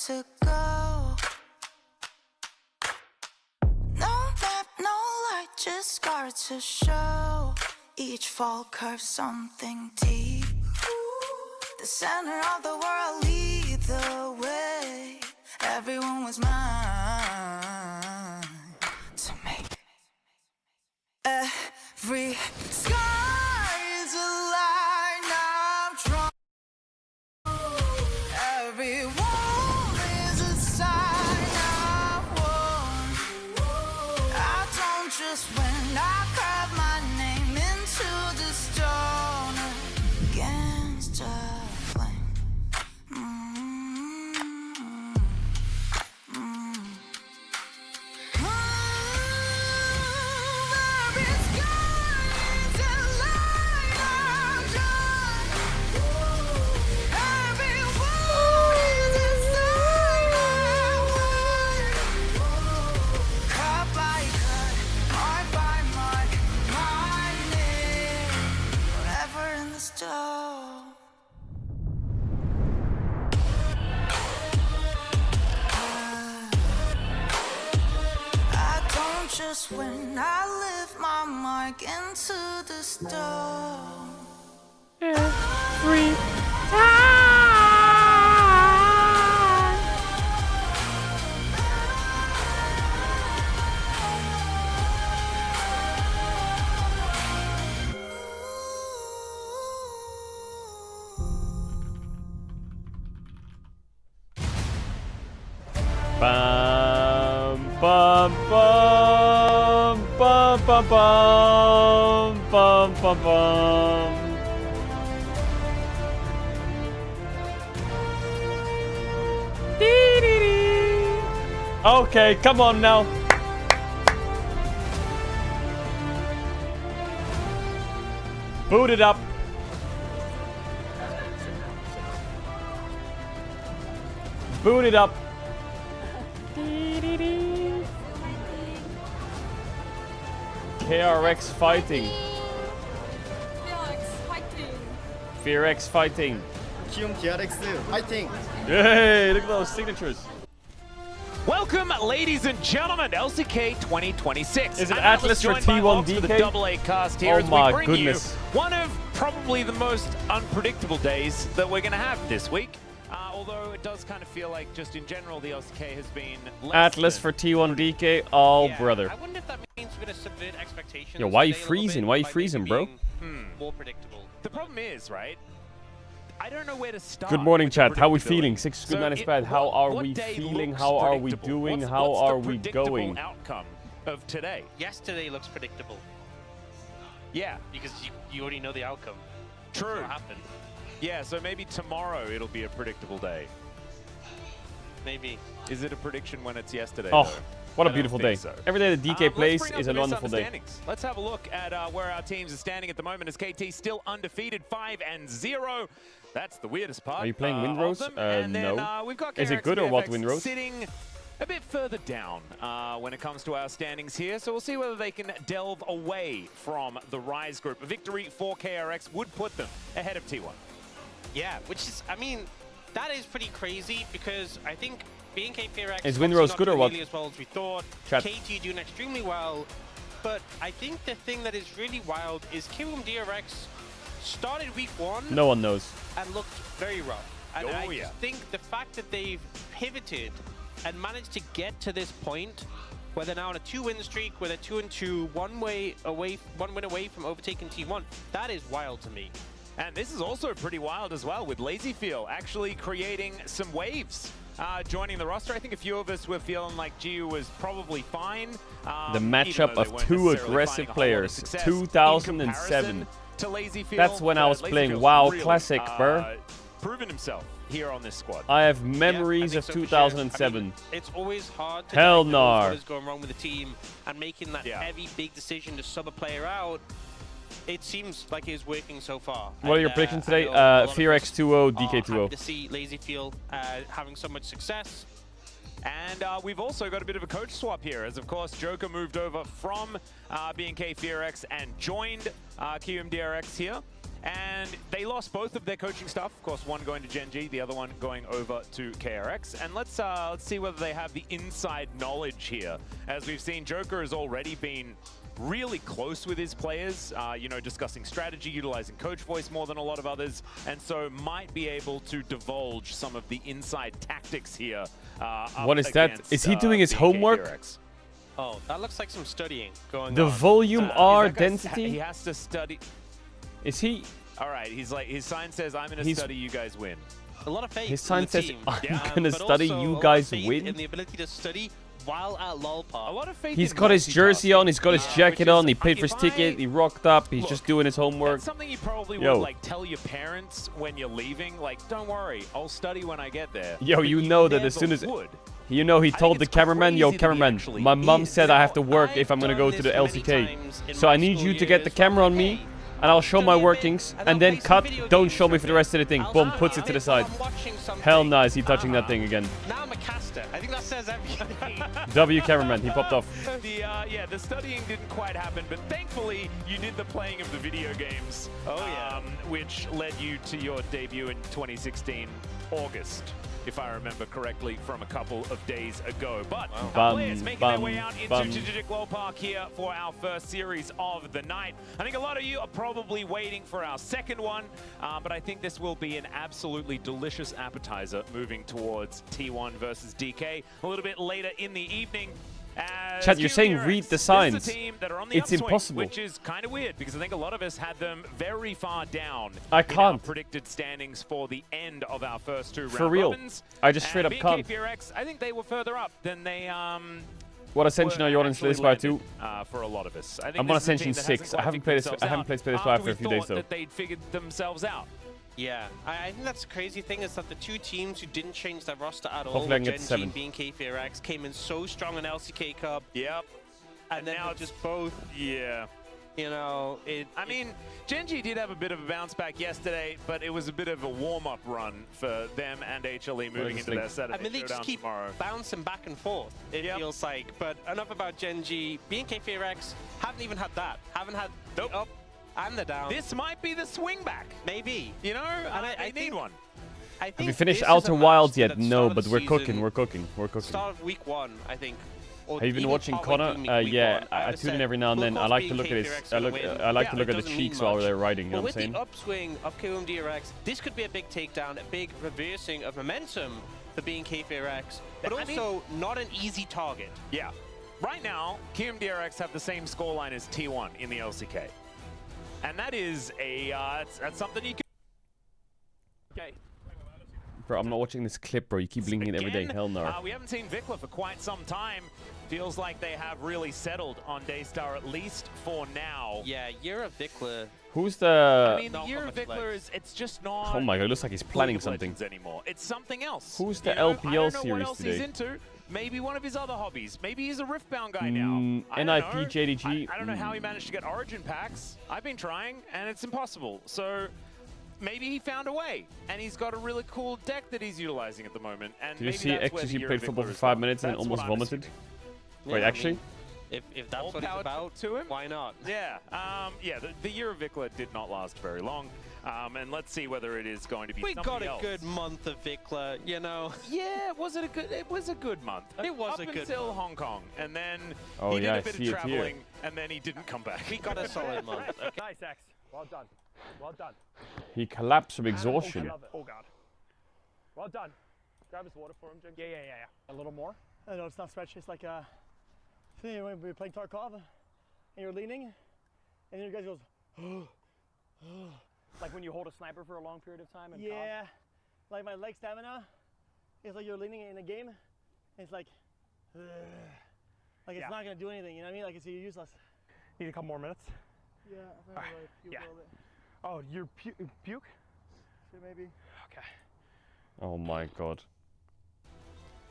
To go. No map, no light, just scars to show. Each fall curves something deep. The center of the world lead the way. Everyone was mine to make. Every sky is a line I'm drawn. Every just when I carve my name into the stone against a flame. Every sky is a light I'm drawn. Every wall is a sign I won. Cut by cut, mark by mark, my name forever in the stone. I don't just win, I live my mark into the stone. Every time. Bum bum bum bum bum bum bum bum bum. Dee dee dee. Okay, come on now. Boot it up. Boot it up. KRX fighting. FearX fighting. fighting. Yay, look at those signatures. Welcome, ladies and gentlemen, LCK 2026. Is it I'm Atlas for joined by T1 Ox for the DK? double A cast here Oh as we my bring goodness. you one of probably the most unpredictable days that we're going to have this week. Although it does kind of feel like, just in general, the LCK has been less Atlas than for T1 DK. Oh, Yeah, brother. I wonder if that means we're going to subvert expectations. Yo, why you today a little freezing? bit Why you by freezing, maybe bro? being More predictable. The problem is, right? I don't know where to start. Good morning, with the chat. How we predictability. feeling? 6 good, 9 is bad. How are we feeling? How are we doing? How are we going? What's the outcome of today? Yesterday looks predictable Yeah, because you already know the outcome. true. What happened? Yeah, so maybe tomorrow it'll be a predictable day. Maybe. Is it a prediction when it's yesterday? Oh, though? what a I don't beautiful day. think so. Every day the DK Let's plays bring up is the a wonderful day. misunderstandings. Let's have a look at where our teams are standing at the moment as KT still undefeated, 5-0. That's the weirdest part. Are you playing of Windrose? them. And then, No. we've got Is it KRX good or what, VFX Windrose? sitting a bit further down when it comes to our standings here. So we'll see whether they can delve away from the Rise group. A victory for KRX would put them ahead of T1. Yeah, which is, I mean, that is pretty crazy because I think BNK FearX Is Windrose not good or doing what? Really as well as we thought. Chat. KT doing extremely well, but I think the thing that is really wild is KWM started week 1 No one knows. and looked very rough. And Oh, I yeah. just think the fact that they've pivoted and managed to get to this point where they're now on a 2-win streak, where they're 2-2, one win away from overtaking T1, that is wild to me. And this is also pretty wild as well, with LazyFeel actually creating some waves. Joining the roster, I think a few of us were feeling like Gio was probably fine. The even matchup though of they weren't two necessarily aggressive finding a whole lot of players, success in 2007. comparison to LazyFeel. That's when I was playing WoW Classic, bro. Proven himself here on this squad. I have Yeah, memories I of think so for sure. 2007. I mean, it's always hard to Hell diagnose no. what is going wrong with the team, and making that Yeah. heavy, big decision to sub a player out. It seems like it's working so far. What are your And, predictions I today? know a lot of us FearX 2-0, are DK 2-0. happy to see LazyFeel having so much success. And we've also got a bit of a coach swap here, as of course Joker moved over from BNK FearX and joined QMDRX here. And they lost both of their coaching staff. Of course, one going to Gen G, the other one going over to KRX. And let's see whether they have the inside knowledge here. As we've seen, Joker has already been really close with his players, you know, discussing strategy, utilizing coach voice more than a lot of others, and so might be able to divulge some of the inside tactics here. What is that? Is he doing his homework? FearX. Oh, that looks like some studying going The on. volume Is R that guy- He density? has to study. Is he? All right, he's like, his sign says, I'm going to He's- study, you guys win. A lot of faith. His in sign the says, team. I'm gonna but study, also you a lot of guys faith win. In the ability to study while at LOLPA. A lot of faith He's in got his jersey on, he's got his multitasking, jacket which on, is- he paid for his if ticket, I- he rocked up, he's Look, just doing his homework. That's something you probably Yo. would like tell your parents when you're leaving. Like, don't worry, I'll study when I get there. Yo, But you know that never as soon as- would. You know, he think told the it's cameraman, yo, crazy that he cameraman, actually my mom is. said I have to work I've if I'm gonna done go to this the many LCK. times in So my I need school you to get the years. camera on Hey, me, and I'll show do my a bit, workings, and and I'll then play some cut, video don't games show for me a for the bit. rest of the thing. I'll Boom, do puts it it to the while side. I'm watching something. Hell nice, he touching that thing again. Now I'm a caster. I think that says everything. W cameraman, he popped off. Yeah, the studying didn't quite happen, but thankfully you did the playing of the video games. Oh, yeah. Which led you to your debut in 2016 August, if I remember correctly, from a couple of days ago. But our Bum, players making their bum, way out into bum. Strategic Glow Park here for our first series of the night. I think a lot of you are probably waiting for our second one, but I think this will be an absolutely delicious appetizer moving towards T1 versus DK a little bit later in the evening. Chat, you're saying read the signs. This is a team that are on the It's upswing, impossible. which is kind of weird because I think a lot of us had them very far down I in our can't. predicted standings for the end of our first two For round real. robins. I just straight And up can't. BNK I think they were further up than they What Ascension are you on in actually Slay Spire 2? landed, for a lot of us. I think I'm this on is a team Ascension that 6. hasn't I haven't quite played figured I haven't themselves played Slay out Spire after for a we few days thought though. that they'd figured themselves out. Yeah, I think that's the crazy thing is that the two teams who didn't change their roster at all, Hopefully I can get Gen G 7. and BNK FearX, came in so strong in LCK Cup. Yep. And then now it's just both, Yeah. you know, I mean, Gen G did have a bit of a bounce back yesterday, but it was a bit of a warm-up run for them and HLE moving into their set. I mean, they just keep tomorrow. bouncing back and forth, it feels like. But enough about Gen G. BNK FearX haven't even had that. Haven't had the up and the down. This might be the swing back. Maybe. You know, And I need one. I think Have we finished this is Outer a Wilds match yet? that No, started but the we're season- cooking. We're cooking. We're cooking. Start of week 1, I think. Or Have you been even watching partway Connor? through week Yeah, 1. I would've tune in said, every now and then. of I course like to BNK look at his. FearX I gonna like win. to Yeah, look it at the doesn't mean cheeks while much. they're riding. You know But what I'm with saying? the upswing of KOMDRX, this could be a big takedown, a big reversing of momentum for BNK FearX, but I mean- also not an easy target. Yeah. Right now, KMDRX have the same scoreline as T1 in the LCK. And that is a, that's something you can... Okay. Bro, I'm not watching this clip, bro. You keep blinking it every day. Again, Hell no. we haven't seen Vikla for quite some time. Feels like they have really settled on Daystar, at least for now. Yeah, Year of Vikla. Who's I the... mean, the not year got of much Vikla legs. is, it's just not... Oh my god, it looks like he's planning League of something. Legends anymore. It's something else. Who's the You know, LPL I don't know what series else today? he's into. Maybe one of his other hobbies. Maybe he's a Riftbound guy now. I don't NIP, know. JDG. I don't know how he managed to get Origin packs. I've been trying, and it's impossible. So maybe he found a way, and he's got a really cool deck that he's utilizing at the moment. And Did you maybe see that's where the XGC year played of football Vikla for is 5 from. minutes and That's almost what I'm vomited? assuming. Wait, Yeah, I actually? mean, if that's All what it's power about, to him. why not? Yeah, yeah. The year of Vikla did not last very long, and let's see whether it is going to be. We got somebody a else. good month of Vikla, you know. Yeah, was it a good? It was a good month. It was Up a good until month. Hong Kong, and then Oh, he did yeah, I a bit see of it here. traveling, and then he didn't come back. We got a solid month. Okay. Nice, X. Well done. Well done. He collapsed from I exhaustion. love it. Oh, God. Well done. Grab his water for him, Jim. Yeah. A little more. I know it's not stretch. It's like, see, when we were playing Tarkov, and you're leaning, and then your guy goes, Like when you hold a sniper for a long period of time and yeah. Like my leg stamina, it's like you're leaning in a game, and it's like it's Yeah. not going to do anything, you know what I mean? Like it's useless. need a couple more minutes. Yeah, I think I'll puke Yeah. a little bit. Oh, you're puke? So maybe. Okay. Oh my god.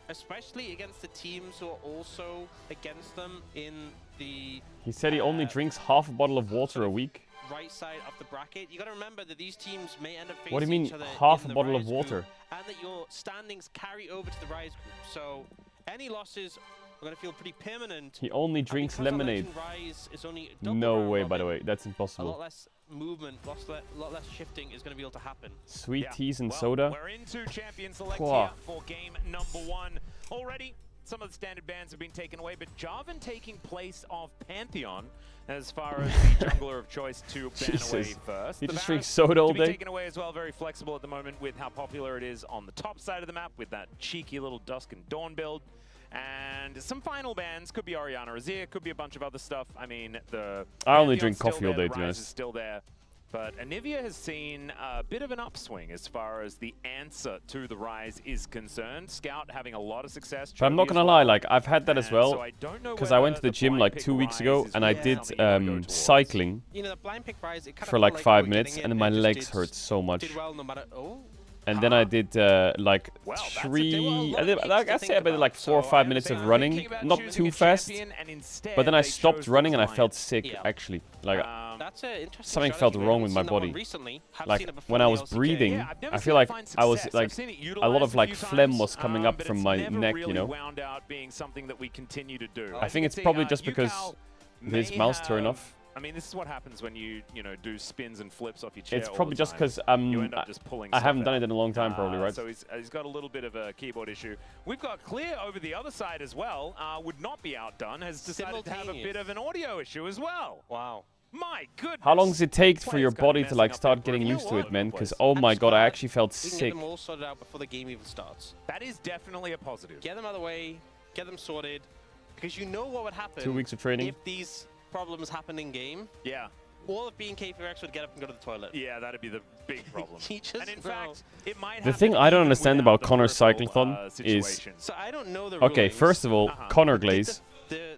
Especially against the teams who are also against them in the He said he only drinks half a bottle of water a week. right side of the bracket. You got to remember that these teams may end up facing What do you mean, each other half in a the bottle of Rise group, water? and that your standings carry over to the Rise group. So any losses are going to feel pretty permanent. He only And drinks because our lemonade. Legend Rise is only double No round way, by the robin, way. That's a lot impossible. less movement, a lot less shifting is going to be able to happen. Sweet Yeah. teas and Well, soda. We're into champion select Pwah. here for game number 1 already. Some of the standard bans have been taken away, but Jarvan taking place of Pantheon as far as the jungler of choice to ban away Jesus. first. He The just Varus drinks soda all to be day? taken away as well, very flexible at the moment with how popular it is on the top side of the map with that cheeky little Dusk and Dawn build. And some final bans, could be Orianna Azir, could be a bunch of other stuff. I mean, the I only Pantheon's drink still coffee all there, day, the to be Rise honest. is still there. But Anivia has seen a bit of an upswing as far as the answer to the Rise is concerned. Scout having a lot of success. But I'm not Chovy gonna as lie, well. like I've had that as And well. so I don't know Because I went to whether the gym blind like pick 2 weeks Rise ago is and I really did something you wanna go towards. cycling You know, the blind pick Rise, it kind for of like 5 we were minutes getting and then it, my it just legs did- hurt so much. Did well no matter. Oh. And then I did like Well, that's a well, a three, lot I of did, things like, to I think say I did about. like 4 or So 5 I minutes was of running, Thinking about not choosing too a fast. champion, and instead But then I they stopped chose running and I Lion. felt sick, Yeah. actually. Like That's an interesting something strategy. felt We wrong haven't with my seen that one body. recently. Have like seen it before when I in was the LCK. breathing, Yeah, I've never I seen feel it like find I was success. like I've seen it a lot utilized of a like few phlegm times, was coming up but from it's my never neck, really you know. wound out being something that we continue to do. I think it's can see, probably just Yukao because may his mouse turned have- off. I mean, this is what happens when you know, do spins and flips off your chair. It's all probably the just time. because You end up just pulling I stuff haven't done out. it in a long time, probably, right? So he's got a little bit of a keyboard issue. We've got Clear over the other side as well. Would not be outdone. Has decided to have a bit of an audio issue as well. Wow. My goodness. How long does it take for your Players kinda body to messing like up start their getting brain used to all it, over man? the Because place. oh And my god, I start- actually felt We can get sick. them all sorted out before the game even starts. That is definitely a positive. Get them out of the way, get them sorted, because you know what would happen 2 weeks of training. if these problems happen in game. Yeah. All of being KFX would get up and go to the toilet. Yeah, that'd be the big problem. He just and in know. fact, it might The happen thing I don't even understand without about the Connor's peripheral, cyclothon is- situation. So I don't know the Okay, rulings, first of all, Uh-huh. Connor but did Glaze. the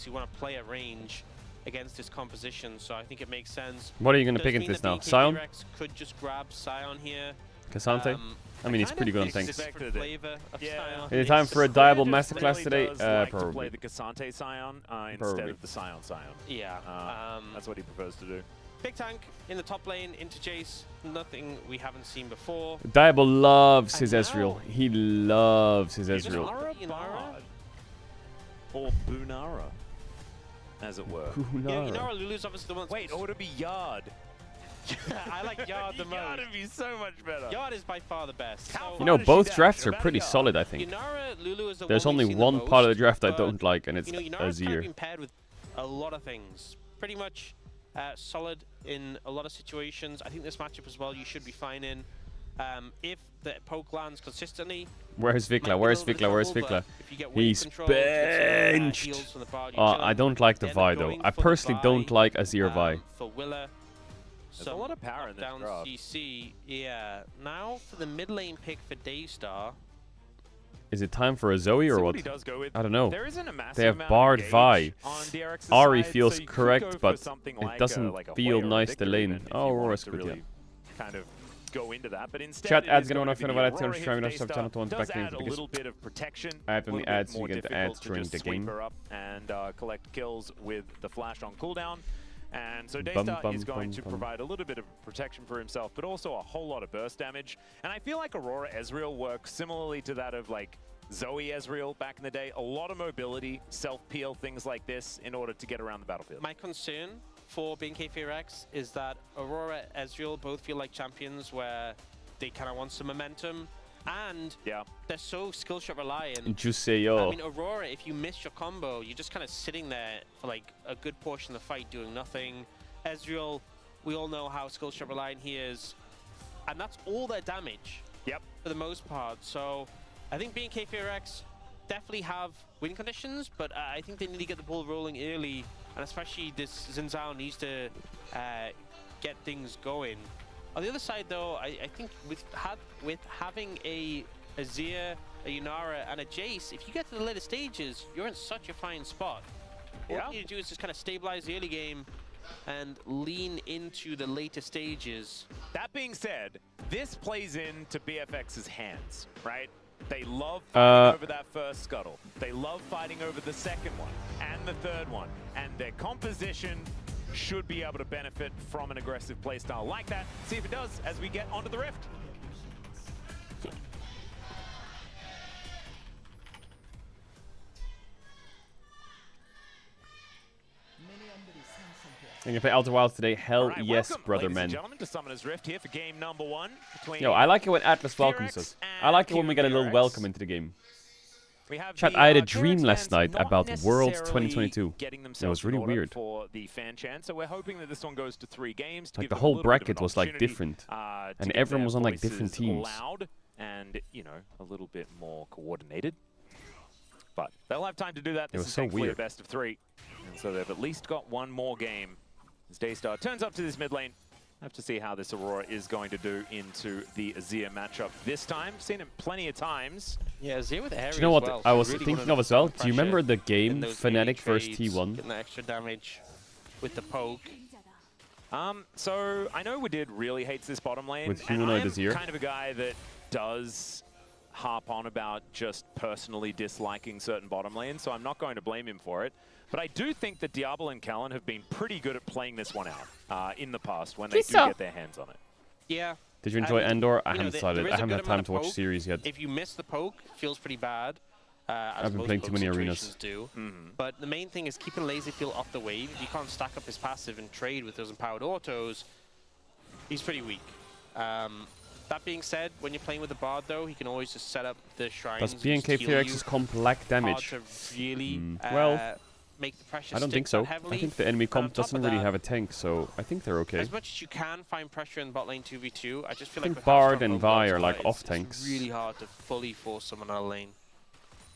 obviously want to play a range against this composition, so I think it makes sense. What are you going to Does pick mean into this that now? BNK Sion? T-Rex could just grab Sion here. Cassante? I mean, he's kind pretty of good on mix tanks. different flavor of Sion. Any time for a Square diable just masterclass really today? does like to Probably. play the Cassante Scion instead Probably. of the Scion Scion. Yeah. That's what he prefers to do. Big tank in the top lane into Jace. Nothing we haven't seen before. Diable loves his And Ezreal. now- He loves his Ezreal. Inara? Or Bunara, as it were. Inara Lulu's obviously the one. Wait, or to be Yard. I like Yard the most. Yard would be so much better. Yard is by far the best. How So, You know, Why does she both dash? drafts are About pretty Yard. solid, I think. Inara Lulu is the There's one only we've seen the one part of the most, draft I but, don't like, and it's you know, Inara's kind of Azir. been paired with a lot of things. Pretty much solid in a lot of situations. I think this matchup as well, you should be fine in. If the poke lands consistently. Where's might be Vikla? a Where's little bit of Vikla? Where's trouble, Vikla? but if you get wave He's control, get some, benched. heals from the bard, Oh, you're I chilling. don't like the They're Vi not though. going I for the personally don't Vi, like Azir Vi. For Willa. There's a lot of power in this down draft. CC. Yeah. Now for the mid lane pick for Daystar. Is it time for a Zoe or See what? he does go with. I don't know. There isn't a massive They have amount of Bard engage Vi. on DRX's Ari side, feels so you could correct, go for but something it like doesn't like a feel Hoya or nice to Victor lane. even, if Oh, you wanted Aurora's to good, yeah. really kind of go into that, but instead Chat it ads is gonna going wanna to be find the out Aurora if here trying for to stop Daystar. channel to want Does back add into a because little bit of protection. I have a only little bit ads, more you get the difficult ads to during just the sweep game. her up and collect kills with the flash on cooldown. And so Bum, Daystar bum, is going bum, to bum. provide a little bit of protection for himself, but also a whole lot of burst damage. And I feel like Aurora Ezreal works similarly to that of like Zoe Ezreal back in the day. A lot of mobility, self-peel, things like this in order to get around the battlefield. My concern for BNK4X is that Aurora, Ezreal both feel like champions where they kind of want some momentum, and Yeah. they're so skill shot reliant. Just say I yo. mean, Aurora, if you miss your combo, you're just kind of sitting there for like a good portion of the fight doing nothing. Ezreal, we all know how skill shot reliant he is, and that's all their damage. Yep. For the most part. So I think BNK4X definitely have win conditions, but I think they need to get the ball rolling early, and especially this Xin Zhao needs to get things going. On the other side, though, I think with having a Azir, a Inara, and a Jace, if you get to the later stages, you're in such a fine spot. All Yeah. you need to do is just kind of stabilize the early game and lean into the later stages. That being said, this plays into BFX's hands, right? They love Uh, fighting over that first scuttle. They love fighting over the second one and the third one. And their composition should be able to benefit from an aggressive playstyle like that. See if it does as we get onto the Rift. Can you play Outer Wilds today? Hell All right, yes, welcome, brother ladies and man. gentlemen, to Summoner's Rift here for game number 1 between Yo, I like it when Atlas welcomes VRX us. I like it when we get a little VRX. welcome into the game. We have Chat, the, I had a VRX dream last fans night not about Worlds necessarily 2022. getting It themselves was really in order weird. for the fan chance, so we're hoping that this one goes to 3 games. To Like give the them a whole little bit of an bracket was like opportunity, different, to and get everyone their was on like different voices teams. Loud and, you know, a little bit more coordinated. But they'll have time to do that. It This was is so thankfully weird. a best of 3, and so they've at least got one more game. As Daystar turns up to this mid lane. Have to see how this Aurora is going to do into the Azir matchup this time. Seen him plenty of times. Yeah, Azir with Ares Do you know what as well. I was Really thinking wanted of to as well? put Do you remember pressure the in game those Fnatic early versus trades, T1? Getting the extra damage with the poke. So I know Wadid really hates this bottom lane. With and Humanoid I'm Azir? kind of a guy that does harp on about just personally disliking certain bottom lanes, so I'm not going to blame him for it. But I do think that Diablo and Callan have been pretty good at playing this one out in the past when they do get their hands on it. Yeah. Did you enjoy I mean, Endor? I you know, haven't there decided. is I a haven't good had time amount to of watch poke. series yet. If you miss the poke, it feels pretty bad. As I've been most playing too poke many situations arenas. do. But the main thing is keeping Lazyfield off the wave. If you can't stack up his passive and trade with those empowered autos, he's pretty weak. That being said, when you're playing with the Bard, though, he can always just set up the shrines. Does and just heal you. BNK4X's comp lack damage? Hard to really Well, make the pressure I don't stick think so. that heavily. I think the enemy And on comp top doesn't of really that, have a tank, so I think they're okay. as much as you can find pressure in bot lane 2v2, I just feel I like think with how Bard strong and Overwatch Vi are like is, off tanks. It's really hard to fully force someone out of lane.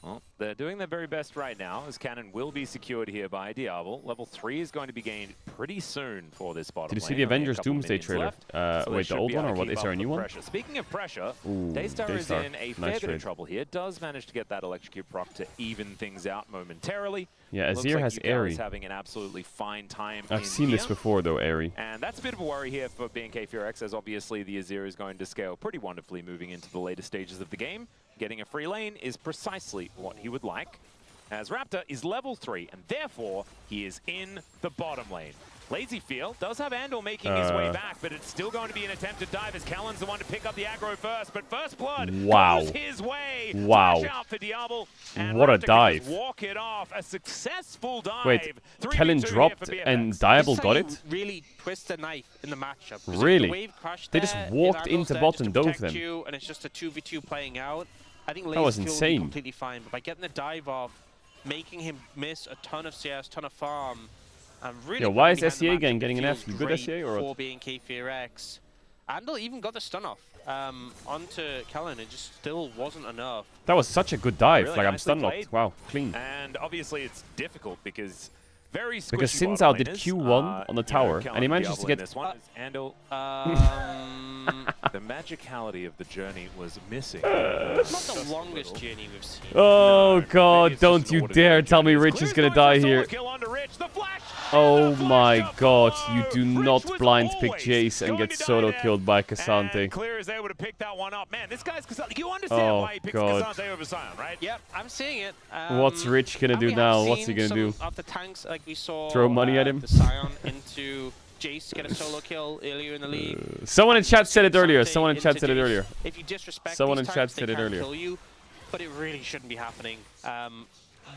Well, they're doing their very best right now, as Cannon will be secured here by Diablo. Level 3 is going to be gained pretty soon for this bottom Did you see lane. the Only a Avengers couple of Doomsday minions trailer? left, so they Wait, the should old be one able or to what? keep Is there a up new the one? pressure. Speaking of pressure, Ooh, Daystar is Daystar. in a fair Nice bit of trade. trouble here. Does manage to get that electrocute proc to even things out momentarily. Yeah, Looks Azir like has you guys Aerie. having an absolutely fine time I've in seen this here. before though, Aerie. And that's a bit of a worry here for BNK4X, as obviously the Azir is going to scale pretty wonderfully moving into the later stages of the game. Getting a free lane is precisely what he would like, as Raptor is level 3, and therefore he is in the bottom lane. Lazy Field does have Andal making his way back, but it's still going to be an attempted dive as Kellen's the one to pick up the aggro first. But First Blood goes his way. Wow. Flash out for Diablo. And What a Raptor can dive. just walk it off. A successful dive. Wait, 3v2 Kellen here dropped for BFX. and Diable This is how got you it? really twist the knife in the matchup. 'Cause if Really? The wave crashed They just there, if walked Andal's into there bot just to and dove protect them. you, and it's just a 2v2 playing out. I think That was Lazy Field will be insane. completely fine. But by getting the dive off, making him miss a ton of CS, ton of farm, and really. Yeah, why is behind the SCA again matchup, getting an feels F? You good great SCA or what? for being K4X. Andal even got the stun off onto Kellen. It just still wasn't enough. That was such a good dive. Really Like, I'm nicely stun locked. played. Wow, clean. And obviously it's difficult because very squishy Because bottom Sinzao did laners. Q1 on the tower, Kellen and he manages to Diablo in get... this one. Andal, the magicality of the journey was missing. It's not the longest journey we've seen. Oh maybe god, it's don't just an you ordinary dare tell me journey. Rich is Clear's gonna going die for a here. solo kill onto Rich. The flash, Oh and the flash my to god, follow. you do Rich not was blind pick always Jace and going get to die solo there. killed by And Cassante. Clear is able to pick that one up. Man, this guy's Cassante. You understand Oh, why he picks God. Cassante over Sion, right? Yep, I'm seeing it. What's Rich gonna and do we have now? What's he seen gonna do? some of the tanks, like we saw. Throw money at him? The Sion into Jace get a solo kill earlier in the league. Someone in chat said it earlier. Cassante Someone in chat into said it Jace. earlier. If you disrespect Someone these in chat tanks, said they it can earlier. kill you, but it really shouldn't be happening.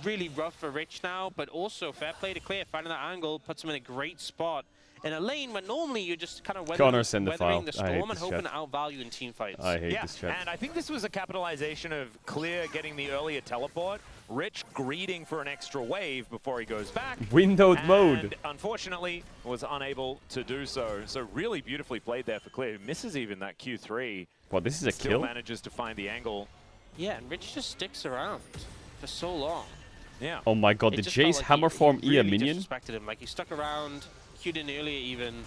Really rough for Rich now, but also fair play to Clear, finding that angle, puts him in a great spot. In a lane where normally you're just kind of Connor, send the weathering file. the I hate storm and this hoping chat. to outvalue in team fights. I hate Yeah, this chat. and I think this was a capitalization of Clear getting the earlier teleport, Rich greeting for an extra wave before he goes back. Windowed and mode. Unfortunately, was unable to do so. So really beautifully played there for Clear. Misses even that Q3. What, this is a Still kill? manages to find the angle. Yeah, and Rich just sticks around for so long. Yeah. Oh my god, It did just felt Jace like hammer form he E a really minion? disrespected him. Like he stuck around, queued in earlier even.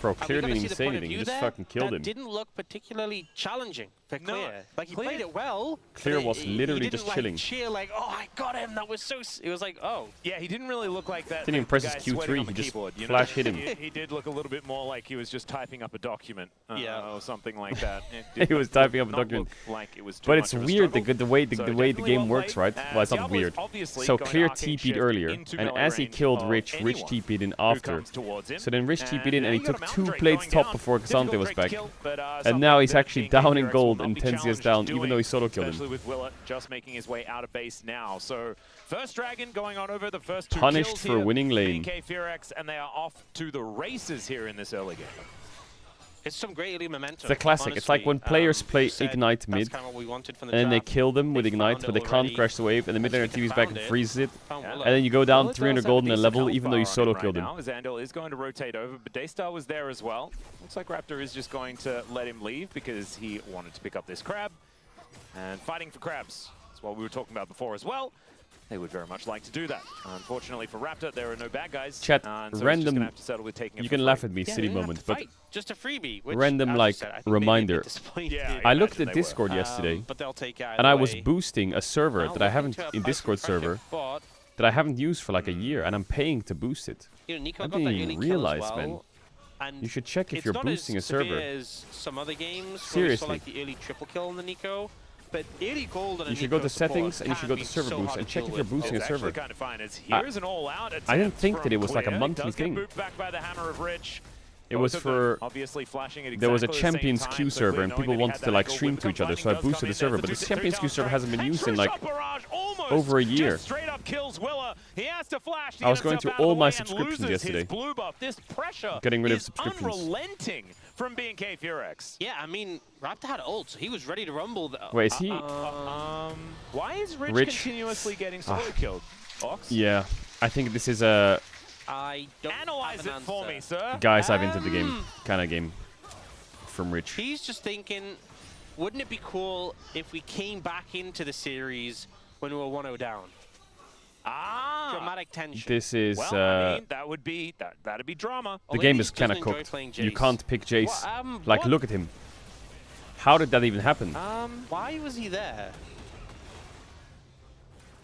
Bro, And we Clear gotta didn't see even the say point of anything. He view just there fucking killed that him. didn't look particularly challenging for No, Clear. Like he Clear- played it well. Clear but was he literally didn't, just like, chilling. Cheer like, oh, I got him. That was so. It was like, oh. Yeah, he didn't really look like that. Didn't even the press his guy Q3, sweating on he the just keyboard, you know? flash hit him. He did look a little bit more like he was just typing up a document Yeah. or something like that. It did He was typing up a not document. look like it was too But much it's of a weird struggle. the way So the definitely game well works, played. right? Well, it's not Diablo's weird. obviously So going to Clear arcane TP'd shift earlier, into and melee as he range killed of Rich, Rich anyone TP'd in who after. comes towards him. So then Rich TP'd in and he now you got took a 2 Mountain Drake plates going top down. before Cassante Difficult was Drake to back. kill, but, And now he's something actually that down in KPRX gold will and not be 10 CS challenged down, doing, even though he solo killed especially him. with Willa just making his way out of base now. So first Dragon going on over the first 2 Punished kills for here, winning lane. BK Fearex, and they are off to the races here in this early game. It's some great early momentum. It's a classic. It's like when honestly. players play You said Ignite that's mid, kinda what we wanted from the and then they draft. kill them with They Ignite, found but it they can't already. crash the wave, and the mid laner Once they TV's back and found it, freezes it. Found Yeah. Willa. And then you go down Well, 300 does have gold in a decent level, health even though you bar on solo him killed right him. now, as Andal is going to rotate over, but Daystar was there as well. Looks like Raptor is just going to let him leave because he wanted to pick up this crab. And fighting for crabs. That's what we were talking about before as well. They would very much like to do that. Unfortunately for Raptor, there are no bad guys. Chat, and so random- He's just gonna have to settle with taking it You for can laugh free. at me, Yeah, silly they didn't have moment, to but fight, just a freebie. Which, random, as you like, said, I think maybe a bit reminder. disappointed. Yeah, I looked imagine at they were. Discord yesterday, But they'll take it and I either was way. boosting a server Now that I looking haven't to in apply Discord some pressure, server but, that I haven't used for like a year, and I'm paying to boost it. you know, Nico I got didn't that even early kill as realize, well, man. and You should check if it's you're not boosting a as severe server. as some other games where we Seriously. saw like the early triple kill on the Nico, but early gold on a You should go Nico to settings support and you should go can to be server so boost hard and to check deal if you're with. boosting a It's server. actually kind of fine. As here's an all-out attempt I didn't think from that it was like a Clear. monthly Does get thing. moved back by the hammer of Rich. It was Both of them for obviously flashing at there was a exactly the same Champions time, Q so server Clear and knowing people that he wanted had to that like angle stream with to each other, so I Confining does boosted come the in. server. There's But the this two Champions Q down server strike. hasn't been And used in Trish like shot barrage almost over a year. just straight up kills Willa. He has to flash. He I was gets going up through out of all the my way and subscriptions loses yesterday. His blue buff. This pressure Getting rid of is subscriptions. unrelenting from B&K Fearex. Yeah, I mean, Raptor had ult, so he was ready to rumble. Wait, is he? Why is Rich, Rich- continuously getting solo killed? Ox? Yeah, I think this is a I don't Analyze have it an for me, answer. sir. guys I've entered the game kind of game from Rich. He's just thinking, wouldn't it be cool if we came back into the series when we were 1-0 down? Ah. Dramatic tension. This is Well, I mean, that would be that'd be drama. the Although game he is kind of doesn't enjoy cooked. playing You Jace. can't pick Jace. Like, what? look at him. How did that even happen? Why was he there?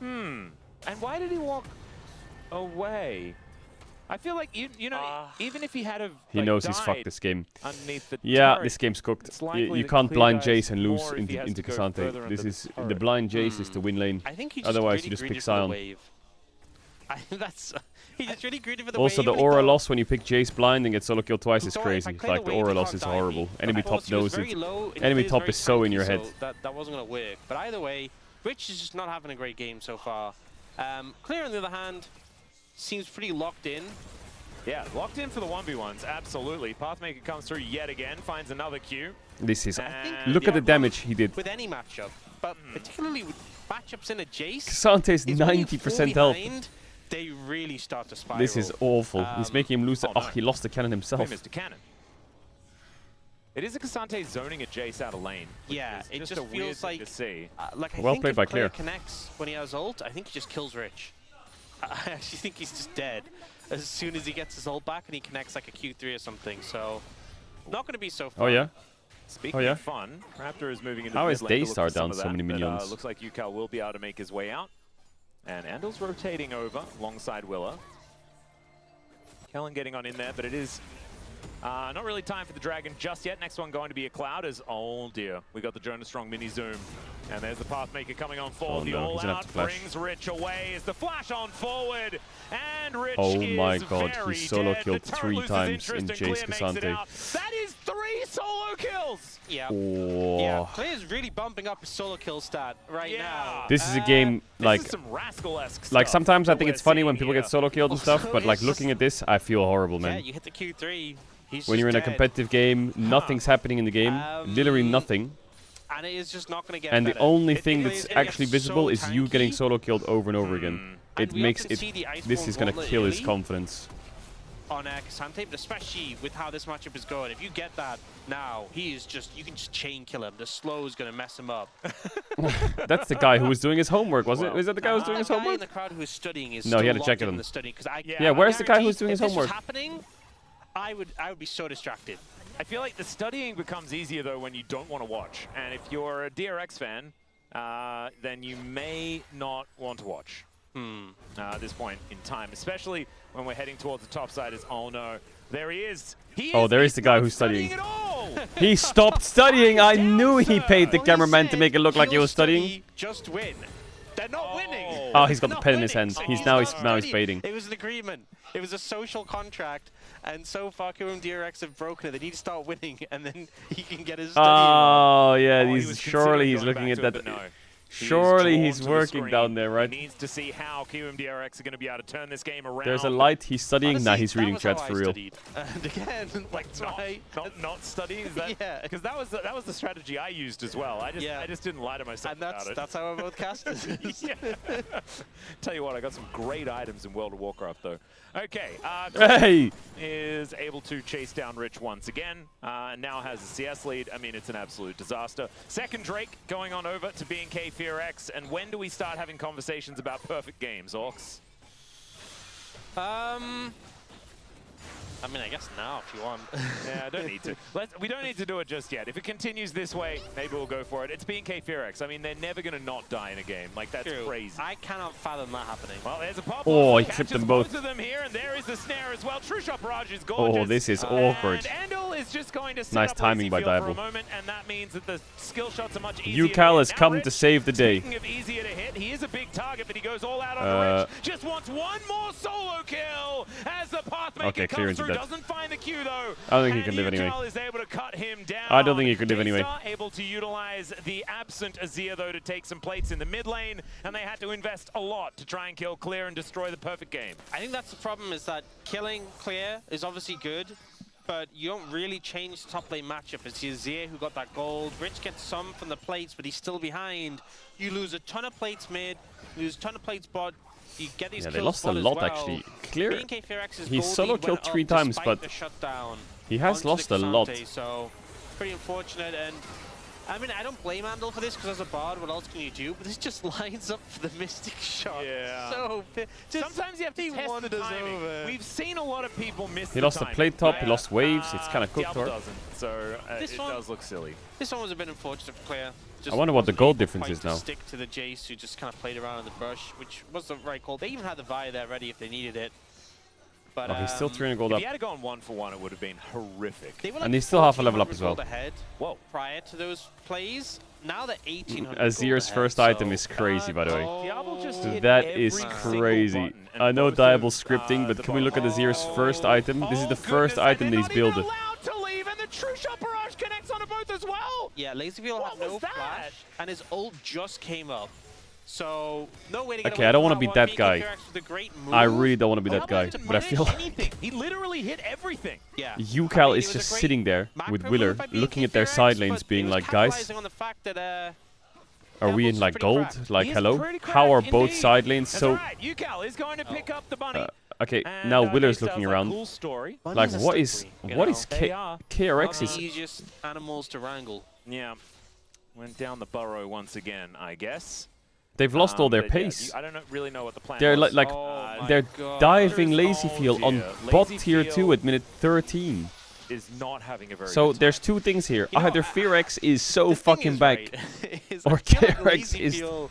And why did he walk away? I feel like you know, even if he had a He like, knows he's died fucked this game. underneath the Yeah, turret, this game's cooked. it's likely You that can't Clear blind dies Jace and lose more if he has into to go further Cassante. This under is the the turret. blind Jace is to win lane. I think he just Otherwise, really you just greedy pick for the Sion. wave. That's he's just really greedy for the Also, wave. the and he aura thought- loss when you pick Jace blind and get solo kill twice is He thought, if I crazy. clear Like, the wave, aura he loss can't is die me. horrible. But Enemy of top course, he was knows very it. low, and Enemy he top was is so in your very head. tanky, so that wasn't going to work. But either way, Rich is just not having a great game so far. Clear, on the other hand, seems pretty locked in. Yeah, locked in for the 1v1s, absolutely. Pathmaker comes through yet again, finds another Q. This is... And Look at the yeah, damage he did. With any matchup, but particularly with matchups in a Jace, Xante's is when you're 90% fall health. behind, they really start to spiral. This is awful. He's making him lose it. oh Oh, no. he lost the cannon Hey, himself. Mr. Cannon. It is a Cassante zoning a Jace out of lane. which Yeah, is it just just a weird feels thing like to see. I Well think played if by Clear Clear. connects when he has ult, I think he just kills Rich. I actually think he's just dead as soon as he gets his ult back and he connects like a Q3 or something. So not going to be so fun. Oh, yeah? Speaking Oh, yeah? of fun, Raptor is moving into How the is mid lane to look Daystar for some down of so that, many but, minions? looks like UCal will be able to make his way out. And Andel's rotating over alongside Willa. Kellen getting on in there, but it is not really time for the Dragon just yet. Next one going to be a Cloud as, oh dear, we got the Jonas Strong mini zoom. And there's the Pathmaker coming on forward. Oh The no, all he's gonna have out to flash. brings Rich away as the flash on forward. And Rich Oh is my god, very he solo dead. killed The turret 3 loses times interest in and Clear Jace makes it Cassante. out. That is 3 solo kills! Yeah. Oh. Yeah, Clear's really bumping up his solo kill stat right Yeah. now. This is a game, like... This is some Rascal-esque Like, stuff sometimes I that think we're it's funny when seeing people here. get solo killed and stuff, but, like, it's looking just- at this, I feel horrible, Yeah, man. you hit the Q3. He's When just you're in a dead. competitive game, nothing's happening in the game. Literally nothing. And it is just not going to get And the better. only It- thing it- that's it actually gets visible so is you getting tanky. solo killed over and over again. And It we makes often it... see the This Iceborne is gonna gauntlet kill his early confidence. on Cassante, but especially with how this matchup is going. If you get that now, he is just, you can just chain kill him. The slow is going to mess him up. That's the guy who was doing his homework, was it? Well, Was that the guy who was doing The his guy in homework? the crowd who is studying is No, he still had to locked check it in on. the studying. Because Yeah, where's the guy who's doing his if this was homework? happening, I would be so distracted. I feel like the studying becomes easier, though, when you don't want to watch. And if you're a DRX fan, then you may not want to watch at this point in time, especially when we're heading towards the top side. Oh no, there he is. There is the guy not who's studying. at all. He stopped studying! I knew he paid the Well, he cameraman to said, make it look like he "He'll was studying. study, just win. They're not winning. Oh, he's got They're the not pen in his winning, hand. so He's he's now not he's studying. fading. It was an agreement. It was a social contract, and so far KOM DRX have broken it. They need to start winning, and then he can get his studying on. Oh, yeah, Oh, he was surely he's considering looking going at back to that. it, but no. Surely drawn he's to the working screen. down there, right? He needs to see how QMDRX are going to be able to turn this game around. There's a light, he's studying. Honestly, Nah, he's that reading was chats how for I real. studied. And again, Like that's not, why. not studying. Is that? Yeah. Because that was the strategy I used as well. I just didn't lie to myself And about it. that's how I both casted. Yeah. Tell you what, I got some great items in World of Warcraft though. Okay, Hey! is able to chase down Rich once again. Now has a CS lead. I mean, it's an absolute disaster. Second Drake going on over to B&K Fear X. And when do we start having conversations about perfect games, Orcs? I mean, I guess now if you want. Yeah, I don't need to. We don't need to do it just yet. If it continues this way, maybe we'll go for it. It's B&K Fear X. I mean, they're never going to not die in a game. Like, that's True. crazy. I cannot fathom that happening. Well, there's a pop. Oh, he Catches clipped them both. of them here, and there is the snare as well. True Shot Barrage is gorgeous. Oh, this is awkward. And Andal is just going to set Nice up timing by Lazy Field for a Dival. moment, and that means that the skill shots are much easier. UCal to has hit. Now come Rich, to save the day. Speaking of easier to hit, he is a big target, but he goes all out on Rich. Just wants one more solo kill as the Pathmaker Okay, clear comes into through. that. Doesn't find the Q though. I don't think he And can live anyway. UCal is able to cut him down. I don't think he could live anyway. Daystar able to utilize the absent Azir though to take some plates in the mid lane, and they had to invest a lot to try and kill Clear and destroy the perfect game. I think that's the problem, is that killing Clear is obviously good, but you don't really change the top lane matchup. It's the Azir who got that gold. Rich gets some from the plates, but he's still behind. You lose a ton of plates mid, lose a ton of plates bot. You get these Yeah, kills they lost a spot as lot well. actually. Clear. B&K Fear X's He gold solo lead killed went up 3 times, despite but the shutdown he has onto lost the a lot. Cassante, so pretty unfortunate. And I mean, I don't blame Andal for this, because as a bard, what else can you do? But this just lines up for the Mystic shot. Yeah. So Sometimes you have to he test the wandered us timing. over. We've seen a lot of people miss He lost the timing. plate top, he lost waves, it's kinda cooked Diablo for. doesn't, so This it one- does look silly. This one was a bit unfortunate for Clear. Just I wonder what the wasn't gold able difference quite is to now. Stick to the Jace, who just kind of played around in the brush, which was the right call. They even had the Vi there ready if they needed it. But Oh, he's still 300 gold If up. he had to go on 1-for-1, it would have been horrific. they were And he's still half a level 1400 up as well. gold ahead Whoa. prior to those plays. Now they're 1800 Azir's gold first ahead, item so- is crazy, by the way. Diablo just Oh, hit That every is single crazy. button, and I know both Diable's of, scripting, but the can we look at bottom- Azir's first item? This is the first goodness, item and that they're he's not even builded. allowed to leave, and the True Shot Barrage connects onto both as well. Yeah, Lazyfield will What have no was that? flash, and his ult just came up. So, no way to get Okay, away I don't from wanna be one. that BK guy. Firax with a great move. I really don't want to be Well, that how guy, about he but I didn't feel manage anything? He literally hit everything. Yeah. Yucal I mean, is it was a just great sitting there macro with move Willer, by looking BK at their Firax, side lanes, but being it was like, guys, capitalizing on the fact that, are we in Devil's like pretty gold? cracked. Like, He is hello? pretty How are cracked both indeed. side lanes That's so... alright. Yukal is going to pick up the bunny. Okay, And, now they Willer's sounds looking like a around. Cool story. Like, bunnies are what is slippery, you what know? is They are. KRX is... easiest animals to wrangle. Yeah. Went down the burrow once again, I guess. They've lost all their But yeah, pace. I don't really know what the plan They're was. like Oh my they're God. diving There's- Lazyfield oh on dear. bot tier 2 Lazyfield at minute 13. is not having a very So good time. there's two things here. You know, Either Firax is so The thing fucking is, back, right, is or I feel like KRX is- Lazyfield-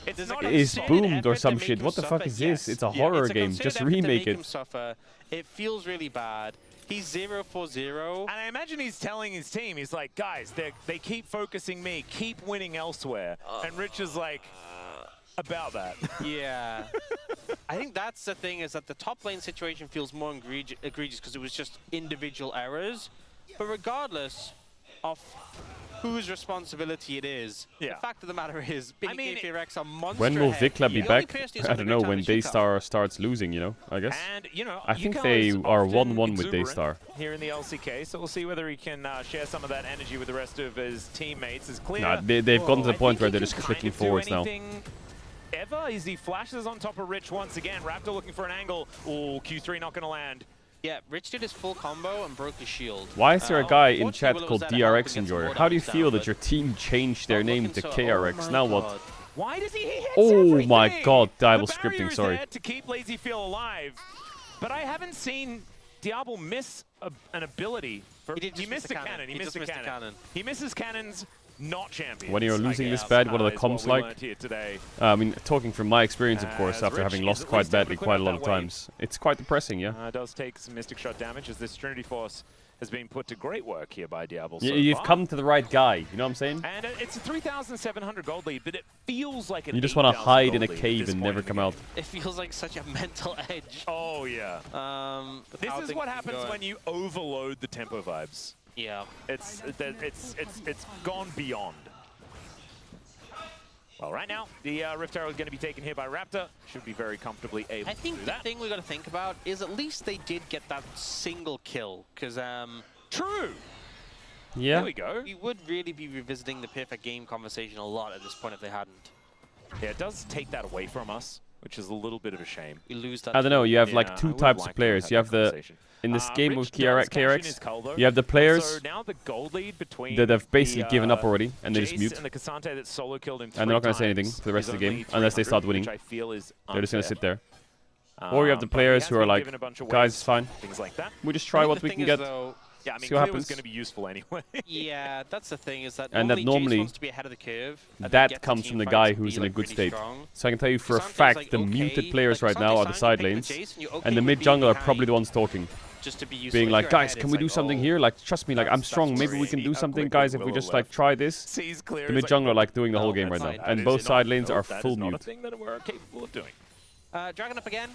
It's there's not a is concerted boomed or effort to some make shit. him What the fuck suffer, is this? yes. It's a Yeah, horror it's a game. concerted Just effort to remake make him it. suffer. It feels really bad. He's 0-for-0. And I imagine he's telling his team, he's like, guys, they keep focusing me, keep winning elsewhere. And Rich is like, about that. Yeah. I think that's the thing, is that the top lane situation feels more egregious because it was just individual errors. But regardless of whose responsibility it is, Yeah. the fact of the matter is, BK Firax are monster When will ahead. Vikla be The only back? person who's I having don't a know, great when time is Yukal. Daystar starts losing, you know, I guess. And, you know, I think Yukal they is are often 1-1 with exuberant Daystar. here in the LCK, so we'll see whether he can share some of that energy with the rest of his teammates. It's clear. Nah, they've gotten to the I point think where he they're can just kind clicking of do forwards now. anything Ever as he flashes on top of Rich once again. Raptor looking for an angle. Oh, Q3 not going to land. Yeah, Rich did his full combo and broke his shield. Why is there a guy in Unfortunately, chat Willow called was there to help and DRX get some Enjoyer? more How do you damage feel down, that but your team changed their not name looking to so- KRX? oh Now my what? God. Why does he hit Oh my everything? God, Diablo The scripting, barrier is sorry. there to keep Lazyfield alive, but I haven't seen Diablo miss an ability. He did just miss missed the a cannon. cannon. He just missed the cannon. He misses cannons, not champions. When you're I losing this guess, bad, what are the is comps we like? learned here today. I mean, talking from my experience, of course, As after Rich having is lost at quite least able badly to quite a clear lot out of that wave. times. It's quite depressing, yeah? Does take some Mystic Shot damage as this Trinity Force has been put to great work here by Diablo. You've come to the right guy, you know what I'm saying? And it's a 3,700 gold lead, but it feels like an You just want to 8,000 hide in a gold lead at cave this and point never in the come game. out. It feels like such a mental edge. Oh, yeah. With This how is things what are happens going. when you overload the tempo vibes. Yeah. It's gone beyond. Well, right now, the Rift Arrow is going to be taken here by Raptor. Should be very comfortably able I to think do the that. thing we got to think about is at least they did get that single kill, because True. Yeah. There we go. we would really be revisiting the perfect game conversation a lot at this point if they hadn't. Yeah, it does take that away from us, which is a little bit of a shame. We lose that. I don't know, you have Yeah, like I two would types like of to players. have You that have the, conversation. in this game Rich with does cash in his KRX, cull, though. you have the So players now the gold lead between that have basically the, given up already and they just Jace mute. and the Cassante that solo killed him And they're not going gonna to say anything for the rest of the game unless they start winning. Which I feel is They're just going to unfair. sit there. Or you have the But he players has who are been like, given a bunch of guys, waves, it's fine. Things like that. We just I try think what the we thing can is, get. though, Yeah, I mean, See what Clear was happens. going to be useful anyway. yeah, that's the thing is that And that Jace normally wants to be ahead of the curve. and then That get comes team from the fights guy and who's be, in a like, good really state. strong. So I can tell you for a Casante's fact, like, the okay, muted players like, right now are the Casante's side fine, lanes. picking Jace and you're okay And the with mid being jungler are behind probably the ones talking. just to be useful. Being If like, you're guys, ahead, can it's we do like, something oh, here? Like, trust me, like, I'm That's strong. Maybe we can do crazy how something, quickly guys, if we Willow just, like, left. try this. Sees Clear The is mid like, jungler are, like, doing the whole no, game right that's now. fine. And that both is side not- lanes no, are that full is not a mute. thing that we're capable of doing. Dragon up again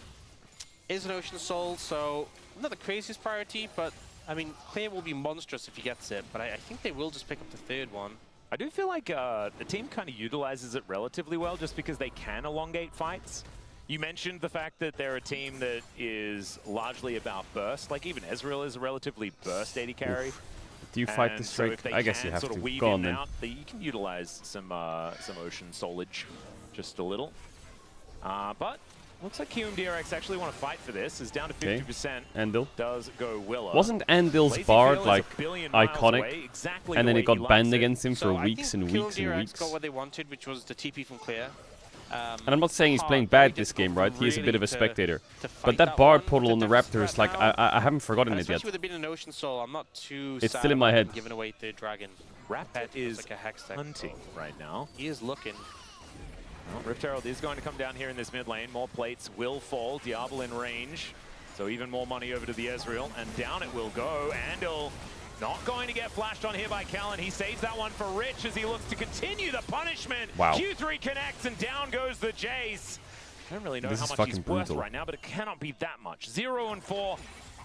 is an Ocean Soul, so not the craziest priority, but I mean, Clear will be monstrous if he gets it, but I think they will just pick up the third one. I do feel like the team kind of utilizes it relatively well just because they can elongate fights. You mentioned the fact that they're a team that is largely about burst. Like even Ezreal is a relatively burst AD carry. Do you fight And this so Drake? if they I guess can you have sort to. of weave Go in on and then. out, you can utilize some Ocean Soulage just a little. But looks like QMDRX actually want to fight for this. Is down to 50%. Andil. Does go Willow. Wasn't Andil's Lazyfield bard is like a billion miles iconic? away, exactly And the then way it got he likes banned it. against him for So weeks and weeks and DRX weeks. got what they wanted, which was the TP from Clear. And I'm not saying he's hard, playing very bad this difficult game, for right? He is a bit really of a spectator. to But fight that that bard one. portal on the difference Raptors, like, right now, I haven't forgotten and it yet. especially with it being an Ocean Soul, I'm not too It's sad still in my about head. them giving away the dragon. Raptor Pet is like a hex tech. hunting right now. He is looking. Well, Rift Herald is going to come down here in this mid lane. More plates will fall. Diablo in range. So even more money over to the Ezreal, and down it will go. Andal not going to get flashed on here by Kellen. He saves that one for Rich as he looks to continue the punishment. Wow. Q3 connects, and down goes the Jace. I don't really know This how is much fucking he's worth brutal. right now, but it cannot be that much. 0-4,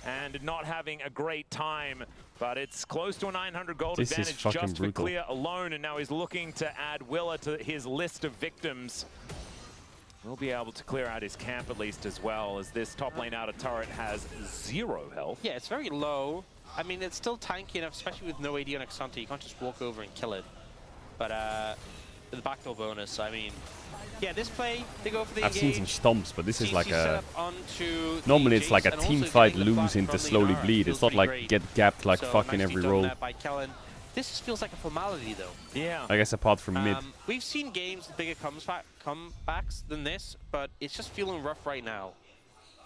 and not having a great time. But it's close to a 900 gold This is advantage fucking just for brutal. Clear alone, and now he's looking to add Willa to his list of victims. We'll be able to clear out his camp at least as well, as this top lane outer turret has 0 health. Yeah, it's very low. I mean, it's still tanky enough, especially with no AD on Xante. You can't just walk over and kill it. But the backdoor bonus, I mean, yeah, this play, they go for the I've seen some stomps, but this is like a... Normally it's like a team fight lose into slowly bleed. It's not like get gapped like fucking every roll. By Kellen. This just feels like a formality, though. Yeah. I guess apart from mid. We've seen games with bigger comebacks than this, but it's just feeling rough right now.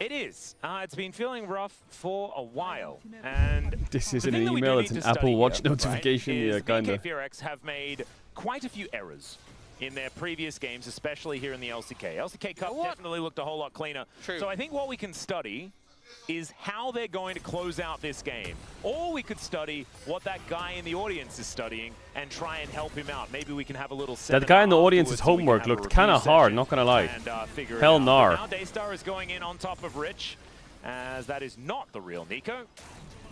It is. It's been feeling rough for a while, and This the isn't thing an that we do email, need it's an to study Apple Watch here, notification. right, Yeah, is kinda. BNK have made quite a few errors in their previous games, especially here in the LCK. LCK Cup definitely looked a whole lot cleaner. True. So I think what we can study is how they're going to close out this game. Or we could study what that guy in the audience is studying and try and help him out. Maybe we can have a little That guy in the audience's afterwards so we can homework have a looked kind of review hard, session not gonna lie. and, figure Hell it out. nar. But now Daystar is going in on top of Rich, as that is not the real Nico.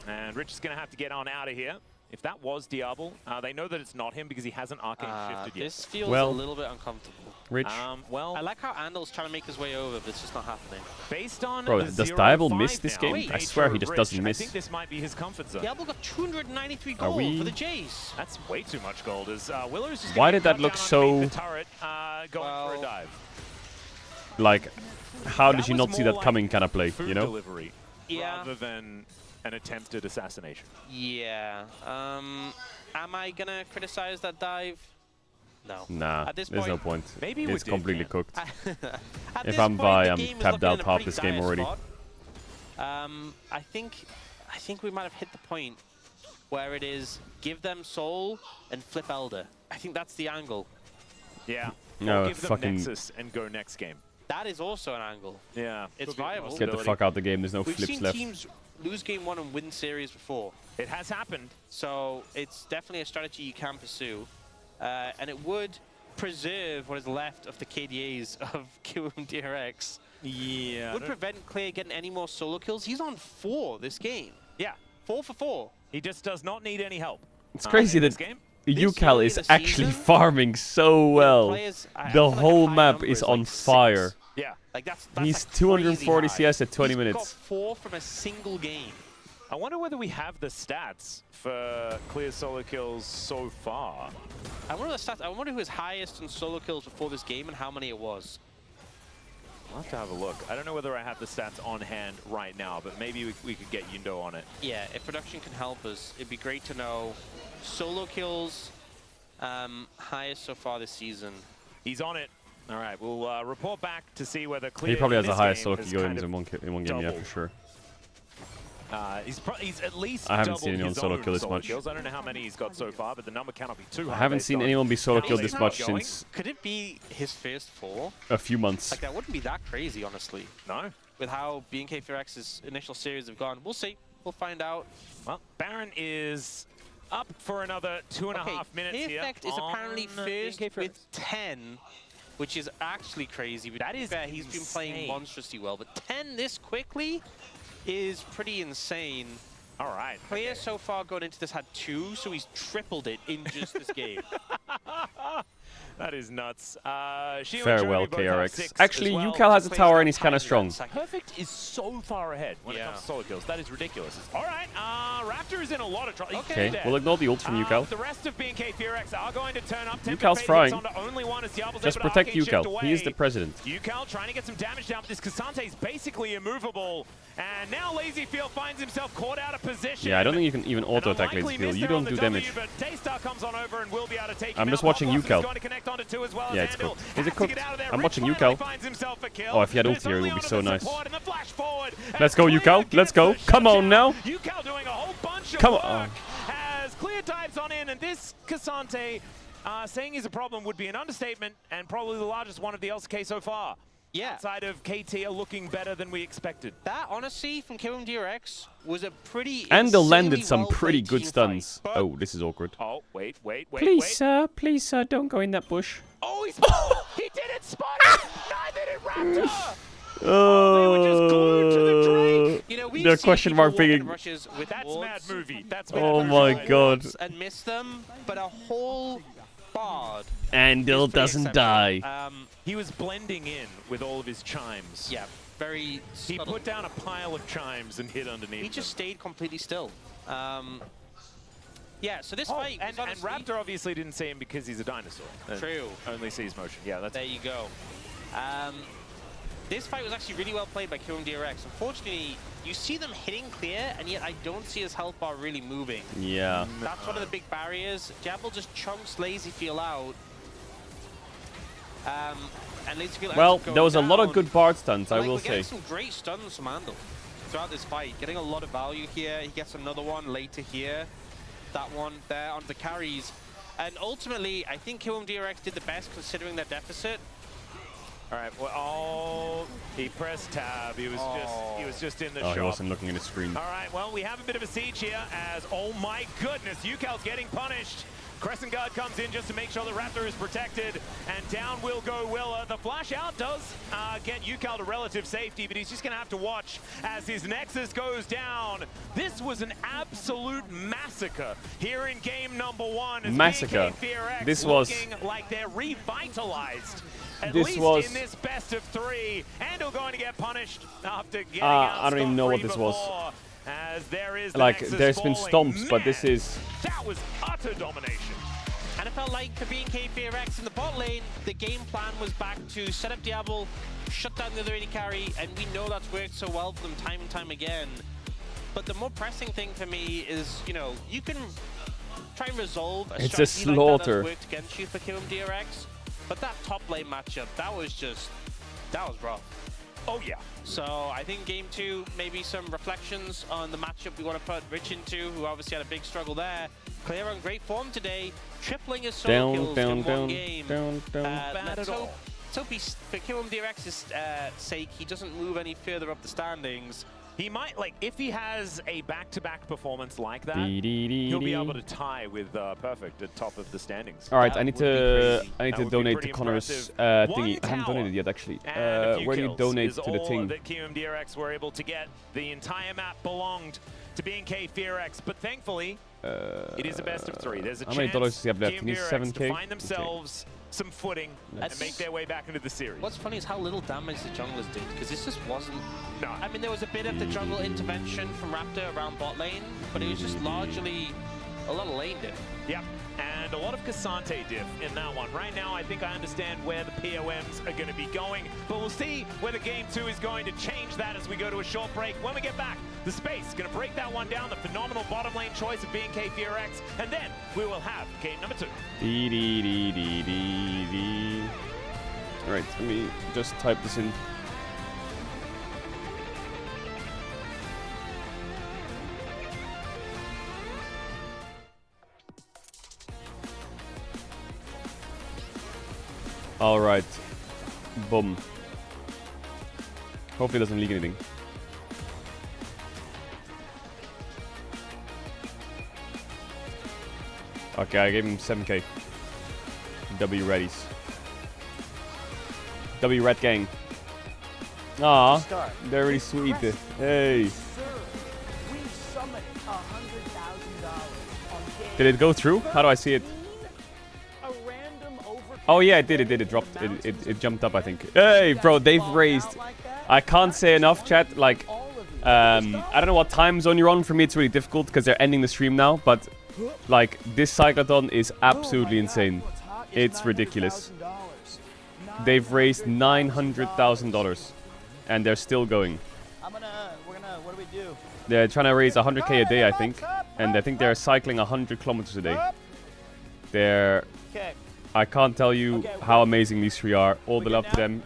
And Rich is going to have to get on out of here. If that was Diablo, they know that it's not him because he hasn't arcane shifted yet. This feels Well, a little bit uncomfortable. Rich. Well, I like how Andal's trying to make his way over, but it's just not happening. based on Bro, the does 0-5 Diablo miss this now, game? the I swear nature he of just Rich, doesn't I miss. think this might be his comfort zone. Diablo got 293 Are gold we- for the Jace. That's way too much gold. As Willer's just Why gonna did that cut look down so- underneath the turret, going for a dive. Like, how That did you was not see more that like coming kind of play, Food you know? delivery, Yeah. rather than an attempted assassination. Yeah. Am I gonna criticize that dive? No. Nah, At this there's no point- point. Maybe we It's did, completely man. cooked. At If this I'm point, Vi, the I'm game is tapped looking out in a half pretty this game dire already. spot. I think we might have hit the point where it is give them Soul and flip Elder. I think that's the angle. Yeah. No, Or give them fucking- Nexus and go next game. That is also an angle. Yeah. It's could be a viable. Get the possibility. fuck out the game, there's no We've flips seen left. teams lose game 1 and win series before. It has happened. So it's definitely a strategy you can pursue. And it would preserve what is left of the KDAs of QMDRX. Yeah. Would prevent Clear getting any more solo kills. He's on 4 this game. Yeah. 4 for 4. He just does not need any help. It's crazy in that this game. This UCal early is in the actually season, farming so well. Players, I The feel like a whole high map number is like on 6. fire. Yeah. Like that's He's like 240 crazy high. CS at 20 He's minutes. got 4 from a single game. I wonder whether we have the stats for clear solo kills so far. I wonder the stats. I wonder who was highest in solo kills before this game and how many it was. I'll have to have a look. I don't know whether I have the stats on hand right now, but maybe we could get Yundo on it. Yeah, if production can help us, it'd be great to know solo kills highest so far this season. He's on it. All right, we'll report back to see whether clear. He probably in has the this highest game solo has kill kind games of in one game, yeah, doubled. for sure. He's at least I haven't doubled seen anyone his solo own kill this solo much. kills. I don't know how many he's got so far, but the number cannot be too high. I haven't based seen on anyone be solo how killed he's this much going. since Could it be his first 4? a few months. Like that wouldn't be that crazy, honestly. No. With how BNK4X's initial series have gone, we'll see. We'll find out. Well, Baron is up for another 2.5 minutes here. Effect is apparently on first BNK4X. with 10, which is actually crazy. But That to be is fair, he's been playing insane. monstrously well. But 10 this quickly is pretty insane. All right. Clear so far going into this had 2, so he's tripled it in just this game. That is nuts. Shio and Farewell, Jeremy both have KRX. 6 Actually, as well. UCal has a Clear's tower got and he's kind of 10 strong. guns. Perfect is so far ahead when it Yeah. comes to solo kills. That is ridiculous. All right, Raptor is in a lot of trouble. Okay, we'll ignore the ult from UCal. The rest of BNK FearX are going to turn up. UCal's frying. Only one as Diablo's Just able to protect arcane shift UCal. He is the away. president. UCal trying to get some damage down, but this Cassante is basically immovable. And now Lazyfield finds himself caught out of position. Yeah, I don't think you can even auto-attack An unlikely Lazyfield. miss You there on don't the do damage. W, but Daystar comes on over and will be able to take I'm him just out. watching Hoploss UCal. is going to connect onto 2 as well Yeah, as it's Andal cooked. has Is it to cooked? get out of there. I'm Rich watching finally UCal. finds himself a kill, Oh, if he had but ult it's here, it only would be onto so the nice. support and the flash forward as Let's go, Clear UCal. gets Let's go. the Come on now. UCal doing a whole bunch of Come work on. as Clear dives on in, and this Cassante saying he's a problem would be an understatement and probably the largest one of the LCK so far. Yeah. outside of KT are looking better than we expected. That, honestly, from KOMDRX was a pretty And they landed insanely some pretty well-played good team stuns. fight. Oh, this is awkward. Oh, wait. Please, sir, don't go in that bush. Oh, he didn't spot it! Neither did Raptor! They were just glued to the Drake! You know, we've The seen question people mark walk in being- rushes with That's wards mad movie. That's mad Oh movie. my god. and miss them, but a whole bard. Andal is pretty doesn't exceptional. die. He was blending in with all of his chimes. Yeah, very He subtle. put down a pile of chimes and hid underneath He them. just stayed completely still. Yeah, so this fight and was honestly... Raptor obviously didn't see him because he's a dinosaur. and True. Only sees motion. Yeah, that's There you go. This fight was actually really well played by KOMDRX. Unfortunately, you see them hitting clear, and yet I don't see his health bar really moving. Yeah. That's one of the big barriers. Jabal just chunks Lazy Feel out. And Lazy Feel Well, ends up there was a going lot of down. good bard stunts, But, I like, will we're getting say. some great stuns from Andal throughout this fight. Getting a lot of value here. He gets another one later here. That one there on the carries. And ultimately, I think KOMDRX did the best considering their deficit. all right. Well, oh, he pressed tab. He was just in the Oh, shop. he wasn't looking at the screen. All right, well, we have a bit of a siege here as, oh my goodness, Yukal's getting punished. Crescent Guard comes in just to make sure the Raptor is protected, and down will go Willa. The flash out does get Yukal to relative safety, but he's just going to have to watch as his Nexus goes down. This was an absolute massacre here in game number 1. As Massacre. BKFRX This was- looking like they're revitalized. At This least was- in this best of 3. Andal going to get punished after getting I don't even know what this was. before. As there is the Like, Nexus there's been falling. stomps, but this Man, is... that was utter domination. And it felt like for BKFRX in the bot lane, the game plan was back to set up Diablo, shut down the other AD carry, and we know that's worked so well for them time and time again. But the more pressing thing for me is, you know, you can try and resolve a It's a strategy like that slaughter. that's worked against you for KOMDRX, but that top lane matchup, that was rough. Oh yeah. So I think game 2, maybe some reflections on the matchup we want to put Rich into, who obviously had a big struggle there. Clear on great form today, tripling his solo kills in one game. Let's hope for KOMDRX's sake, he doesn't move any further up the standings. He might, like, if he has a back-to-back performance like that, he'll be able to tie with Perfect at top of the standings. All right, That I need would be to crazy. I need That to would be donate pretty to Connor's impressive. thingy. I One haven't donated yet actually. And a few Where do you kills donate is to the all thing? that KOMDRX were able to get. The entire map belonged to BKFRX, but thankfully, it is a best of 3. There's a how chance many dollars does he have left? He needs KOMDRX 7K? to find Okay. themselves some footing and That's- make their way back into the series. What's funny is how little damage the junglers did, because this just wasn't... No. I mean, there was a bit of the jungle intervention from Raptor around bot lane, but it was just largely a lot of lane diff. Yep, and a lot of Cassante diff in that one. Right now, I think I understand where the POMs are going to be going, but we'll see whether Game 2 is going to change that as we go to a short break. When we get back, the Space is going to break that one down, the phenomenal bottom lane choice of being KFRX, and then we will have game number 2. All right, let me just type this in. All right, boom. Hopefully it doesn't leak anything. Okay, I gave him 7K. W readies. W Red Gang. Aw, they're really sweet. Hey. Did it go through? How do I see it? Oh yeah, it did. It dropped. It jumped up, I think. Hey, bro, they've raised. I can't say enough, chat. Like, I don't know what time zone you're on. For me, it's really difficult because they're ending the stream now. But like, this cyclotron is absolutely insane. It's ridiculous. They've raised $900,000, and they're still going. What do we do? They're trying to raise 100K a day, I think, and I think they're cycling 100 kilometers a day. They're. Okay. I can't tell you how amazing these 3 are. All the love to them.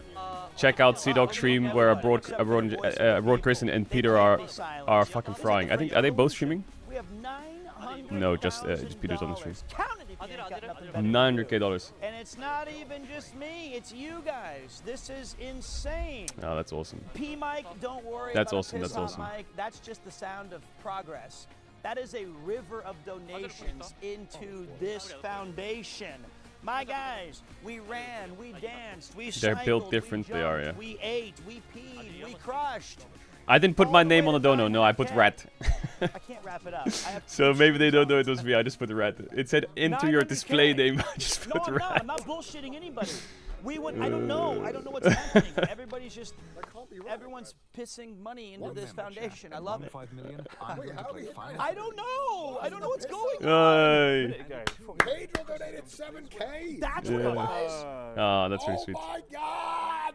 Check out CDog stream where Broad Chris and Peter are fucking frying. I think, are they both streaming? We have 900. No, just Peter's on the stream. Count it, if I you did, ain't I got did it. nothing better to do. $900K. And it's not even just me, it's you guys. This is insane. Oh, that's awesome. P Mike, don't worry That's about awesome, a that's piss hot awesome. mic. That's just the sound of progress. That is a river of donations into this foundation. My guys, we ran, we danced, we They're cycled, built we different, they are, jumped, yeah. we ate, we peed, we crushed. I didn't put All my the name way on the to dono. No, I put 900K. rat. I can't wrap it up. I have So two maybe they don't know it screens was me. I just put rat. It said enter your 900K. display name. I just No, put I'm not. rat. I'm not bullshitting anybody. We would. I don't know. I don't know what's happening. Everybody's just. Everyone's pissing money into this foundation. I love it. 5 million. I'm going to play final. I don't know. I don't know what's going on. Hey. Caedrel donated 7K. That's what it was. Oh, that's really sweet. My God.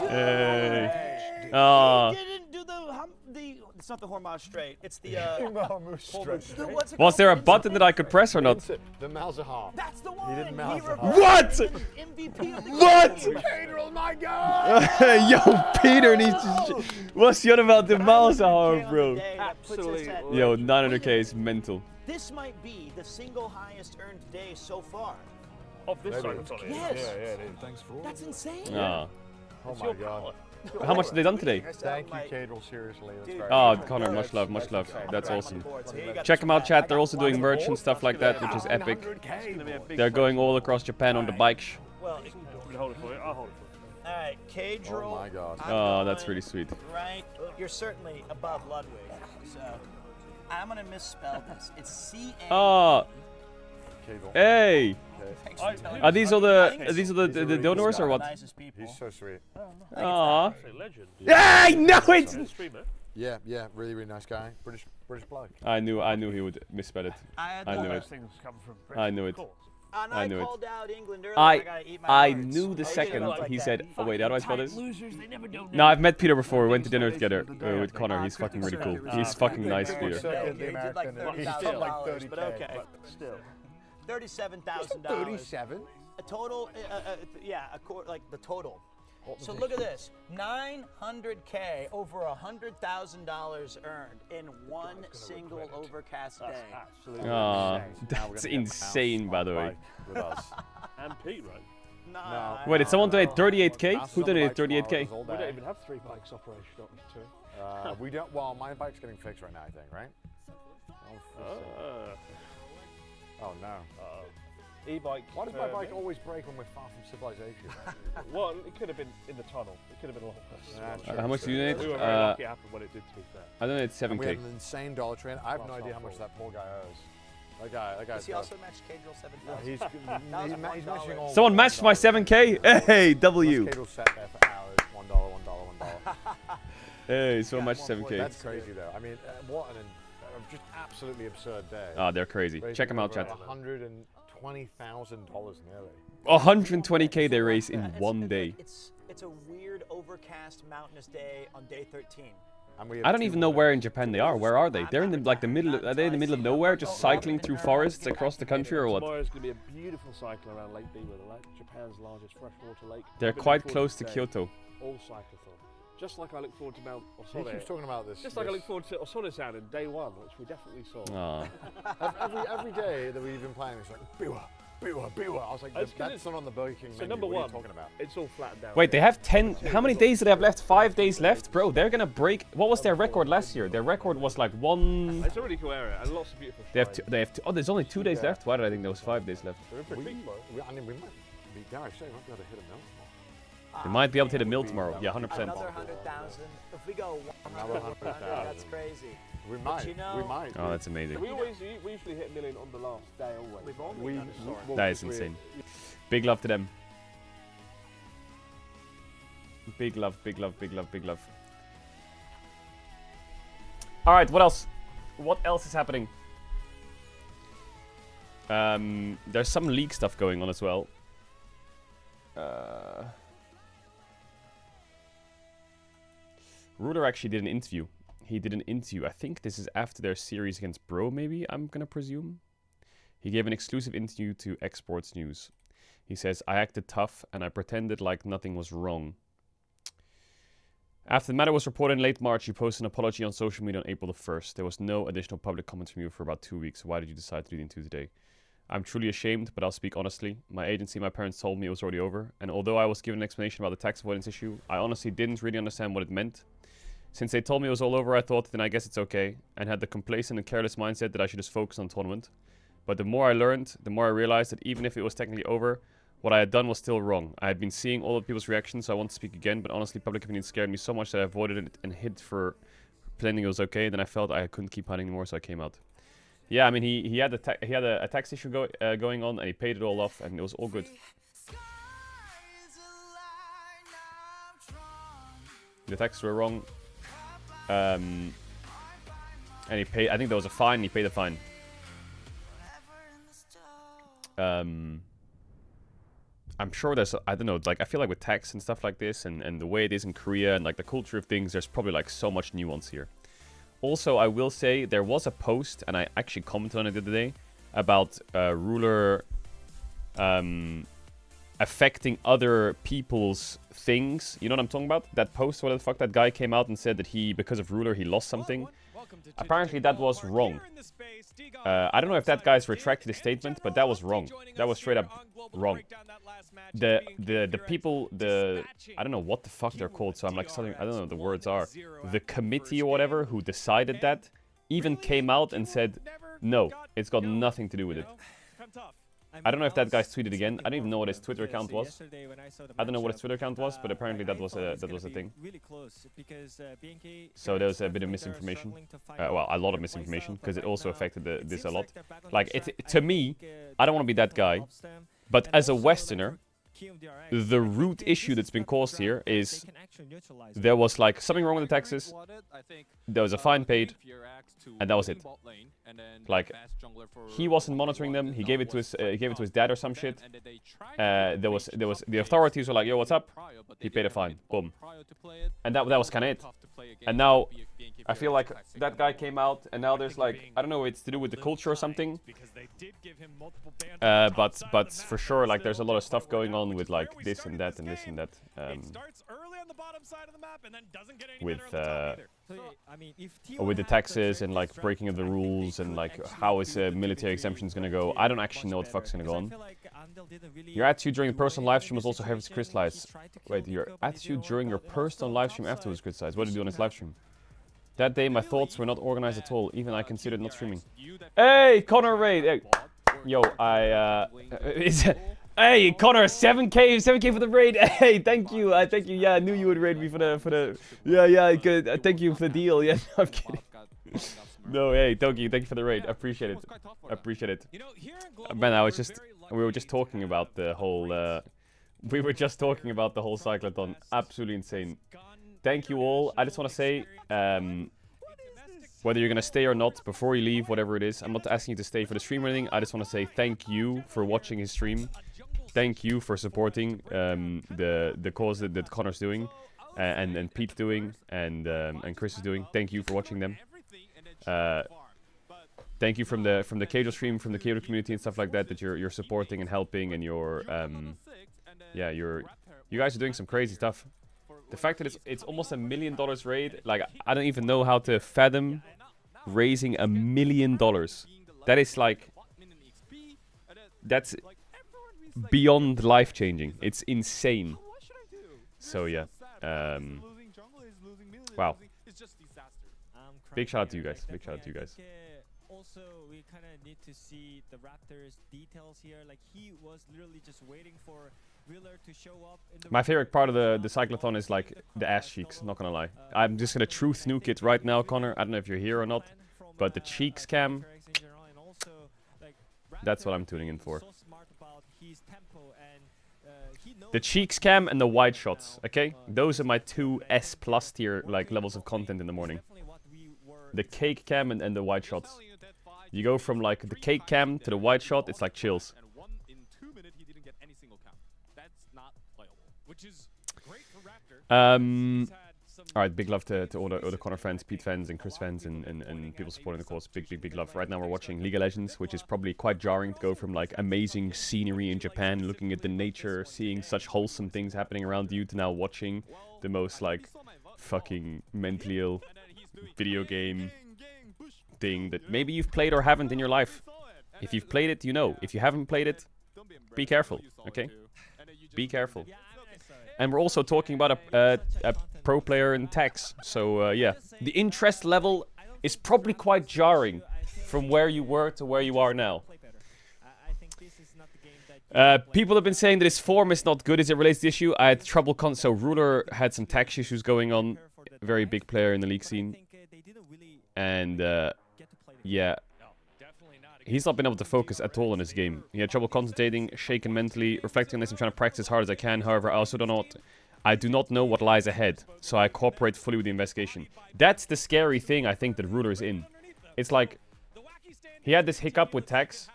Hey. He Oh. didn't do the. It's not the Hormuz Strait. It's the. Moose what's it Was called? there a The button that I could press or not? The Malzahar. That's the one. didn't He mouse it. reversed What? it. MVP of the What? Caedrel, my God. Yo, Peter needs to. What's the other about the Malzahar, K bro? on the day that puts us at- Yo, 900K is mental. This might be the single highest earned day so far. Of this side of it. Yes. Yeah, it is. Thanks for all. That's insane. Ah. Oh my God. How much have they done today? Thank you, Caedrel. Seriously, that's Dude, very Oh, nice. Connor, much love, much love. That's awesome. So you got Check the them out, spread. chat. They're also doing merch and stuff like that, which is epic. 900K. They're going all across Japan on the bikes. Well, Hold it for you. I'll hold it for you. all right, Caedrel. Oh my God. I'm Oh, that's going really sweet. Right, you're certainly above Ludwig, so I'm gonna misspell this. It's C-A. Oh, Caedrel. hey. Thanks for telling Are me. these all the donors or what? Nicest people. He's so sweet. Aw. Say legend. I know it. Streamer. Yeah, really, really nice guy. British bloke. I knew he would misspell it. I knew it. Things come from I knew it. Of course. And I I knew it. called out England earlier. I gotta eat my I words. knew the I did second it like he that. said, oh wait, how do I spell this? Losers, they never do No, I've met Peter before. We went to dinner together with Connor. He's fucking really cool. He's fucking nice, Yeah, Peter. Circuit, he the did like American, he's $30,000, still like 30K. but okay. Still. $37,000. 37? A total, like the total. So look at this, 900K, over $100,000 earned in one single overcast day. Absolutely. Aw, Now we're that's gonna get insane, by the way. With us. And Pete, right? Nah, Wait, did someone donate 38K? Mouse Who is on the donated bike tomorrow, 38K? it's all We don't day. even have 3 bikes operational. We don't. Well, my bike's getting fixed right now, I think, right? Oh no. E-bike. Why does my bike always break when we're far from civilization? Well, it could have been in the tunnel. It could have been a lot worse. Yeah, How much do you We donate? were very lucky it happened when it did, to be fair. I donated And we have 7K. an insane dollar train. I have no Well, idea how much half that poor guy owes. That guy's. Does he also match Caedrel 7,000? He's matching all. Someone matched my 7K? Hey, W. Caedrel sat there for hours. $1. Hey, someone matched That's 7K. crazy though. I mean, what an just absolutely absurd day. Ah, they're crazy. Check them out, chat. $120,000 nearly. 120K they raise in one day. It's a weird overcast mountainous day on day 13. And we have I don't two even know where in Japan they are. Where are they? They're in the middle. Are they in the middle of nowhere, just cycling through forests across the country, or what? Tomorrow's going to be a beautiful cycle around Lake Biwa, Japan's largest freshwater lake. They're I've been quite looking close to forward today. Kyoto. All cyclothon. Just like I look forward to Mount He Osore. keeps talking about this. Just like I look forward to Osore Sound in day 1, which we definitely saw. Ah. every day that we've been playing, it's like Biwa. I was like, That's 'cause that's it's- not on the Burger King So menu. number What 1, are you talking about? it's all flattened down. Wait, they have 10. How many days do they have left? 5 days left, bro. They're gonna break. What was their record last year? Their record was like one. It's a really cool area and lots of beautiful. They have. terrain. They have. Oh, there's only 2 days left. Why did I think there was 5 days left? They're in for a treat tomorrow. I mean, we might be, dare I say, we might be able to hit a mill tomorrow. They might be able to hit a mill tomorrow. Yeah, 100%. Another 100,000. If we go 100, Another 100,000. that's crazy. We might. you know- we might. Oh, that's amazing. We usually hit a million on the last day always. We've only We, done it. well, That is we- insane. Big love to them. Big love, big love, big love, big love. All right, what else? What else is happening? There's some league stuff going on as well. Ruler actually did an interview. He did an interview. I think this is after their series against Bro, maybe, I'm gonna presume. He gave an exclusive interview to Exports News. He says, I acted tough and I pretended like nothing was wrong. After the matter was reported in late March, you posted an apology on social media on April the 1st. There was no additional public comments from you for about 2 weeks. Why did you decide to do the interview today? I'm truly ashamed, but I'll speak honestly. My agency, my parents told me it was already over, and although I was given an explanation about the tax avoidance issue, I honestly didn't really understand what it meant. Since they told me it was all over, I thought, then I guess it's okay, and had the complacent and careless mindset that I should just focus on the tournament. But the more I learned, the more I realized that even if it was technically over, what I had done was still wrong. I had been seeing all of people's reactions, so I want to speak again, but honestly, public opinion scared me so much that I avoided it and hid for pretending it was okay, and then I felt I couldn't keep hiding anymore, so I came out. Yeah, I mean, he had a tax issue going on, and he paid it all off, and it was all good. The taxes were wrong, and he paid. I think there was a fine. He paid the fine. I'm sure there's, I don't know, like I feel like with tax and stuff like this, and the way it is in Korea, and like the culture of things, there's probably like so much nuance here. Also, I will say, there was a post, and I actually commented on it the other day, about ruler affecting other people's things. You know what I'm talking about? That post where the fuck that guy came out and said that he, because of ruler, he lost something. Apparently that was wrong. I don't know if that guy's retracted his statement, but that was wrong. That was straight up wrong. The people, I don't know what the fuck they're called, so I'm like stuttering, I don't know what the words are. The committee or whatever who decided that even came out and said, no, it's got nothing to do with it. I don't know if that guy's tweeted again. I don't even know what his Twitter account was. I don't know what his Twitter account was, but apparently that was a thing. So there was a bit of misinformation. Well, a lot of misinformation, because it also affected this a lot. Like, to me, I don't want to be that guy, but as a Westerner, the root issue that's been caused here is there was like something wrong with the taxes, there was a fine paid, and that was it. Like, he wasn't monitoring them. He gave it to his dad or some shit. There was the authorities were like, yo, what's up? He paid a fine. Boom. And that was kind of it. And now I feel like that guy came out, and now there's like, I don't know, it's to do with the culture or something. But for sure, like, there's a lot of stuff going on with like this and that and this and that. With the taxes and like breaking of the rules, and like how is military exemptions gonna go. I don't actually know what the fuck's gonna go on. Your attitude during the personal live stream was also heavily criticized. Wait, your attitude during your personal live stream afterwards criticized. What did you do on his live stream? That day my thoughts were not organized at all. Even I considered not streaming. Hey, Connor Raid. Hey. Yo, hey, Connor, 7k for the raid. Hey, thank you. Thank you. Yeah, I knew you would raid me for the. Yeah, good. Thank you for the deal. Yeah, no, I'm kidding. No, hey, thank you for the raid. I appreciate it. Man, we were just talking about the whole. We were just talking about the whole cyclathon. Absolutely insane. Thank you all. I just want to say, whether you're gonna stay or not, before you leave, whatever it is, I'm not asking you to stay for the stream or anything. I just want to say thank you for watching his stream. Thank you for supporting the cause that Connor's doing, and Pete's doing, and Chris is doing. Thank you for watching them. Thank you from the Caedrel stream, from the Caedrel community and stuff like that, that you're supporting and helping, and you guys are doing some crazy stuff. The fact that it's almost $1 million raid, like, I don't even know how to fathom raising $1 million. That is like, that's beyond life-changing. It's insane. So yeah, wow. Big shout out to you guys. Big shout out to you guys. Also, we kind of need to see the Raptors details here. Like, he was literally just waiting for Wheeler to show up. My favorite part of the cyclathon is like the ass cheeks, not gonna lie. I'm just gonna truth nuke it right now, Connor. I don't know if you're here or not, but the cheeks cam, that's what I'm tuning in for. The cheeks cam and the wide shots, okay? Those are my two S+ tier like levels of content in the morning. The cake cam and the wide shots. You go from like the cake cam to the wide shot, it's like chills. Alright, big love to all the Connor fans, Pete fans, and Chris fans, and people supporting the cause. Big love. Right now we're watching League of Legends, which is probably quite jarring to go from like amazing scenery in Japan, looking at the nature, seeing such wholesome things happening around you, to now watching the most like fucking mentally ill video game thing that maybe you've played or haven't in your life. If you've played it, you know. If you haven't played it, be careful, okay? Be careful. And we're also talking about a pro player in tax. So, yeah. The interest level is probably quite jarring from where you were to where you are now. People have been saying that his form is not good as it relates to the issue. I had trouble so Ruler had some tax issues going on. Very big player in the league scene. And, yeah. He's not been able to focus at all on his game. He had trouble concentrating, shaken mentally, reflecting on this and trying to practice as hard as I can. However, I do not know what lies ahead, so I cooperate fully with the investigation. That's the scary thing I think that Ruler's in. It's like, he had this hiccup with tax.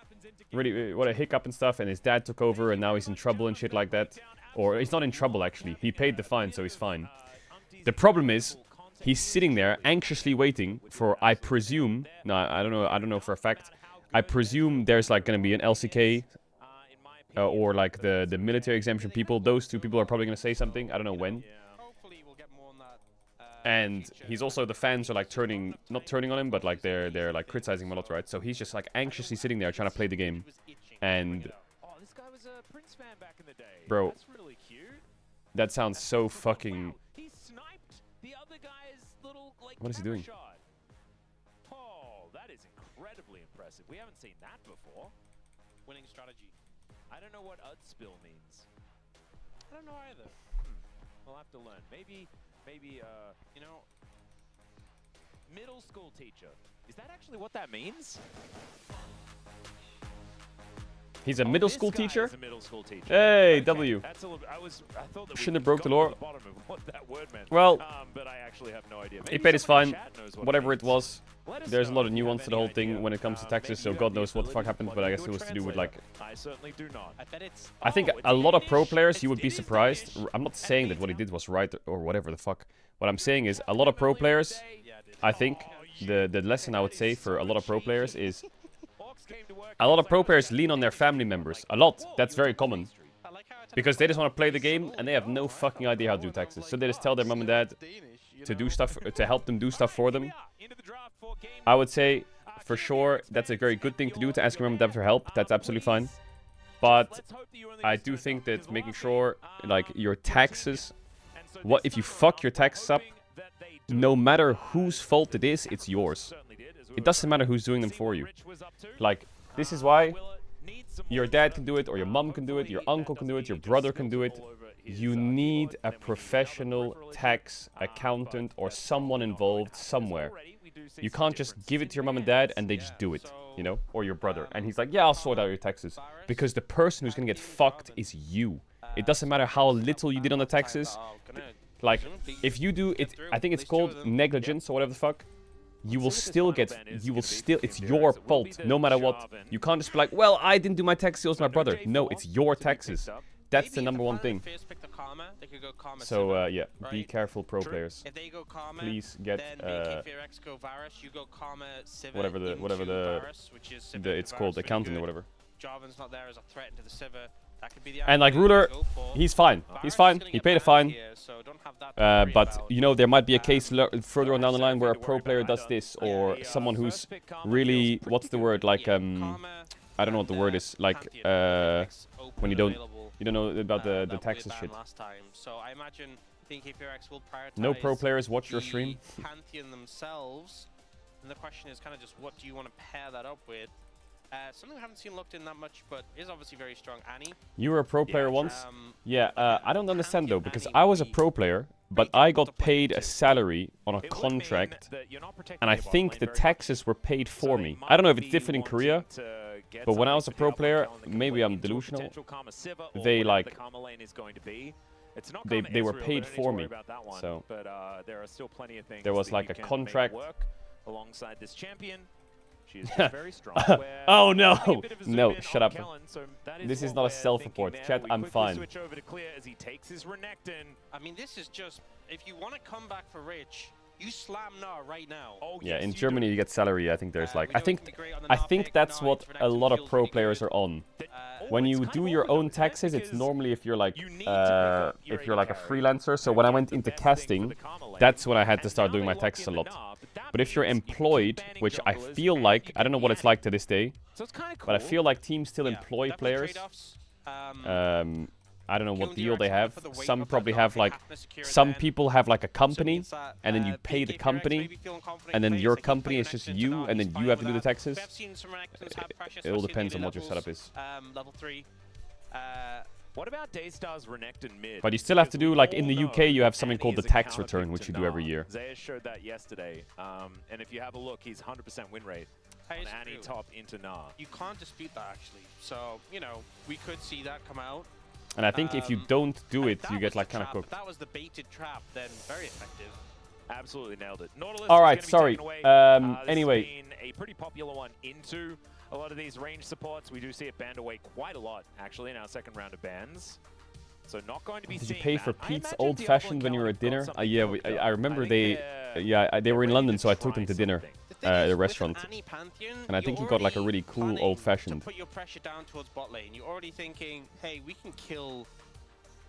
Really, what a hiccup and stuff, and his dad took over and now he's in trouble and shit like that. Or, he's not in trouble actually. He paid the fine, so he's fine. The problem is, he's sitting there anxiously waiting for, I presume, no, I don't know for a fact, I presume there's like gonna be an LCK or like the military exemption people. Those two people are probably gonna say something. I don't know when. And he's also, the fans are like not turning on him, but like they're like criticizing him a lot, right? So he's just like anxiously sitting there trying to play the game. And bro, that sounds so fucking. What is he doing? We haven't seen that before. Winning strategy. I don't know what Udspill means. I don't know either. We'll have to learn. Maybe, you know, middle school teacher. Is that actually what that means? He's a middle school teacher? A middle school teacher. Hey, okay. W. That's I thought that shouldn't have broke the law. What that word meant. Well, but I actually have no idea. He paid his fine, whatever it was. There's a lot of nuance to the whole thing when it comes to taxes, so God knows what the fuck happened, but I guess it was to do with like... I certainly do not. I think a lot of pro players, you would be surprised. I'm not saying that what he did was right or whatever the fuck. What I'm saying is, a lot of pro players, I think, the lesson I would say for a lot of pro players is... A lot of pro players lean on their family members. A lot. That's very common. Because they just want to play the game and they have no fucking idea how to do taxes. So they just tell their mom and dad to do stuff, to help them do stuff for them. I would say, for sure, that's a very good thing to do, to ask your mom and dad for help. That's absolutely fine. But I do think that making sure, like, your taxes... What if you fuck your taxes up, no matter whose fault it is, it's yours. It doesn't matter who's doing them for you. Like, this is why your dad can do it, or your mom can do it, your uncle can do it, your brother can do it. You need a professional tax accountant or someone involved somewhere. You can't just give it to your mom and dad and they just do it, you know? Or your brother. And he's like, yeah, I'll sort out your taxes. Because the person who's gonna get fucked is you. It doesn't matter how little you did on the taxes. Like, if you do it, I think it's called negligence or whatever the fuck. You will still get, it's your fault, no matter what. You can't just be like, well, I didn't do my taxes, it was my brother. No, it's your taxes. That's the number one thing. So, yeah, be careful, pro players. Please get, whatever it's called, accounting or whatever. Jarvan's not there as a threat into the Sivir. And like Ruler, he's fine. He's fine. He paid a fine. But, you know, there might be a case further on down the line where a pro player does this, or someone who's really, what's the word, like, I don't know what the word is, like, when you don't know about the taxes shit. No pro players watch your stream. Pantheon themselves, and the question is kind of just what do you want to pair that up with? Something we haven't seen looked in that much, but is obviously very strong. Annie. You were a pro player once? Yeah, I don't understand though, because I was a pro player, but I got paid a salary on a contract, and I think the taxes were paid for me. I don't know if it's different in Korea, but when I was a pro player, maybe I'm delusional, they like, they were paid for me, so there was like a contract. Alongside this champion. She is very strong. Oh no! No, shut up. This is not a self-report. Chat, I'm fine. Switch over to Clear as he takes his Renekton. I mean, this is just, if you want to come back for Rich, you slam Nah right now. Oh, yeah, in Germany you get salary. I think there's like, I think that's what a lot of pro players are on. When you do your own taxes, it's normally if you're like a freelancer. So when I went into casting, that's when I had to start doing my taxes a lot. But if you're employed, which I feel like, I don't know what it's like to this day, So it's kind of cool. but I feel like teams still employ Definitely players. trade-offs. I don't know what Kiln deal they DRX have. for the weight Some of probably that have knock, like, having to secure it some then. people have like a So it company, means that, and then you pay the BK company, maybe feeling confident and in then place, your they can company play is an just extra you, knock, and he's then fine you have with to do the that. taxes. We have seen some Renekton's have pressure, It all especially depends in on the what your levels, setup is. Level 3. What about Daystar's Renekton mid? But you still have to Because do, we like all in the know UK, you have something Annie called the is a tax counterpick return, which to you do every Nah. year. Zaya showed that yesterday. And if you have a look, he's 100% win rate That on is Annie true. top into Nah. You can't dispute that, actually. So, you know, we could see that come out. And I think if you don't do it, you get like kind of cooked. That was the baited trap, then very effective. Absolutely nailed it. Nautilus All is right, gonna be sorry. taken away. This Anyway. has been a pretty popular one into a lot of these range supports. We do see it banned away quite a lot, actually, in our second round of bans. So not going to be Did you seeing pay that. for I Pete's imagine Old Diablo Fashioned and when you were at Kelvin dinner? have got something Yeah, cooked I up. remember think they, they're they were in ready London, to so I took them try to dinner something. The thing at is, a with restaurant. an Annie Pantheon, And I think you're he got like a already really cool planning Old Fashioned. to put your pressure down towards bot lane. You're already thinking, hey, we can kill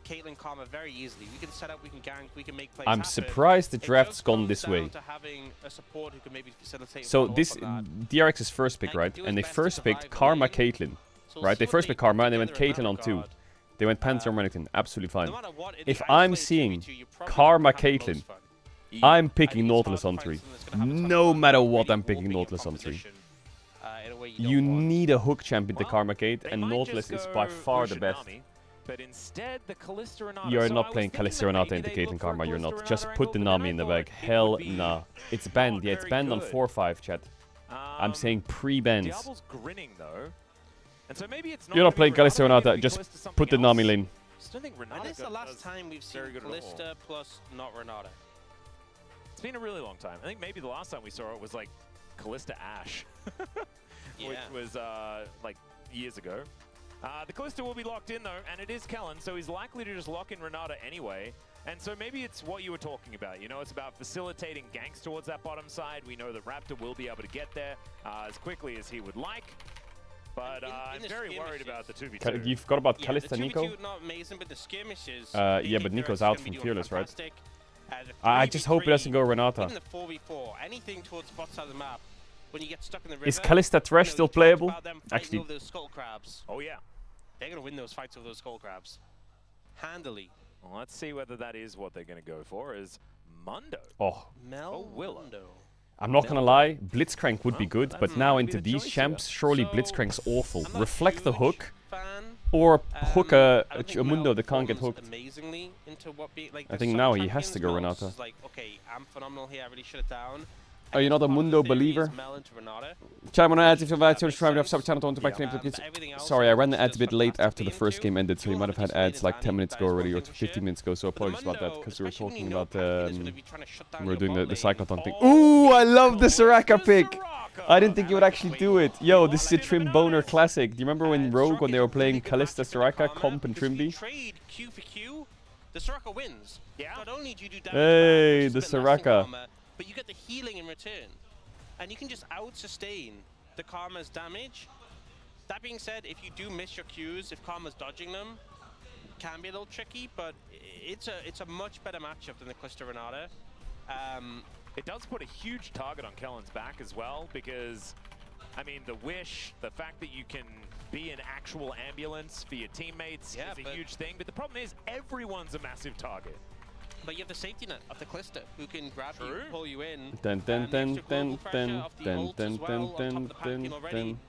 Caitlyn Karma very easily. We can set up, we can gank, we can make plays I'm happen. surprised the It draft's just gone comes this down way. to having a support who can maybe facilitate So follow-up this on that. DRX's first pick, And right? do his And they best to first picked survive the Karma lane. Caitlyn, So we'll right? see They what first they picked Karma, put and they went together in Caitlyn that on 2. regard. They went Pantheon Renekton, absolutely fine. No matter what, in If the I'm isolated seeing 2v2, you're probably Karma gonna have the Caitlyn, most fun. I'm I picking think it's Nautilus hard on to 3. find someone that's gonna have a ton of No fun matter really what, I'm picking warping your Nautilus on 3. composition, in a way You don't want. need a hook champion to Well, Karma Kate, they and might Nautilus just is by go far the best. Ushinami, but instead the Kalista Renata. You're So I not was playing thinking Kalista that Renata maybe into they'd Caitlyn look for Karma, a you're Kalista not. Just Renata put angle, the but then Nami I in the thought bag. it Hell would be nah. It's banned, not yeah, it's very banned on good. 4-5, chat. I'm saying pre-bans. Diablo's grinning though. And so maybe it's not You're not gonna be playing Kalista maybe Renata, it'll be just Kalista something put the Nami else. lane. Just don't think Renata And this is the does last time we've seen very good at all. Kalista plus not Renata. It's been a really long time. I think maybe the last time we saw it was like Kalista Ashe, which was like years ago. The Kalista will be locked in though, and it is Kellen, so he's likely to just lock in Renata anyway. And so maybe it's what you were talking about. You know, it's about facilitating ganks towards that bottom side. We know that Raptor will be able to get there as quickly as he would like. But I'm the very worried skirmishes- about the 2v2. You forgot about Yeah, Kalista the Nico? 2v2 not amazing, but the skirmishes. Yeah, but Nico's out from Fearless, right? I just hope it doesn't go Renata. Even the 4v4, anything towards the bot side of the map, when you get stuck in the river. Is Kalista Thresh still playable? Actually, Over those skull crabs. Oh yeah. They're going to win those fights over those skull crabs. Handily. Well, let's see whether that is what they're going to go for, is Mundo. oh, Willow. I'm not gonna lie, Blitzcrank would be Well, good, that's but now maybe into the these choice champs, here. surely So, Blitzcrank's awful. I'm not Reflect the huge hook, fan. or hook a I don't think Mundo Mel that can't get performs hooked. amazingly into what like I there's think some now he has to champions, go Mel's Renata. Like, okay, I'm phenomenal here. I really shut it down. Are you not a Mundo believer? Chat, when I ads if you've ads, you're subscribed to sub channel, don't back to please. Sorry, I ran the ads a bit late after the first game ended, so you might have had ads like 10 minutes ago already, or 15 minutes ago, so apologies about that, because we were talking about, we were doing the cyclotron thing. Ooh, I love the Soraka pick! I didn't think you would actually do it. Yo, this is a Trim Boner classic. Do you remember when Rogue, when they were playing Kalista, Soraka, Comp, and Trimby? Trade Q for Q, the Soraka wins. Yeah. Not only do you do damage Hey, back, the which is a bit less than Soraka. Karma, but you get the healing in return. And you can just out-sustain the Karma's damage. That being said, if you do miss your Qs, if Karma's dodging them, can be a little tricky, but it's a much better matchup than the Kalista Renata. It does put a huge target on Kellen's back as well, because, I mean, the wish, the fact that you can be an actual ambulance for your teammates is a huge thing, but the problem is everyone's a massive target. But you have the safety net of the Kalista, who can grab you, pull you in. Dun dun dun dun dun dun dun dun dun dun dun.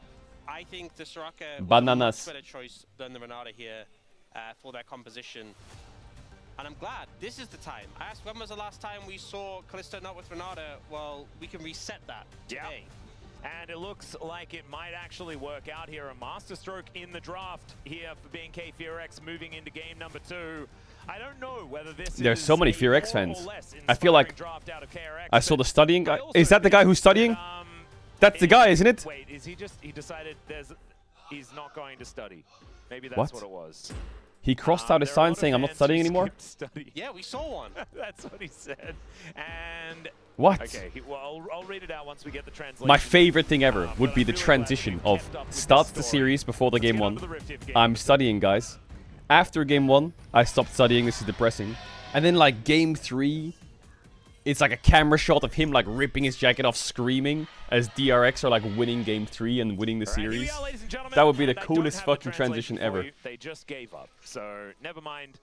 I think the Soraka was Bananas. a much better choice than the Renata here for their composition. And I'm glad this is the time. I asked when was the last time we saw Kalista not with Renata. Well, we can reset that today. And it looks like it might actually work out here. A masterstroke in the draft here for BNK FearX moving into game number 2. I don't know whether this There's is so many a FearX more or fans. less I feel like draft out of KRX, I saw but the studying guy. I also Is that the guy who's studying? that, That's the guy, isn't it? Wait, is he just, he decided he's not going to study. Maybe that's What? what it was. He crossed out a There are a sign lot of saying I'm not fans studying who anymore? skipped study. Yeah, we saw one. That's what he said. And What? okay, well, I'll read it out once we get the translation. My favorite thing ever would but be I'm the really glad transition that we've of kept up with starts this the story. series before the Let's game get 1. onto the Rift if game. I'm studying, guys. After game 1, I stopped studying. This is depressing. And then like game 3, it's like a camera shot of him like ripping his jacket off, screaming as DRX are like winning game 3 and winning the series. That would be the coolest fucking transition ever. They just gave up, so never mind.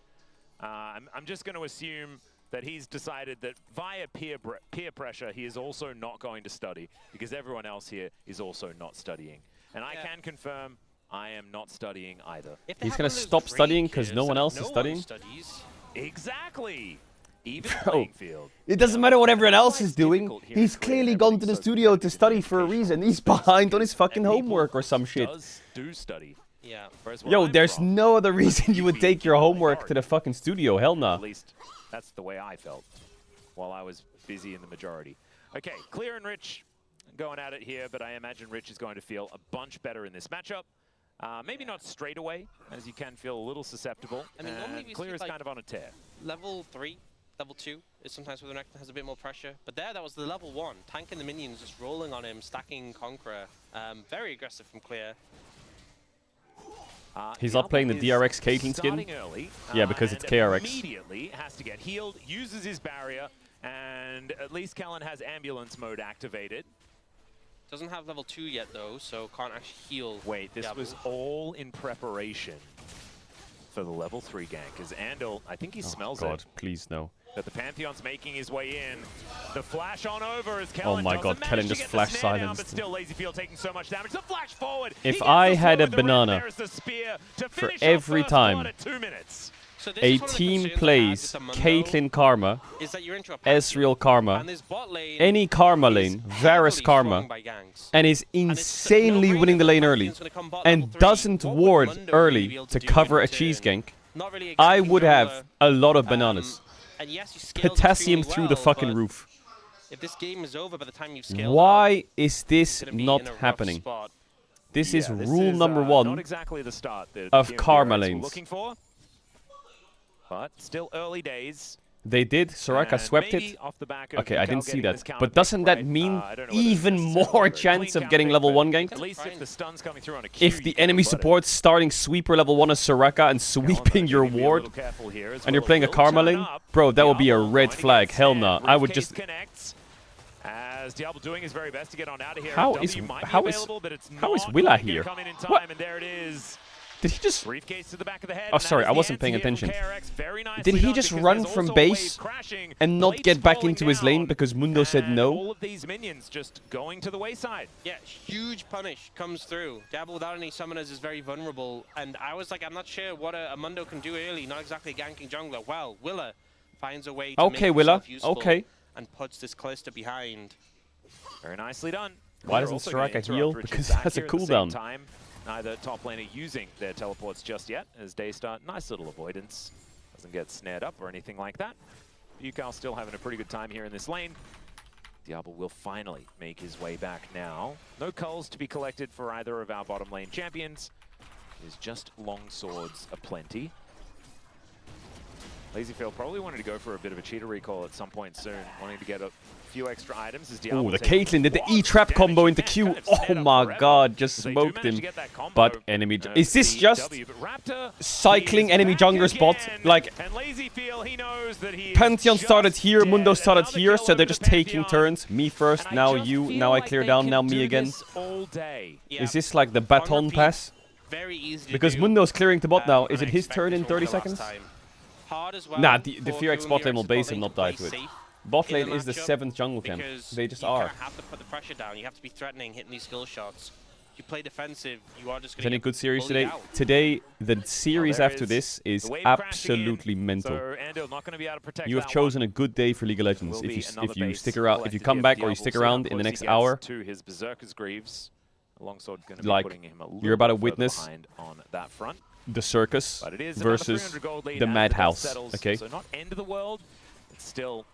I'm just going to assume that he's decided that via peer pressure, he is also not going to study because everyone else here is also not studying. And I can confirm I am not studying either. He's going to stop studying because no one else is studying? Exactly. Even Bro, playing field. it doesn't matter what everyone else is doing. He's clearly gone to the studio to study for a reason. He's behind on his fucking homework or some shit. Do study. Yeah. Yo, there's no other reason you would take your homework to the fucking studio. Hell nah. At least that's the way I felt while I was busy in the majority. Okay, Clear and Rich going at it here, but I imagine Rich is going to feel a bunch better in this matchup. Maybe not straight away, as you can feel a little susceptible. I mean, normally we Clear see, is like, kind of on a tear. Level 3, level 2 is sometimes where the Renekton has a bit more pressure. But there, that was the level 1. Tanking the minions, just rolling on him, stacking Conqueror. Very aggressive from Clear. He's not playing the DRX Caitlyn skin. Early, Yeah, because it's KRX. Immediately has to get healed, uses his barrier, and at least Kellen has ambulance mode activated. Doesn't have level 2 yet though, so can't actually heal. Wait, this was all in preparation for the level 3 gank. Because Andal, I think he smells God, it. please no. That the Pantheon's making his way in. The flash on over as Kellen Oh my God, Kellen just flash silenced. But still LazyField taking so much damage. The flash forward. If I had a banana for every time So this a is one of the team concerns I plays had with the Caitlyn Karma, is that you're into a Pantheon, Ezreal Karma, and this bot lane any Karma is lane, heavily Varus Karma, swung by ganks. and is insanely no-brainer winning the that lane Pantheon's early, gonna come bot and level 3. doesn't What would ward Mundo really be early able to do cover in a cheese return? gank, Not really I exactly would have jungler. a lot of bananas. And yes, you scaled Potassium extremely through the well, fucking but roof. if this game is over by the time you've scaled Why up, is this it's gonna be not in a rough happening? spot. This Yeah, is this rule is, number not 1 exactly the start that of Team Karma DRX were lanes. looking for. But still early days. They did. Soraka And swept maybe it. off the back of Okay, I Mikau didn't see getting that. this counter But pick doesn't that right. mean I don't know whether even it's necessarily more a clean chance of counter getting pick, level but 1 gank? At least if the stun's coming through on a Q, If the enemy support's starting sweeper level 1 as Soraka and sweeping your ward, and you're playing a Karma lane, bro, that would be a red flag. Hell nah. I would just... As Diablo doing his very best to get on out of here. How W is might be how is available, but it's how is not Willa going to here? come in What? time, and there it is. Did he just... Briefcase to the back of the head. Oh, and that sorry, is I the wasn't paying answer here from attention. KRX. Very nicely Did he done, just because run there's from also a wave base crashing, and not plates get back falling into his lane down, because Mundo said and no? all of these minions just going to the wayside. Yeah, huge punish comes through. Diablo without any summoners is very vulnerable, and I was like, I'm not sure what a Mundo can do early, not exactly ganking jungler. Well, Willa finds a way to Okay, make Willa. himself useful Okay. and puts this Callista behind. Very nicely done. Why We're doesn't also gonna Soraka interrupt heal? Richard's Because it back has a here at the same cooldown. time. Neither top laner using their teleports just yet, as Daystar, nice little avoidance. Doesn't get snared up or anything like that. Yukao still having a pretty good time here in this lane. Diablo will finally make his way back now. No culls to be collected for either of our bottom lane champions. There's just long swords aplenty. LazyField probably wanted to go for a bit of a cheater recall at some point soon, wanting to get a few extra items as Diablo. Oh, the Caitlyn did the E-trap combo into Q. Oh my god, just smoked him. But enemy... Is this just cycling enemy jungler spot? Like, Pantheon started here, Mundo started here, so they're just taking turns. Me first, now you, now I clear down, now me again. Is this like the baton pass? Very easy Because to do, Mundo's clearing the bot now. Is and it I his expect turn this in will 30 be the last seconds? time. Hard as well Nah, the for Fear X bot lane will base him, not die play to it. safe Bot in the lane is the matchup 7th jungle camp. because They just you are. kinda have to put the pressure down. You have to be threatening, hitting these skill shots. If you play defensive, you are just going Is to any good series bullied today? out. Today, the series there after is this is the wave crashing absolutely in, mental. so Andal not going to be able to protect You have that chosen one. a good day for League of Legends. Will If be you another if you base stick around, if you collected come here. back or Diablo you stick see how around in the close he next gets hour, to his Berserker's Greaves. Alongside going to be like, putting him a you're about to little bit further witness behind on that front. the circus But it is another versus 300 gold lead the as dust madhouse. settles. Okay. So not end of the world. It's still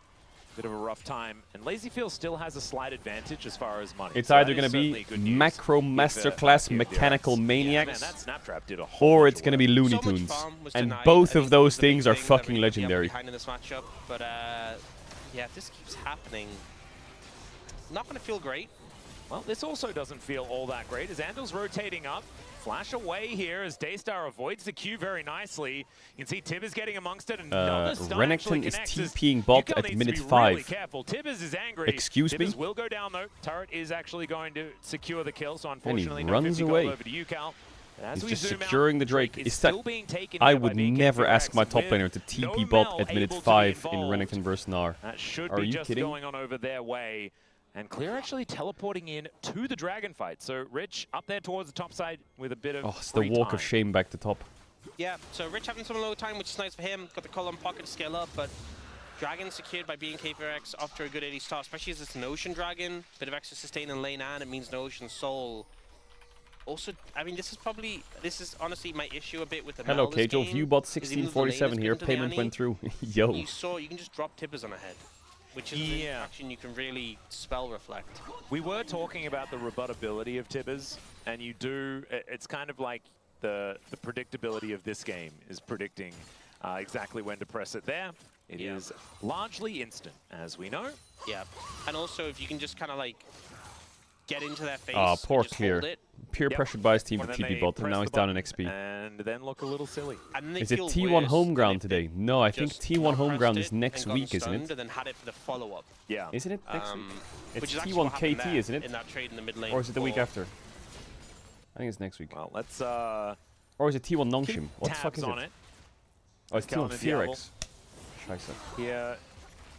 a bit of a rough time. And LazyField still has a slight advantage as far as money. It's So either that going is to be certainly good news macro if, masterclass Team mechanical DRX. maniacs, Man, that snap trap did a whole or bunch it's of going to be work. Looney So much Tunes. farm was And denied. both I of think those the big things are thing that fucking really kept Diablo legendary. behind in this matchup, but yeah, if this keeps happening, not going to feel great. Well, this also doesn't feel all that great as Andal's rotating up. flash away here as Daystar avoids the Q very nicely. You can see Tibbers getting amongst it, and another stun actually Renekton is connects. TPing bot Yukal at needs to minute be 5. Really careful. Tibbers is angry. Excuse me? Tibbers will go down though. Turret is actually going to secure the kill, so unfortunately no runs 50 gold away. over to Yukal. As He's we just zoom securing out, the Drake. Drake is Is that- still being taken I here by would BKFX never ask my top with laner to TP no bot Mel at minute able to be 5 in involved. Renekton versus Gnar. That should Are be you just kidding? going on over their way. And Clear actually teleporting in to the dragon fight. So Rich up there towards the top side with a bit of Oh, it's the free walk time. of shame back to top. Yeah, so Rich having some low time, which is nice for him. Got the column pocket to scale up, but Dragon secured by being KPRX after a good early start, especially as it's an Ocean Dragon. Bit of extra sustain in lane, and it means no Ocean Soul. Also, I mean, this is honestly my issue a bit with the Hello, Mel this Caedrel. game, Viewbot is even though the lane is 1647 here. good into the Payment Annie, went through. Yo. you can just drop Tibbers on a head, which is an action you can really spell reflect. We were talking about the rebuttability of Tibbers, and you do, it's kind of like the predictability of this game is predicting exactly when to press it there. It is largely instant, as we know. Yeah, and also if you can just kind of like get into their face. Ah, and poor just Clear. hold it, Peer pressured by his team And for then TP they bot, and press now the he's down in button XP. And then look a little silly. and they Is it feel T1 worse home than ground if today? they No, I think just T1 not home pressed ground it is next and gotten week, isn't stunned it? And then had it for the follow-up. Yeah. Isn't it next week? Which It's is actually what T1 happened KT, there isn't it? in that trade in the mid lane. Or is it the week for- after? I think it's next week. Well, let's Or is it T1 Nongshim? keep What the fuck tabs is on it? it. Oh, it's T1 Calendar Diablo. Ferex. Scheiße. Here,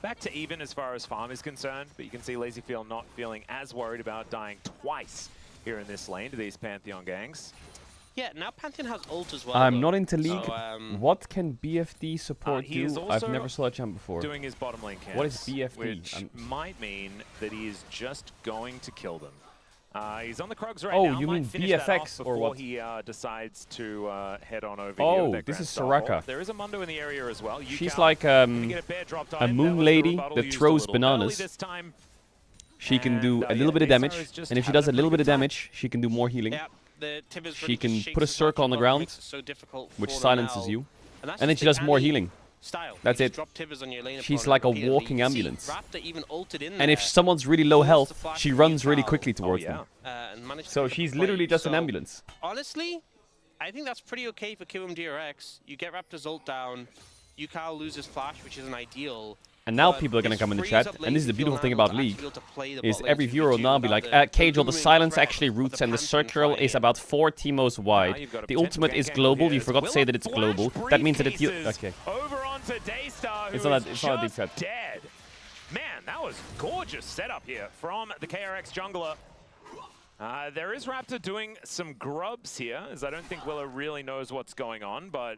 back to even as far as farm is concerned, but you can see Lazyfield not feeling as worried about dying twice here in this lane to these Pantheon gangs. Yeah, now Pantheon has ult as well. I'm though. not into League. So, What can BFD support he is do? also I've never saw a champ before. Doing his bottom lane camps. What is BFD? Which might mean that he is just going to kill them. He's on the Krugs right Oh, now. you Might mean finish that off BFX or before what? he decides to head on over Oh, here with that this Grand is Star Soraka. Vault. There is a Mundo in the area as well. She's Yukal like gonna get a bear dropped on a him. moon That was the lady rebuttal that used a throws little bananas. early this time. She can do And, a little bit of Daystar damage, is just and if she having does a a little pretty bit of good time. damage, she can do more healing, yeah, the Tibbers She really can just shakes put a his circle on the matchup up, ground, makes it so difficult which for the silences Mel. you, that's and then just she the does more Annie healing. Style. That's You it. just drop Tibbers on your lane She's opponent like a repeatedly. walking See, ambulance. Raptor even ulted in And if there, someone's really low pulls the health, flash she from runs really Yukal, quickly towards yeah. them. and managed to So pick up she's the literally play. just an So, ambulance. Honestly, I think that's pretty okay for QMDRX. You get Raptor's ult down, Yukal loses flash, which isn't ideal. And now but people are going to this come in the frees chat, up and this is the Lazyfield beautiful and thing Anvil about to actually League, be able to play the is bot lane every 2v2 viewer will now be without like, Caedrel, the looming silence threat actually of the roots and the Pantheon circle is fighting. about 4 Timos wide. you've got a The potential ultimate is gank angle global, here you as forgot to say Will that it's flash global. That means that it briefcases Okay. Over onto Daystar, who It's not is a- it's not a deep just cut. dead. Man, that was gorgeous setup here from the KRX jungler. There is Raptor doing some grubs here, as I don't think Willow really knows what's going on, but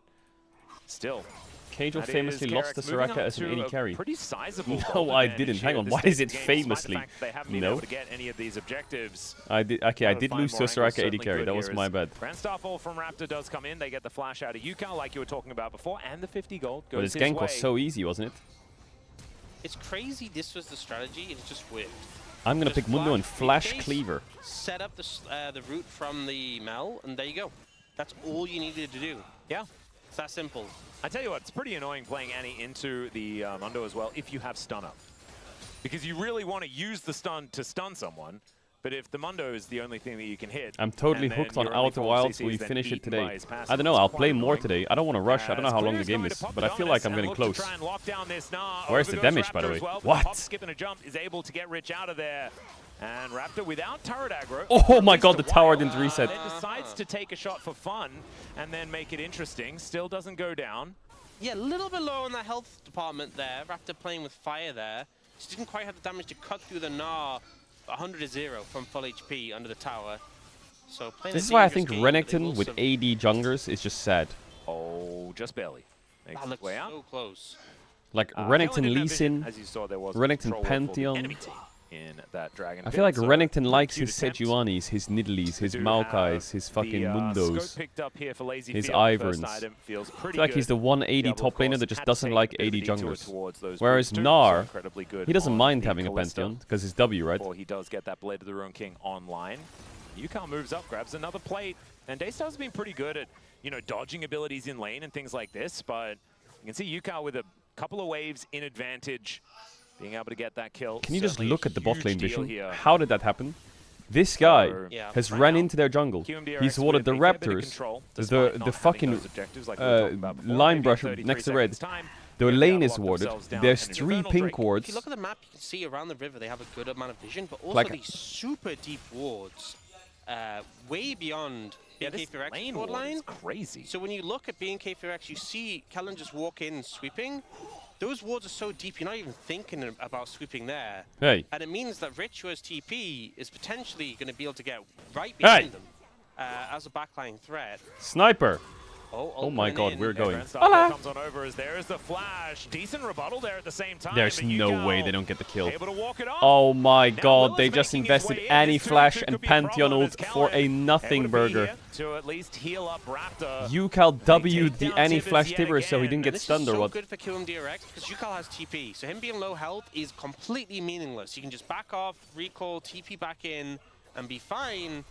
still. Caedrel That famously is lost to KRX moving Soraka up as an to AD a carry. Pretty sizable No, gold I advantage didn't. here Hang at on, this why stage is of it the game, despite the famously? fact that they haven't been No. able to get any of these objectives. I did. Okay, I Trying to did find lose to more Soraka angles AD certainly carry. could That here was as my bad. Grand Starfall from Raptor does come in. They get the flash out of Yukal, like you were talking about before, and the 50 gold goes But his his gank way. was so easy, wasn't it? It's crazy this was the strategy, it's just weird. I'm gonna Just pick Mundo and flash briefcase, Cleaver. Set up the route from the Mel, and there you go. That's all you needed to do. Yeah. It's that simple. I tell you what, it's pretty annoying playing Annie into the Mundo as well if you have stun up. Because you really want to use the stun to stun someone, but if the Mundo is the only thing that you can hit... I'm totally and then hooked on your only Outer form Wilds. CC Will is you then finish it eaten by today? his passive, I don't know. it's I'll quite play more annoying. today. I don't want to rush. I don't know how long the Clear's game going is, to pop but I the feel like I'm dominance getting and look to close. try and lock down this Gnar. Where's Over the goes damage, by the Raptor way? as well. What? Hop, skip, and a jump is able to get Rich out of there. And Raptor without turret aggro. Oh my god, the Missed a tower while. didn't reset. Then decides to take a shot for fun and then make it interesting. Still doesn't go down. Yeah, a little bit low in the health department there. Raptor playing with fire there. She didn't quite have the damage to cut through the Gnar. 100-0 from full HP under the tower. So playing This a is why I dangerous think game, but they Renekton will with AD junglers is just sad. Oh, just barely. Makes That its looks way out. so close. Like Helen Renekton didn't Lee have vision. Sin, As you saw, there was Renekton control for the Pantheon. enemy team in that dragon I pit, feel like so Renekton likes cute his attempt. Sejuanis, his Nidalees, his We do Maokais, have his fucking the, Mundos. scope picked up here for Lazy his Field. Iverns. First item feels I pretty feel like he's the good. one AD Diablo, top of course, laner that just had to doesn't take like a bit of AD a detour junglers. towards those Whereas boots, so Gnar, incredibly good he doesn't on mind the having a Kalista Pantheon, because it's W, right? before he does get that Blade of the Ruin King online. Yukal moves up, grabs another plate, and Daystar's been pretty good at, you know, dodging abilities in lane and things like this, but you can see Yukal with a couple of waves in advantage, being able to get that kill. Can you just Certainly look a at the bot huge lane deal vision? here. How did that happen? This guy Yeah. has Right ran now, into their jungle. QMDRX He's warded with the a fair bit of Raptors, control, the despite not fucking having those objectives like we were talking about before. line Maybe brush 33 next to red. seconds time, The QMDR lane is locked warded. themselves down There's and 3 Infernal pink Drake. wards. If you look at the map, you can see around the river they have a good amount of vision, but also Like- these super deep wards, way beyond Yeah, this BNK4X lane ward ward is line. crazy. So when you look at BNK4X, you see Kellen just walk in sweeping. Those wards are so deep, you're not even thinking about sweeping there. Hey. And it means that Rich, who has TP, is potentially going to be able to get right behind them as a backline threat. Sniper. Oh my god, in. we're going. Hola. Comes on over as there is the flash. Decent rebuttal there at the same time. There's but no way Yukal they don't get the kill. able to walk it off. Oh my Now god, Willis they just making his invested way in. any His 2-2 flash could and be a Pantheon problem ult as for a Kellen nothing able to be burger. here to at least heal up Raptor. Yukal W'd the down any Tibbers flash yet Tibbers so he again. didn't get This stunned is or so what. good for QMDRX because Yukal has TP, so him being low health is completely meaningless. You can just back off, recall, TP back in, and be fine.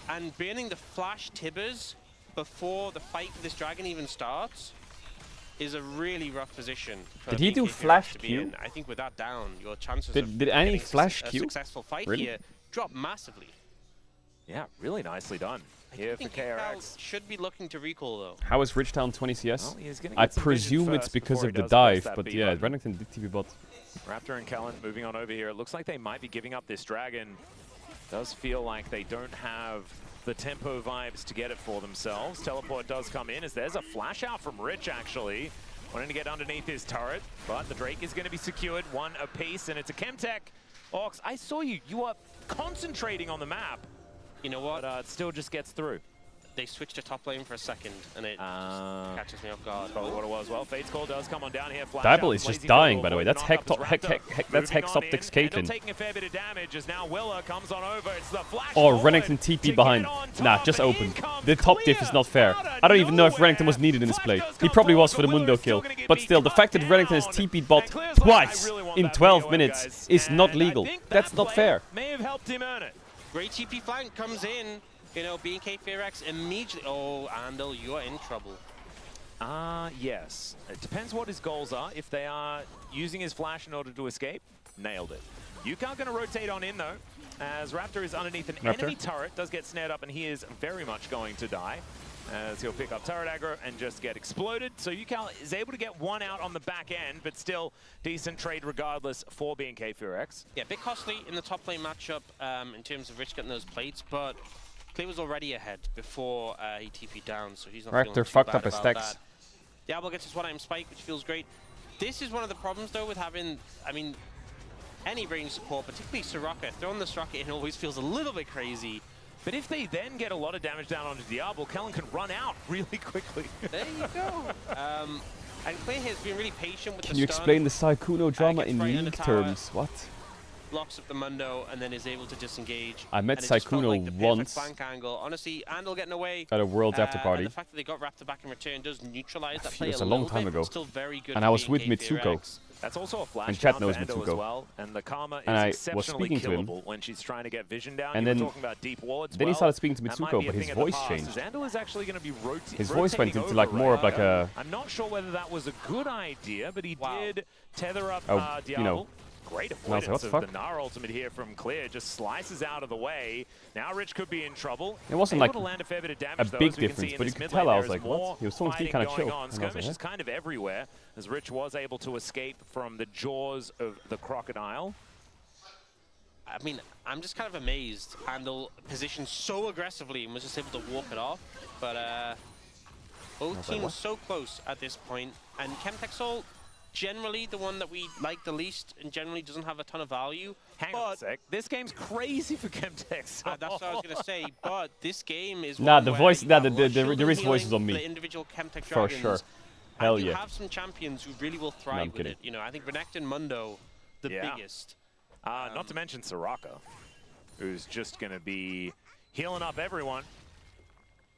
And burning the flash Tibbers before the fight for this dragon even starts is a really rough position. For Did he do BNK4X flash to be Q? in. I think with that down, your chances Did of any getting flash a Q? successful fight Really? here drop massively. Yeah, really nicely done I here think for Yukal KRX. should be looking to recall though. How is Ridgetown 20 CS? Well, he's gonna I get some vision presume it's first because before of he the does press dive, that but B yeah, button. Renekton did TP bot. Raptor and Kellen moving on over here. It looks like they might be giving up this dragon. Does feel like they don't have the tempo vibes to get it for themselves. Teleport does come in as there's a flash out from Rich actually. Wanting to get underneath his turret, but the Drake is going to be secured one apiece, and it's a Chemtech. Ox, I saw you. You are concentrating on the map. You know what? But it still just gets through. They switched to top lane for a second, and it just catches me off guard. Probably what it was. Well, Fate's Call does come on down here. Flash Dibble out, is just Lazy dying, Football by the way. avoiding That's knocked up as Raptor. that's Moving on Hexoptic's in, Caitlyn. and taking a fair bit of damage as now Willa comes on over. It's the flash Or forward Renekton to TP get behind. on Nah, top, just and open. in comes The top diff Clear is not fair. out of I don't even know if nowhere. Renekton was needed in this Flash play. does He come probably was forward, for the but Mundo Willa's still kill. gonna get But beat still, the fact that down. Renekton has TP'd bot And Clear's like, twice I really want in that 12 POM, minutes guys. is not And I legal. think That's that not play fair. May have helped him earn it. Great TP flank comes in. You know, BNK4X immediately. Oh, Andal, you are in trouble. Yes. It depends what his goals are. If they are using his flash in order to escape, nailed it. Yukal going to rotate on in, though, as Raptor is underneath an enemy turret, does get snared up, and he is very much going to die, as he'll pick up turret aggro and just get exploded. So Yukal is able to get one out on the back end, but still decent trade regardless for BNK4X. Yeah, a bit costly in the top lane matchup in terms of Rich getting those plates, but Clear was already ahead before he TP'd down, so he's not feeling Raptor too fucked bad up his about stacks. that. Diablo gets his one-item spike, which feels great. This is one of the problems, though, with having, I mean, any range support, particularly Soraka. Throwing this rocket in always feels a little bit crazy. But if they then get a lot of damage down onto Diablo, Kellen can run out really quickly. There you go. And Clear has been really patient with Can the you stun. explain the Saikuno drama gets in right in the league tower. terms? What? Blocks up the Mundo and then is able to disengage. I met And it just felt Saikuno like the perfect once flank angle. Honestly, Andal getting away. at a Worlds after party. And the fact that they got Raptor back in return does neutralize that It play was a a long little time bit, ago. but still very good. And for I was with BNK4X. Mitsuko. That's also a flash And chat down knows for Andal as Mitsuko. well, and the Karma is And I was exceptionally speaking to him. killable when she's trying to get vision down. And You were then- talking about deep wards. then he well, started speaking to that might Mitsuko, be a but his thing of the voice past, changed. as Andal is actually going to be His voice went rotating into like over more of like Raptor. a I'm not sure whether that was a good idea, but he Wow. did tether up Oh, Diablo. you know. Great And I was avoidance like, what of the the Gnar ultimate here from Clear. Just slices out of the way. Now Rich could be in trouble. It wasn't Able like to land a fair bit of damage, a though, big as we can difference, see in but you this could mid tell lane. I was There is like, what? more He was talking fighting kind of going chill. on. And I was like, Skirmish huh? is kind of everywhere, as Rich was able to escape from the jaws of the crocodile. I mean, I'm just kind of amazed. Andal positioned so aggressively and was just able to walk it off. But both teams so close at this point. And Chemtech generally the one that we like the least and generally doesn't have a ton of value. Hang on a sec. This game's crazy for Chemtech. That's what I was going to say. But this game is Nah, one the where voice- you nah, have the- a lot of the shield and Riz voice healing is on me. for the individual Chemtech For dragons. sure. Hell and you yeah. have some champions who really will thrive I'm with kidding. it. You know, I think Renekton Mundo, the biggest. Not to mention Soraka, who's just going to be healing up everyone.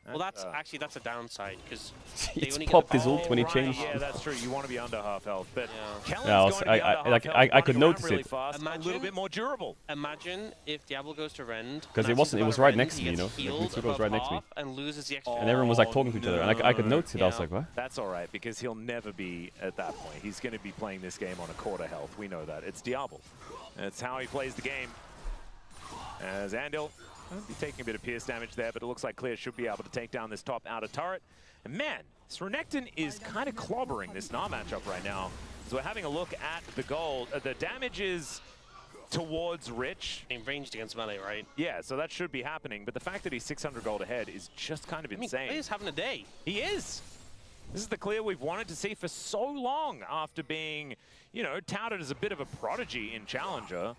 Well, that's actually that's a downside because It's popped his ult when he right, changed. Yeah, that's true. You want to be under half health, but Kellen's Yeah, I was- going to be under half health, I could running around notice really it. fast, a little bit more durable. Imagine if Diablo goes to Rend. Because it wasn't. It was right next to me, you know. Like, Mitsuko was right next to me. And loses the extra. And everyone was like talking to each other, and I could notice it. I was Yeah. like, what? That's all right, because he'll never be at that point. He's going to be playing this game on a quarter health. We know that. It's Diablo. That's how he plays the game. As Andil will be taking a bit of pierce damage there, but it looks like Clear should be able to take down this top outer turret. And man, this Renekton is kind of clobbering this Gnar matchup right now. So we're having a look at the gold. The damage is towards Rich. In ranged against melee, right? Yeah, so that should be happening. But the fact that he's 600 gold ahead is just kind of insane. Clear's having a day. He is. This is the Clear we've wanted to see for so long after being, you know, touted as a bit of a prodigy in Challenger.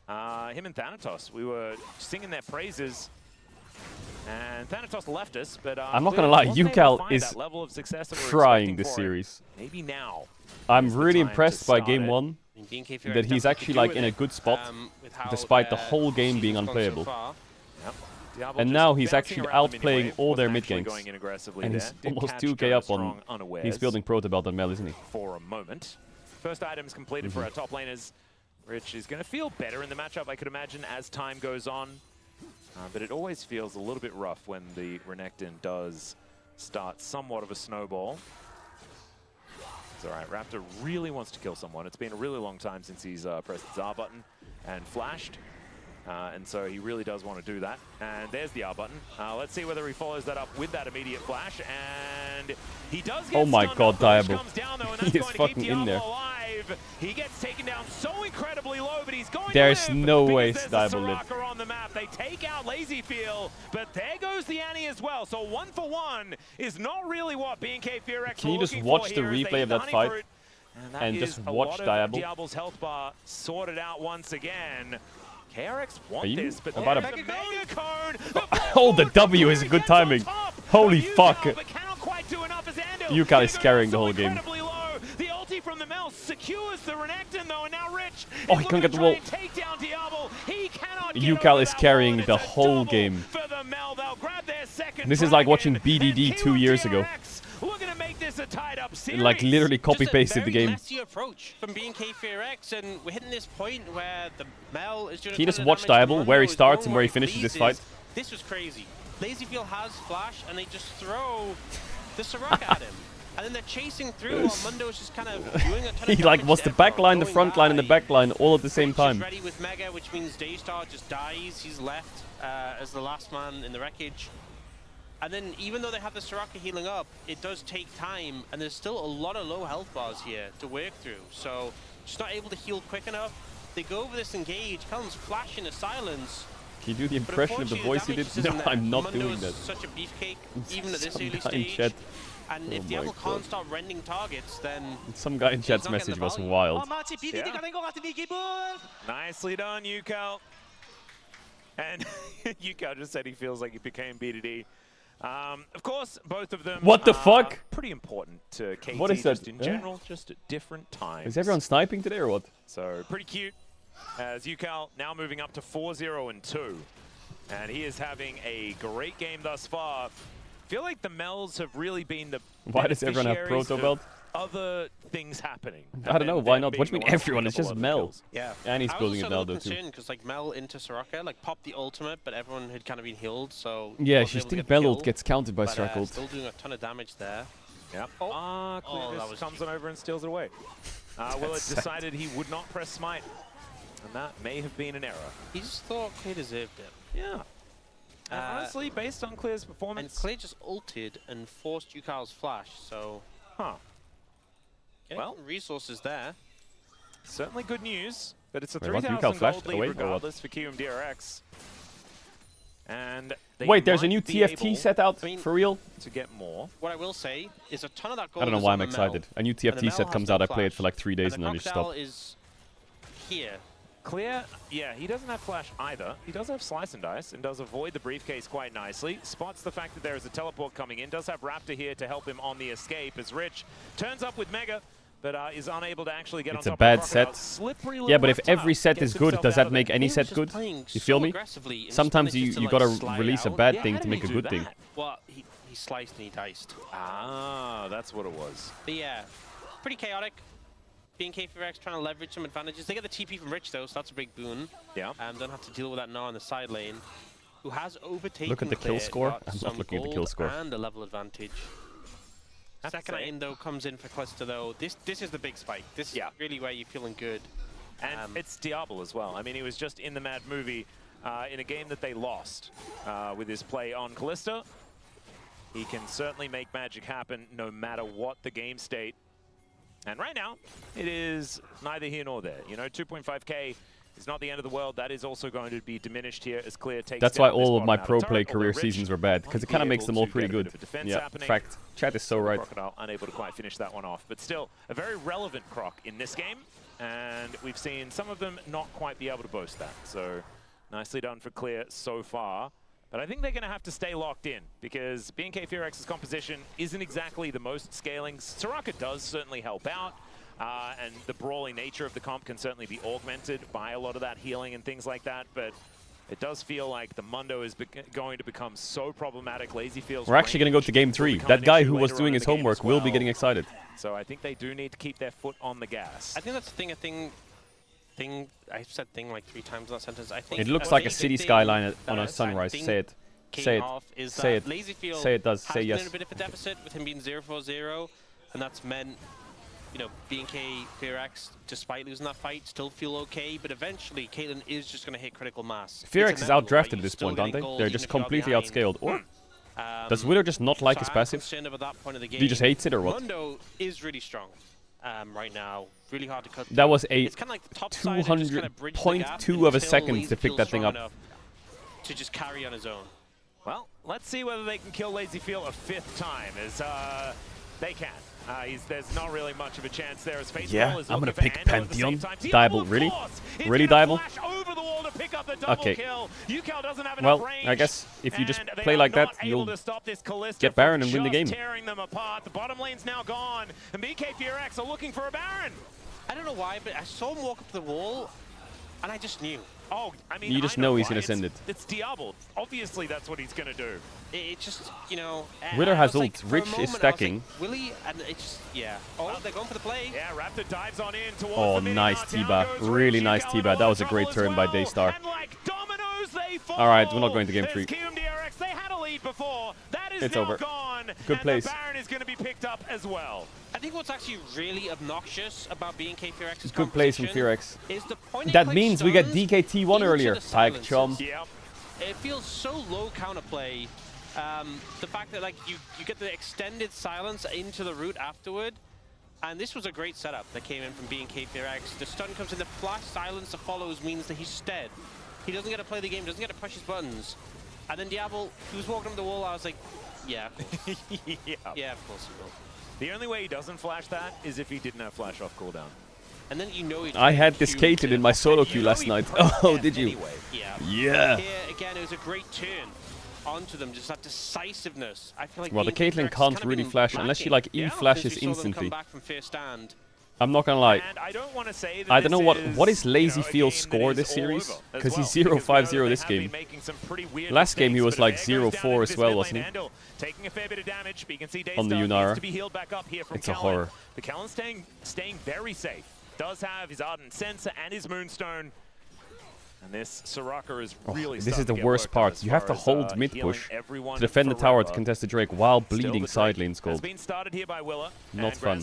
Him and Thanatos, we were singing their praises. And Thanatos left us, but I'm not gonna lie, UCal is that level of success that we're trying this expecting for it. series. Maybe now. I'm really time to impressed by start game it. 1, BNK that he's actually like in a good spot, despite the whole game being unplayable. Yep. Diablo And just now he's bouncing actually around the mid outplaying wave, all their wasn't mid actually ganks. going in aggressively And there. he's Did almost catch 2k Joe up Strong on... unawares He's building Proto Belt on Mel, isn't he? for a moment. First items completed for our top laners. Rich is going to feel better in the matchup, I could imagine, as time goes on. But it always feels a little bit rough when the Renekton does start somewhat of a snowball. It's all right. Raptor really wants to kill someone. It's been a really long time since he's pressed the R button and flashed. And so he really does want to do that. And there's the R button. Let's see whether he follows that up with that immediate flash. And he does get Oh my stunned god, up. The push Diablo. comes down, though, and He that's is going to fucking keep in Diablo there. alive. He gets taken down so incredibly low, but he's going There's to live no because way there's a Diablo lives. Soraka on the map. They take out Lazyfield, but there goes the Annie as well. So 1-for-1 is not really what BNK Fearex Can you were just looking watch for the here as replay they of that gunning fight for it. And, and that just is a watch lot of Diablo? Diablo's health bar sorted out once again. KRX want Are you this, but about there's to- the Mega Cone. Oh, the W is a good timing. Holy fuck. But cannot quite do enough as Andil. UCal is Gonna go carrying the so whole game. incredibly low. The ulti from the Mel secures the Renekton though, and now Rich Oh, is he looking can't get to the try wall. and take down Diablo. He cannot get UCal over is that carrying wall, and the it's a whole double game. for the Mel. They'll grab their second This is like dragon, watching and BDD 2 years ago. KRX looking to make this a tied-up series. Like literally Just copy-pasted a the very game. messy approach from BNK Fearex, and we're hitting this point where the Mel is doing a Can you ton just of watch damage. Diablo, where he Mundo is starts going and where he where finishes this pleases. fight? This was crazy. Lazyfield has flash, and they just throw the Soraka at him. And then they're chasing through while Mundo is just kind of doing a ton He of like damage was the there, back line, the going front line, and the by. back line all at the same Rich is time. ready with Mega, which means Daystar just dies. He's left as the last man in the wreckage. And then even though they have the Soraka healing up, it does take time, and there's still a lot of low health bars here to work through. So just not able to heal quick enough. They go over this engage, comes flash into silence. Can you do the But impression of the unfortunately, voice he damage did? just No, isn't there. I'm not Mundo doing is that. such a beefcake, even at this Some early guy in stage. chat. And Oh if my Diablo God. can't start rending targets, then Some guy in chat's not getting message the was value. wild. Nicely done, UCal. And UCal just said he feels like he became BDD. Of course, both of them What the are fuck? pretty important to KT What is that? just in Eh? general, just at different times. Is everyone sniping today or what? So pretty cute. As UCal now moving up to 4-0-2. And he is having a great game thus far. Feel like the Mels have really been the Why does everyone have beneficiaries Proto of Belt? Other things happening. I don't know, why not? Being What do you the mean ones everyone? picking It's up a just lot of the Mel. kills. yeah. And he's I was building it also now a though little too. concerned because like Mel into Soraka like popped the ultimate, but everyone had kind of been healed, so Yeah, wasn't she able to still get the Mel ult kill, gets counted by but, Strike still ult. doing a ton of damage there. Yep. Oh, Clear that was comes on over and steals it away. Will it That's sad. decided he would not press smite. And that may have been an error. He just thought Clay deserved it. Yeah. And honestly, based on Clear's And performance... Clay just ulted and forced Yukal's flash, so Huh. getting Well. some resources there. Certainly good news, but it's a Wait, what? 3,000 Yucal gold flashed lead away or what? regardless for QMDRX. And they Wait, there's a might new be TFT able set out? I mean- For real? to get more. What I will say is a ton of that gold I don't know is why on I'm the Mel, excited. A new and the TFT Mel set has comes no out, I play it for flash, like 3 days and and the then I just Crocodile stop. is here. Clear, yeah, he doesn't have flash either. He does have slice and dice and does avoid the briefcase quite nicely. Spots the fact that there is a teleport coming in. Does have Raptor here to help him on the escape as Rich turns up with Mega, but is unable to actually get It's on a top bad of the Crocodile. set. Slippery Yeah, little but if reptile every set gets is good, himself does out that of make it. any He was set just good? playing You feel so me? aggressively and just Sometimes managed you to, you like, gotta slide release a out. bad Yeah, thing how to did make he a do good that? thing. Well, he sliced and he diced. Ah, that's what it was. But yeah, pretty chaotic. BNK Fearex trying to leverage some advantages. They get the TP from Rich though, so that's a big boon. Yeah. Don't have to deal with that now on the side lane. Who has overtaken Look at the kill Clear, score. got I'm not some looking at the gold kill score. and a level advantage. Have to Second say- item though comes in for Cluster though. This is the big spike. This Yeah. is really where you're feeling good. And it's Diablo as well. I mean, he was just in the Mad movie in a game that they lost with his play on Callista. He can certainly make magic happen no matter what the game state. And right now, it is neither here nor there. You know, 2.5k is not the end of the world. That is also going to be diminished here as Clear takes That's why down this all of my bottom pro outer play turret, career although Rich seasons were bad, because it kind of makes them all pretty good. Yeah, happening. fact. Chat is so right. Crocodile unable to quite finish that one off. But still, a very relevant Croc in this game. And we've seen some of them not quite be able to boast that. So nicely done for Clear so far. But I think they're going to have to stay locked in, because BNK Fearx's composition isn't exactly the most scaling. Soraka does certainly help out, and the brawling nature of the comp can certainly be augmented by a lot of that healing and things like that, but it does feel like the Mundo is going to become so problematic. Lazy feels We're actually going to go to game 3. That guy who was doing his homework will be getting excited. So I think they do need to keep their foot on the gas. I think that's the thing. I said thing like 3 times in that sentence. I think It looks like a city skyline on a sunrise. Say it. Say it. Say it. Say it does. Say yes. Has been in a bit of a deficit with him being 0-4-0, and that's meant, you know, BNK Fearx, despite losing that fight, still feel okay. But eventually, Caitlyn is just going to hit critical mass. Fearx is outdrafted at this point, aren't they? They're just completely outscaled. Or does Wither just not like his passive? He just hates it, or what? Mundo is really strong right now. Really hard to cut. That was a it's kind of like the top side 200.2 of a second to pick that thing up. To just carry on his own. Well, let's see whether they can kill Lazy Feel a 5th time, as they can. There's not really much of a chance there. As Yeah, I'm going to pick Pantheon. Diable, really? Really, Diable? Okay. Well, I guess if you just play like that, you'll get Baron and win the game. Tearing them apart. The bottom lane's now gone, and BK Fearx are looking for a Baron. I don't know why, but I saw him walk up the wall, and I just knew. Oh, I mean, you just know he's going to send it. It's Diable. Obviously, that's what he's going to do. It just, you know... Wither has ult. Rich is stacking. Like, Willie, and it's just, yeah. Oh, they're going for the play. Yeah, Raptor dives on in towards Oh, the nice T-Bar. Really nice T-Bar. That was a great turn by Daystar. Alright, we're not going to game 3. They had a lead before. That is it's now over. Gone. Good place. Baron is going to be picked up as well. I think what's actually really obnoxious about BNK Fearx's good place from Fearx. Is the point that means we get DKT1 earlier. Tyke Chom. Yep. It feels so low counterplay. The fact that like you get the extended silence into the root afterward, and this was a great setup that came in from BNK Fearx. The stun comes in, the flash silence that follows means that he's dead. He doesn't get to play the game, doesn't get to push his buttons. And then Diable, he was walking up the wall, I was like, yeah, of course. Yeah, of course he will. The only way he doesn't flash that is if he didn't have flash off cooldown. And then you know I had this Caitlyn in my solo queue last night. Oh, did you? Anyway. Yeah. Here, again, it was a great turn onto them, just that decisiveness. I feel like well, the Caitlyn can't really flash unless she like E-flashes instantly. Back from first stand. I'm not gonna lie. And I don't want to say that I don't know what is Lazy Feel's score this series, because he's 0-5-0 this game. Last game he was like 0-4 as well, wasn't he? Taking a fair bit of damage, but you can see on the Yunara. It's a horror. But Callan's staying very safe. Does have his Ardent Sensor and his Moonstone. And this Soraka is really this is the worst part. You have to hold mid-push to defend the tower to contest the Drake while bleeding side lane Skull. Been started here by Willa. Not fun.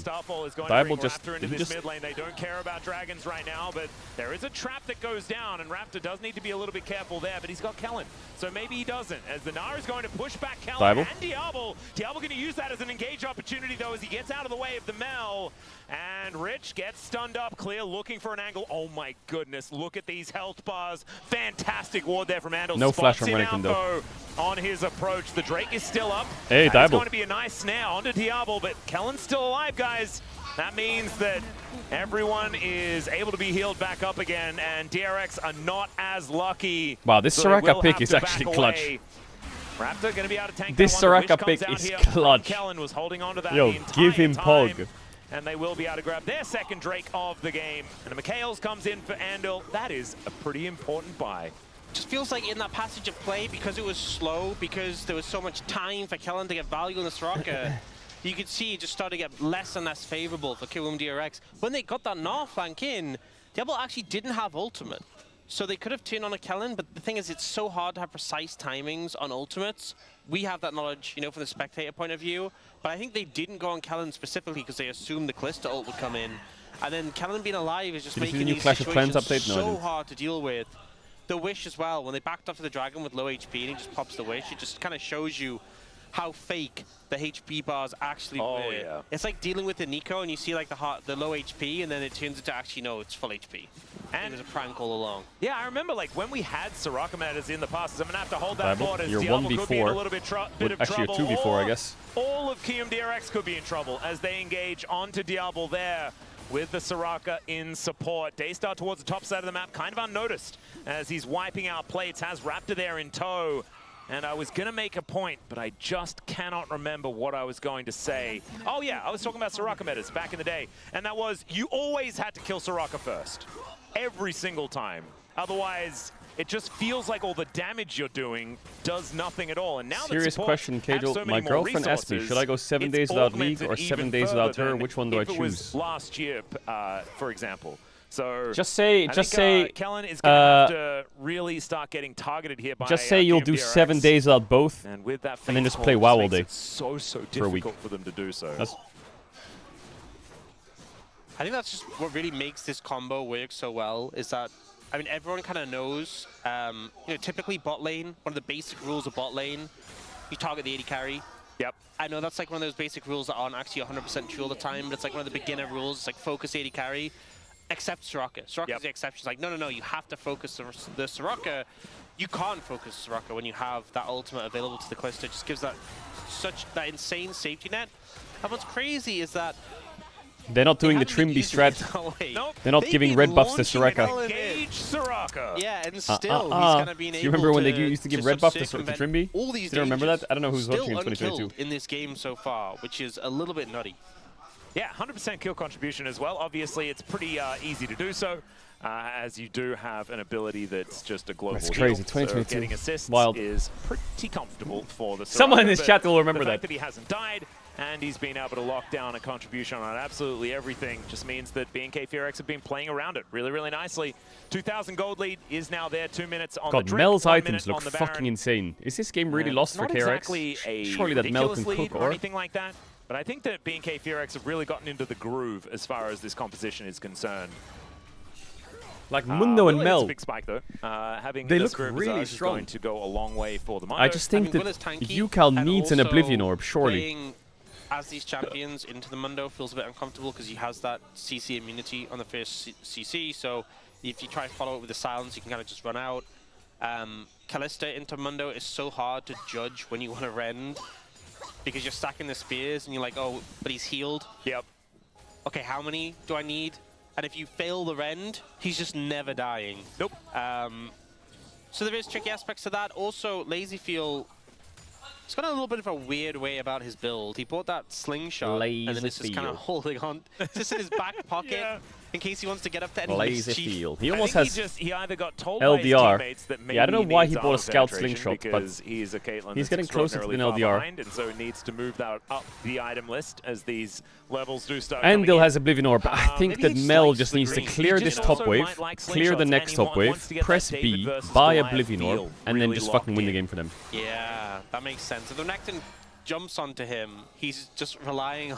Diable just into this mid lane. They don't care about dragons right now, but there is a trap that goes down, and Raptor does need to be a little bit careful there, but he's got Kellen. So maybe he doesn't, as the Nara is going to push back Kellen and Diable. Diable going to use that as an engage opportunity, though, as he gets out of the way of the Mel. And Rich gets stunned up. Clear looking for an angle. Oh my goodness, look at these health bars. Fantastic ward there from Andal. No flash from Renekton though. On his approach, the Drake is still up. Hey, Diable. It's going to be a nice snare onto Diable, but Kellen's still alive, guys. That means that everyone is able to be healed back up again, and DRX are not as lucky. Wow, this so Soraka pick is actually clutch. Raptor going to be able to tank this Soraka pick is clutch. Kellen was holding on to that Yo, give him Pog. And they will be able to grab their second Drake of the game. And Mikhails comes in for Andal. That is a pretty important buy. Just feels like in that passage of play, because it was slow, because there was so much time for Kellen to get value in the Soraka, you could see it just started to get less and less favorable for Kiwum DRX. When they got that Gnar flank in, Diable actually didn't have ultimate. So they could have turned on a Kellen, but the thing is, it's so hard to have precise timings on ultimates. We have that knowledge, you know, from the spectator point of view. But I think they didn't go on Kellen specifically because they assumed the Callista ult would come in. And then Kellen being alive is just making these situations so hard to deal with. the Wish as well. When they backed off to the Dragon with low HP and he just pops the Wish, it just kind of shows you how fake the HP bars actually were. Yeah. It's like dealing with the Nico and you see like the low HP and then it turns into actually, no, it's full HP. And it was a prank all along. Yeah, I remember like when we had Soraka matters in the past, I'm going to have to hold that Bible, thought as you're Diablo 1v4. could be in a little bit, of Actually, trouble. a 2v4, I guess. All of KMDRX could be in trouble as they engage onto Diablo there with the Soraka in support. Daystar towards the top side of the map, kind of unnoticed as he's wiping out plates, has Raptor there in tow. And I was going to make a point, but I just cannot remember what I was going to say. Oh yeah, I was talking about Soraka metas back in the day. And that was, you always had to kill Soraka first. Every single time. Otherwise, it just feels like all the damage you're doing does nothing at all. And now Serious question, Caedrel. My girlfriend asked me, should I go 7 days without League or 7 days without her? Which one do I choose? It was last year, for example. So just say Kellen is going to have to really start getting targeted here by just say you'll do KMDRX. 7 days without both, and with that then just face play hold, WoW all makes day. it so for a week. difficult for them to do so. I think that's just what really makes this combo work so well, is that, I mean, everyone kind of knows, you know, typically bot lane, one of the basic rules of bot lane, you target the AD carry. Yep. I know that's like one of those basic rules that aren't actually 100% true all the time, but it's like one of the beginner rules, it's like focus AD carry, except Soraka. Soraka's the exception. It's like, no, you have to focus the Soraka. You can't focus Soraka when you have that ultimate available to the Callisto. It just gives that that insane safety net. And what's crazy is that they're not doing the Trimby strat. Nope. They're not giving red buffs to Soraka. Engage Soraka. Yeah, and still he's kind of being able to. Do you remember when they used to give red buff to Trimby? All these do you remember that? I don't know who's watching in still 2022. unkilled in this game so far, which is a little bit nutty. Yeah, 100% kill contribution as well. Obviously, it's pretty easy to do so, as you do have an ability that's just a global That's crazy. heal. 2022. So getting assists Wild. is pretty comfortable for the Soraka. Someone in this chat will remember the fact that. that he hasn't died and he's been able to lock down a contribution on absolutely everything just means that BNK FearX have been playing around it really, really nicely. 2,000 gold lead is now there. 2 minutes on the drip. Mel's 1 items minute look on the fucking Baron. insane. Is this game really lost for Not KRX? exactly a Surely that Mel can ridiculous lead cook, or or? anything like that. But I think that BNK FearX have really gotten into the groove as far as this composition is concerned. Like Mundo and Will Mel. is a big spike though. Having They this look group really is strong. going to go a long way for the Mundo. I just think Will that is tanky, Yukal and needs an also Oblivion Orb, surely. playing as these champions into the Mundo feels a bit uncomfortable because he has that CC immunity on the first CC, so if you try to follow it with the silence, you can kind of just run out. Callista into Mundo is so hard to judge when you want to rend because you're stacking the spears and you're like, oh, but he's healed. Yep. Okay, how many do I need? And if you fail the rend, he's just never dying. Nope. So there is tricky aspects to that. Also, LazyFeel, he's got a little bit of a weird way about his build. He bought that slingshot, and then it's just kind of holding on. It's just in his back pocket in case he wants to get up to any mischief. He almost I has think he either got told LDR. by his teammates that maybe Yeah, I don't know why he needs bought a armor scout penetration slingshot, but because he's a Caitlyn he's that's getting closer to extraordinarily an far LDR. behind, and so he needs to move that up the item list as these levels do start And coming Dill in. has Oblivion Orb. I think Maybe that he just Mel likes just the needs to green. clear He this just top also wave, might like clear the slingshots, next and he top wave, wants to get that press David B, versus buy Goliath Oblivion Orb, feel and then really just fucking win the locked in. game for them. Yeah, that makes sense. If the Necton jumps onto him, he's just relying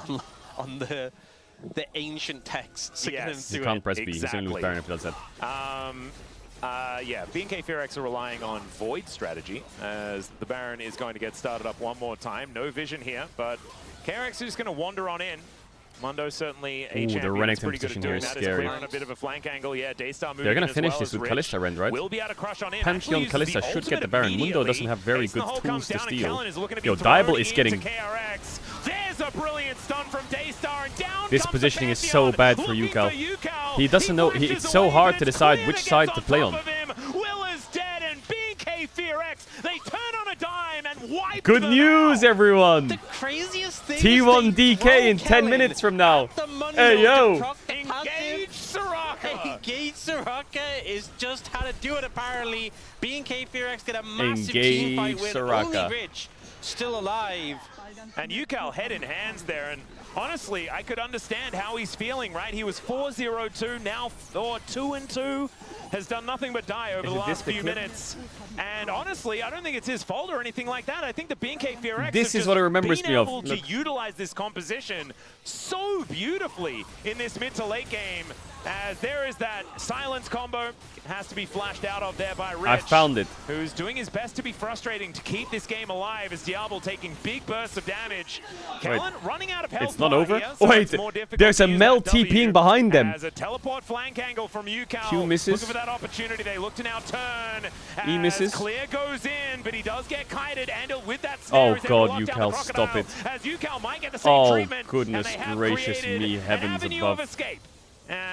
on the ancient texts to get him Yes. through You can't it. press B. He's going to lose Exactly. Baron if he does that. Yeah, BNK FearX are relying on Void strategy as the Baron is going to get started up one more time. No vision here, but KRX is just going to wander on in. Mundo certainly a Ooh, the champion Renekton that's pretty good at position doing here is that. Is scary. clearing a bit of a flank angle. Yeah, Daystar moving They're going in to as finish well this as with Rich. Kalista Rend, right? Will be able to crush on in. Pantheon Actually uses Kalista the should get the ultimate Baron. Mundo doesn't immediately. have very Takes the good whole tools to comes down, and steal. Kellen is looking to be Yo, thrown Dibble is into getting... KRX. There's a brilliant stun from Daystar, and down This comes positioning the is so Pantheon. bad for Looking Yukal. Yukal. He doesn't know... flashes It's so away, hard but to it's decide Clear which that side gets to play top on. of him. Will is dead, and BNK FearX, they turn on a dime and wipe Good them news, out. everyone! The craziest thing T1 is they DK throw in 10 Kellen minutes from now. at the Mundo Hey, yo! to proc the Engage passive. Soraka. Engage Soraka is just how to do it, apparently. BNK FearX get a massive team fight Engage win. Soraka. Only Rich still alive. And Yukal head in hands there, and honestly, I could understand how he's feeling, right? He was 4-0-2, now 2-2. Has done nothing but die over the last few minutes. And honestly, I don't think it's his fault or anything like that. I think the BNK FearX This is what it remembers me of. able to utilize this composition so beautifully in this mid to late game, as there is that silence combo. It has to be flashed out of there by Rich. I found it. Who's doing his best to be frustrating to keep this game alive as Diablo taking big bursts of damage. Kellen running out of health. It's not over? Here, so Wait, it's more difficult there's to a use Mel that W. TPing behind them. As a teleport flank angle from UCal. Q misses. Looking for that opportunity. They look to now turn. E misses. Clear goes in, but he does get kited. And with that snare, Oh god, UCal, stop it. As UCal might get the same treatment. Oh goodness and they have gracious me, an heavens avenue above. of escape,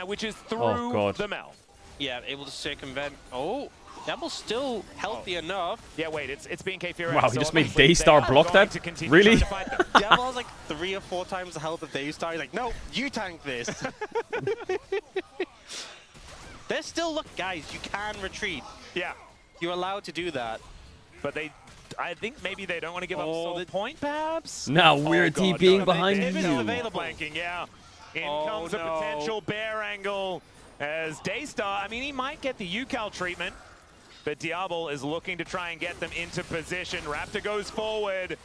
which is through the Mel. Yeah, able to circumvent. Oh, Devil's still healthy enough. Yeah, wait, it's BNK FearX. Wow, he so just made obviously Daystar they are block going that? to continue Really? trying to fight them. Devil has like 3 or 4 times the health of Daystar. He's like, no, you tank this. There's still, look, guys, you can retreat. Yeah. You're allowed to do that. But I think maybe they don't want to give up soul point, perhaps? Now we're God, TPing no, behind they- you. Available. Flanking, yeah. In comes a potential bear angle as Daystar. I mean, he might get the UCal treatment, but Diablo is looking to try and get them into position. Raptor goes forward.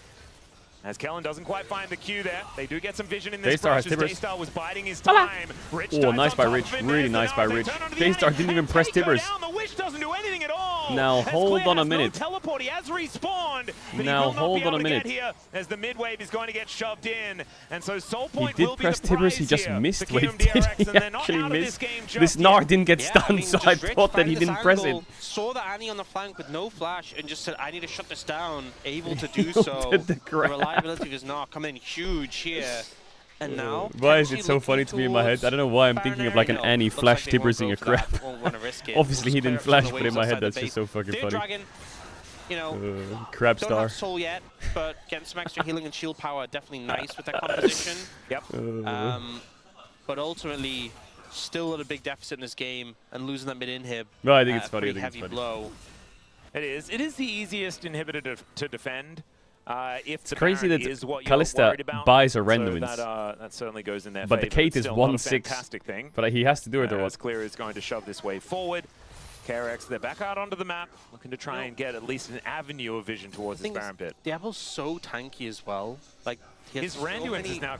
As Kellen doesn't quite find the Q there. They do get some vision in this Daystar has brush as Tibbers. Daystar was biding his time. Rich Oh, dives nice on by top Rich. of him. Really There's nice the by arrow. They Rich. turn onto the Daystar enemy, didn't even and press Taco Tibbers. down. The Wish doesn't do anything at all. Now As hold Clear on a has no minute. teleport. He has respawned, but Now he will not hold be able on a to minute. get here as the mid wave is going to get shoved in. And so Soul He Point did will be press the Tibbers, prize he just here missed. for Wait, Kingdom did DRX, he and they're not actually out of miss? this game just This yet. Nard didn't get Yeah, stunned, I mean, so just I Rich thought that found he this didn't press it. angle, saw the Annie on the flank with no flash and just said, I need to shut this down. Able to do so. Did the The grab. reliability of his Nard coming in huge here. And now, Why is it so funny to me in my head? I don't know why I'm thinking of like an Annie flash Tibbersing a crap. Obviously he didn't flash, but in my head that's just so fucking funny. Dragon, you know, Crab don't star. have soul yet, but getting some extra healing and shield power definitely nice with that composition. Yep. But ultimately, still at a big deficit in this game and losing that mid inhib. No, I think it's funny. I Pretty think it's heavy funny. blow. It is. It is the easiest inhibitor to defend. If It's the crazy Baron that is what you're Kalista worried about, buys a so random that certainly goes in their But the favor. Kate It's is still not a 1-6. fantastic thing. But he has to do it or As what? Clear is going to shove this wave forward. KRX, they're back out onto the map, looking to try and get at least an avenue of vision towards this Baron pit. Diablo's so tanky as well. Like he has His Randuin is now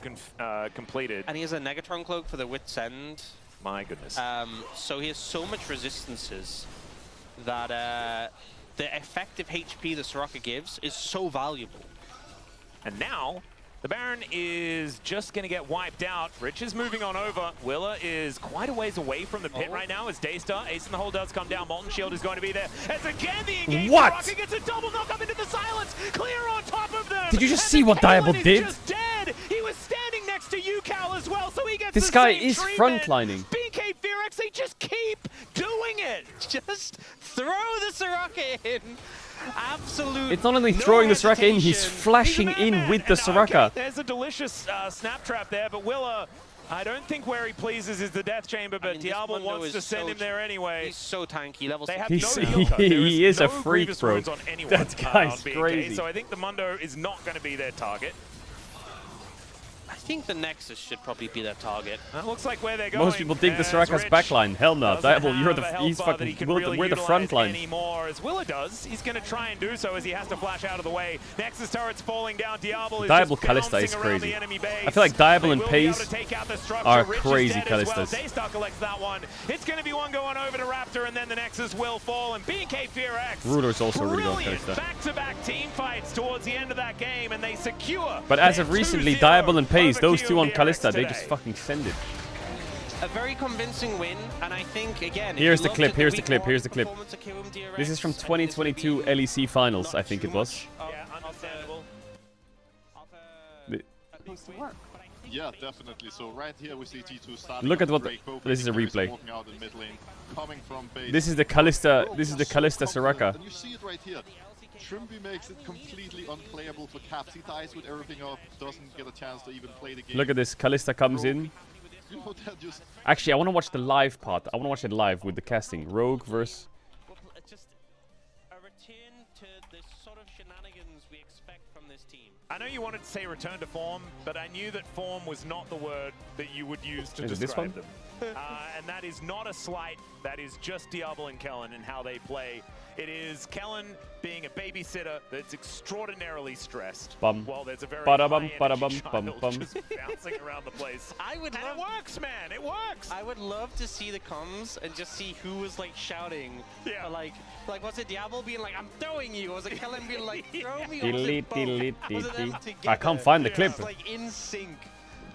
completed. and he has a Negatron cloak for the Wit's End. My goodness. So he has so much resistances that the effective HP the Soraka gives is so valuable. And now, the Baron is just going to get wiped out. Rich is moving on over. Willa is quite a ways away from the pit right now as Daystar. Ace in the hole does come down. Molten Shield is going to be there. As again, the engagement Rocket gets a double knock up into the silence. Clear on top of them. Did you just see what Diablo did? Just dead. He was standing next to UCal as well, so he gets This the guy same is treatment. frontlining. BNK FearX, they just keep doing it. Just throw the Soraka in. Absolute. It's not only throwing the Soraka in, he's flashing in with the Soraka. Okay, there's a delicious snap trap there, but Willa, I don't think where he pleases is the Death Chamber, but Diablo wants to send him there anyway. He's so tanky. Level they have 6. no heal cut. There He is no a freak, grievous bro. wounds on anyone, That guy's on BNK, crazy. So I think the Mundo is not going to be their target. I think the Nexus should probably be their target. That looks like where they're going. Most people think the as Soraka's Rich backline. Hell no, doesn't Diablo, have you're a the health he's bar that fucking he can we're really the front utilize line. anymore. As Willa does, he's going to try and do so as he has to flash out of the way. Nexus turret's falling down. Diablo is Diablo just Kalista bouncing is around crazy. the enemy base. I feel like Diablo They and will be able Pace to take out the structure. are Rich is crazy dead as well. Kalistas. Daystar collects that one. It's going to be one going over to Raptor, and then the Nexus will fall. And BNK FearX. Ruler's also really good on brilliant Kalista. back-to-back team fights towards the end of that game, and they secure. But as their of recently, 2-0 Diablo and Pace, over those two on QMDRX Kalista, they today. just fucking send it. A very convincing win, and I think again. Here's the clip. Here's the clip. Here's the clip. This is from 2022 LEC Finals, I think it was. Yeah, understandable. Yeah, definitely. So right here we see G2 starting. Look at what this is a replay. This is the Kalista. This is the Kalista Soraka. And you see it right here. Trimby makes it completely unplayable for Caps. He dies with everything up, doesn't get a chance to even play the game. Look at this. Kalista comes in. You know, that just Actually, I want to watch the live part. I want to watch it live with the casting. Rogue versus. Just a return to the sort of shenanigans we expect from this team. I know you wanted to say return to form, but I knew that form was not the word that you would use to Is it describe this them. And that is not a slight. That is just Diablo and Kellen and how they play. It is Kellen being a babysitter that's extraordinarily stressed. Bum. While there's a very Ba-da-bum, high ba-da-bum, energy bum, child bum. just bouncing around the place. It works, man. It works. I would love to see the comms and just see who was like shouting. Yeah. Or, like was it Diablo being like, I'm throwing you? Or was it Kellen being like, throw me? Delete, Or was it delete, both? Was it them delete. together? I can't find the clip. Just, like in sync,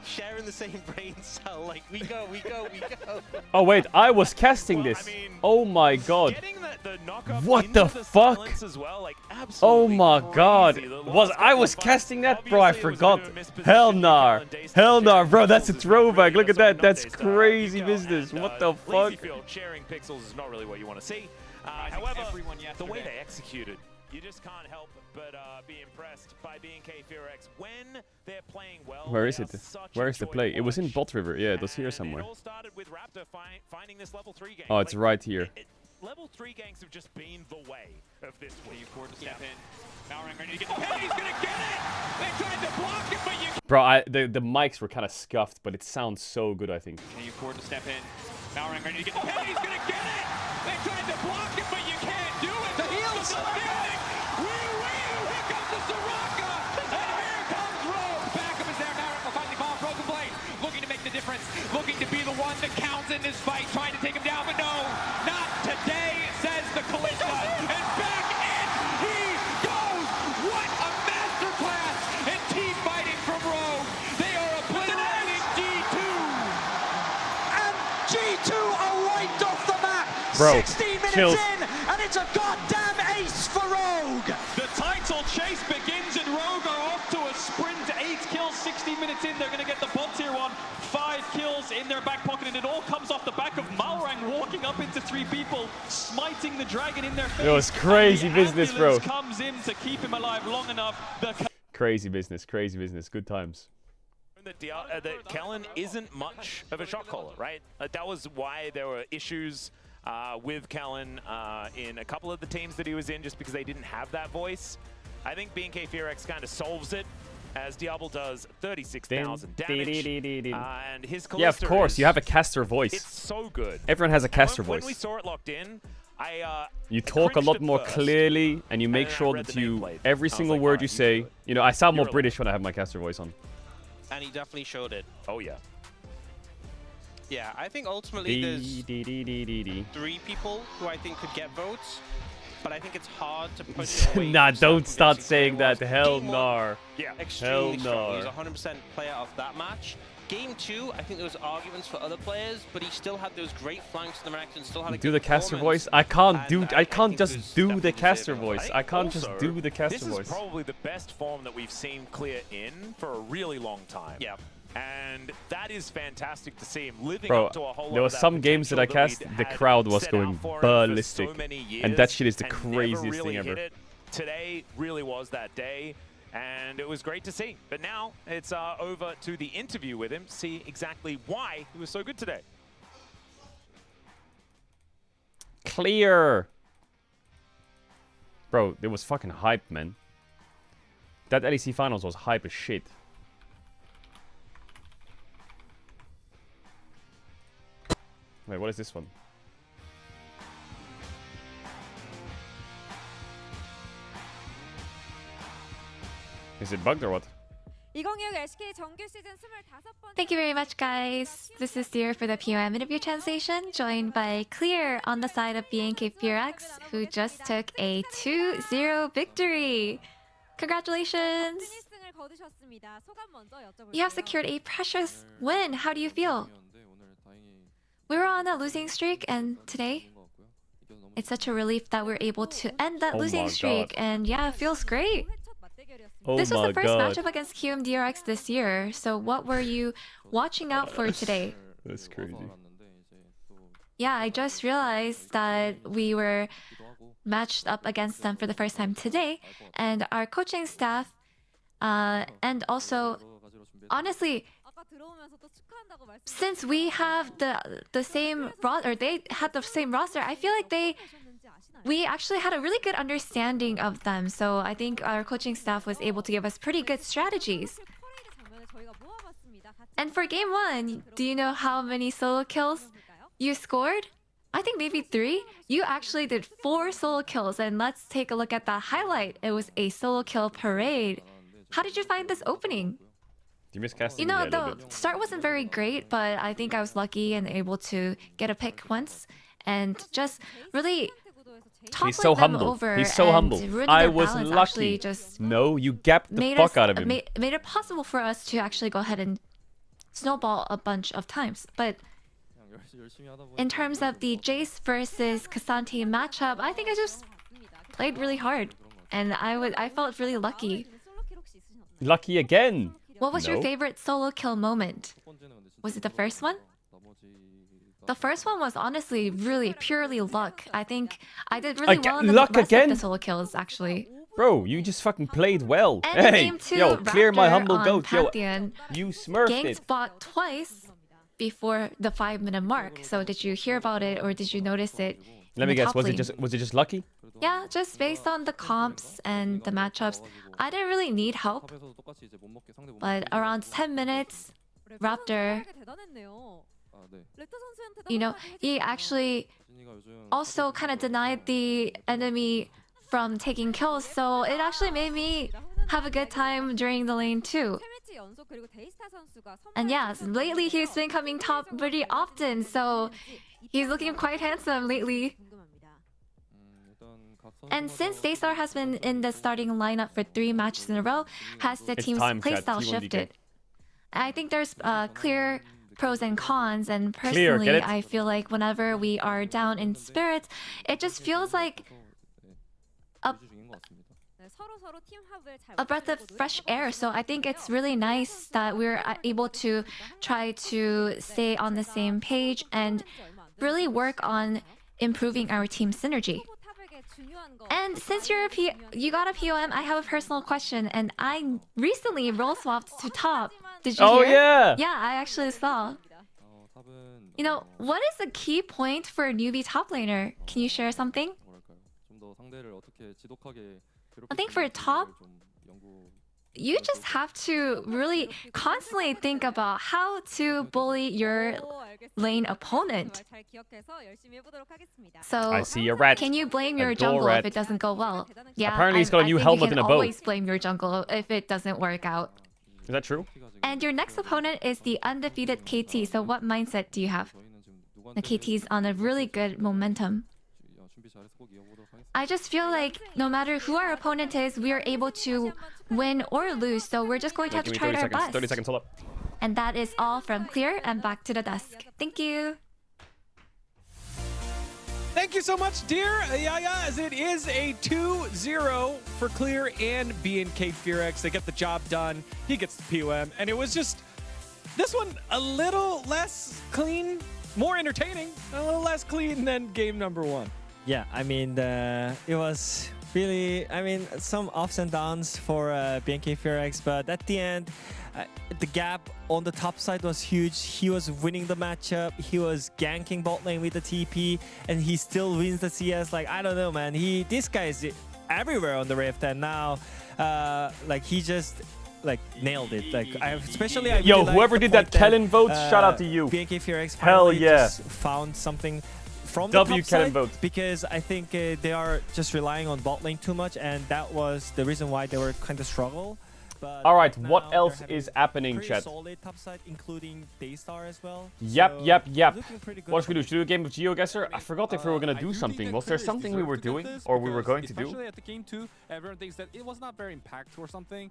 sharing the same brain cell. Like we go, we go, we go. Oh wait, I was casting Well, this. I mean, Oh my god. Getting the knockup What into the the fuck? silence as well, like, Oh absolutely my god. crazy. The Was last I couple was of fights, casting that? Bro, I obviously it was forgot. into a misposition. Hell nah. Kellen Daystad Hell nah, sharing bro, that's a pixels is not throwback. really Look at sorry, that. not That's Daystad, crazy Miko business. and, What the fuck? Lazyfield sharing pixels is not really what you want to see. However, the way they executed, you just can't help but be impressed by BNK FearX when they're playing well. Where is they it? are such Where a is the joy play? to It was in watch. Bot River. Yeah, it was here And somewhere. It all started with Raptor finding this level 3 game. Oh, it's right here. Level 3 ganks have just been the way of this week. Forward to step in. Mowering ready to get the pin. He's gonna get it. They tried to block it, but you. Bro, the mics were kind of scuffed, but it sounds so good, I think. Can you afford to step in? Mowering ready to get the pin. He's gonna get it. They tried to block it, but you can't do it. The heels. Here comes the Soraka, and here comes Rogue. Backup is there. Mowering will finally fall. Broken blade, looking to make the difference, looking to be the one that counts in this fight, trying to take him down, but no, not today, says the Kalista. And back in he goes. What a masterclass in team fighting from Rogue. They are obliterating G2. And G2 are wiped off the map. Bro, 16 minutes chills. in, and it's a goddamn ace for Rogue. The title chase begins, and Rogue are off to a sprint. 8 kills, 16 minutes in. They're going to get the bot tier 1. 5 kills in their back pocket, and it all comes off the back of Malrang walking up into 3 people, smiting the dragon in their face. It was crazy And the business, bro. ambulance comes in to keep him alive long enough. Crazy business, crazy business. Good times. That Kellen isn't much of a shot caller, right? That was why there were issues with Kellen in a couple of the teams that he was in, just because they didn't have that voice. I think BNK FearX kind of solves it, as Diablo does 36,000 damage. And his Kalista, Yeah, of course. You have a caster voice. It's so good. Everyone has a caster When voice. we saw it locked in, You talk a cringed lot at more first, clearly, and you make then I sure read that the you nameplate. every I was single like, word alright, you you say. do it. You know, I sound more You're British when I have my caster voice on. And he definitely showed it. Oh yeah. Yeah, I think ultimately there's 3 people who I think could get votes, but I think it's hard to put it away. Nah, from some don't start convincing saying player that. was. Hell Game 1, no. Yeah. extremely Hell strong. He was no. 100% player of that match. Game 2, I think there was arguments for other players, but he still had those great flanks in the reaction, still had a Do good the caster performance. voice. I can't do. And I can't think it was just do the definitely caster deserving. voice. I can't just Also, do the caster this voice. is probably the best form that we've seen Clear in for a really long time. Yeah. And that is fantastic to see him living Bro, up to a whole lot there was of that some games that I potential cast, we'd the had crowd was set going out for him for ballistic. so many And that years shit is the and never craziest really thing hit ever. it. Today really was that day, and it was great to see. But now it's over to the interview with him, see exactly why he was so good today. Clear. Bro, it was fucking hype, man. That LEC finals was hype as shit. Wait, what is this one? Is it bugged or what? Thank you very much, guys. This is Dear for the POM interview translation, joined by Clear on the side of BNK FearX, who just took a 2-0 victory. Congratulations! You have secured a precious win. How do you feel? We were on a losing streak, and today, it's such a relief that we're able to end that Oh losing my streak. God. And yeah, it feels great. Oh This was my the first god. matchup against QMDRX this year, so what were you watching out for today? That's crazy. Yeah, I just realized that we were matched up against them for the first time today, and our coaching staff, and also, honestly, since we have the same roster, or they had the same roster, I feel like we actually had a really good understanding of them. So I think our coaching staff was able to give us pretty good strategies. And for game 1, do you know how many solo kills you scored? I think maybe 3. You actually did 4 solo kills, and let's take a look at that highlight. It was a solo kill parade. How did you find this opening? You miscasting You know, there a little the bit. start wasn't very great, but I think I was lucky and able to get a pick once and just really He's topple so them humble. over. He's so and humble. ruining I their was balance. lucky. Actually just No, you gapped the fuck out of him. made it possible for us to actually go ahead and snowball a bunch of times. But in terms of the Jace versus Cassante matchup, I think I just played really hard, and I felt really lucky. Lucky again. What was your No. favorite solo kill moment? Was it the first one? The first one was honestly really purely luck. I think I did really well in the luck rest again? of the solo kills, actually. Bro, you just fucking played well. And in Hey, game 2, yo, clear my Raptor humble on goat. Yo, Pantheon you smurfed ganked it. bot twice before the 5-minute mark. So did you hear about it or did you notice it? Let in me the guess. top Was lane? it just lucky? Yeah, just based on the comps and the matchups. I didn't really need help. But around 10 minutes, Raptor, you know, he actually also kind of denied the enemy from taking kills. So it actually made me have a good time during the lane too. And yeah, lately he's been coming top pretty often. So he's looking quite handsome lately. And since Daystar has been in the starting lineup for 3 matches in a row, has the It's team's time, chat. playstyle T1DK. shifted? I think there's clear pros and cons, and Clear, personally, get it? I feel like whenever we are down in spirits, it just feels like a breath of fresh air. So I think it's really nice that we're able to try to stay on the same page and really work on improving our team synergy. And since you got a POM, I have a personal question, and I recently role swapped to top. Did you Oh, hear? yeah. Yeah, I actually saw. You know, what is the key point for a newbie top laner? Can you share something? I think for top, you just have to really constantly think about how to bully your lane opponent. So, I see a rat. can you blame your A jungle rat. if it doesn't go well? Yeah, Apparently he's got a new I think helmet you and a can bow. always blame your jungle if it doesn't work out. Is that true? And your next opponent is the undefeated KT. So what mindset do you have? The KT's on a really good momentum. I just feel like no matter who our opponent is, we are able to win or lose. So we're just going to have to Give me try 30 our seconds. best. 30 seconds, hold up. And that is all from Clear and back to the desk. Thank you. Thank you so much, dear Yaya, as it is a 2-0 for Clear and BNK Fearex. They get the job done. He gets the POM. And it was just, this one, a little less clean, more entertaining, a little less clean than game number 1. Yeah, I mean, it was really, some ups and downs for BNK Fearex, but at the end, the gap on the top side was huge. He was winning the matchup. He was ganking bot lane with the TP, and he still wins the CS. Like, I don't know, man. This guy is everywhere on the Rift, and now, he just nailed it. Especially, I Yo, really liked whoever the did that point Kellen votes, shout out to you. BNK Fearex Hell finally yeah. just found something from the W top Kellen side, votes. because I think they are just relying on bot lane too much, and that was the reason why they were kind of struggle. But All right, now what they're else having is happening, pretty chat? solid top side, including Daystar as well. Yep. looking pretty good What should we for do? Should we do a game of GeoGuessr? I forgot if we were going to do something. Was there something we were doing or we were going to do? Especially at the game 2, everyone thinks that it was not very impactful or something.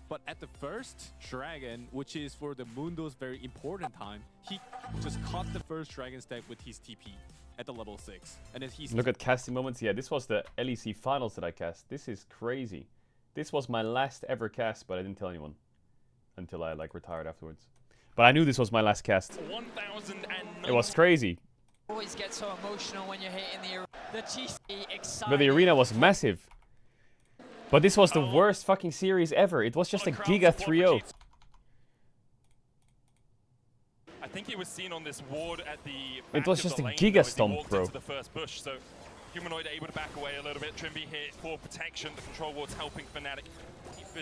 But at the first dragon, which is for the Mundo's very important time, he just caught the first dragon stack with his TP at the level 6. And then he's Look at casting moments. Yeah, this was the LEC finals that I cast. This is crazy. This was my last ever cast, but I didn't tell anyone until I retired afterwards. But I knew this was my last cast. It was crazy. Always get so emotional when you're hitting the cheese. But the arena was massive. But this was the worst fucking series ever. It was just a Giga 3-0. I think he was seen on this ward at the It was just a Giga stomp, bro. the first bush, so Humanoid able to back away a little bit. Trimby hit for protection. The control ward's helping Fnatic.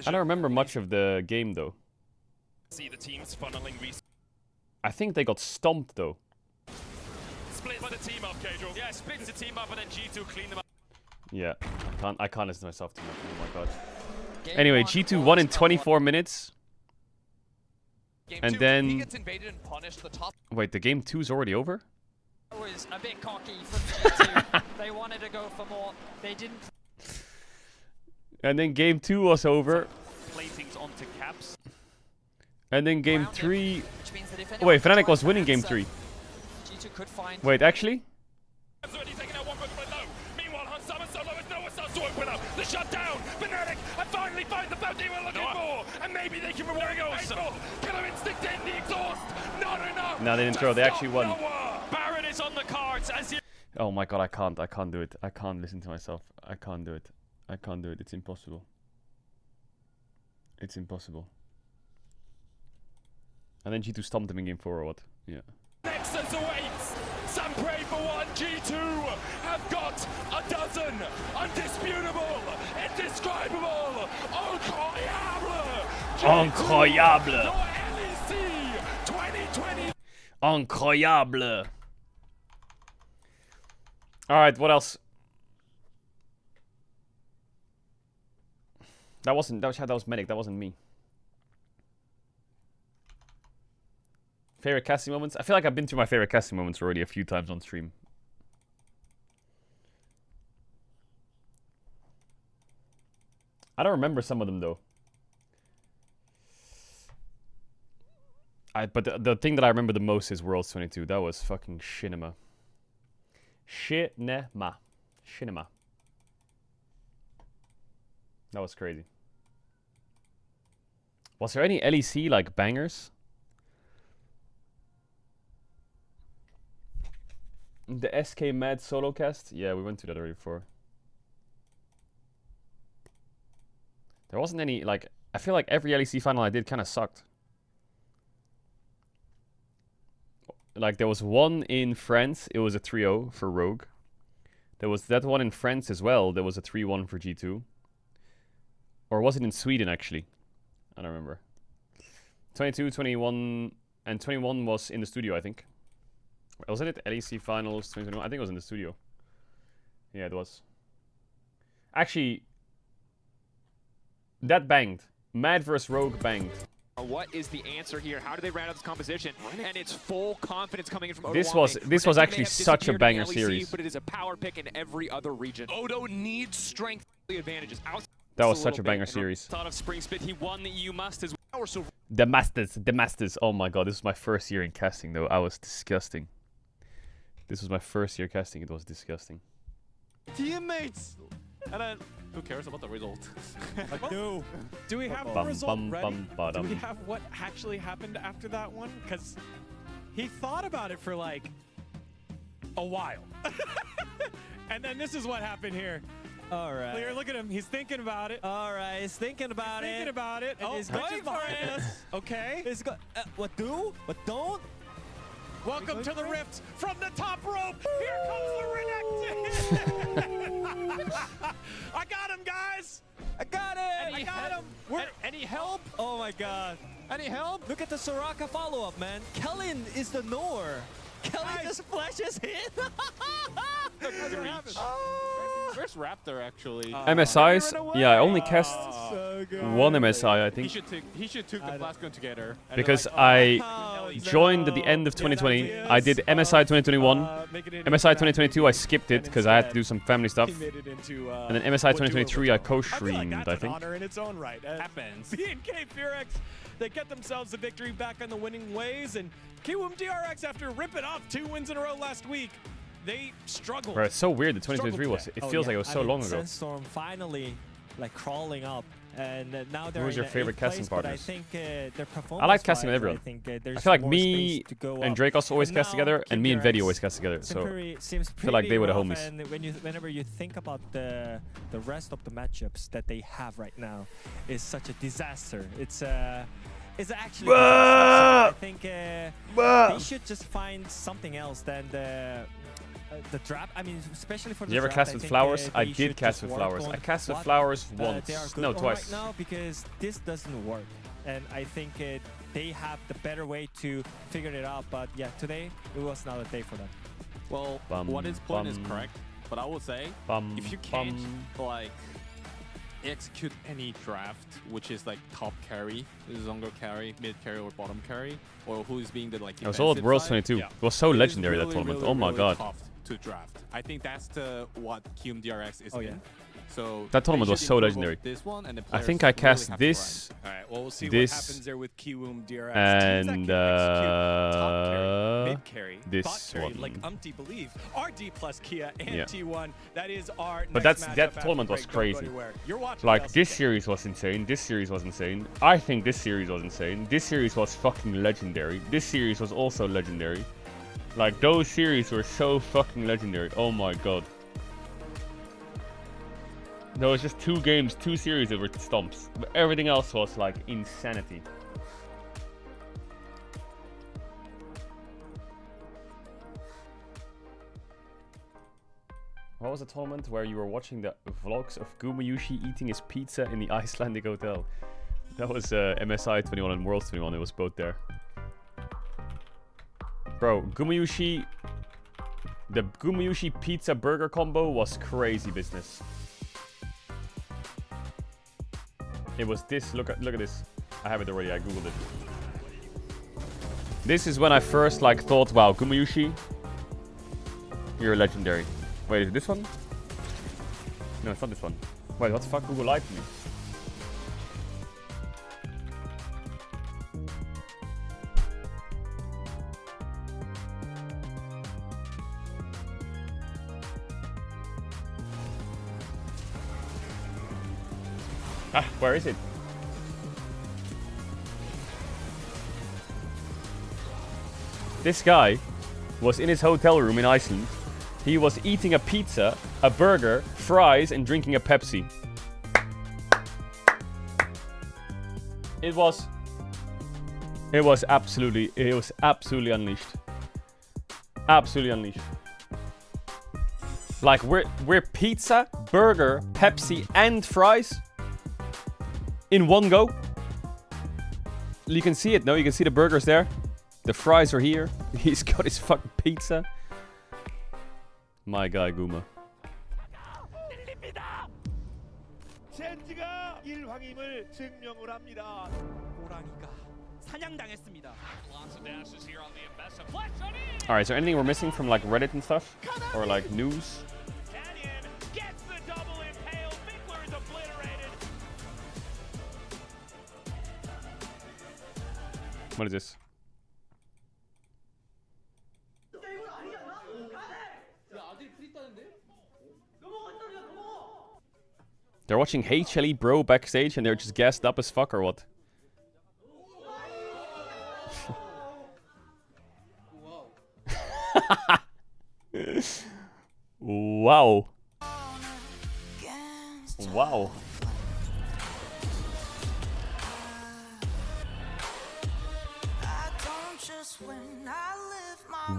I don't remember much of the game though. See the teams funneling resources. I think they got stomped though. Splits the team up, Caedrel. Yeah, splits the team up and then G2 clean them up. Yeah, I can't listen to myself too much. Oh my god. Anyway, G2 won in 24 minutes. And then... He gets invaded and punished. The top Wait, the game 2 is already over? was a bit cocky from G2. They wanted to go for more. They didn't. And then game 2 was over. Platings onto caps. And then game 3... Which means that if Wait, Fnatic was winning game 3. G2 could find. Wait, actually? Starts to open up. The shutdown. Fnatic have finally found the bounty we're looking for. And maybe they can reward April. Killer Instinct in the exhaust. Not enough. No, they didn't throw. They actually won. Baron is on the cards as you. Oh my god, I can't do it. I can't listen to myself. I can't do it. I can't do it. It's impossible. It's impossible. And then G2 stomped them in game 4 or what? Yeah. Nexus awaits. Some pray for one. G2 have got a dozen. Undisputable. Indescribable. Incroyable. Incroyable. LEC 2020. Incroyable. Alright, what else? That was Medic, that wasn't me. Favorite casting moments? I feel like I've been through my favorite casting moments already a few times on stream. I don't remember some of them though. But the thing that I remember the most is Worlds 22. That was fucking cinema. Cinema. Cinema. That was crazy. Was there any LEC like bangers? The SK Mad solo cast? Yeah, we went through that already before. There wasn't any, like, I feel like every LEC final I did kind of sucked. Like, there was one in France, it was a 3-0 for Rogue. There was that one in France as well, there was a 3-1 for G2. Or was it in Sweden, actually? I don't remember. 22, 21, and 21 was in the studio, I think. Was it at LEC Finals 2021? I think it was in the studio. Yeah, it was. Actually, that banged. Mad vs Rogue banged. What is the answer here? How do they round out this composition? And it's full confidence coming in from Odo. This was actually such a banger series. But it is a power pick in every other region. Odo needs strength. The advantages. That was such a banger series. Start of Spring Split, he won the EU Masters. The Masters. Oh my god, this was my first year in casting though. I was disgusting. This was my first year casting. It was disgusting. Teammates! And then, who cares about the result? Like, no. Do we have the result ready? Do we have what actually happened after that one? Because he thought about it for like a while. And then this is what happened here. All right. Clear, look at him. He's thinking about it. All right, he's thinking about it. Thinking about it. Oh, he's going for it. Okay. He's what do? What don't? Welcome to the Rift from the top rope. Here comes the Renekton. I got him, guys. I got it. I got him. Any help? Oh my god. Any help? Look at the Soraka follow-up, man. Kellen is the Nor. Kellen just flashes in. Where's Raptor actually? MSIs? Yeah, I only cast one MSI, I think. He should took the flask gun together. Because I joined at the end of 2020. I did MSI 2021. MSI 2022 I skipped it because I had to do some family stuff. And then MSI 2023 I co-streamed, I think. Honor in its own right. Happens. BNK Fearex, they get themselves the victory back on the winning ways, and KIWOOMDRX, after ripping off 2 wins in a row last week, they struggled. Bro, it's so weird. The 2023 was. It feels like it was so long ago. Sandstorm finally, like crawling up, and now they're. Who was your favorite casting partners? I think their performance. I like casting with everyone. I feel like me and Dracos always cast together, and me and Vedi always cast together. So I feel like they were the homies. And whenever you think about the rest of the matchups that they have right now, is such a disaster. It's actually. I think they should just find something else than the the draft. I mean, especially for the You ever draft, cast I with think, flowers? I they did should cast just with work flowers. on I cast with what, flowers they once. are good No, on twice. right now, because this doesn't work, and I think they have the better way to figure it out. But yeah, today it was not a day for them. Well, Bum, what his point is bum. correct, but I would say Bum, if you can't bum. like execute any draft, which is like top carry, Zongo carry, mid carry, or bottom carry, or who is being the like. It was all at defensive Worlds side, 22. It was so it is legendary, that really, tournament. really, Oh my really god. tough to draft. I think that's what QMDRX is in. So That tournament they was should so improve on legendary. This one, and the I think players I cast really have to this, grind. All right, well, we'll see this, what happens there with Kiwoom DRX. and Teams that can execute top carry, mid carry, this bot carry, one. like Umpty believe, RD plus Kia and Yeah. T1. That is our But next that matchup after tournament break. was Don't go crazy. anywhere. You're watching Like, LCK. this series was insane. This series was insane. I think this series was insane. This series was fucking legendary. This series was also legendary. Like, those series were so fucking legendary. Oh my god. There was just 2 games, 2 series that were stomps. But everything else was like insanity. What was the tournament where you were watching the vlogs of Gumayushi eating his pizza in the Icelandic hotel? That was MSI 21 and Worlds 21. It was both there. Bro, Gumayushi... The Gumayushi pizza burger combo was crazy business. It was this. Look at this. I have it already. I googled it. This is when I first like thought, wow, Gumayushi, you're legendary. Wait, is it this one? No, it's not this one. Wait, what the fuck? Google lied to me. Ah, where is it? This guy was in his hotel room in Iceland. He was eating a pizza, a burger, fries, and drinking a Pepsi. It was absolutely unleashed. Absolutely unleashed. Like, we're pizza, burger, Pepsi, and fries in one go. You can see it, no? You can see the burgers there. The fries are here. He's got his fucking pizza. My guy, Guma. 젠지가 일황임을 증명을 합니다. 호랑이가 사냥당했습니다. Alright, is there anything we're missing from like Reddit and stuff? Or like news? What is this? They're watching HLE Bro backstage and they're just gassed up as fuck or what? Wow. Wow.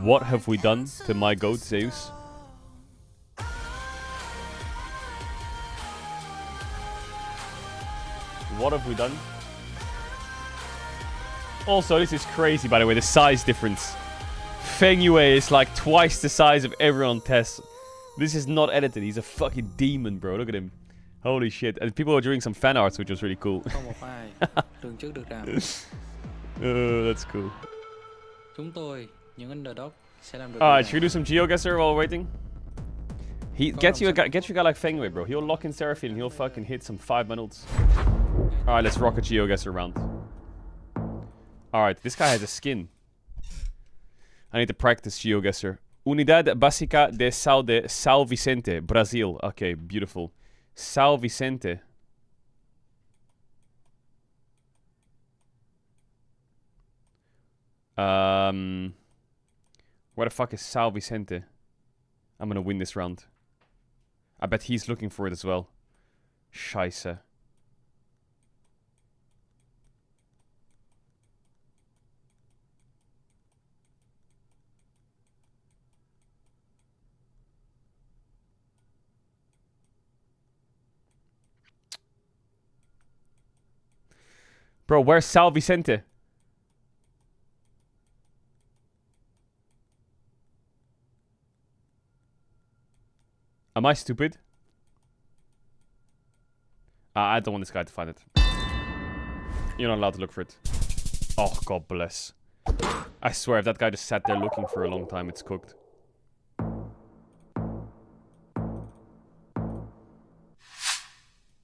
What have we done to my goat Zeus? What have we done? Also, this is crazy, by the way, the size difference. Feng Yue is like twice the size of everyone on TES. This is not edited. He's a fucking demon, bro. Look at him. Holy shit. And people are doing some fan arts, which was really cool. That's cool. Alright, should we do some GeoGuessr while waiting? Get you a guy like Feng Yue, bro. He'll lock in Seraphine and he'll fucking hit some 5-man ults. Alright, let's rock a GeoGuessr round. Alright, this guy has a skin. I need to practice GeoGuessr. Unidad Básica de São Vicente, Brazil. Okay, beautiful. São Vicente. Where the fuck is São Vicente? I'm gonna win this round. I bet he's looking for it as well. Scheisse. Bro, where's Sal Vicente? Am I stupid? I don't want this guy to find it. You're not allowed to look for it. Oh, God bless. I swear, if that guy just sat there looking for a long time, it's cooked.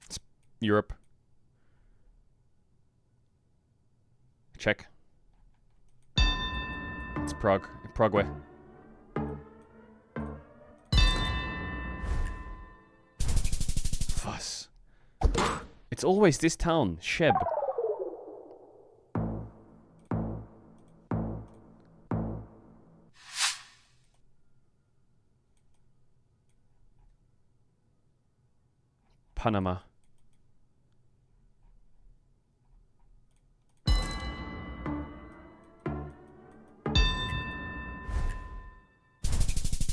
It's Europe. Check. It's Prague. Prague. Fuss. It's always this town, Sheb. Panama.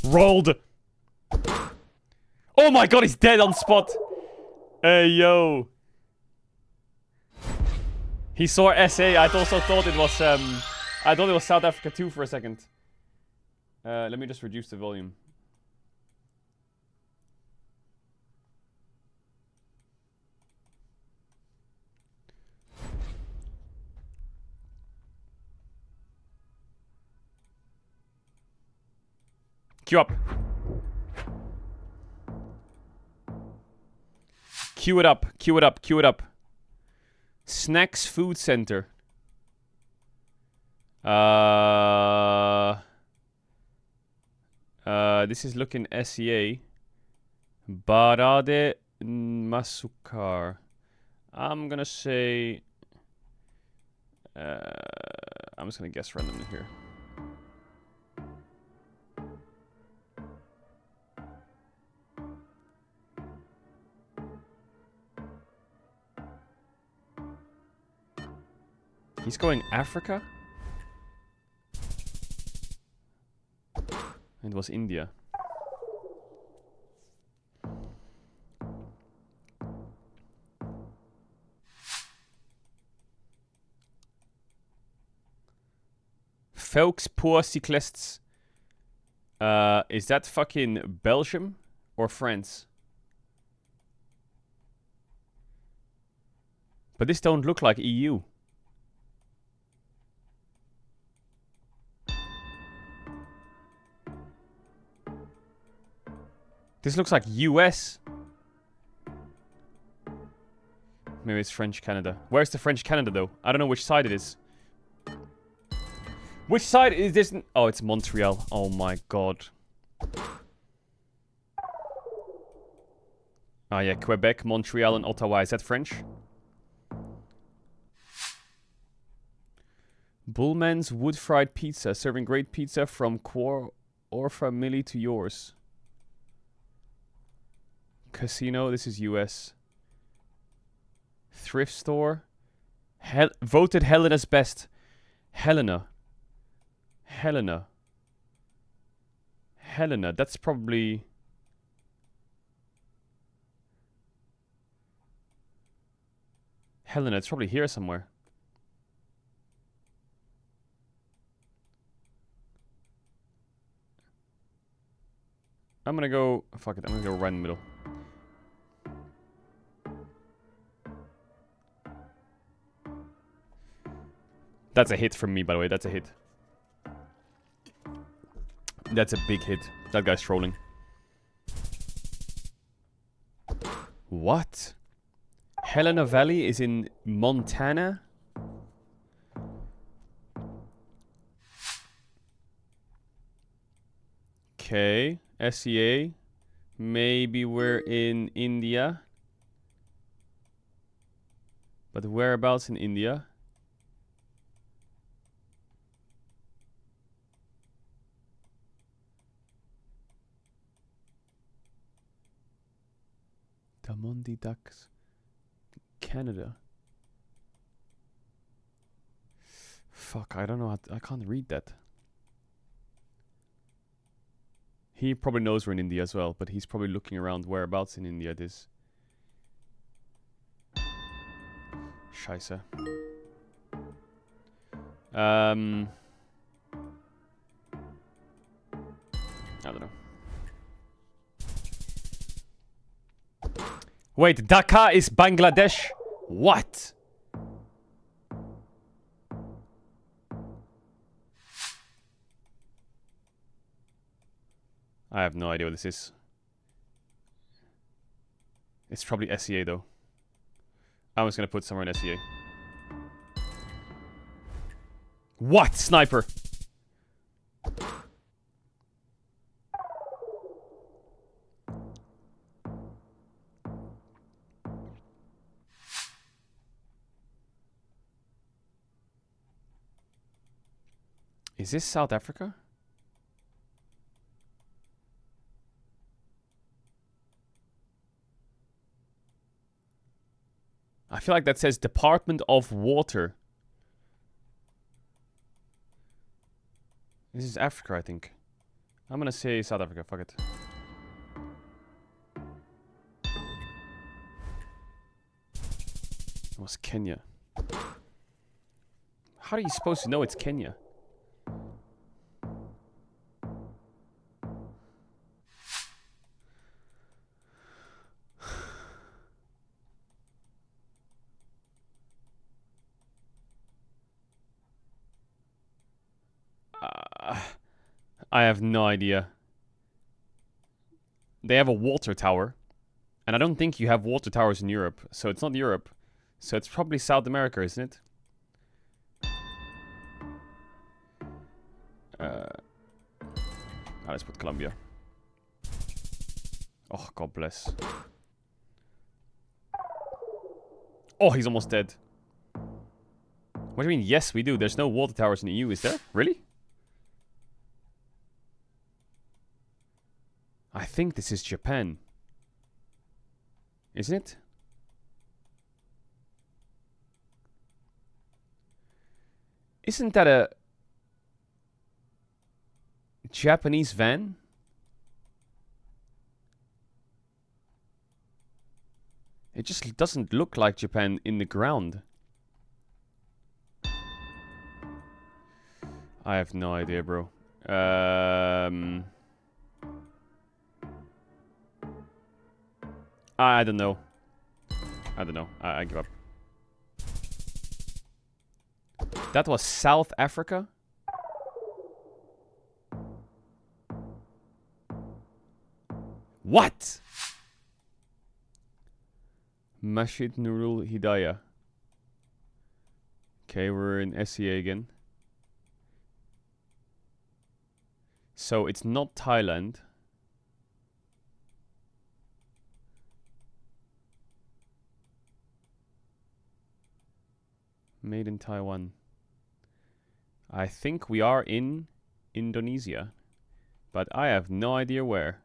Rolled. Oh my god, he's dead on spot. Hey, yo. He saw SA. I also thought it was I thought it was South Africa too for a second. Let me just reduce the volume. Queue up. Queue it up. Queue it up. Queue it up. Snacks Food Center. This is looking SEA. Barade Masukar. I'm gonna say... I'm just gonna guess randomly here. He's going Africa? It was India. Volks pour cyclists. Is that fucking Belgium or France? But this don't look like EU. This looks like US. Maybe it's French Canada. Where's the French Canada though? I don't know which side it is. Which side is this? Oh, it's Montreal. Oh my god. Oh yeah, Quebec, Montreal, and Ottawa. Is that French? Bullman's Wood Fried Pizza. Serving great pizza from or family to yours. Casino. This is US. Thrift store. Voted Helena's best. Helena. That's probably... Helena, it's probably here somewhere. I'm gonna go... Fuck it, I'm gonna go right in the middle. That's a hit from me, by the way. That's a hit. That's a big hit. That guy's trolling. What? Helena Valley is in Montana? Okay. SEA. Maybe we're in India. But whereabouts in India? Damondi Ducks. Canada. Fuck, I don't know how I can't read that. He probably knows we're in India as well, but he's probably looking around whereabouts in India it is. Scheiße. I don't know. Wait, Dhaka is Bangladesh? What? I have no idea what this is. It's probably SEA though. I was gonna put somewhere in SEA. What? Sniper! Is this South Africa? I feel like that says Department of Water. This is Africa, I think. I'm gonna say South Africa, fuck it. It was Kenya. How are you supposed to know it's Kenya? I have no idea. They have a water tower. And I don't think you have water towers in Europe. So it's not Europe. So it's probably South America, isn't it? Let's put Colombia. Oh, God bless. Oh, he's almost dead. What do you mean? Yes, we do. There's no water towers in the EU, is there? Really? I think this is Japan. Isn't it? Isn't that a Japanese van? It just doesn't look like Japan in the ground. I have no idea, bro. I don't know. I don't know. I give up. That was South Africa? What? Mashid Nurul Hidayah. Okay, we're in SEA again. So it's not Thailand. Made in Taiwan. I think we are in Indonesia. But I have no idea where.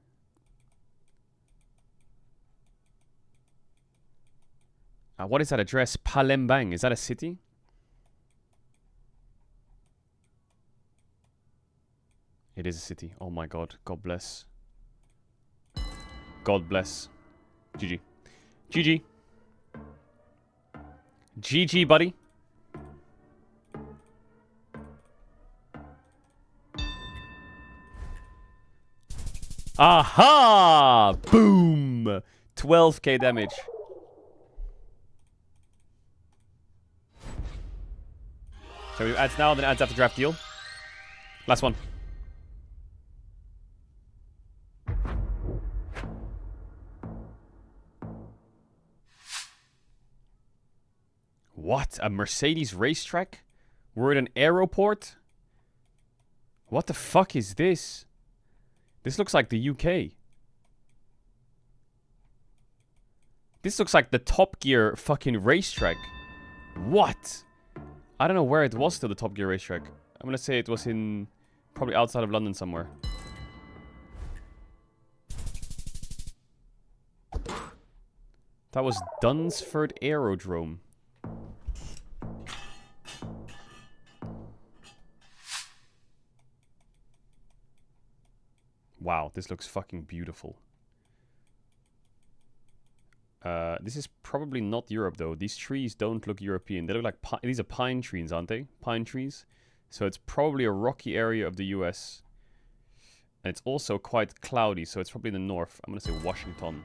What is that address? Palembang. Is that a city? It is a city. Oh my god. God bless. God bless. GG. GG. GG, buddy. Aha! Boom! 12k damage. So we do ads now, then ads after draft deal. Last one. What? A Mercedes racetrack? We're at an aeroport? What the fuck is this? This looks like the UK. This looks like the Top Gear fucking racetrack. What? I don't know where it was to the Top Gear racetrack. I'm gonna say it was in... probably outside of London somewhere. That was Dunsford Aerodrome. Wow, this looks fucking beautiful. This is probably not Europe though. These trees don't look European. They look like these are pine trees, aren't they? Pine trees. So it's probably a rocky area of the US. And it's also quite cloudy, so it's probably in the north. I'm gonna say Washington.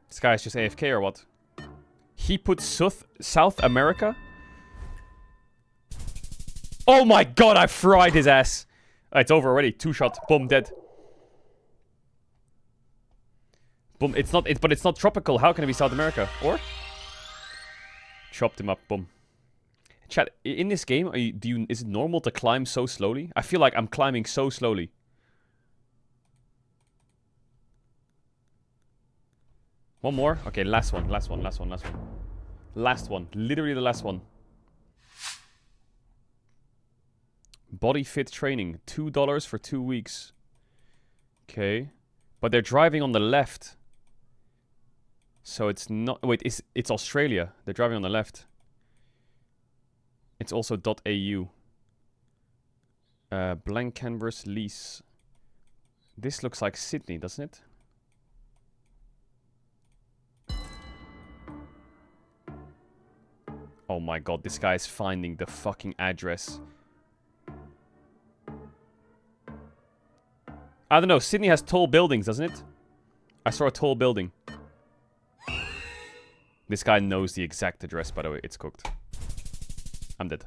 This guy's just AFK or what? He put South America? Oh my god, I fried his ass. It's over already. 2 shot. Boom, dead. Boom. But it's not tropical. How can it be South America? Or? Chopped him up. Boom. Chat, in this game, is it normal to climb so slowly? I feel like I'm climbing so slowly. One more? Okay, last one. Last one. Literally the last one. Body fit training. $2 for 2 weeks. Okay. But they're driving on the left. So it's not... Wait, it's Australia. They're driving on the left. It's also .au. Blank canvas lease. This looks like Sydney, doesn't it? Oh my god, this guy is finding the fucking address. I don't know, Sydney has tall buildings, doesn't it? I saw a tall building. This guy knows the exact address, by the way. It's cooked. I'm dead.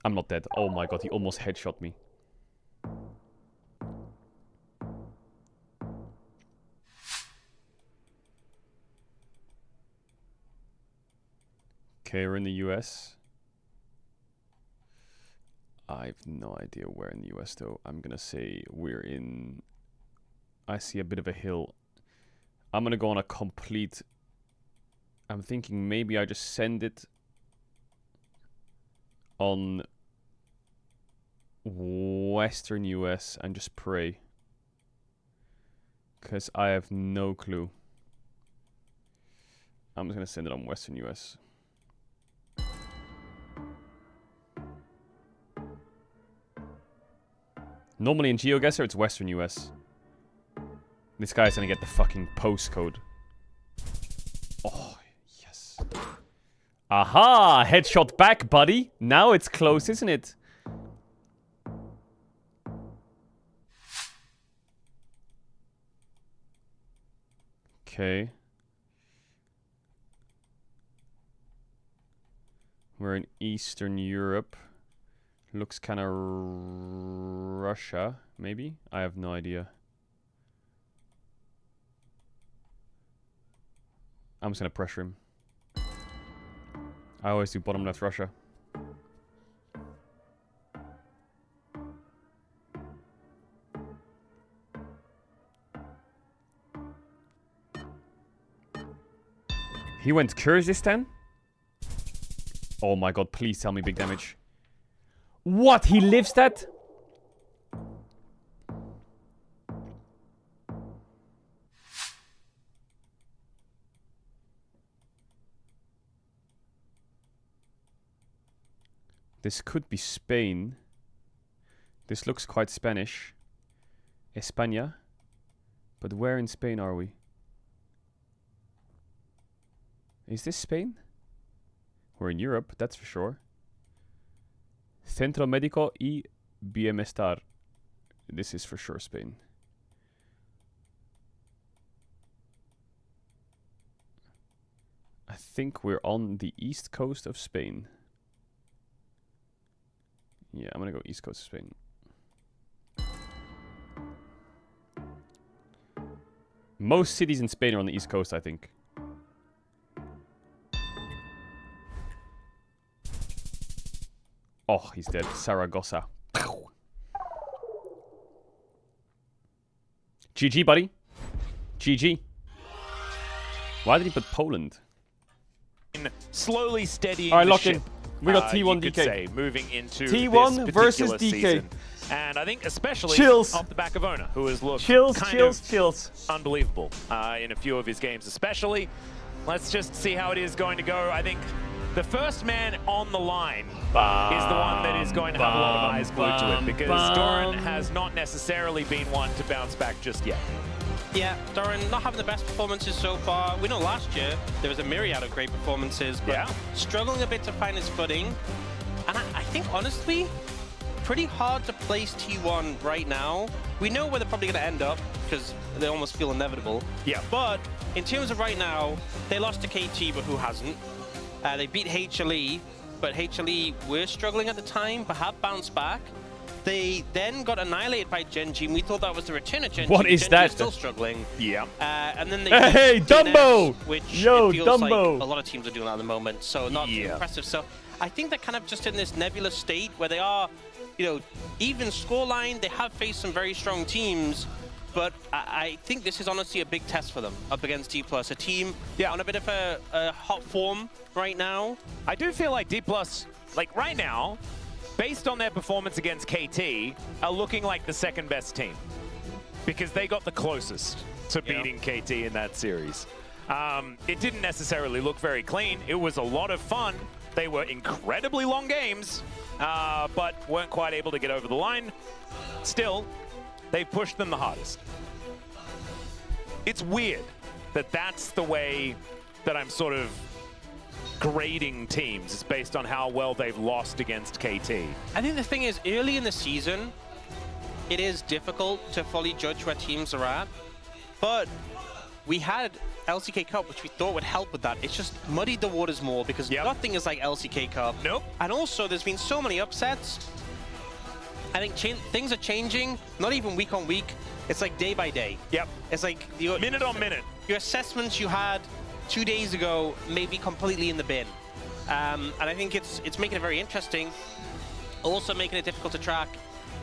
I'm not dead. Oh my god, he almost headshot me. Okay, we're in the US. I have no idea where in the US though. I'm gonna say we're in... I see a bit of a hill. I'm gonna go on a complete... I'm thinking maybe I just send it on Western US and just pray. Because I have no clue. I'm just gonna send it on Western US. Normally in GeoGuessr, it's Western US. This guy's gonna get the fucking postcode. Oh, yes. Aha! Headshot back, buddy. Now it's close, isn't it? Okay. We're in Eastern Europe. Looks kind of Russia, maybe? I have no idea. I'm just gonna pressure him. I always do bottom left Russia. He went Kyrgyzstan? Oh my god, please tell me big damage. What? He lives that? This could be Spain. This looks quite Spanish. España. But where in Spain are we? Is this Spain? We're in Europe, that's for sure. Centro Médico y Bienestar. This is for sure Spain. I think we're on the east coast of Spain. Yeah, I'm gonna go east coast of Spain. Most cities in Spain are on the east coast, I think. Oh, he's dead. Saragossa. GG, buddy. GG. Why did he put Poland? Slowly steadying All right, the lock ship, in. We got T1 you could DK. say, moving into T1 this versus particular DK. season. And I think especially Chills. off the back of Ona, who has looked Chills, kind chills, of chills. unbelievable in a few of his games, especially. Let's just see how it is going to go. I think the first man on the line is the one that is going to have a lot of eyes glued to it, because Doran has not necessarily been one to bounce back just yet. Yeah, Doran not having the best performances so far. We know last year there was a myriad of great performances, but struggling a bit to find his footing. And I think, honestly, pretty hard to place T1 right now. We know where they're probably going to end up, because they almost feel inevitable. Yeah. But in terms of right now, they lost to KT, but who hasn't? They beat HLE, but HLE were struggling at the time, but have bounced back. They then got annihilated by Genji, and we thought that was the return of Genji. What is Genji that? is still struggling. Yeah. And then they Hey, beat Dumbo! DNS, which Yo, it feels Dumbo! like a lot of teams are doing that at the moment, so not too impressive. So I think they're kind of just in this nebulous state where they are, you know, even scoreline, they have faced some very strong teams, but I think this is honestly a big test for them up against D+, a team on a bit of a hot form right now. I do feel like D+, like right now, based on their performance against KT, are looking like the second best team. Because they got the closest to beating KT in that series. It didn't necessarily look very clean. It was a lot of fun. They were incredibly long games, but weren't quite able to get over the line. Still, they pushed them the hardest. It's weird that that's the way that I'm sort of grading teams. It's based on how well they've lost against KT. I think the thing is, early in the season, it is difficult to fully judge where teams are at, but we had LCK Cup, which we thought would help with that. It's just muddied the waters more because nothing is like LCK Cup. Nope. And also, there's been so many upsets. I think things are changing, not even week on week. It's like day by day. Yep. It's like minute on minute. Your assessments you had 2 days ago may be completely in the bin. And I think it's making it very interesting, also making it difficult to track,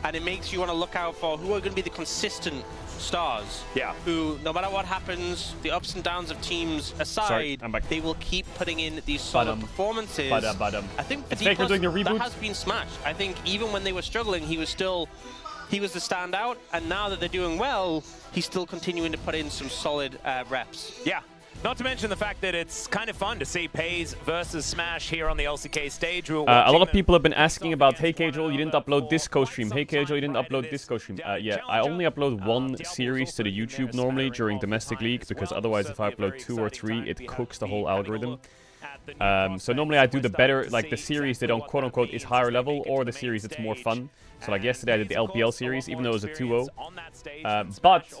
and it makes you want to look out for who are going to be the consistent stars. Yeah. Who, no matter what happens, the ups and downs of teams aside, they will keep putting in these solid performances. I think for D+, that has been smashed. I think even when they were struggling, he was the standout, and now that they're doing well, he's still continuing to put in some solid reps. Yeah. Not to mention the fact that it's kind of fun to see Pays versus Smash here on the LCK stage. A lot of people have been asking about, hey Caedrel, you didn't upload Disco stream. Hey Caedrel, you didn't upload Disco stream. Yeah, I only upload one series to the YouTube normally during Domestic League, because otherwise if I upload 2 or 3, it cooks the whole algorithm. So normally I do the better, like the series that on quote-unquote is higher level, or the series that's more fun. So like yesterday I did the LPL series, even though it was a 2-0. But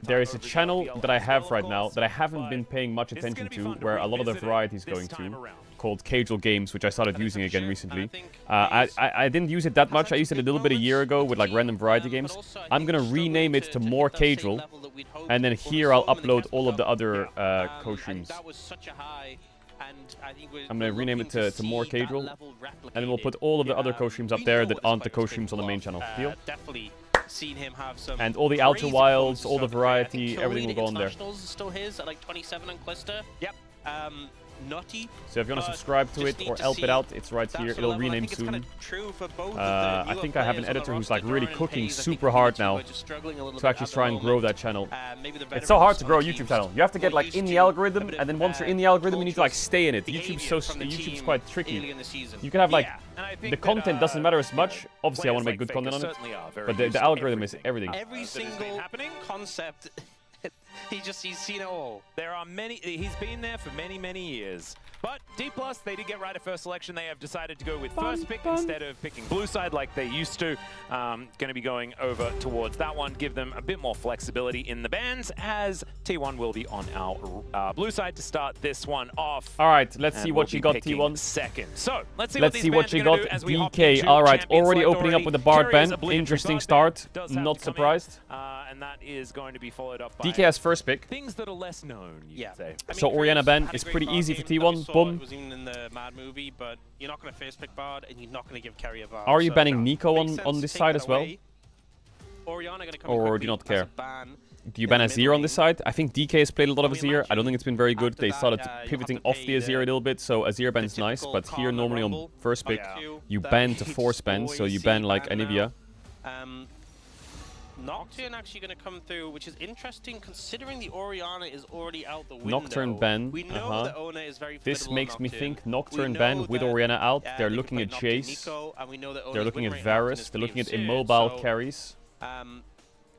there is a channel that I have right now that I haven't been paying much attention to, where a lot of the variety is going to, called Caedrel Games, which I started using again recently. I didn't use it that much. I used it a little bit a year ago with like random variety games. I'm going to rename it to More Caedrel, and then here I'll upload all of the other co-streams. I'm going to rename it to More Caedrel, and then we'll put all of the other co-streams up there that aren't the co-streams on the main channel. Deal? Definitely seen him have some. And all the Outer Wilds, all the variety, everything will go on there. Is still his at like 27 on Clister. Yep. Nutty. So if you want to subscribe to it or help it out, it's right here. It'll rename soon. I think I have an editor who's like really cooking super hard now to actually try and grow that channel. It's so hard to grow a YouTube channel. You have to get like in the algorithm, and then once you're in the algorithm, you need to like stay in it. YouTube's quite tricky. You can have like the content doesn't matter as much. Obviously, I want to make good content on it, but the algorithm is everything. Every single concept. He's seen it all. There are many. He's been there for many years. But D+, they did get right at first selection. They have decided to go with first pick instead of picking blue side like they used to. Going to be going over towards that one, give them a bit more flexibility in the bans, as T1 will be on our blue side to start this one off. All right, let's see what you got, T1. Second. So let's see what you got, DK. All right, already opening up with the Bard ban. Interesting start. Not surprised. And that is going to be followed up by DK has first pick. Things that are less known, you could say. So Orianna ban is pretty easy for T1. Boom. It was even in the Mad movie, but you're not going to first pick Bard, and you're not going to give Carry a Bard. Are you banning Nico on this side as well? Orianna going to come or do you not care? Do you ban Azir on this side? I think DK has played a lot of Azir. I don't think it's been very good. They started pivoting off the Azir a little bit, so Azir ban is nice. But here, normally on first pick, you ban to force ban, so you ban like Anivia. Nocturne actually going to come through, which is interesting considering the Orianna is already out the window. Nocturne ban. We know that Ona is very this makes me think Nocturne ban with Orianna out. They're looking at Chase. They're looking at Varus. They're looking at immobile carries.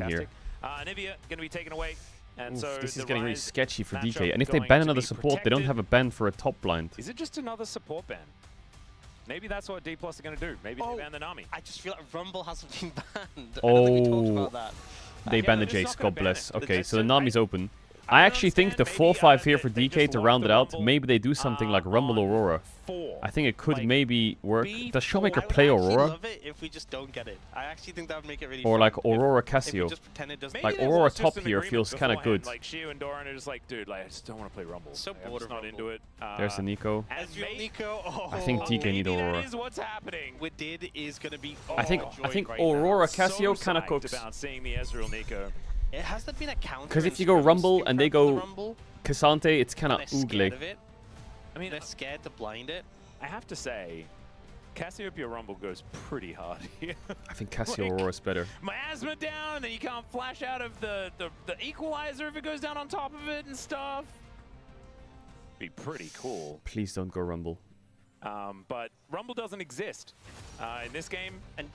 playing here? Anivia going to be taken away. And Oof, so this is the getting really Rise sketchy for matchup DK. And if they going ban to another be support, they don't protected. have a ban for a top blind. Is it just another support ban? Maybe that's what D+ are going to do. Maybe they ban the Nami. I just feel like Rumble hasn't been banned. I don't think we talked Oh, about that. they Yeah, banned the they're Jace, just not gonna God ban bless. it. Okay, It's so the just- Nami's open. I actually think the 4-5 here for DK to round it out, maybe they do something like Rumble Aurora. I think it could maybe work. Does Showmaker play I Aurora? love it if we just don't get it. I actually think that would make it really Or fun. like Aurora If we Cassio? just pretend it doesn't. Like Maybe there Aurora was just top an here agreement feels kind of beforehand, good. Like Shio and Doran are just like, dude, like, I just don't want to play Rumble. So I'm bored just of not into it. There's the Nico. Ezreal Nico. Oh, I think DK need Maybe Aurora. that is what's happening. What did is going to be. I think overjoyed right Aurora now. Cassio So kind of psyched cooks. about seeing the Ezreal Nico Has there been a counter? Because if in you go scrims Rumble in and they prep for the go Rumble? Cassante, it's kind of They're scared oogly. of it. I mean, they're scared to blind it. I have to say, Cassiopeia Rumble goes pretty hard here. I think Cassio Aurora's better. Miasma down, and then you can't flash out of the equalizer if it goes down on top of it and stuff. Be pretty cool. Please don't go Rumble. But Rumble doesn't exist in this game. And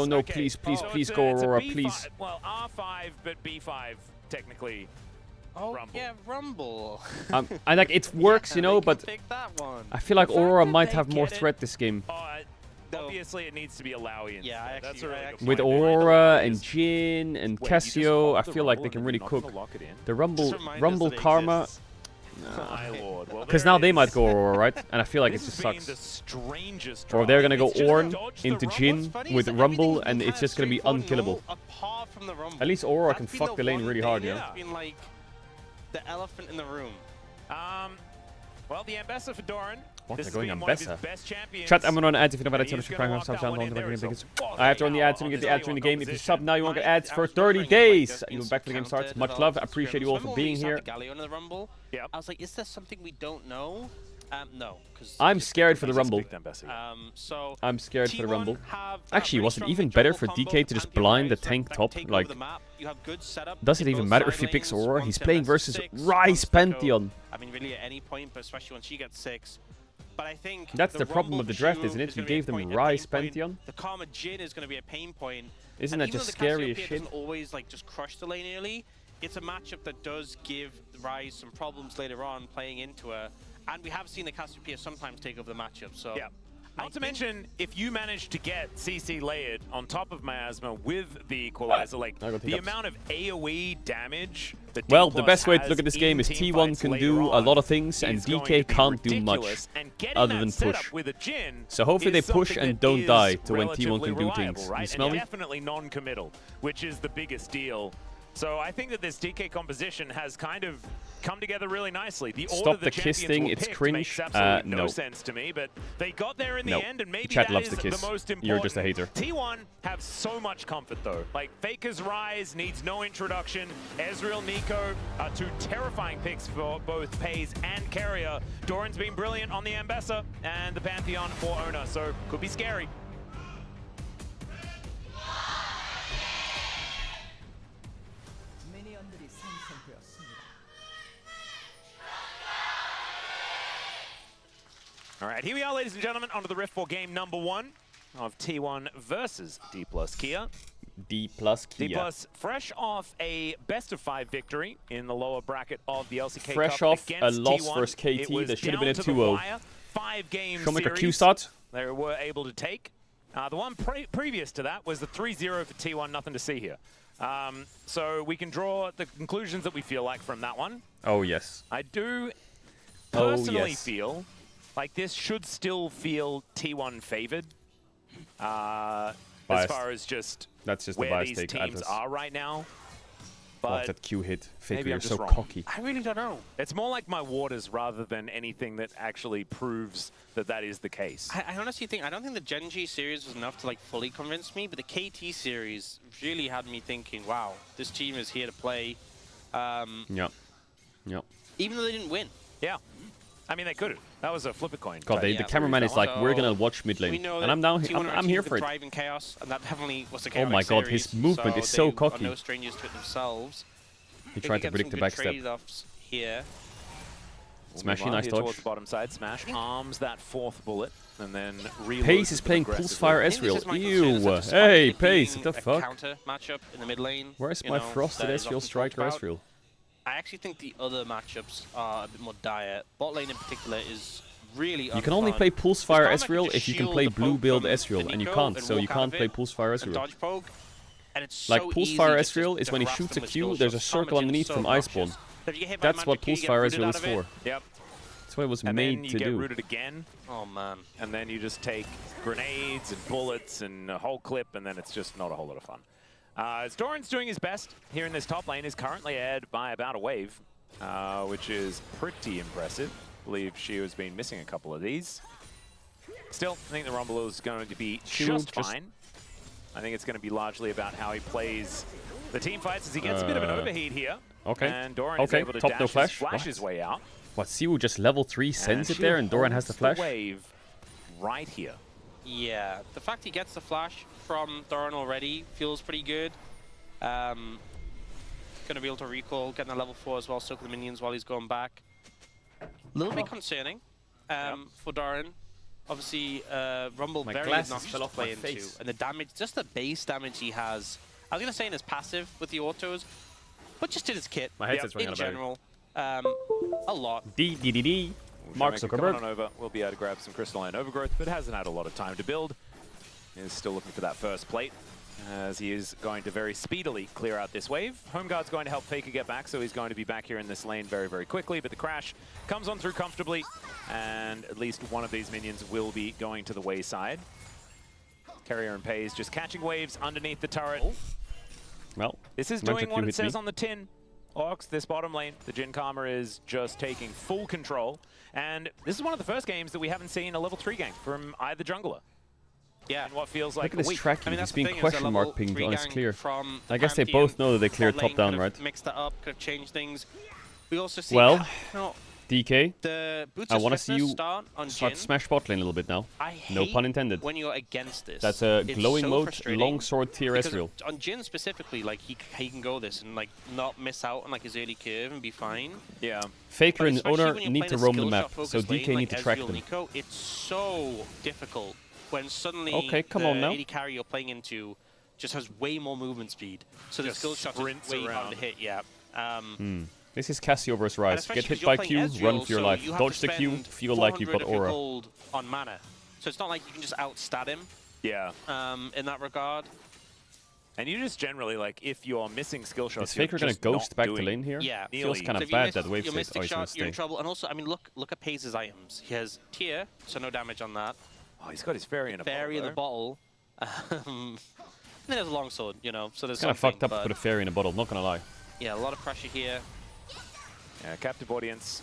No, please go Aurora, please. Well, R5, but B5 technically. Oh, Rumble. yeah, Rumble. I like it works, you know, but Pick that one. I feel like Aurora might have more threat this game. Obviously, it needs to be a Laoian. Yeah, that's a really good With point. Aurora and Jin and Cassio, I feel like they can really cook. The Rumble Karma. My lord. Well, Because now they might go Aurora, right? And I feel like it just sucks. Or they're gonna go Ornn into Jin with Rumble, and it's just gonna be unkillable. At least Aurora can fuck the lane really hard, you know? Been like the elephant in the room. Well, the Ambessa for Doran. What? This They're going has been one of his Ambessa? best champions. Chat, I'm on ads if you don't have And ads. he's gonna walk that one in there. I have to run the ads so you get the ads during the game. If you sub now, you won't get ads for 30 days. You'll be back when the game starts. Much love. I appreciate you all for being here. I was like, is there something we don't know? No. I'm scared for the Rumble. So I'm scared for the T1 Rumble. have Actually, really was it strong even better jungle for combo DK to just blind the tank top? take Like, over the map. You have good setup does it in even both matter side if he picks lanes. Aurora? One He's to playing versus versus 6, Ryze one's to go. Pantheon. I mean, really, at any point, but especially when she gets 6. But I think That's the problem Rumble with the draft, Q isn't it? is You gonna be a gave them point, a Ryze pain point. Pantheon. The Karma Jin is going to be a pain point. Isn't And that even just though the scary as Cassiopeia shit? doesn't always like just crush the lane early, it's a matchup that does give Ryze some problems later on playing into her. And we have seen the Cassiopeia sometimes take over the matchup. So yeah. Not to mention, if you manage to get CC layered on top of Miasma with the equalizer, like the amount of AoE damage that Well, D+ the best way to has look at this game is in team T1 fights can later do a on lot of things, and is going DK to be can't do much ridiculous. And getting other that than setup push. with a Jhin So hopefully they is push something and that don't is die to when T1 relatively can do reliable, things. right? You smell and me? definitely non-committal, which is the biggest deal. So I think that this DK composition has kind of come together really nicely. The Stop order the the kiss champions thing, were it's picked cringe. makes absolutely no No. sense to me, but they got there in the No. end, and maybe Chat that loves is the kiss. most important. You're just a hater. T1 have so much comfort though. Like Faker's Rise needs no introduction. Ezreal, Nico are two terrifying picks for both Pays and Carrier. Doran's been brilliant on the Ambessa and the Pantheon for Ona, so could be scary. All right, here we are, ladies and gentlemen, onto the Rift for game number 1 of T1 versus D+ Kia. D+ D+, Kia. fresh off a best-of-5 victory in the lower bracket of the LCK Fresh Cup off a against loss T1. versus KT. It was There should have down been a to the 2-0. wire. 5-game Showmaker Q series start. they were able to take. The one previous to that was the 3-0 for T1, nothing to see here. So we can draw the conclusions that we feel like from that one. Oh, yes. I do Oh, personally yes. feel like this should still feel T1 favored. As Biased. far as just That's just the where biased these take, teams Atlas. are right now. Oh, But that Q hit. Faker, maybe you're I'm so just wrong. cocky. I really don't know. It's more like my waters rather than anything that actually proves that that is the case. I honestly think, I don't think the Gen G series was enough to like fully convince me, but the KT series really had me thinking, wow, this team is here to play. Yep. Yep. Even though they didn't win. Yeah. I mean, they could have. That was a flip a coin. God, the cameraman is like, we're gonna watch mid We lane, know and that I'm down. T1 I'm here could for it. thrive in chaos, and that definitely was the Oh chaotic my God, series, his movement is so they cocky. Are no strangers to it themselves. He They tried could to get predict the some good backstep. trade-offs here. Smashy, Meanwhile, nice here dodge. towards the bottom side, Smash arms that fourth bullet, and then reloads Pace is with playing aggressively. Pulse Fire I think this is Ezreal. my concern, is that Ew. despite Hey, it Pace, being what the a fuck? counter matchup in the mid lane. Where's you my know, Frosted that is Ezreal often Striker talked about. Ezreal? I actually think the other matchups are a bit more dire. Bot lane in particular is really You can only unfun. play Pulse Fire This Karma Ezreal just if you can shield play the blue poke build from Ezreal, the and you Nico can't, and so you walk out can't of play it Pulse Fire and Ezreal. dodge poke, and it's Like so Pulse easy Fire just to Ezreal is when he harass shoots them a with Q, skill there's a shots. circle Karma underneath Jin's from so Iceborne. obnoxious that if you get hit by That's what magic Q, you Pulse get Fire rooted Ezreal out is of it. for. Yep. That's what it was And made then you to get do. rooted again. Oh man. And then you just take grenades and bullets and a whole clip, and then it's just not a whole lot of fun. As Doran's doing his best here in this top lane, is currently ahead by about a wave, which is pretty impressive. I believe she has been missing a couple of these. Still, I think the Rumble is going to be just fine. I think it's going to be largely about how he plays The team fights as he gets a bit of an overheat here. Okay. And Doran is able to top dash no flash. his way out. What, Siwu just level 3 sends it there and Doran has the flash? Wave right here. Yeah, the fact he gets the flash from Doran already feels pretty good. Gonna be able to recall, getting a level 4 as well, soak the minions while he's going back. A little bit concerning for Doran. Obviously, Rumble very obnoxious to play into, and the damage, just the base damage he has. I was gonna say in his passive with the autos, but just in his kit. My headset's running in out of general, a lot. Mark Zuckerberg. On over. We'll be able to grab some crystalline overgrowth, but hasn't had a lot of time to build. Is still looking for that first plate, as he is going to very speedily clear out this wave. Home Guard's going to help Faker get back, so he's going to be back here in this lane very, very quickly. But the crash comes on through comfortably, and at least one of these minions will be going to the wayside. Carrier and Pays just catching waves underneath the turret. Well, this is doing what it says on the tin. Ox, this bottom lane, the Jin Karma is just taking full control. And this is one of the first games that we haven't seen a level 3 gank from either jungler. Yeah. In what feels like Look at this tracking. He's being question mark pinged on his clear. From I guess they both know that they clear top down, right? Mixed that up, could have changed things. We also see DK, I want to see you start smash bot lane a little bit now. No pun intended. When you're against this, that's a glowing mode, longsword tier Ezreal. On Jin specifically, like he can go this and like not miss out on like his early curve and be fine. Yeah. Faker and Owner need to roam the map, so DK need to track them. Nico, it's so difficult when suddenly come on now. AD carry you're playing into just has way more movement speed. So the skill shot is way harder to hit. Yeah. This is Cassio versus Ryze. Get hit by Q, run for your life. Dodge the Q, feel like you've got aura. On mana. So it's not like you can just outstat him. Yeah. In that regard. And you just generally, like, if you're missing skill shots, is Faker gonna ghost back the lane here? Yeah. Feels kind of bad that wave state. Oh, he's you're in trouble. And also, I mean, look at Paze's items. He has Tear, so no damage on that. Oh, he's got his fairy in a bottle. Fairy in the bottle. And then there's a longsword, you know, so there's kind of fucked up to put a fairy in a bottle, not gonna lie. Yeah, a lot of pressure here. Yeah, captive audience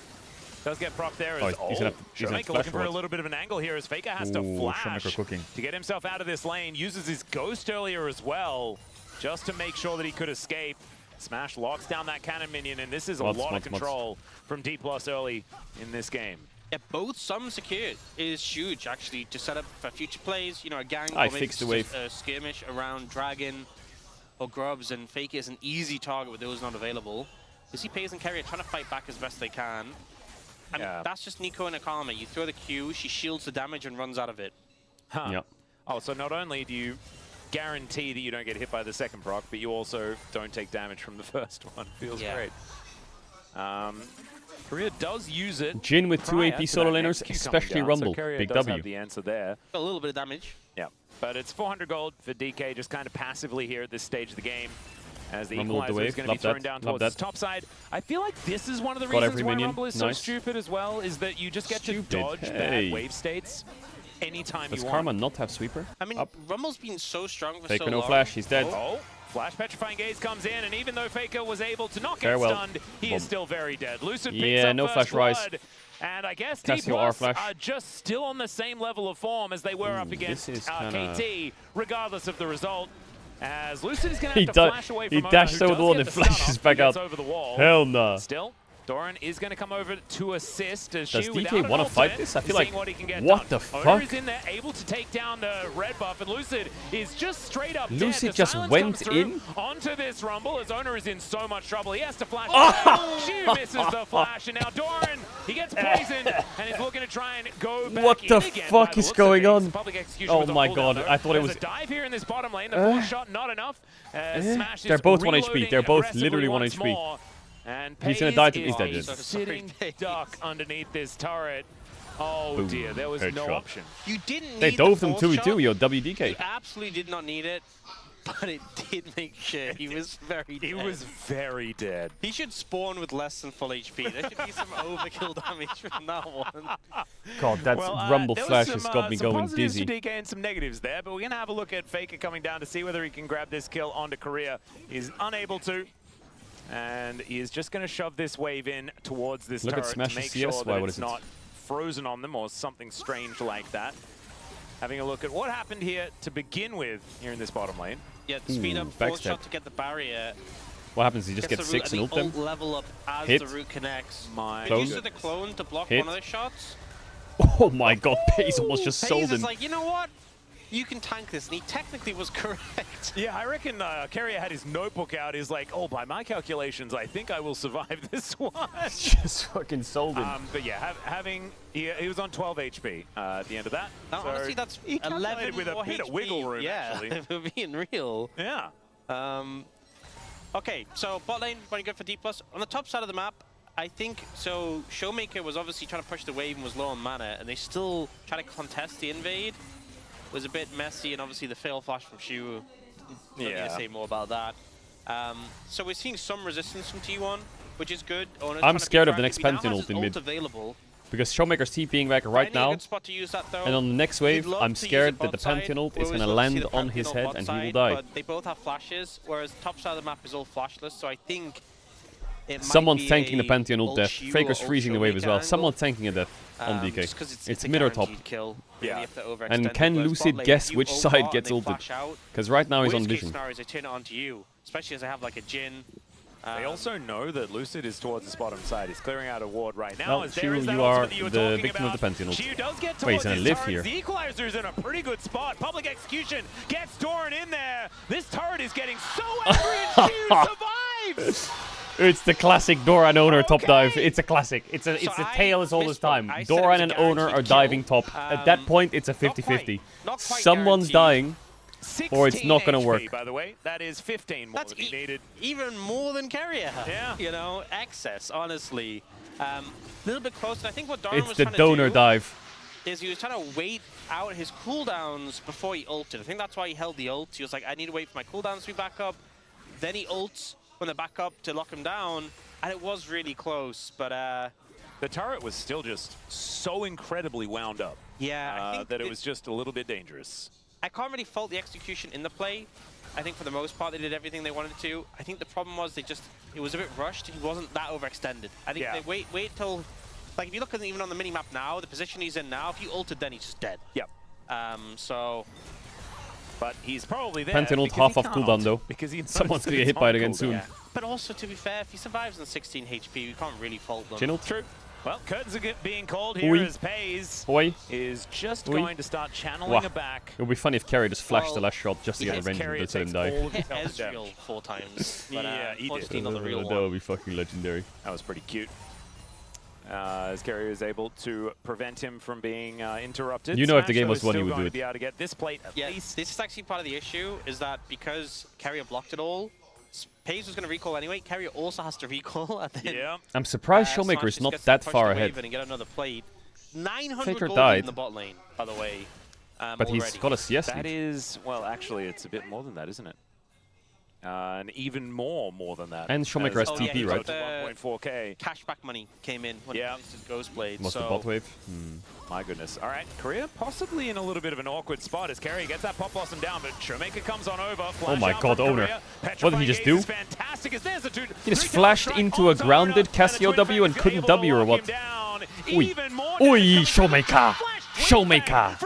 does get proc there as Showmaker looking for a little bit of an angle here as Faker has to flash cooking. to get himself out of this lane. Uses his ghost earlier as well, just to make sure that he could escape. Smash locks down that cannon minion, and this is a lot of control from D+ early in this game. Yeah, both summons secured is huge, actually, to set up for future plays. You know, a gang I or maybe fixed the wave. A skirmish around Dragon or Grubs, and Faker is an easy target with those not available. You see Paze and Carrier trying to fight back as best they can. And that's just Nico and Akama. You throw the Q, she shields the damage and runs out of it. Huh. Yep. Oh, so not only do you guarantee that you don't get hit by the second proc, but you also don't take damage from the first one. Feels great. Korea does use it. Jin with 2 AP solo laners, especially Rumble. So Big does W. Have the answer there. A little bit of damage. Yeah, but it's 400 gold for DK just kind of passively here at this stage of the game. As the Rumble equalizer is going to be thrown down towards the top side. I feel like this is one of the reasons why Rumble is so stupid as well, is that you just get to dodge bad wave states anytime you want. Does Karma not have sweeper? I mean, Rumble's been so strong for Faker so long. no flash, he's dead. Oh, Flash Petrifying Gaze comes in, and even though Faker was able to not get stunned, he is still very dead. Lucid picks up no first flash blood. And I guess Cassio D+ are just still on the same level of form as they were up against KT, regardless of the result. As Lucid is going to have to flash away from He dashed over the wall and flashes back out. Hell no. Still, Doran is going to come over to assist. Does DK want to fight this? I feel like, what the fuck? Owner is in there, able to take down the red buff, and Lucid is just straight up dead. Lucid just went in? Onto this Rumble, as Owner is in so much trouble. He has to flash. She misses the flash, and now Doran, he gets poisoned, and is looking to try and go back What the again. fuck is going on? Oh my god, I thought it was... There's a dive here in this bottom lane. The force shot, not enough. Smash They're is both 1 HP. They're both literally 1 once HP. more. And he's gonna die to Paze dead. is sitting duck underneath this turret. Oh Boom. dear, there was no option. You didn't need They dove them the 2v2, yo, WDK. You absolutely did not need it, but it did make sure he was very dead. He was very dead. He should spawn with less than full HP. There should be some overkill damage from that one. God, that Rumble flash has got me going positives dizzy. for DK and some negatives there, but we're going to have a look at Faker coming down to see whether he can grab this kill onto Korea. He's unable to. And he is just going to shove this wave in towards this turret to make sure that it's not frozen on them or something strange like that. Having a look at what happened here to begin with here in this bottom lane. Yeah, the speed up force backstab. shot to get the barrier. What happens? He just gets 6 and ult them? Level up as Hit. the root connects. My Could use the clone to block Hit. one of the shots. Oh my god, Pace almost just sold Pace is him. like, you know what? You can tank this, and he technically was correct. Yeah, I reckon Carrier had his notebook out. He's like, oh, by my calculations, I think I will survive this one. Just fucking sold him. But yeah, he was on 12 HP at the end of that. Now, So honestly, that's he calculated 11 with a more bit of HP. wiggle room, yeah, actually. if we're being real. Yeah. Okay, so bot lane, running good for D+. On the top side of the map, I think, so Showmaker was obviously trying to push the wave and was low on mana, and they still trying to contest the invade. It was a bit messy, and obviously the fail flash from Shu. Don't need to say more about that. So we're seeing some resistance from T1, which is good. I'm scared of the next Pantheon ult in mid. Available. Because Showmaker's TPing back right now. Spot to use that, though. And on the next wave, I'm scared that the Pantheon ult is going to land on his head and he will die. But they both have flashes, whereas top side of the map is all flashless, so I think it Someone's might be tanking the a Pantheon ult ult death. Shu Faker's or freezing the ult wave as well. Showmaker Someone's tanking a death on angle, DK. just 'cause It's a mid or top. guaranteed Kill. Yeah. And can Lucid guess which side gets ulted? Because right now he's on vision. Scenarios, I turn it on to you, especially as I have like a Jhin. They also know that Lucid is towards this bottom side. He's clearing out a ward right now. Well, as Shu, there is that you are ultimate that you were the talking victim of about. the Pantheon ult. Shu does get Wait, he's towards going to his live turrets. here. The Equalizer's in a pretty good spot. Public Execution gets Doran in there. This turret is getting so angry and Shu survives! It's the classic Doran owner top dive. It's a classic. It's a tale as all the time. Doran and owner are diving top. At that point, it's a 50-50. Someone's dying, or it's not going to work. By the way, that is 15 more than he needed. Even more than Carrier. Yeah. You know, excess, honestly. A little bit close. And I think what Doran It's was the trying donor to do dive. is he was trying to wait out his cooldowns before he ulted. I think that's why he held the ult. He was like, I need to wait for my cooldowns to be back up. Then he ults when they're back up to lock him down. And it was really close, but the turret was still just so incredibly wound up. Yeah, I think that it was just a little bit dangerous. I can't really fault the execution in the play. I think for the most part they did everything they wanted to. I think the problem was it was a bit rushed. He wasn't that overextended. I think they wait till, like if you look at even on the mini map now, the position he's in now, if you ulted then he's just dead. Yep. But he's probably there. Pantheon ult half off cooldown though. Because Someone's going to get hit by it again soon. Yeah. But also, to be fair, if he survives on 16 HP, we can't really fault them. Jhin ult? True. Well, curtains are being called here as Paze is just going to start channeling it back. It would be funny if Carry just flashed the last shot just to get revenge and let him die. He hit Ezreal 4 times. But, yeah, he did. Not the real That would be fucking legendary. That was pretty cute. As Carrier is able to prevent him from being interrupted. You know if the game was won, he would do it. Be able to get this plate at least. This is actually part of the issue, is that because Carrier blocked it all, Paze was going to recall anyway. Carrier also has to recall. And then, I'm surprised Showmaker is not that far ahead. And get another plate. 900 Faker gold died. in the bot lane, by the way. But he's got a CS That lead. is, well, actually, it's a bit more than that, isn't it? And even more than that. And Showmaker has TP, right? 1.4k. Cashback money came in when he released his Ghost Blade. What's the bot wave? My goodness. All right, Korea possibly in a little bit of an awkward spot as Carrier gets that pop blossom down, but Showmaker comes on over. Oh my god, owner. What did he just do? Fantastic. There's a He just flashed into a grounded Cassio W and couldn't W or what? Oi. Oi, Showmaker. Showmaker.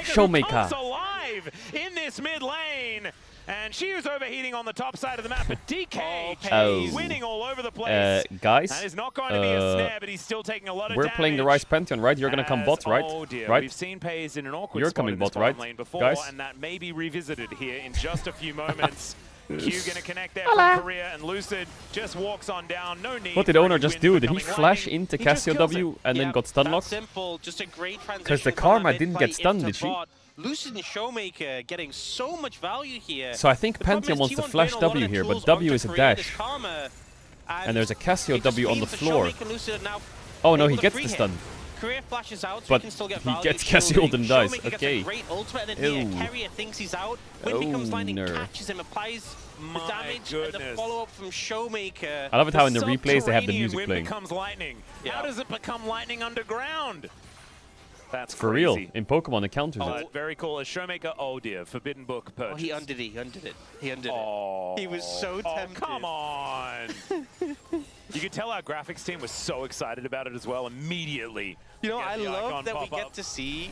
Showmaker. Alive in this mid lane. And she was overheating on the top side of the map, but DK winning all over the place. Guys, that is not going to be a snare, but he's still taking a lot of we're damage. playing the Rice Pantheon, right? You're going to come bot, right? Oh dear, right? We've seen Paze in an awkward You're spot coming in this bot, right, lane before, guys? and that may be revisited here in just a few moments. Q going to connect there from Korea, and Lucid just walks on down. No need. What did owner just do? Did he flash into Cassio W and then got stun locked? Simple, just a great transition. Because the Karma didn't get stunned, did she? Lucid and Showmaker getting so much value here. So I think Pantheon wants to flash W here, but W is a dash. And there's a Cassio W on the floor. Oh no, he gets the stun. Carrier flashes out, so but he can still get he value. gets Cassio and dies. Showmaker gets Okay. a great ultimate, and then here, Carrier thinks he's out. When he comes lightning, catches him, applies the damage, and the follow-up from Showmaker. I love it how in the replays they have the music wind playing. becomes lightning. How does it become lightning underground? That's for crazy. real. In Pokemon, it counters it. Very cool. As Showmaker, oh dear, Forbidden Book purchase. Oh, he undid it. He undid it. He was so tempted. Oh, come on. You could tell our graphics team was so excited about it as well immediately. You know, I love that we get to see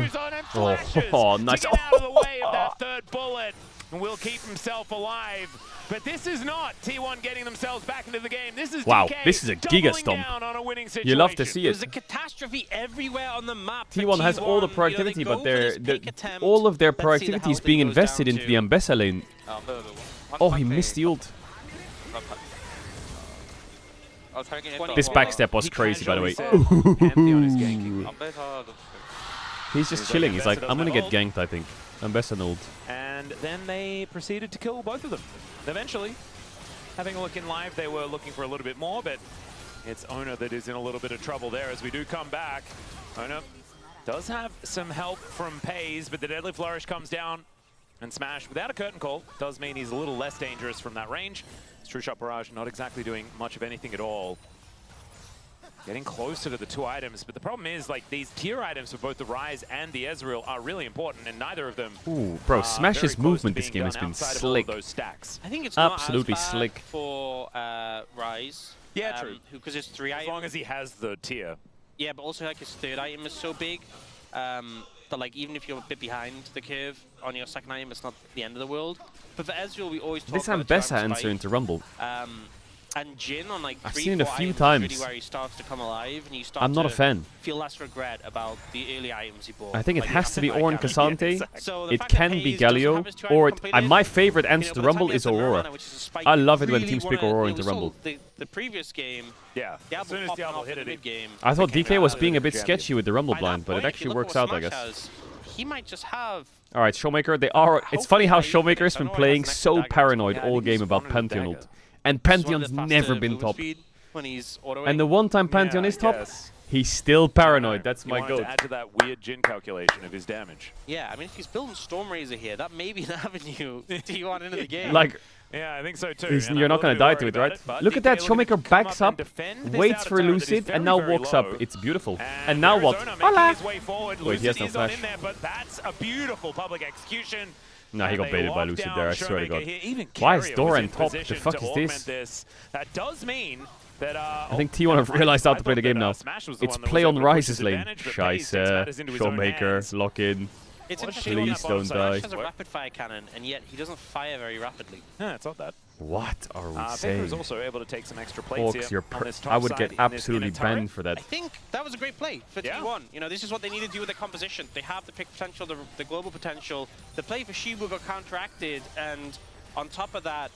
Screws on and flashes nice. to get out of the way of that third bullet. And will keep himself alive. But this is not T1 getting themselves back into the game. This is Wow, DK this is a giga stomp. down on a winning situation. You love to see There's it. a catastrophe everywhere on the map. T1 has all the proactivity, but all of their proactivity is being invested into the Ambessa lane. Oh, he missed the ult. I'll try to get This backstep was crazy, by the way. Pantheon is ganking. He's just chilling. He's like, I'm gonna get ganked, I think. I'm best on ult. And then they proceeded to kill both of them. Eventually, having a look in live, they were looking for a little bit more, but it's Ona that is in a little bit of trouble there as we do come back. Ona does have some help from Pays, but the Deadly Flourish comes down and Smash without a curtain call. Does mean he's a little less dangerous from that range. True Shot Barrage not exactly doing much of anything at all. Getting closer to the two items, but the problem is, like, these tier items for both the Ryze and the Ezreal are really important, and neither of them. Ooh, bro, Smash's movement this game has been slick. I think it's not absolutely as bad slick for Ryze. Yeah, true. Because it's 3 items. As long as he has the tier. Yeah, but also like his third item is so big that like even if you're a bit behind the curve on your second item, it's not the end of the world. But for Ezreal, we always talk This about Ambessa Charm answer Spike. into Rumble. And Jin on like I've 3, seen it a 4 few items times. Is really where he starts to come alive, and you start I'm not to a fan. feel less regret about the early items he bought. I think it Like, you has have to be Ornn like, Cassante. yeah, so the It fact that can be Hayes doesn't Galio, have his two or items completed, my favorite answer you to know, by the Rumble time is he gets the Aurora. Nirvana, which is a spike, I love it you when really teams pick wanna- Aurora you into know, we Rumble. saw the previous game, Yeah, Diablo as soon as popping Diablo off hit in the it, mid-game. I thought became DK was a being a bit champion. sketchy with the Rumble By blind, that but it point, if actually you look works what out, I Smash guess. has, he might just have. All right, Showmaker, they are. It's funny how Showmaker's been playing so paranoid all game about Pantheon ult. And Pantheon's never been top. When he's And the one time Pantheon is top, he's still paranoid. That's my goat. goat. To add to that weird Jin calculation of his damage. Yeah, I mean, if he's building Stormrazor here, that may be an avenue to you on into the game. Like, yeah, I think so too. you're not going to die to it, right? Look at that. Showmaker backs up, waits for Lucid, and now walks up. It's beautiful. And now what? Hola! Wait, he has no flash. There, but that's a beautiful public execution. No, he got And baited they by lock Lucid down there, I swear to God. Showmaker here. Even Why is Carrier was Doran in top? The position fuck to is augment this? That does mean that I think T1 have realized how to play the game now. It's play on Ryze's lane. Scheiße. Showmaker, lock in. It's interesting Please don't die. Smash has a rapid fire cannon, and yet he doesn't fire very rapidly. Yeah, it's not that. What are we Baker saying? is also able to take some extra plates Orcs, here you're on this top I would side get in this absolutely inner turret. banned for that. I think that was a great play for T1. You know, this is what they need to do with their composition. They have the pick potential, the global potential. The play for Shibu got counteracted, and on top of that,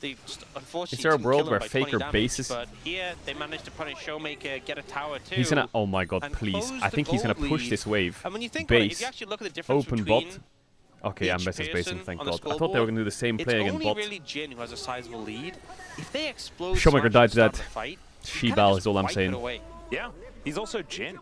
they just unfortunately Is there a didn't world kill him where by 20 Faker damage, bases? But here, they managed to punish Showmaker, get a tower too. He's gonna. Oh my God, and please! close I the think he's gonna gold push lead. this wave. And when you think about it, if Base. you actually look at the difference Open bot. between Okay, each Ambessa's basing. person Thank on the God. I thought they were gonna do the same play against It's bot. only really Jin who has a sizable lead. If they explode, Showmaker Smash died and to that. start the fight, She-Bal is all I'm wipe it saying. away. Yeah, he's also Jin.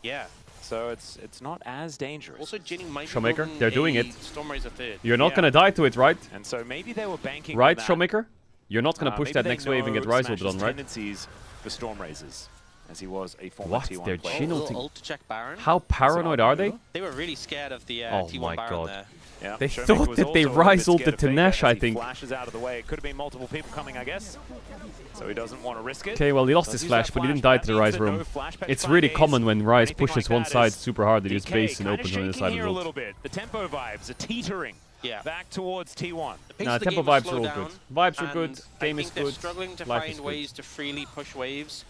Yeah. So it's not as dangerous. Also, Jinning might be Showmaker, building they're doing a it. Stormrazor third. You're not gonna die to it, right? And so maybe they were banking Right, on that. Showmaker? You're not gonna push Maybe that they next wave and get know Ryze Smash's ulted on, right? tendencies for Stormrazors, as he was a former What? T1 They're player. Jhin Little ulting. ult to check Baron. How paranoid are they? They were really scared of the Oh T1 my Baron God. there. Yeah, They Showmaker thought was that they also a bit Ryze scared ulted of to Faker Nash, as I he think. flashes out of the way. It could have been multiple people coming, I guess. So he doesn't want to risk it. Okay, well, he lost Does his use flash, that but he didn't flash. die to the That means Ryze that room. no flash back It's to really 5Ks, common when Ryze anything pushes like one that side is super hard that he just DK base and kinda opens on the other shaking side of here the a ult. little bit. The tempo vibes are teetering back towards T1. Nah, tempo vibes are all good. Vibes are good, game is They're good, struggling to life find is good. ways to freely push waves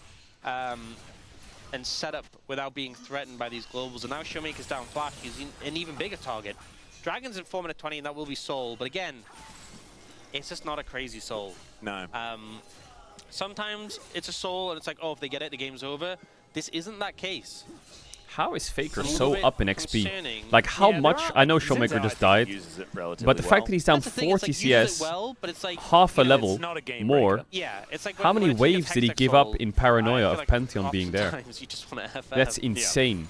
and set up without being threatened by these globals. And now Showmaker's down flash. He's an even bigger target. Dragon's in 4 minute 20, and that will be Soul. But again, it's just not a crazy Soul. No. Sometimes it's a Soul, and it's like, oh, if they get it, the game's over. This isn't that case. How is Faker It's a so little bit up in XP? concerning. Like, how Yeah, much? there are- I know Zinzao, Showmaker I just think, died, uses it relatively but the fact well. that he's down That's the thing, 40 it's like, uses CS, it well, but it's like, half a you know, level it's not a game more. breaker. Yeah, it's like How when many a team waves did he attacks give Soul, up in paranoia I feel of like Pantheon being there? oftentimes you just want to FF. That's insane.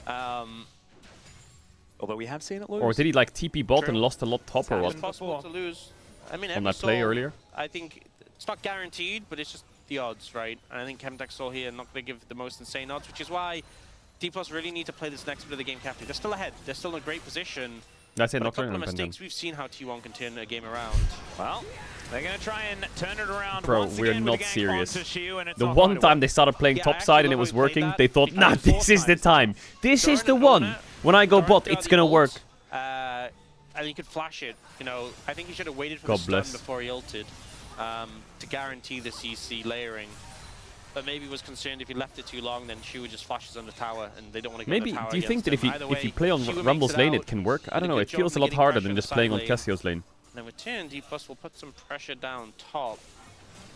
Although we have seen it lose. Or did he like TP bot and True. lost a lot top or what? It's possible to lose. I mean, On every that play Soul, earlier? I think it's not guaranteed, but it's just the odds, right? And I think Chemtech Soul here not going to give the most insane odds, which is why D+ really need to play this next bit of the game carefully. They're still ahead. They're still in a great position. That's it, But a Nocturne couple of and Pantheon. mistakes, we've seen how T1 can turn a game around. Well, they're going to try and turn it around. Bro, once we're again with not the gank serious. onto Shiu, and it's The not one going to time work. they started playing Yeah, I top side and actually it was love how he played working, that they thought, nah, because four this is the times. time. This is During the an one. Ona, When I go During bot, throughout it's the gonna ult, work. And you could flash it. You know, I think he should have waited for God the stun bless. before he ulted to guarantee the CC layering. But maybe was concerned if he left it too long, then Shiu just flashes on the tower, and they don't want to go on Maybe, the tower do you think against that him. if Either you way, play on Shiu Rumble's makes lane, out, it can work? I did don't a know, good it job feels a lot mitigating harder pressure than on just the playing on side lane. Cassio's lane. And in return, D+ will put some pressure down top.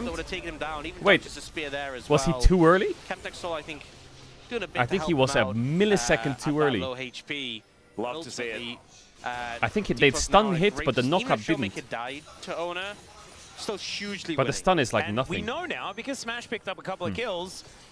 timed? That would have taken him down. Even Wait, just a spear there as was well. he too early? Chemtexol, I think, doing a bit I think to he help was him a out, millisecond too at early. that low HP. Love to see it. I think they'd stun hit, but the knockup didn't. Showmaker died to Owner, still hugely But the winning. stun is like And nothing. we know now, because Smash picked up a couple of kills,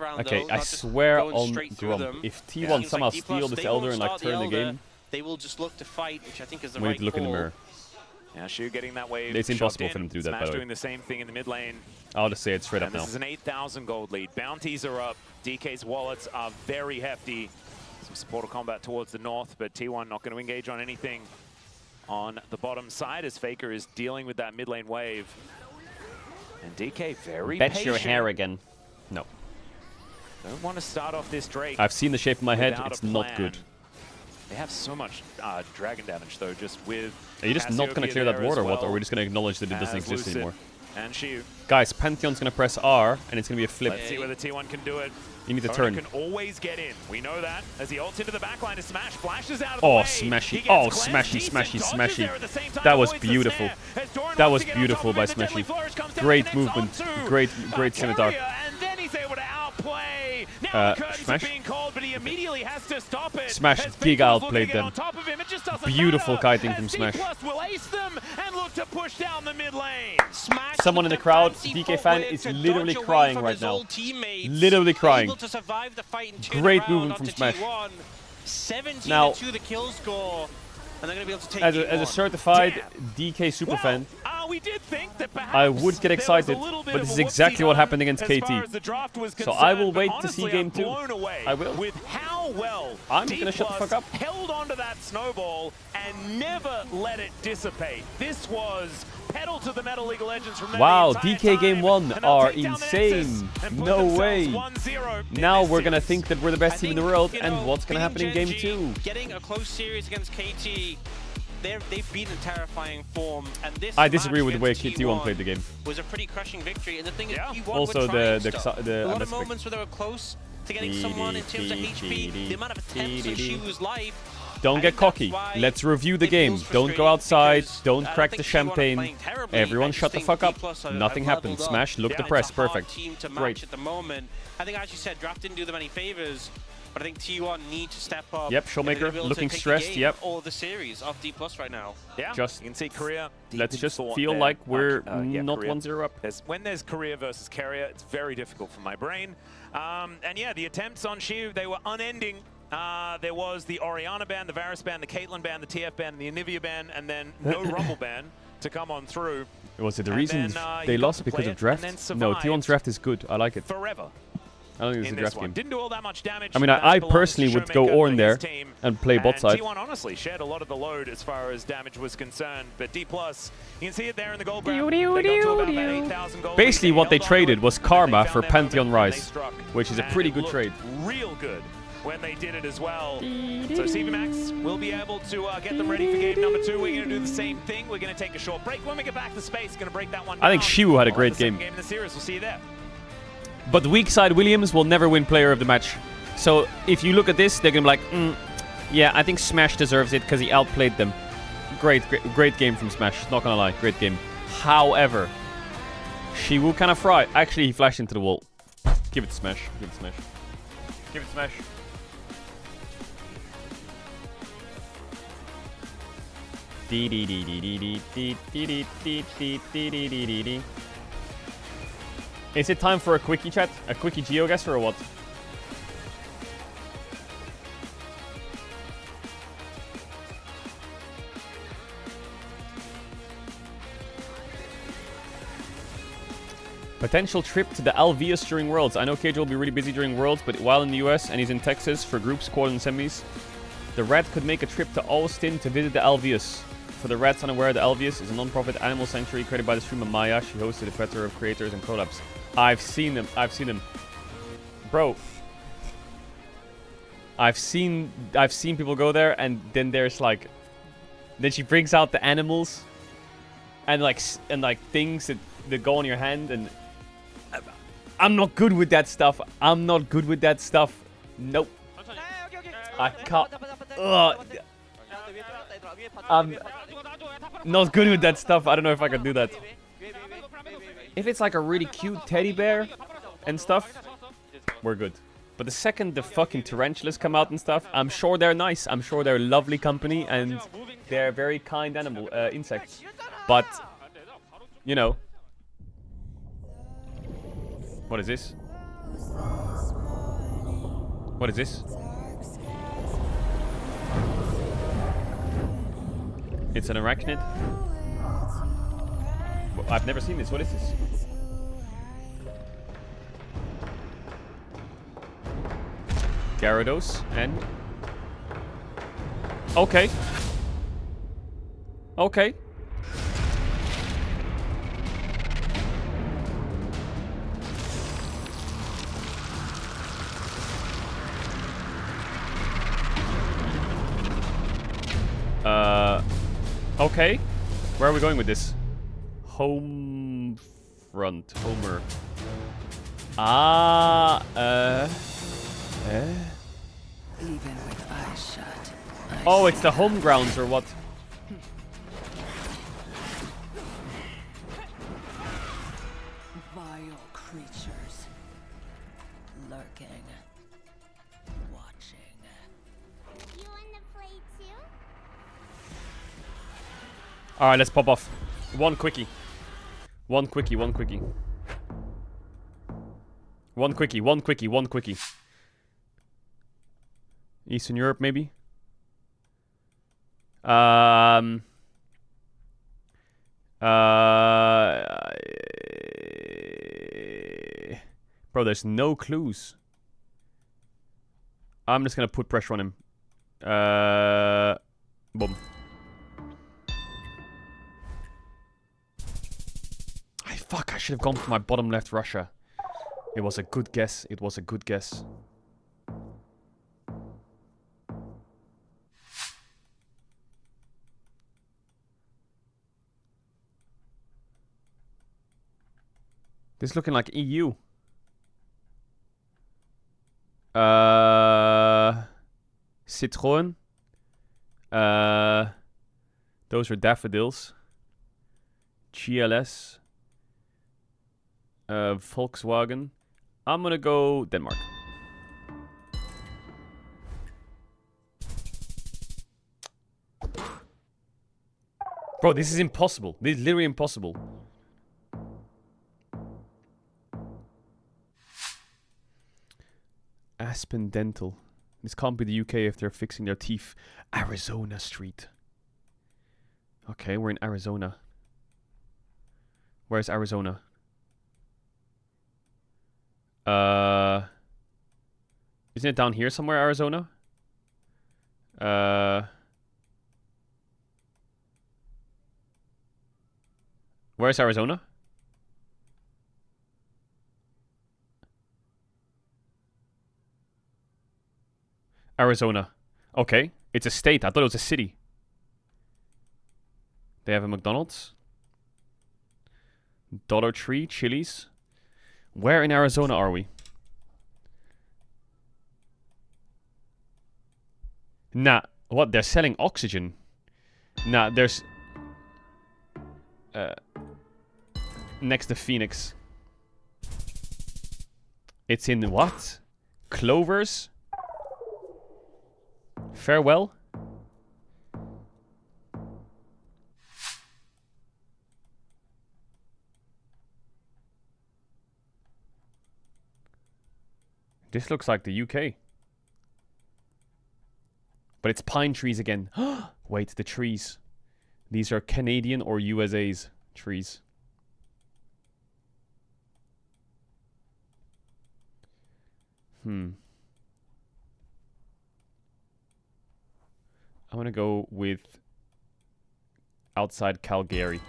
around. Okay, though, I not just swear going on straight through Grump, them. if It T1 seems somehow like D+, steal this they Elder won't and like start turn the Elder. game, They will just look to fight, which I think is the we right need to look in the call. mirror. Now Shu getting that wave. It's impossible shot for them to do that, by Smash the way. doing the same thing in the mid lane. I'll just say it straight up And now. this is an 8,000 gold lead. Bounties are up. DK's wallets are very hefty. Some supporter combat towards the north, but T1 not going to engage on anything on the bottom side as Faker is dealing with that mid lane wave. And DK very Bet patient. your hair again. No. Don't want to start off this Drake. I've seen the shape of my head. without It's a not plan. good. They have so much dragon damage though, just with. Are you just not going to Cassiopeia clear that there ward as or what? Or well are we just going to acknowledge that it doesn't as exist Lucid anymore? And Shu. Guys, Pantheon's going to press R, and it's going to be a flip. Let's see whether T1 can do it. You need to Conan turn. can always get in. We know that. As he ults into the backline to Smash, flashes out of the Oh, way. smashy. He Oh, gets cleansed. smashy, Decent smashy, dodges there smashy. at the same time, That was avoids the beautiful. snare. As Doran That wants was to get on top beautiful of by him, the Deadly Smashy. Flourish comes down, Great connects movement. onto, Great scimitar. Carrier, and then he's able to outplay. Now the curtains Smash. are being called, but he immediately has to stop it. Smash As giga Faker's outplayed looking to get them. on top of him, it just doesn't Beautiful matter, kiting as from D+ Smash. will ace them and look to push down the mid lane. Smash Someone in the crowd, DK fan, is literally crying right now. Literally crying. Able to survive the fight and turn Great around movement from onto Smash. T1. 17 Now, to the kill score, and they're going to be able to take as T1. a certified DK superfan, We did think that perhaps I would get there was excited, a little bit but of this a is exactly whoopsie what done happened against as KT. far as the draft was So I will concerned, wait but to see honestly, game I'm 2. blown away I will. with how well I'm gonna shut the fuck up. held onto that snowball and never let it dissipate. This was pedal to the metal League of Legends from there Wow, the entire DK game time, 1 and they'll are take down the insane. Nexus and put No themselves way. 1-0 in Now this we're gonna series. think that we're the best team in the world, You and know, what's gonna happen in game beating 2? Getting a close series against KT, they've been in terrifying form, and this I disagree match with the way against T1 played the game. was a pretty crushing victory. And the thing is, T1 Also, were trying the stuff. the a lot of aspect. moments where they were close to getting someone in terms of HP, the amount of attempts on Shu's life. Don't get cocky. Let's review the game. Don't go outside. Don't crack the champagne. Everyone shut the fuck up. Nothing happened. Smash, look the press. Perfect. Team to match Great. at the moment. I think, as you said, draft didn't do them any favors. But I think T1 need to step up. Yep, if they're Showmaker gonna be able to looking take the stressed, game yep. Or the series of D+ right now. Yeah, Just you can see Korea. let's deep just thought feel there. like we're Yeah, not Korea. 1-0 up. When there's Korea versus Carrier, it's very difficult for my brain. And yeah, the attempts on Shu, they were unending. There was the Orianna ban, the Varus ban, the Caitlyn ban, the TF ban, the Anivia ban, and then no Rumble ban to come on through. Was it the And reason then, they you got lost to because play of it and then draft? No, T1's survive draft is good. I like it. Forever. I don't think it's In a this draft one. game. Didn't do all that much damage. I mean, That I belongs personally to would go Showmaker Ornn for there his team. and play bot side. T1 honestly shared a lot of the load as far as damage was concerned, but D+, you can see it there in the gold graph. They got to about that 8,000 gold. Basically, what they held on to traded it, was and then Karma they for found their Pantheon moment and they Rise, struck. which is a And pretty it good looked trade. real good when they did it as well. So CVMax will be able to get them ready for game number 2. We're going to do the same thing. We're going to take a short break. When we get back to space, going to break that one down. I think Shu had a great We'll have the second game. game in the series. We'll see you there. But weak side Williams will never win player of the match. So if you look at this, they're going to be like, yeah, I think Smash deserves it because he outplayed them. Great game from Smash. Not going to lie. Great game. However, Shiwu kind of fried. Actually, he flashed into the wall. Give it to Smash. Give it to Smash. Give it to Smash. Is it time for a quickie chat? A quickie GeoGuessr or what? Potential trip to the Alvius during Worlds. I know Caedrel will be really busy during Worlds, but while in the US and he's in Texas for groups, quarter and semis, the Rat could make a trip to Austin to visit the Alvius. For the Rats unaware, the Alvius is a non-profit animal sanctuary created by the streamer Maya. She hosted a plethora of creators and collabs. I've seen them. I've seen them. Bro. I've seen people go there, and then there's like, then she brings out the animals, and like things that go on your hand, and I'm not good with that stuff. I'm not good with that stuff. Nope. I can't. I'm not good with that stuff. I don't know if I can do that. If it's like a really cute teddy bear and stuff, we're good. But the second the fucking tarantulas come out and stuff, I'm sure they're nice. I'm sure they're lovely company and they're very kind animal insects. But, you know. What is this? What is this? It's an arachnid. I've never seen this. What is this? Gyarados and... Okay. Okay. Okay. Where are we going with this? Home front. Homer. Even with eyes shut. Oh, it's the home grounds or what? Vile creatures. Lurking. Watching. You wanna play too? Alright, let's pop off. One quickie. One quickie, one quickie. One quickie, one quickie, one quickie. Eastern Europe, maybe? Bro, there's no clues. I'm just gonna put pressure on him. Boom. Fuck, I should have gone for my bottom left Russia. It was a good guess. It was a good guess. This is looking like EU. Citroën. Those are daffodils. GLS. Volkswagen. I'm gonna go Denmark. Bro, this is impossible. This is literally impossible. Aspen Dental. This can't be the UK if they're fixing their teeth. Arizona Street. Okay, we're in Arizona. Where's Arizona? Isn't it down here somewhere, Arizona? Where's Arizona? Arizona. Okay. It's a state. I thought it was a city. They have a McDonald's. Dollar Tree. Chili's. Where in Arizona are we? Nah. What? They're selling oxygen. Nah, there's... next to Phoenix. It's in what? Clovers? Farewell? This looks like the UK. But it's pine trees again. Wait, the trees. These are Canadian or USA's trees. I'm gonna go with outside Calgary.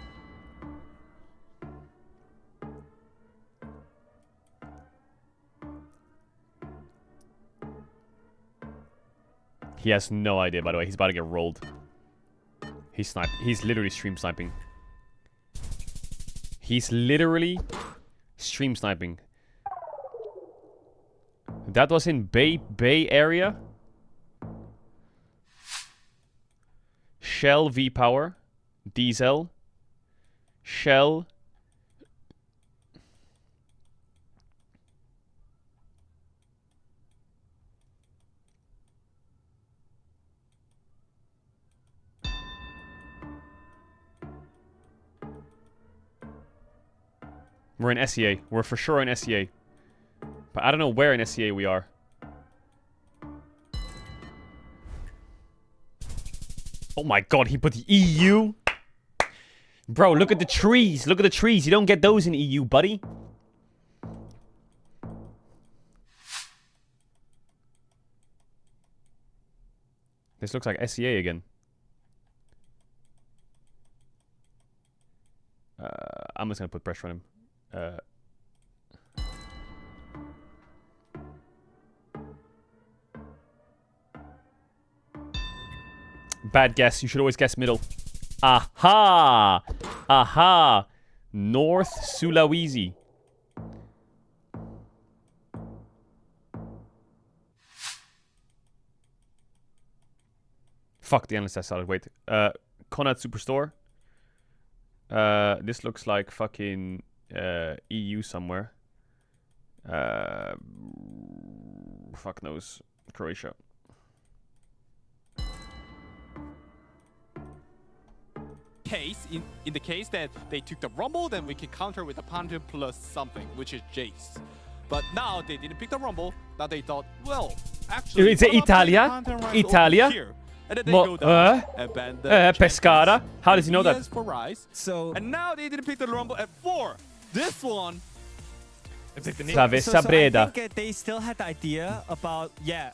He has no idea, by the way. He's about to get rolled. He's sniping. He's literally stream sniping. He's literally stream sniping. That was in Bay area. Shell V-Power. Diesel. Shell. We're in SEA. We're for sure in SEA. But I don't know where in SEA we are. Oh my god, he put the EU? Bro, look at the trees. Look at the trees. You don't get those in EU, buddy. This looks like SEA again. I'm just gonna put pressure on him. Bad guess. You should always guess middle. Aha! Aha! North Sulawesi. Fuck, the analyst has started. Wait. Conrad Superstore. This looks like fucking EU somewhere. Fuck knows. Croatia. In the case that they took the Rumble, then we can counter with the Pantheon plus something, which is Jace. But now they didn't pick the Rumble. Now they thought, well, actually, Is it Italia? Italia? And then they go down and ban the Pescara? How does he know that? ES for Rise. And now they didn't pick the Rumble at 4. This one. Travessa Breda. I think they still had the idea about,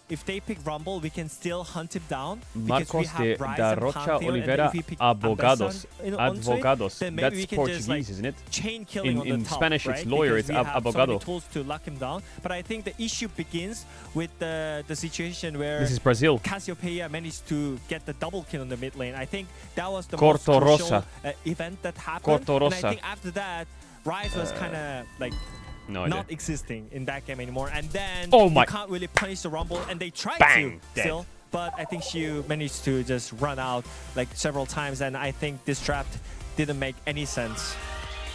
if they pick Rumble, we can still hunt him down. Marcos de da Rocha Oliveira Abogados. Advogados. That's Portuguese, isn't it? Chain killing in top, Spanish, right? it's lawyer. Because It's we have so abogado. many tools to lock him down. But I think the issue begins with the situation where This is Brazil. Cassiopeia managed to get the double kill in the mid lane. I think that was the Corto most crucial Rosa. event that happened. Corto And Rosa. I think after that, Rise was kind of like not existing in that game anymore. And then you can't really punish the Rumble, and they tried to still. But I think Xiu managed to just run out like several times, and I think this draft didn't make any sense.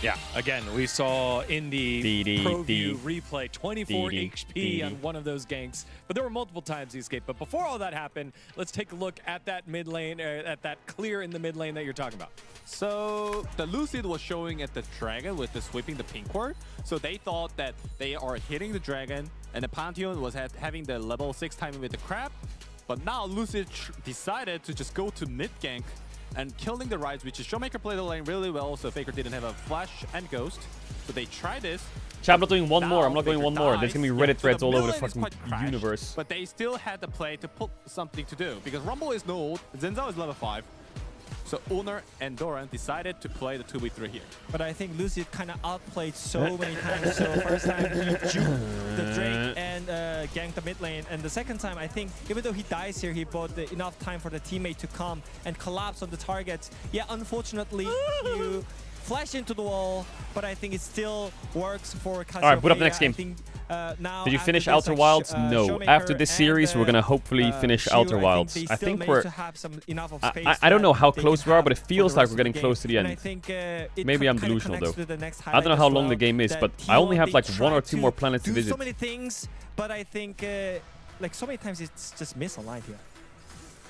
Yeah, again, we saw in the ProView replay 24 HP on one of those ganks, but there were multiple times he escaped. But before all that happened, let's take a look at that mid lane, at that clear in the mid lane that you're talking about. So the Lucid was showing at the Dragon with the sweeping the pink ward. So they thought that they are hitting the Dragon, and the Pantheon was having the level 6 timing with the Crab. But now Lucid decided to just go to mid gank and killing the Rise, which is Showmaker played the lane really well, so Faker didn't have a flash and ghost. So they tried this. Chat, I'm not doing one more. I'm not going one more. There's gonna be Reddit threads so all over the mid lane fucking universe. But they still had the play to put something to do, because Rumble is no ult, Zenzo is level 5. So Owner and Doran decided to play the 2v3 here. But I think Lucid kind of outplayed so many times. So first time he juked the Drake and ganked the mid lane. And the second time, I think, even though he dies here, he bought enough time for the teammate to come and collapse on the targets. Yeah, unfortunately, you flash into the wall, but I think it still works for Cassiopeia. Alright, put up the next game. Think, Did you finish Outer Wilds? No. After this series, we're gonna hopefully finish Outer Wilds. I think we're... I don't know how close we are, but it feels like we're getting close to the end. Maybe I'm delusional, though. I don't know how long the game is, but I only have like 1 or 2 more planets to visit. So many things, but I think like so many times it's just misaligned here.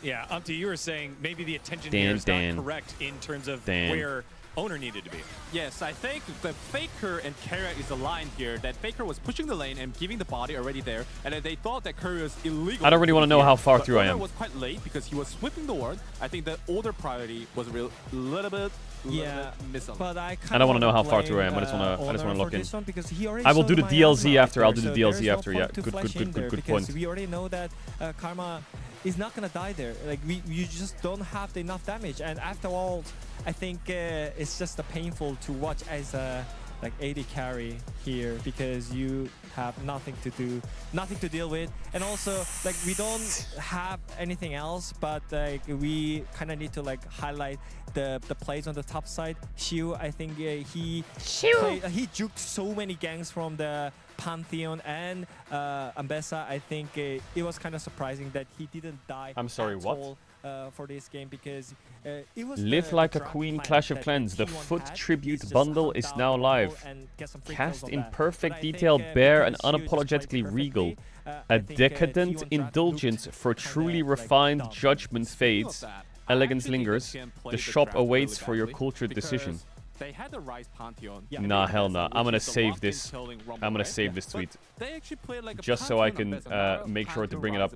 Yeah, Umpty, you were saying maybe the attention here is not correct in terms of where Owner needed to be. Yes, I think the Faker and Kara is aligned here. That Faker was pushing the lane and giving the body already there, and they thought that Curry was illegal. I don't really want to know how far through I am. Was quite late because he was sweeping the ward. I think the older priority was a little bit misaligned. But I don't want to know how far through I am. I just want to look in. I will do the DLC after. I'll do the DLC after. Yeah, good point. We already know that Karma is not gonna die there. Like you just don't have enough damage, and after all, I think it's just painful to watch as a like AD carry here, because you have nothing to do, nothing to deal with, and also like we don't have anything else, but like we kind of need to like highlight the plays on the top side. Xiu, I think he juked so many ganks from the Pantheon and Ambessa. I think it was kind of surprising that he didn't die. I'm sorry, what? All, for this game, because it was Live Like a Queen Clash of Clans. The Foot Tribute bundle is now live. Cast in perfect detail, bare and unapologetically regal. A decadent indulgence for truly refined judgment fades. Elegance lingers. The shop awaits for your cultured decision. They had the Rise Pantheon. Nah, hell nah. I'm gonna save this. I'm gonna save this tweet. Just so I can make sure to bring it up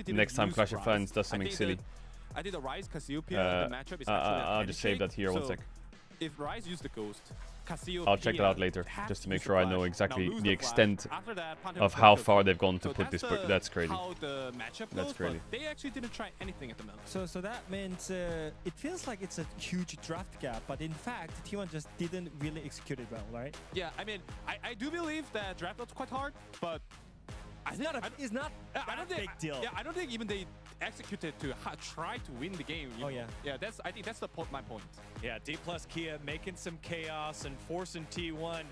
next time Clash of Clans does something silly. I did the Rise Cassiopeia. The matchup is I'll just save that here. 1 sec. if Rise used the Ghost, Casio I'll check that out later, just to make sure I know exactly the extent of how far they've gone to put this. That's crazy. How the matchup That's goes, crazy. But they actually didn't try anything at the moment. So that means it feels like it's a huge draft gap, but in fact, T1 just didn't really execute it well, right? Yeah, I mean, I do believe that draft was quite hard, but It's not I don't think, big deal. Yeah, I don't think even they executed to try to win the game. You know? yeah. Yeah, I think that's my point. Yeah, D plus Kia making some chaos and forcing T1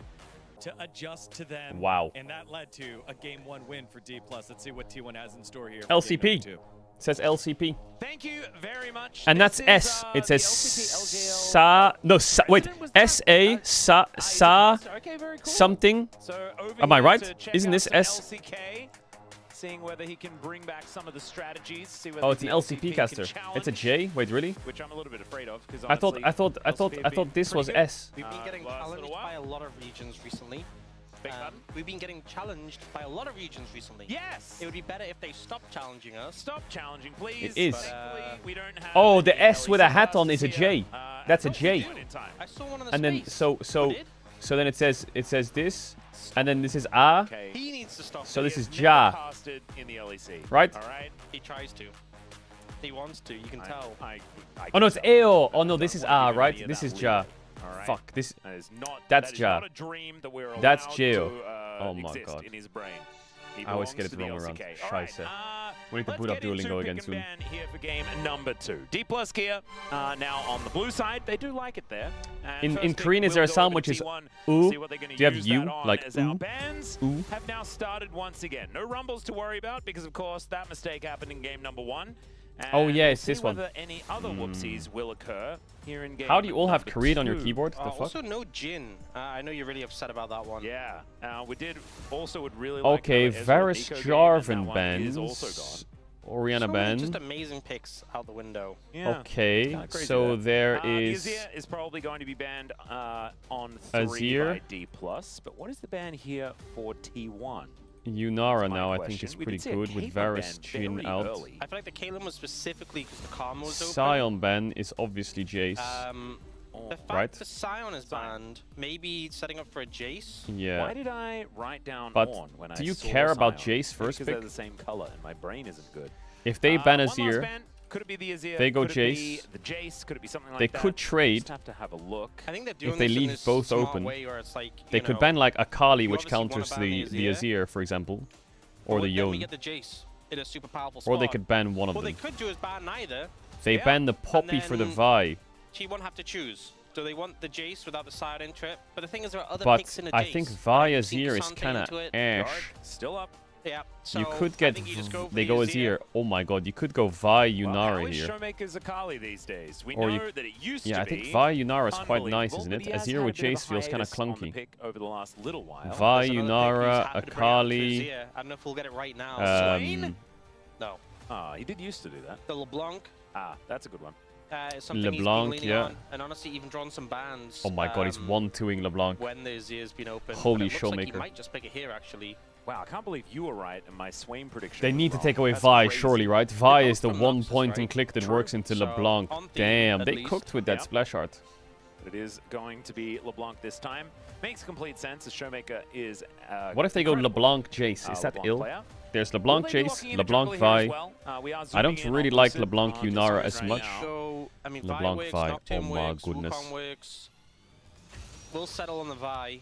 to adjust to them. Wow. And that led to a game 1 win for D plus. Let's see what T1 has in store here. LCP. It says LCP. Thank you very much. And This that's is, S. It says LCP, Sa. No, sa. Wait. S-A. Sa. Sa. Okay, very cool. Something. So over Am I here right? to check Isn't out this some S? LCK, seeing whether he can bring back some of the strategies. See whether Oh, it's an the LCP can caster. It's a challenge, J. Wait, really? which I'm a little bit afraid of because I thought this was S. We've been getting last challenged little while. by a lot of regions recently. Big pardon? We've been getting challenged by a lot of regions recently. Yes! It would be better if they stopped challenging us. Stop challenging, please. It is. Thankfully, we don't have Oh, the any S with a LEC hat on is a casters J. here. That's a I thought we J. did in time. I saw one in the And then space. so then it says this, and then this is A. Okay. He needs to stop. So it. this He is has never Ja. casted in the LEC. Right? All right. He tries to. He wants to. You can tell. I Oh no, it's can Eo. tell. Oh no, this is I A, don't wanna give right? any of This that is leeway. Ja. All right. Fuck this. That is not. That's that is Ja. not a dream that we're allowed That's Geo. to Oh my exist God. in his brain. He I always belongs get it to the wrong around. LCK. All right, Scheiße. We need to let's boot up get into Duolingo again pick soon. and ban here for game number 2. D plus Kia now on the blue side. They do like it there. And In first pick Korean, is will there a go sound over which to is T1, oo? see what they're gonna Do you have use you? that on, Like as our oo? bans Ooh. have now started once again. No rumbles to worry about because, of course, that mistake happened in game number 1. Oh, And yeah, we'll it's see this one. whether any other whoopsies will occur here in game How do you all have number Korean on your 2. keyboard? The fuck? Also, no Jin. I know you're really upset about that one. Yeah, we did also would really like Okay, Ezreal Varus Nico game, and Jarvan that one is also bans. gone. Oriana So many ban. just amazing picks out the window. Yeah. Okay, Kinda crazy so there The is. Azir is probably going to be banned on 3 Azir. by D+, but what is the ban here for T1? Yunara my now, I question. think, is We pretty did see a good with Caitlyn Varus ban Jhin very out. early. I feel like the Caitlyn was specifically because the Karma was open. Sion ban is obviously Jace. The fact Right. the Sion is banned, maybe setting up for a Jace. Yeah. Why did I write down But Ornn when I do you saw care about Sion? Jace first Because they're pick? the same color and my brain isn't good. If they ban One last Azir, ban. Could it be the Azir? they go Could it be Jace. the Jace? Could it be something like They that? could trade. Just have to have a look. I think they're doing if they this in leave this both smart open, way where it's like, they you could know, ban like Akali, you which obviously wanna counters ban the Azir, for example, or the then we Yone. get the Jace in a super powerful spot. Or they could ban one of What them. they could do is ban neither. They Yeah. ban the And Poppy for the then Vi. T1 have to choose. Do they want the Jace without the side in trip? But the thing is, there are other But picks in the I Jace. think Vi Like, sink Azir is Sante kind of into it. ash. Still up. Yeah. So You could I get. think you just go for They the go Azir. Azir. Oh my god, you could go Vi Well, Yunara how is here. Showmaker's Akali these days? We Or know you- that it used Yeah, to I think be Vi Yunara is quite nice, unbelievable, isn't but it? he has Azir had with a bit of Jace a feels kind of hiatus on the clunky. pick over the last little while. Vi There's another pick he's Yunara, happy to bring out for Akali. Azir. I don't know if we'll get it right now. Um, No. Ah, he did used to do that. The LeBlanc. Ah, that's a good one. Is something LeBlanc, he's been leaning yeah. on, and honestly, even drawn some bans. Oh my god, he's 1-2ing LeBlanc. When the Azir's been open. Holy And it looks like he Showmaker. might just pick it here, actually. Wow, I can't believe you were right and my Swain prediction They was need to wrong. take away That's Vi, crazy. surely, right? Vi is the from one Noxus, point and right? click that True. works into So, LeBlanc. on theme, Damn, at they least. cooked with that Yep. splash art. But it is going to be LeBlanc this time. Makes complete sense as Showmaker is What if they go incredible, LeBlanc Jace? Is that LeBlanc ill? player. There's Will LeBlanc they be Jace, locking in a LeBlanc jungler here as Vi. well? We are I don't zooming in really on like Lucid LeBlanc on the Yunara sides as right much. now. So, I mean, LeBlanc Vi works, Vi, Nocturne oh my works, goodness. Wukong works. We'll settle on the Vi.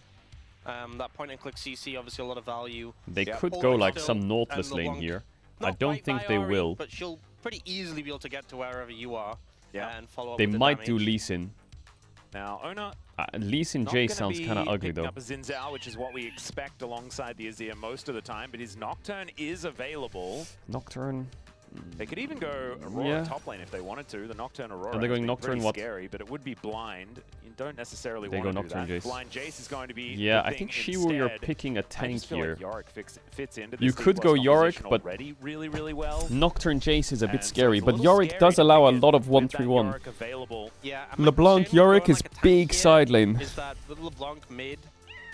That point and click CC, obviously a lot of value. They Yeah. could All go in like still, some and Nautilus lane LeBlanc. here. I Not don't quite think they Viori, will. But she'll pretty easily be able to get to wherever you are. Yeah. And follow up They with the might do damage. Lee Sin. Now, Ona Lee Sin not Jace gonna sounds be kind of ugly picking though. up a Xin Zhao, which is what we expect alongside the Azir most of the time, but his Nocturne is available. Nocturne. They could even go Aurora Yeah. top lane if they wanted to. The Nocturne Aurora Are they has going been Nocturne pretty what? scary, but it would be blind. You don't necessarily They want go to do Nocturne that. Jace. Blind Jace is going to be Yeah, the I thing think Shiwu, you're instead. picking a I tank just feel here. like Yorick fits into this You D could plus go Yorick, composition but already really, really well. Nocturne Jace is a bit And so scary, it's a but little Yorick scary does to allow a begin lot of with that 1-3-1. Yorick available. Yeah, and my LeBlanc concern with Yorick going is like a tank big here side lane. Is that the LeBlanc mid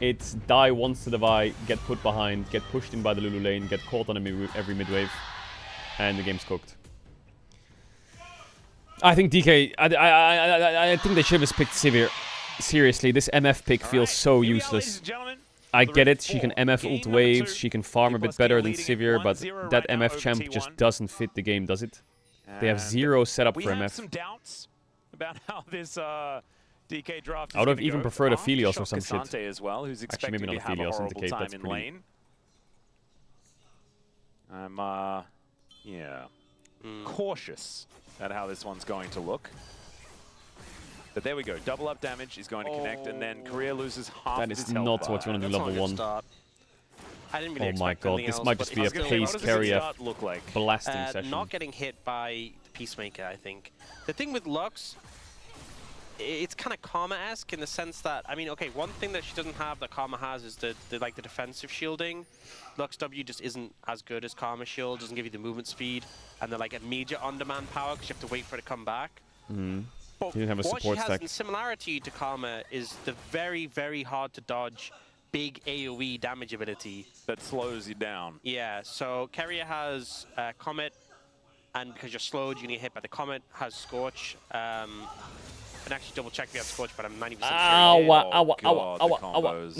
It's die once to the Vi, get put behind, get pushed in by the Lulu lane, get caught on every mid wave, and the game's cooked. I think DK. I think they should have picked Sivir. Seriously, this MF pick feels so useless. I get it. She can MF ult waves. She can farm a bit better than Sivir, but that MF champ just doesn't fit the game, does it? They have zero setup for We have MF. some doubts about how this DK draft is I would have gonna even go. preferred a Aftershock Phelios or some shit. Cassante as well, who's Actually, maybe expecting not to have a Phelios horrible Indicate, time that's in pretty... lane. I'm yeah, cautious at how this one's going to look. But there we go. Double up damage is going to connect, and then Korea loses half That of is his health not bar. what you want to do level 1. I didn't really Oh my expect god, anything this else, might but just be a it's still- pace carrier look like? blasting session. Not getting hit by the Peacemaker, I think. The thing with Lux, it's kind of Karma-esque in the sense that, I mean, okay, one thing that she doesn't have that Karma has is the defensive shielding. Lux W just isn't as good as Karma shield, doesn't give you the movement speed, and the like immediate on-demand power because you have to wait for it to come back. But You didn't have a what she support has stack. in similarity to Karma is the very, very hard to dodge big AoE damage ability. That slows you down. Yeah, so Keria has Comet, and because you're slowed, you get hit by the Comet, has Scorch. And actually double check if you have Scorch, but I'm 90% sure.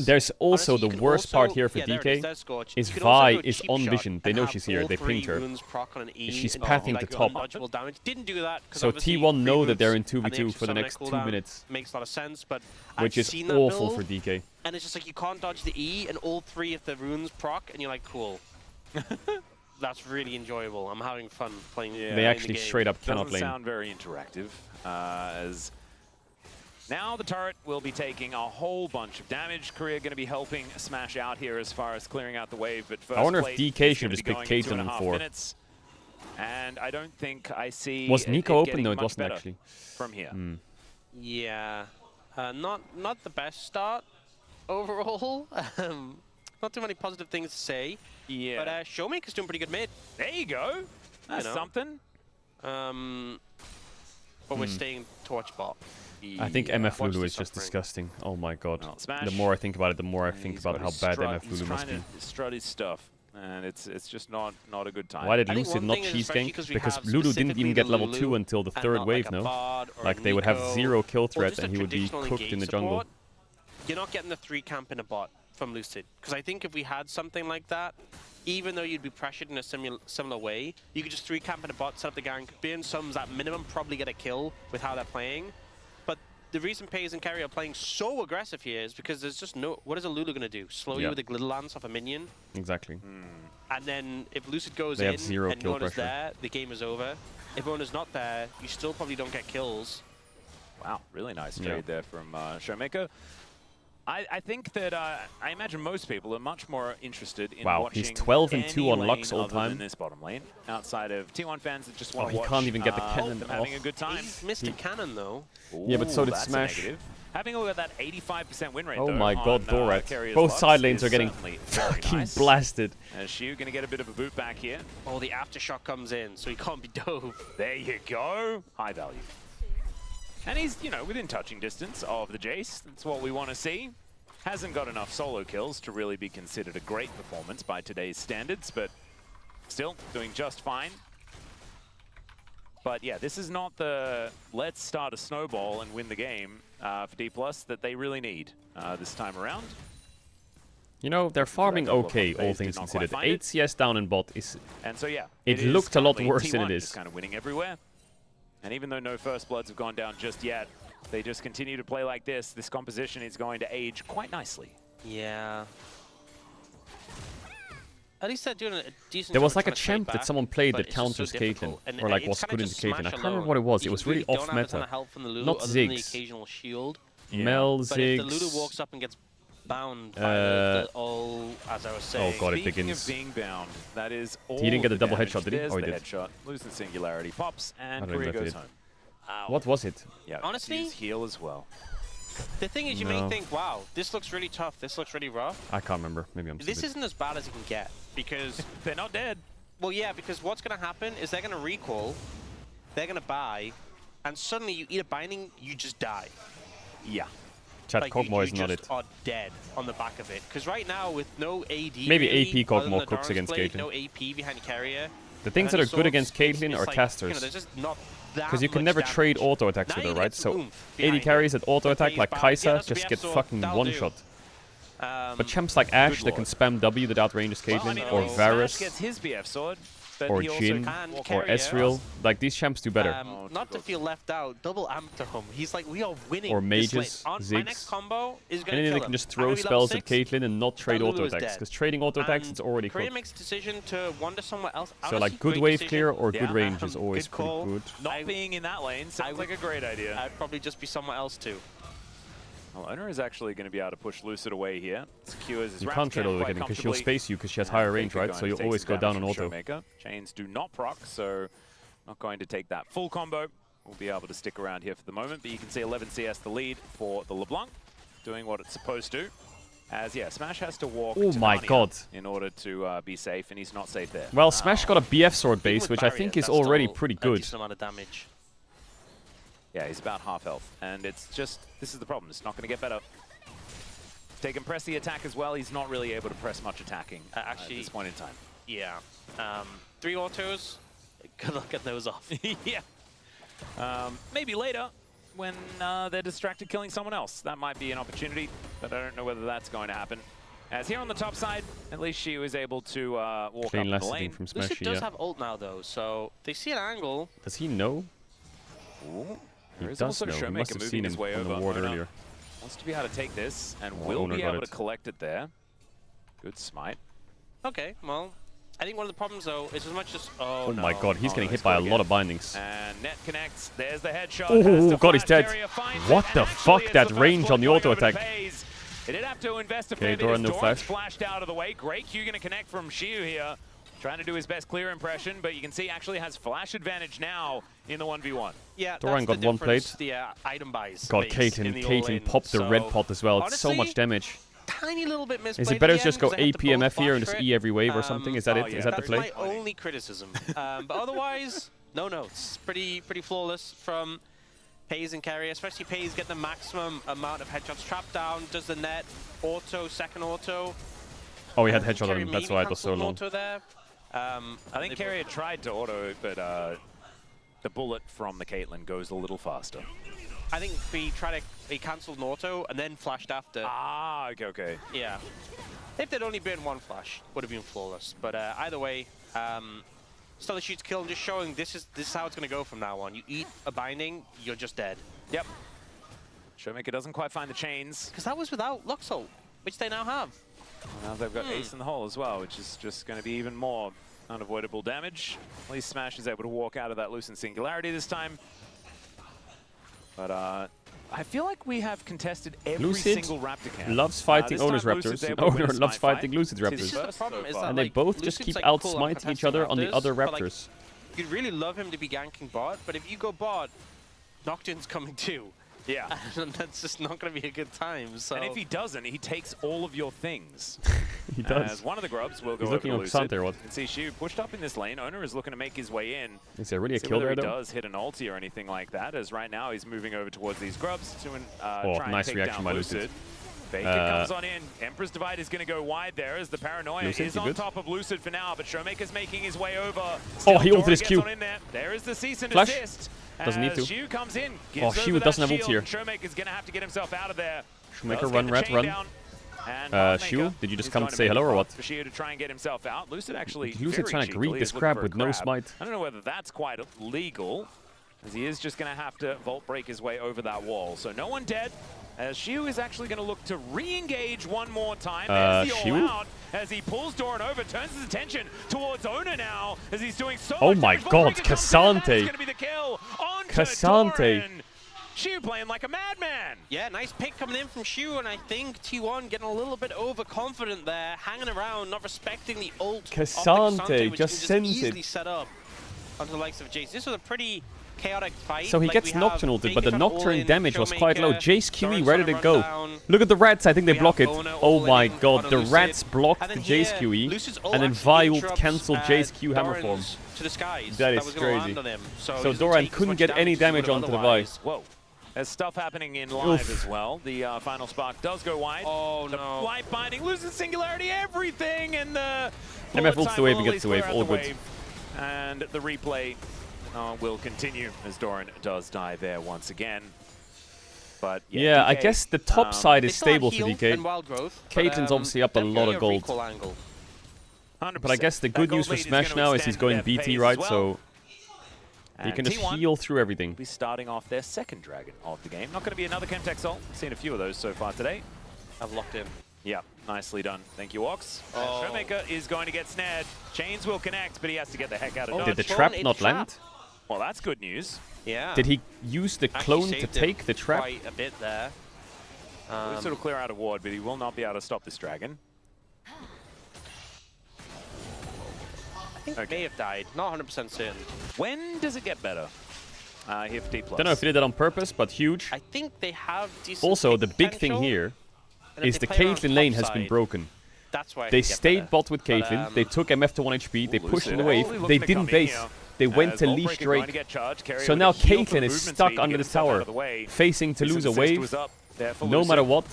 There's also Honestly, the you worst can part also- here for yeah, there it is, DK there's Scorch. is You can also Vi do a is cheap on shot vision. They and know have she's here. all They three pinged her. runes proc on an E She's and pathing like the top. undodgeable damage. Didn't do that because So obviously T1 free know that they're in moves and 2v2 extra for the summoner next 2 cooldown minutes. Makes a lot of sense, but Which I've is seen that awful build, for DK. and it's just like you can't dodge the E, and all three of the runes proc, and you're like, cool. That's really enjoyable. I'm having fun playing. They actually straight up cannot Doesn't lane. sound very interactive, as now the turret will be taking a whole bunch of damage. Korea going to be helping Smash out here as far as clearing out the wave, but first I wonder if plate DK is should gonna just be pick going in Caitlyn 2.5 for. minutes. And I don't think I see Was Nico open? getting No, it much wasn't better actually. from here. Yeah, not the best start overall. Not too many positive things to say. Yeah. But Showmaker's doing pretty good mid. There you go. That's something. But we're staying torch bot. I think Yeah. MF Watch Lulu the is just suffering. disgusting. Oh my god. Well, Smash. The more I think about it, the more I And think he's about got how his bad strut. MF He's Lulu must trying be. to strut his stuff, and it's just not a good time. Why did I think Lucid one not thing is cheese especially gank? 'cause we Because have Lulu didn't even get level specifically 2 Lulu until the and third not wave, like a no? Bard or a Like they would have Nico 0 kill or threat just a and he would be traditional cooked in the engage jungle. support. You're not getting the 3 camp in a bot from Lucid. Because I think if we had something like that, even though you'd be pressured in a similar way, you could just 3 camp in a bot, set up the gang, burn sums at minimum, probably get a kill with how they're playing. But the reason Pays and Carry are playing so aggressive here is because there's just no... What is a Lulu going to do? Slow you with a Glitter Lance off a minion? Exactly. And then if Lucid goes They in have 0 and kill no one is pressure. there, the game is over. If one is not there, you still probably don't get kills. Wow, really nice trade there from Showmaker. I think that I imagine most people are much more interested in Wow, watching he's 12 and 2 any on Lux lane all other time. than this bottom lane, outside of T1 fans that just want to he watch can't even get the cannon them off. having a good time. He's missed a cannon though. Yeah, but so did That's a Smash. negative. Having a look at that 85% win rate, Oh though, my god, on, Borat. Carrier's Both Lux side lanes is are getting certainly very fucking nice. blasted. Shu going to get a bit of a boot back here. Oh, the aftershock comes in, so he can't be dove. There you go. High value. And he's, you know, within touching distance of the Jace. That's what we want to see. Hasn't got enough solo kills to really be considered a great performance by today's standards, but still doing just fine. But yeah, this is not the let's start a snowball and win the game for D+ that they really need this time around. You know, they're farming couple of okay, hot all plays, things did not quite considered. find 8 it. CS down in bot is... And so yeah, It is looked a lot currently worse than T1 it is. Just kind of winning everywhere. And even though no First Bloods have gone down just yet, they just continue to play like this. This composition is going to age quite nicely. Yeah. At least they're doing a decent There job was of like a trying to fight champ that back, someone played but that it's just so counters Caitlyn, difficult. And or like it's was kinda good into just Caitlyn. I Smash can't remember alone. what it was. It You was really really off don't have a ton meta. of help from the Lulu Not other than the Ziggs. occasional shield. Mel, But if the Ziggs. Lulu walks up and gets bound by the as I was saying. Oh god, it Speaking begins. of being bound, that is all He didn't get the a double damage. headshot, did he? There's Oh, he the did. headshot. Loses singularity. Pops, I and don't Korea even know if goes he home. did. What was it? Yeah, Honestly? use heal as well. The thing is, you No. may think, wow, this looks really tough, this looks really rough. I can't remember. Maybe I'm This stupid. isn't as bad as it can get, because... They're not dead. Well, yeah, because what's going to happen is they're going to recall, they're going to buy, and suddenly you eat a binding, you just die. Yeah. Chat Like, Kog'Maw you is not just it. are dead on the back of it. Because right now, with no AD, Maybe really, AP Kog'Maw other than the cooks Doran's against blade, Caitlyn. No AP behind carrier. The things and that are the good swords, against Caitlyn it's are like, casters. You know, there's just not that Because you can much never damage. trade auto attacks Now with her, you get right? some So oomph 80 behind carries at auto attack phase like bound. Kai'Sa Yeah, that's just BF get sword. fucking That'll do. one-shot. But champs like Ashe that can spam W that outranges Caitlyn, or Smash Varus, gets his BF sword, but or he also Jhin, can or carry it. Ezreal. Like, these champs do better. Not to feel left out, double amp to him. He's like, we are winning. Or this lane. mages, My next Ziggs. combo is going to Anything kill that him. can just I'm throw gonna be level spells at 6. Caitlyn and not trade Lulu auto is attacks. dead. Because trading auto attacks, And it's already Korea cooked. makes a decision to wander somewhere else. So Honestly, like good great wave decision. clear or good Yeah. range is always Good pretty call. good. Not being in that lane sounds like a great idea. I'd probably just be somewhere else too. Well, Owner is actually going to be able to push Lucid away here. Secures his You wrap can't trade camp auto quite again because she'll comfortably. space you because she has And higher range, Faker right? going So to you take always some go down on damage from auto. Showmaker. Chains do not proc, so not going to take that full combo. We'll be able to stick around here for the moment, but you can see 11 CS the lead for the LeBlanc, doing what it's supposed to. As, yeah, Smash has to walk Oh to my Narnia god. in order to be safe, and he's not safe there. Well, Smash got a BF sword base, With which I barrier, think is that's already still pretty a good. decent amount of damage. Yeah, he's about half health, and it's just, this is the problem. It's not going to get better. They can press the attack as well. He's not really able to press much attacking Actually, at this point in time. Yeah. 3 autos. Good luck getting those off. Yeah. Maybe later when they're distracted killing someone else. That might be an opportunity, but I don't know whether that's going to happen. As here on the top side, at least she was able to walk Clean up last the hitting lane. from Smash, Lucid does yeah. have ult now though, so they see an angle. Does he know? Ooh. He There is does also know. He Showmaker must have moving seen his him way on the over. ward Owner earlier. wants to be able to take this, and Oh, will Owner be got able it. to collect it there. Good smite. Okay, well, I think one of the problems though is as much as Oh my god, he's getting no, hit he's by a caught lot again. of bindings. And net connects. There's the headshot. Oh god, he's dead. What the fuck? That range on the auto attack. He did have to invest a Okay, fair bit. Doran, no Doran's flash. flashed out of the way. Great Q going to connect from Shiu here. Trying to do his best clear impression, but you can see actually has flash advantage now in the 1v1. Yeah, Doran that's got the one difference, plate. The item buys. God, base in Caitlyn the all-in, popped the red so pot as well. It's so honestly, much damage. Tiny little bit misplayed. Is it better at to the just end go 'cause they had to APMF both here flash and just for E it. every wave or something? Is that it? yeah, Is that the That's play? my only criticism. But otherwise, no notes. Pretty flawless from Pays and Carry, especially Pays getting the maximum amount of headshots trapped down, does the net, auto, second auto. Oh, he had headshot on Carry him. That's maybe why it was so cancelled an long. auto there. I think Carrier tried to auto, but the bullet from the Caitlyn goes a little faster. I think he cancelled an auto and then flashed after. Ah, okay. Yeah. If there'd only been one flash, would have been flawless. But either way, still a shoot to kill and just showing this is how it's going to go from now on. You eat a binding, you're just dead. Yep. Showmaker doesn't quite find the chains. Because that was without Luxalt, which they now have. Now they've got Ace in the hole as well, which is just going to be even more unavoidable damage. At least Smash is able to walk out of that Lucent Singularity this time. But I feel like we have contested every Lucid single Raptor camp. loves fighting This time Owner's Lucid's Raptors, able and to win Owner a loves smite fighting fight. Lucid's This Raptors. is The problem is that, And they like, both just Lucid's, keep like, out-smiting cool on each contesting other on the Raptors, other but, like, Raptors. You'd really love him to be ganking bot, but if you go bot, Nocturne's coming too. Yeah. And that's just not going to be a good time. So. And if he doesn't, he takes all of your things. He does. As one of the grubs will go He's over looking to on Lucid. Xante or what? You can see Shiu pushed up in this lane. Owner is looking to make his way in. Is there really a See kill whether there, he though? does hit an ulti or anything like that, as right now he's moving over towards these grubs to Oh, try and nice take reaction down by Lucid. Lucid. Faker comes on in. Emperor's Divide is going to go wide there as the Paranoia Lucid, is you on good? top of Lucid for now, but Showmaker's making his way over. Oh, he ulted Dora his gets Q. on in there. There is the cease and Flash. desist. Doesn't need as to. Shiu comes in. Oh, gives Shiu over doesn't that have ult here. shield. Showmaker's going to have to get himself out of there. Showmaker, Does run, get the rat, chain run. down. And Shiu, Markmaker did you just is come going to say make hello it or fast what? For Shiu to try and get himself out. Lucid actually Lucid very trying to greet cheekily this is looking crab for a with no grab. smite. I don't know whether that's quite legal, as he is just going to have to vault break his way over that wall. So no one dead, as Shiu is actually going to look to re-engage one more time. There's the Shiu? all-out, as he pulls Doran over, turns his attention towards Owner now, as he's doing so Oh much my damage. Vault god, breaker comes in, and that is Cassante. going to be the kill onto Cassante. Doran. Shiu playing like a madman. Yeah, nice pick coming in from Shiu, and I think T1 getting a little bit overconfident there, hanging around, not respecting the ult of the Cassante which just can sends easily it. set up onto the likes of Jace. This was a pretty chaotic fight. So he Like, gets we have Nocturne ulted, but Faker the trying to Nocturne all-in, damage was quite low. Showmaker, Jace QE Doran's ready trying to run go. down. Look at the rats, I think they We block have it. Owner Oh my all-in god, on the Lucid. rats blocked And the then Jace here, QE, Lucid's ult and then actually Vi ult interrupts, cancelled Jace Q hammer form. Doran's to the skies. That was is gonna crazy. land on him. So, he So doesn't Doran take as couldn't much get any as he would damage onto the Vi. Otherwise. Whoa. There's stuff happening in live Oof. as well. The final spark does go wide. Oh, the no. light binding, loses singularity, everything, and the MF ults time the wave and will gets the clear wave, out all the good. wave. And the replay will continue as Doran does die there once again. But yeah, DK, I guess the top side is They still stable have for heal DK. and wild growth, but, Caitlin's obviously up a lot definitely of gold. recoil angle. But I guess the good news for Smash now is he's going BT, right? So he can just heal through everything. Be starting off their second dragon of the game. Not going to be another Chemtech Soul. Seen a few of those so far today. I've locked in. Yeah, nicely done. Thank you, Ox. Oh. And Showmaker is going to get snared. Chains will connect, but he has to get the heck out of dodge. Did the trap not land? Well, that's good news. Yeah. Did he use the clone to take the trap? Quite a bit there. This will clear out a ward, but he will not be able to stop this dragon. I think may have died. Not 100% certain. When does it get better? Here for D+. Don't know if he did that on purpose, but huge. I think they have decent Also, the pick big thing potential, here and if is they the play around Caitlyn lane has top been side, broken. That's why They get stayed better. bot with But, Caitlyn, they took MF to 1 HP, they pushed in the Lucid wave, only they looking to didn't come in base. here, They went to Lawbreaker leash going to Drake. get charged, Carrier So with now a heal for Caitlyn is movement stuck speed to under get the himself out tower, of the way. facing to His lose a assist wave. was up there for No Lucid. matter what,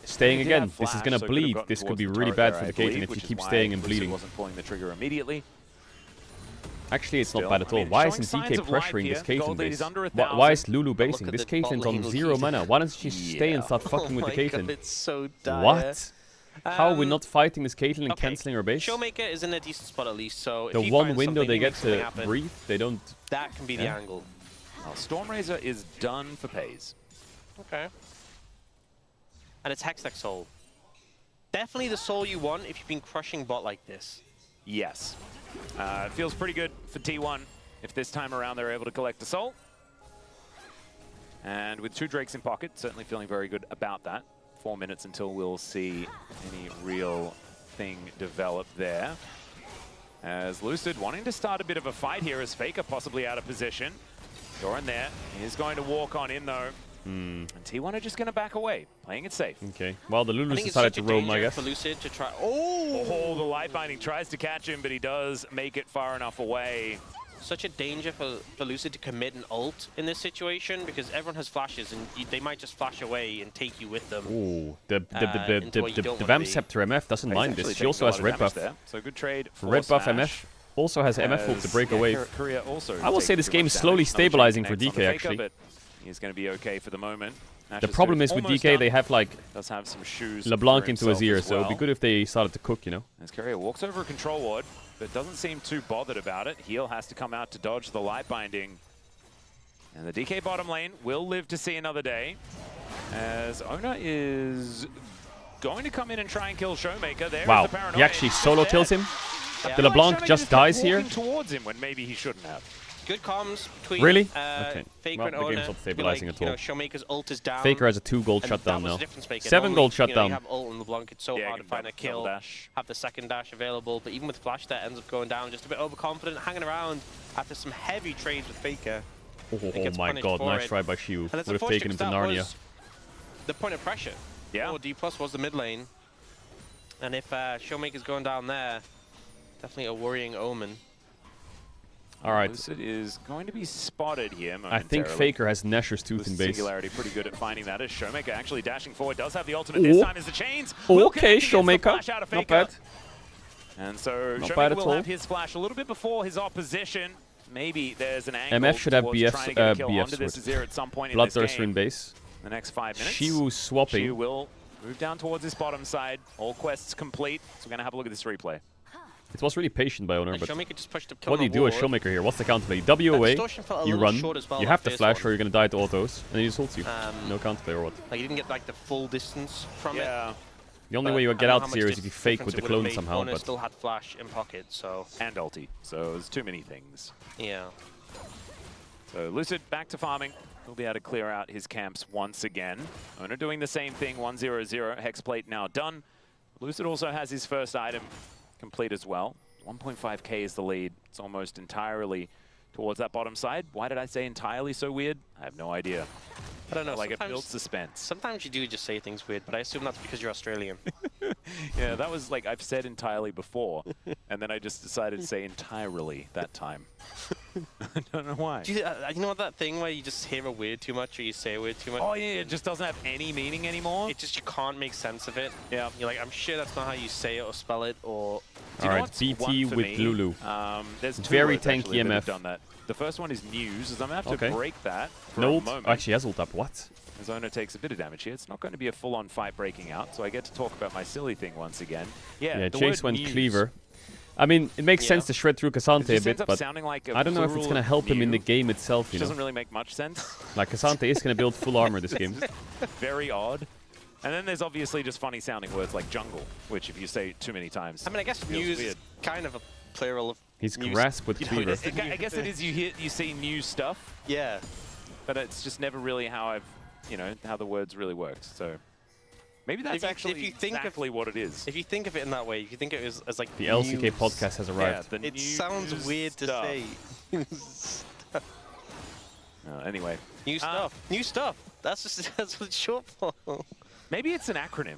staying He did again. have This is flash, going to so could have bleed. gotten This could towards be the really turret bad there, for I the Caitlyn believe, if which he is keeps why staying and Lucid bleeding. wasn't pulling the trigger immediately. Actually, it's not Still, bad at I all. mean, Why showing isn't signs DK of life pressuring this here. Caitlyn Gold lead base? is under Why is 1,000. Lulu But basing? look at This the bot Caitlyn's on lane 0 look. mana. Why doesn't she stay and start fucking with the my Caitlyn? God, it's so dire. What? How are we not fighting this Caitlyn and okay. cancelling her base? Showmaker is in a decent spot at least, so if The he one finds window something, they he get makes something to happen, breathe, they don't. that can be the angle. Well, Stormrazor is done for Pays. Okay. And it's Hextech Soul. Definitely the soul you want if you've been crushing bot like this. Yes. It feels pretty good for T1 if this time around they're able to collect a soul. And with 2 Drakes in pocket, certainly feeling very good about that. 4 minutes until we'll see any real thing develop there. As Lucid wanting to start a bit of a fight here as Faker possibly out of position. Doran there. He's going to walk on in though. And T1 are just going to back away, playing it safe. Okay. Well, the I Lulus think it's decided such to a roam, I danger guess. for Lucid to try. Oh, the light binding tries to catch him, but he does make it far enough away. Such a danger for Lucid to commit an ult in this situation because everyone has flashes and they might just flash away and take you with them. Ooh, the into what you don't wanna Vamp be. Scepter MF doesn't He's mind actually this. She taking also a has lot of red damage buff. there. So good trade for Red buff Smash. MF also has MF hook to break a wave. Korea also I will say takes this too game much is slowly damage. Another chain stabilizing for connects on DK the Faker, actually. but he's going to be okay for the moment. The Nash's problem turret is with almost DK done. they have like Does have some shoes LeBlanc for into his himself ear, as so it'd be well. good if they started to cook, you know. As Korea walks over a control ward, but doesn't seem too bothered about it. Heal has to come out to dodge the light binding. And the DK bottom lane will live to see another day. As Ona is going to come in and try and kill Showmaker. There Wow, is the paranoia. he actually He's solo dead. kills him. I The feel LeBlanc Showmaker just kept dies here. walking towards him when maybe he shouldn't have. Good comms between Really? Okay. Faker Well, and the Ona. game's not to be stabilizing like, at you know, all. Showmaker's ult is down. Faker has a 2 gold and shutdown that was now. the difference maker. 7 Normally, gold you know, shutdown. you have ult and LeBlanc, it's so Yeah, hard to you find a double kill. dash. Have the second dash available, but even with flash that ends up going down. Just a bit overconfident, hanging around after some heavy trades with Faker. Oh gets my punished god, for nice it. try by Shiu. And Would it's have unfortunate taken him to 'cause that Narnia. was the point of pressure. Yeah. Or D+ was the mid lane. And if Showmaker's going down there, definitely a worrying omen. Alright. Lucid is going to be spotted here I think momentarily. Faker has Nashor's Tooth in With base. Singularity pretty good at finding that as Showmaker actually dashing forward, does have the ultimate this Oh. time as the chains. Oh, will okay, connect against the Showmaker. flash out of Not Faker. bad. And so Not bad Showmaker at will all. have his flash a little bit before his opposition. Maybe there's an angle MF should have towards BF, trying to get a kill BF onto this sword. Azir at some point in this Bloodthirster game. in base. The next 5 minutes. Shiu swapping. Shiu will move down towards his bottom side. All quests complete. So we're going to have a look at this replay. It was really patient by Owner, And but Showmaker just pushed up kill what do you do as reward. Showmaker here? What's the counterplay? W away, distortion felt a you little run, short as well you on have the first flash one. or you're going to die to autos, and then he just ults you. No counterplay or what? Like, you didn't get like the full distance from it. The only way you get out here is if you fake with the clone somehow, but still had flash in pocket, so. And ulti. So there's too many things. Yeah. So Lucid back to farming. He'll be able to clear out his camps once again. Owner doing the same thing, 1-0-0. Hexplate now done. Lucid also has his first item complete as well. 1.5k is the lead. It's almost entirely towards that bottom side. Why did I say entirely so weird? I have no idea. I don't know. Like it builds suspense. Sometimes you do just say things weird, but I assume that's because you're Australian. Yeah, that was like I've said entirely before, and then I just decided to say entirely that time. I don't know why. Do you know that thing where you just hear a word too much or you say a word too much? Oh yeah, it just doesn't have any meaning anymore. It just, you can't make sense of it. Yeah. You're like, I'm sure that's not how you say it or spell it or Alright, what's BT one for with me? Lulu. There's two Very words, actually, tanky that have MF. done that. The first one is News, as I'm going to have to break that for a Nope. moment. Actually, has ult up. What? As Owner takes a bit of damage here. It's not going to be a full-on fight breaking out, so I get to talk about my silly thing once again. Yeah, the Chase word went news. Cleaver. I mean, it makes sense to shred through Cassante a bit, but sounding like a I don't know if it's going to help him in the game itself, you Which know. doesn't really make much sense. Like, Cassante is going to build full armor this game. Very odd. And then there's obviously just funny sounding words like jungle, which if you say too many times, I mean, I guess feels news weird. is kind of a plural of He's news. grasp with You know, Cleaver. I guess it is. You see new stuff. Yeah. But it's just never really how how the words really worked. So maybe that's actually exactly what it is. If you think of it in that way, if you think of it as like The LCK news, podcast has arrived. Yeah, it sounds weird stuff. to say. Anyway, new stuff. New stuff. That's what it's short for. Maybe it's an acronym.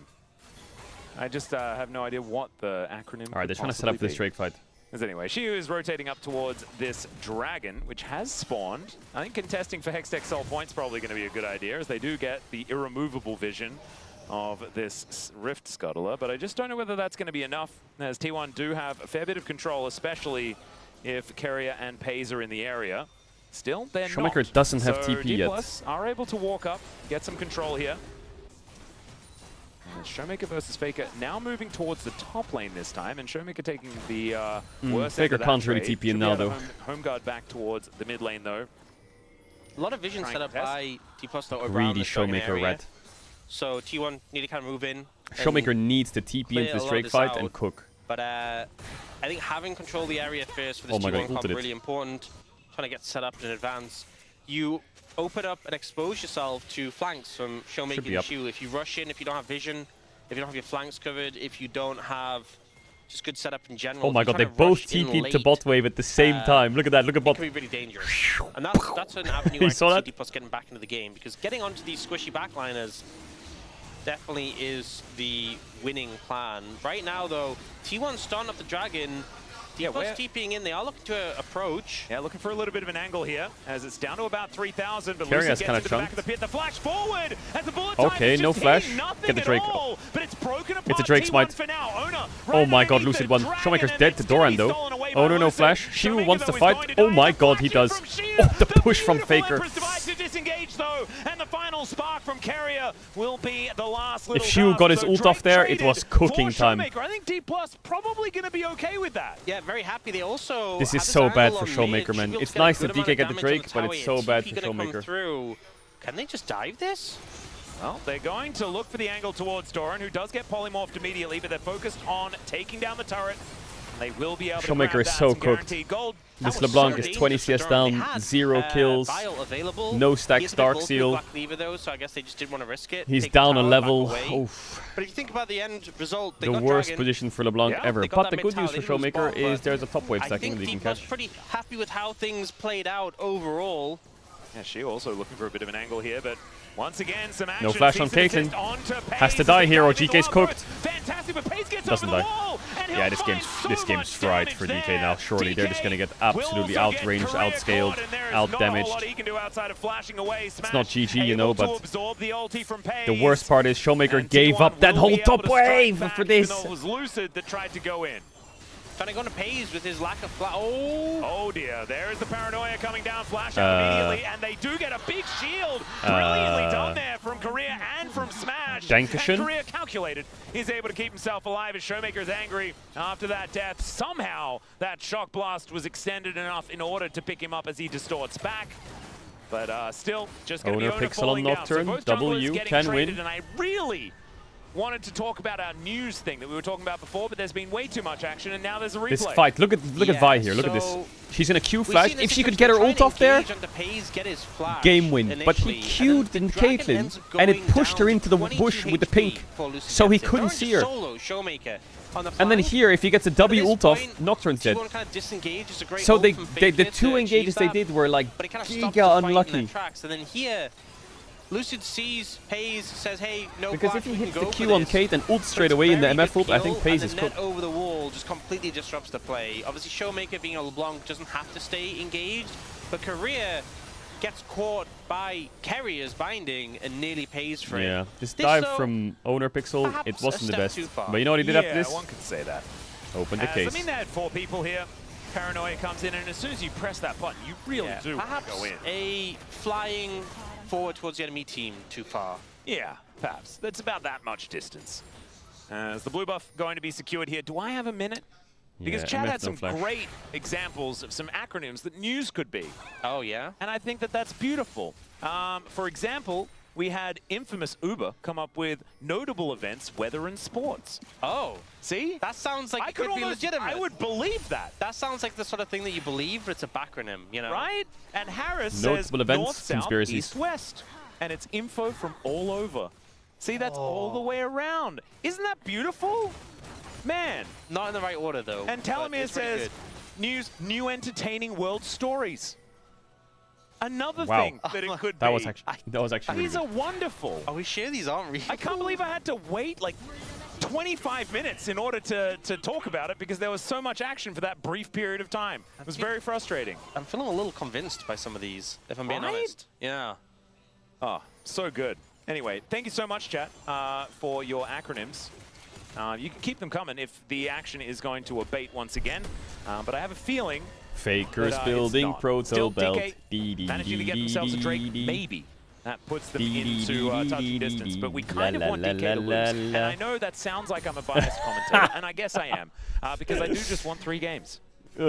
I just have no idea what the acronym. Alright, they're trying to set up this Drake fight. As anyway, Shiu is rotating up towards this dragon, which has spawned. I think contesting for Hextech Soul Point's probably going to be a good idea, as they do get the irremovable vision of this Rift Scuttler, but I just don't know whether that's going to be enough, as T1 do have a fair bit of control, especially if Keria and Pays are in the area. Still, they're Showmaker not. doesn't have So TP D+ yet. are able to walk up, get some control here. And Showmaker versus Faker now moving towards the top lane this time, and Showmaker taking the worst end Faker of that can't really trade. TP in Should now, be able though. to home guard back towards the mid lane, though. A lot of vision Trying set up to test. by D+ though around Greedy the dragon Showmaker area. red. So T1 need to kind of move in. Showmaker needs to TP play into this a lot Drake of fight out. and cook. But I think having control of the area first for this Oh my God, T1 comp ulted it. really important. Trying to get set up in advance. You open up and expose yourself to flanks from Showmaker Should be and up. Shu. If you rush in, if you don't have vision, if you don't have your flanks covered, if you don't have just good setup in general. Oh my if you're God, they trying to both rush in TP'd to late, bot wave at the same time. Look at that, look at it bot. can be really dangerous. And that's an avenue You I saw can see that? D+ getting back into the game, because getting onto these squishy backliners definitely is the winning plan. Right now, though, T1 starting up the dragon. D+ TPing in, they are looking to approach. Yeah, looking for a little bit of an angle here, as it's down to about 3,000, but Keria Lucy has gets kinda into the back chunked. of the pit. The flash forward as the bullet time Okay, is no just flash. hitting nothing Get the at Drake. all, but it's broken apart. It's a Drake T1 smite. for now. Owner Oh my God, underneath Lucid the won. dragon, Showmaker's and dead it's to gonna Doran be though. stolen away Oh by no, no Lucid. flash. Shiu Showmaker, wants to though, is fight. going to Oh die. my The God, he flashing does. from Shiu. Oh, the push from beautiful Faker. Empress device to disengage though, and the final spark from Keria will be the last little If Shiu got his so ult Drake off there, it traded was cooking for time. Showmaker. I think D+ probably going to be okay with that. Yeah, very happy. They also This is have so bad angle for on mid. Showmaker, man. Should be able It's to get a nice good that amount DK of get the damage Drake, on the but tower it's here. so bad TP for gonna come Showmaker. through. Can they just dive this? Well, they're going to look for the angle towards Doran, who does get polymorphed immediately, but they're focused on taking down the turret. They will be able to Showmaker grab is that, so some cooked. guaranteed gold. This That was LeBlanc so is 20 dangerous CS for Doran. They down, had, 0 kills, Vial available. no stack He is a bit Stark bulky with Seal. Black Lever though, so I guess they just didn't want to risk it. He's Take the down a tower level. back away. Oof. But if you think about the end result, they The got worst Dragon. position for LeBlanc Yeah, ever. they got But that the mid good tower, news they for didn't lose Showmaker bot, is but there's a top wave I stacking think that he can D+ catch. pretty happy with how things played out overall. Yeah, she also looking for a bit of an angle here, but once again, some action. No flash on Cease and Caitlyn. desist onto Pays. Has to die here or GK's cooked. Fantastic, but Pays gets Doesn't over the die. wall, and Yeah, he'll this find game's so this game's much fried damage for DK there. now. Surely they're just gonna get absolutely will also get outranged, career outscaled, caught, and there is out not a whole lot damaged. he can do outside of flashing away. It's not Smash GG, you know, able to but absorb the ulti from Pays. the worst part is Showmaker And gave T1 up that will whole be able top to strike wave back, for even this. though it was Lucid that tried to go in. Trying to go into Pays with his lack of flash. Oh dear, there is the paranoia coming down, flash out immediately, and they do get a big shield. Brilliantly done there from Korea and from Smash. Dankeschön. And Korea calculated. He's able to keep himself alive as Showmaker's angry after that death. Somehow that shock blast was extended enough in order to pick him up as he distorts back. But still, just going to be Owner Owner Pixel falling on down. So Nocturne, both W junglers getting can traded, win. and I really wanted to talk about our news thing that we were talking about before, but there's been way too much action, and now there's a replay. This fight, look at Vi here. Look at this. She's gonna Q flash. If she could get her ult off there, game win. But he Q'd in Caitlyn, and it pushed her into the bush with the pink, so he couldn't see her. And then here, if he gets a W ult off, Nocturne's dead. So the two engages they did were like giga unlucky. And then here, Lucid sees Pays, says, "Hey, no." Because if he hits the Q on Kate and ult straight away in the MF ult, I think Pays is cooked. Over the wall just completely disrupts the play. Obviously, Showmaker being a LeBlanc doesn't have to stay engaged, but Korea gets caught by Keria's binding and nearly pays for it. Yeah, this dive from Owner Pixel, it wasn't the best. But you know what he did after this? One could say that. Open the case. I mean, they had 4 people here. Paranoia comes in, and as soon as you press that button, you really do want to perhaps go in. a flying forward towards the enemy team too far. Yeah, perhaps. That's about that much distance. Is the blue buff going to be secured here? Do I have a minute? Because Yeah, Chad MF had some no flash. great examples of some acronyms that news could be. Oh, yeah? And I think that that's beautiful. For example, we had infamous Uber come up with notable events, weather, and sports. Oh. See? That sounds like I it could could be almost, legitimate. I would believe that. That sounds like the sort of thing that you believe, but it's a backronym, you know? Right? And Harris says Notable events, north, south, conspiracies. east, west. And it's info from all over. See, that's all the way around. Isn't that beautiful? Man. Not in the right order, though. And Talamir says, new entertaining world stories. Another Wow. thing that it could That be. was actually really These are wonderful. Are we sure these aren't real? I can't believe I had to wait like 25 minutes in order to talk about it because there was so much action for that brief period of time. It was very frustrating. I'm feeling a little convinced by some of these, if I'm being Right? honest. Yeah. Oh, so good. Anyway, thank you so much, chat, for your acronyms. You can keep them coming if the action is going to abate once again. But I have a feeling Fakers that, building it's not. proto Still, belt. DK managing to get themselves a Drake, maybe. That puts them into touching distance, but we kind of want DK to lose. And I know that sounds like I'm a biased commentator, and I guess I am, because I do just want 3 games. I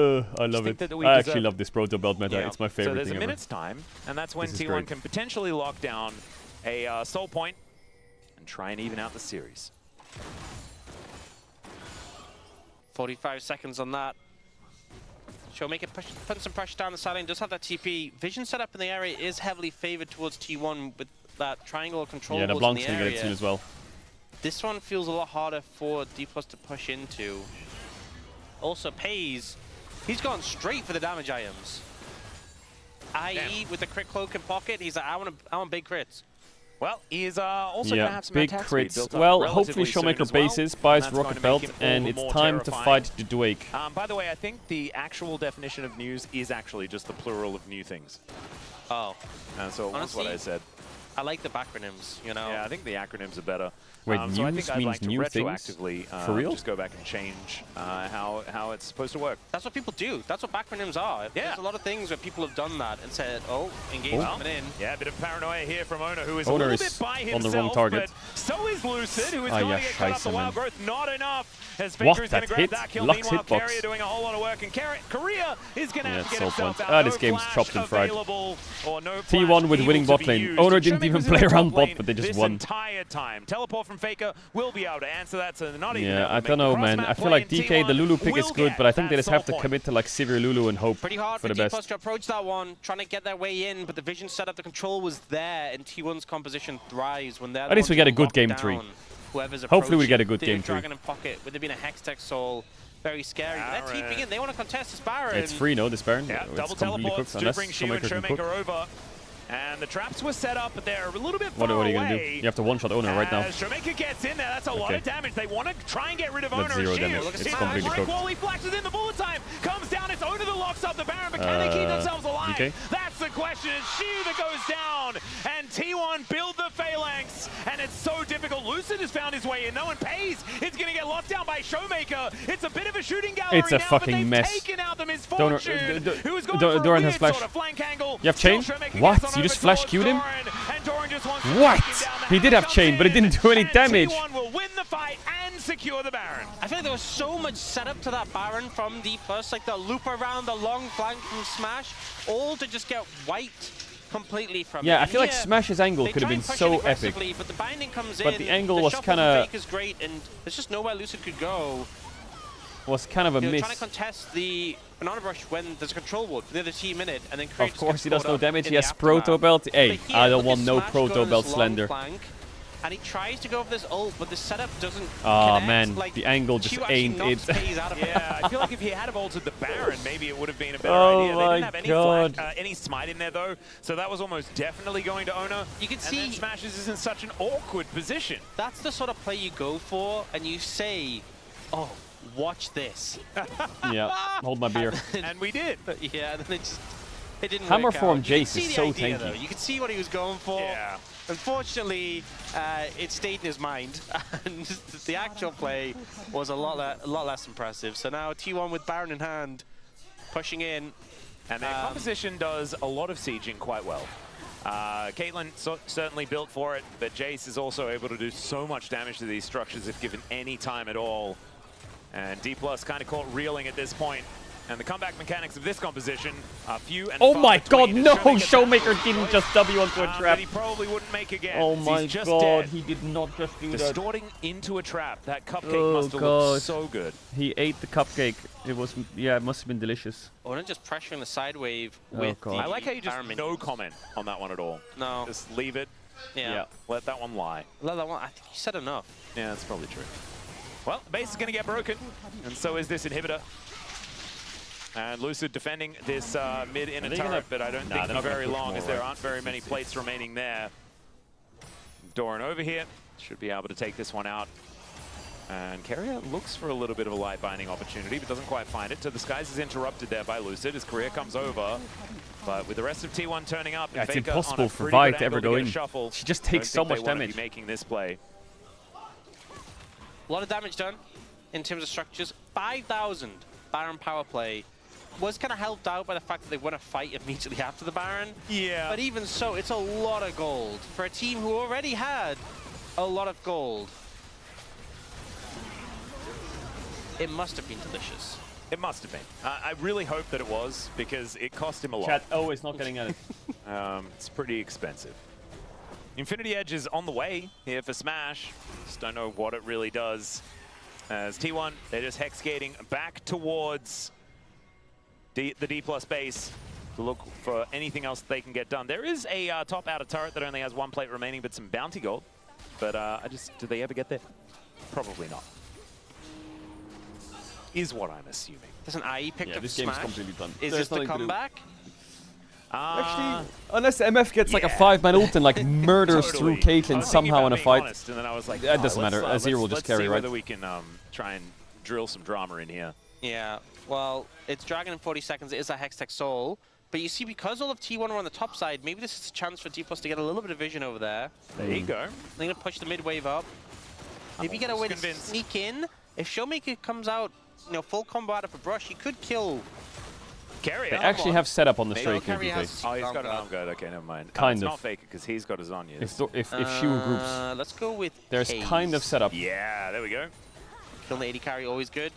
love it. That we I deserve actually it. love this proto belt meta. Yeah. It's my favorite So there's thing a ever. minute's time, and that's when This is T1 great. can potentially lock down a soul point and try and even out the series. 45 seconds on that. Showmaker putting some pressure down the sideline, does have that TP. Vision set up in the area is heavily favored towards T1 with that triangle control Yeah, in the LeBlanc's gonna area. get it soon as well. This one feels a lot harder for D+ to push into. Also, Pays, he's gone straight for the damage items. IE with the crit cloak in pocket, he's like, I want big crits. Well, he is also going to have some big attack speed crits. built up Well, relatively hopefully soon Showmaker as well, bases, and buys that's going Rocket to make Belt, him all and the it's more time to terrifying. fight the Drake. By the way, I think the actual definition of news is actually just the plural of new things. Oh. So that's what I said. I like the acronyms, you know? Yeah, I think the acronyms are better. Wait, so I news think I'd means like to new things? retroactively For real? just go back and change how it's supposed to work. That's what people do. That's what acronyms are. Yeah. There's a lot of things where people have done that and said, oh, engage Well, coming in. Yeah, a bit of paranoia here from Owner, who is Owner a little is bit by on himself, the wrong target. but so is Lucid, who is Ah, going yeah, to get cut off the scheisse, wild man. growth. Not enough, as What, Faker is going that to grab hit? that kill. Lux Meanwhile, hitbox. Carrier doing a whole lot of work, and Korea is going to Yeah, have to get soul himself point. out. This No game's flash chopped and fried. available, or no T1 flash with able winning to bot be lane. used. Owner And didn't Showmaker even was in play the top around bot, lane but they just this won. entire time. Teleport from Faker will be able to answer that, so they're not even able Yeah, to I make don't the know, man. cross-map I feel play, like and DK, the T1 Lulu pick is will good, get but I think they that just have soul to point. commit to like Severe Lulu and hope Pretty hard for for the D+ best. to approach that one, trying to get their way in, but the vision setup, the control was there, and T1's composition thrives when they're At least we get a good game down tree. whoever's Hopefully we approaching. get a good The game tree. Dragon in pocket, with there being a Hextech Soul, very scary. But they're TPing in, they want to contest this Baron. It's free, no, this Baron. Yeah, It's double completely teleports cooked, to unless bring Shu and Showmaker can cook. Showmaker over. And the traps were set up, but they're a little bit far What are you going to do? away. You have to one-shot Owner right now. As Showmaker gets in there, that's a lot Okay. of damage. They want to try and get rid of That's Owner. 0 Shu. damage. Look at It's this. completely Break cooked. wall, he flashes in, the bullet time comes down. It's Owner that locks up the Baron, but can they keep themselves alive? DK? That's the question. It's Shu that goes down, and T1 build the Phalanx, and it's so difficult. Lucid has found his way in. No one pays. It's going to get locked down by Showmaker. It's a bit of a shooting gallery It's a now, fucking but they've mess. taken out the Misfortune, who is going for a Doran has weird flash. sort of flank angle. You have chain? Still Showmaker What? gets on You just over flash towards queued him? Doran, and Doran just wants to What? take him down. The He did hammer have chain, comes but it in, didn't do any and damage. T1 will win the fight and secure the Baron. I feel like there was so much setup to that Baron from D+, like the loop around, the long flank from Smash, all to just get wiped completely from Yeah, it. I And feel like here, Smash's angle they could have try been and push so it epic. aggressively, but the binding comes But in, the angle was shuffle kinda- from Fake is great, and there's just nowhere Lucid could go. Was kind of a Trying miss. to contest the Banana Brush when there's a control ward for the other team in it, and then Of course, he does no caught up damage. in He the has aftermath. Proto Belt. Hey, But here, I don't look want at no Smash Proto go to Belt this long Slender. flank, and he tries to go for this ult, but the setup doesn't Oh connect. man, Like, the angle just Q actually ain't knocks it. FaZe out of it. Yeah, I feel like if he had vaulted the Baron, maybe it would have been a better Oh idea. They my didn't have any God. any smite in there though, so that was almost definitely going to Owner. You can and see then Smashes is in such an awkward position. That's the sort of play you go for, and you say, "Oh, watch this." Yeah, hold my beer. And we did. Yeah, and then it didn't Hammer work form out. You can Jace see is the so idea, tanky. though. You can see what he was going for. Yeah. Unfortunately, it stayed in his mind, and the actual play was a lot less impressive. So now T1 with Baron in hand, pushing in. And their composition does a lot of sieging quite well. Caitlyn certainly built for it, but Jace is also able to do so much damage to these structures if given any time at all. And D+ kind of caught reeling at this point. And the comeback mechanics of this composition are few and Oh far my god, between. no! Showmaker Showmaker didn't just W onto a but trap. he probably wouldn't make again. Oh my He's just god, dead. he did not just do that. Distorting into a trap. That cupcake Oh must have god. looked so good. He ate the cupcake. It was, yeah, it must have been delicious. Or then just pressuring the side wave Oh, with God. the I like how you just Baron no minions. comment on that one at all. No. Just leave it. Yeah. Let that one lie. Let that one. I think you said enough. Yeah, that's probably true. Well, the base is going to get broken, and so is this inhibitor. And Lucid defending this mid-inner turret, but I don't think for very long, as there aren't very many plates remaining there. Doran over here should be able to take this one out. And Carrier looks for a little bit of a light binding opportunity, but doesn't quite find it. So the skies is interrupted there by Lucid as Career comes over. But with the rest of T1 turning up, Yeah, and it's Faker impossible on a for pretty Vi good to ever angle go get a in. shuffle, She just I takes so don't think much they wanna damage. be making this play. A lot of damage done in terms of structures. 5,000 Baron power play was kind of helped out by the fact that they won a fight immediately after the Baron. Yeah. But even so, it's a lot of gold for a team who already had a lot of gold. It must have been delicious. It must have been. I really hope that it was, because it cost him a lot. Chat, oh, it's not getting at it. It's pretty expensive. Infinity Edge is on the way here for Smash. Just don't know what it really does. As T1, they're just hex skating back towards the D+ base to look for anything else that they can get done. There is a top outer turret that only has one plate remaining, but some bounty gold. But do they ever get there? Probably not. Is what I'm assuming. There's an IE picked up this Smash. game's completely done. Is There's this the nothing to do. comeback? Actually, unless MF gets like a 5-man ult and like murders through Caitlyn somehow in a fight. Honest, and then I was like, That doesn't matter. Azir will just let's carry, see right? whether we can try and drill some drama in here. Yeah, well, it's Dragon in 40 seconds. It is a Hextech Soul. But you see, because all of T1 are on the top side, maybe this is a chance for D+ to get a little bit of vision over there. There you go. They're going to push the mid wave up. Maybe get a way to sneak in. If Showmaker comes out, you know, full combo out of a brush, he could kill. Carrier. They actually have setup on the Maybe straight Carrier here. has Oh, he's got an guard. arm guard. Okay, never mind. Kind it's of. not Faker because he's got his Zhonya's. If Shu groups. Let's go with There's Haze. kind of setup. Yeah, there we go. Kill the 80 carry, always good.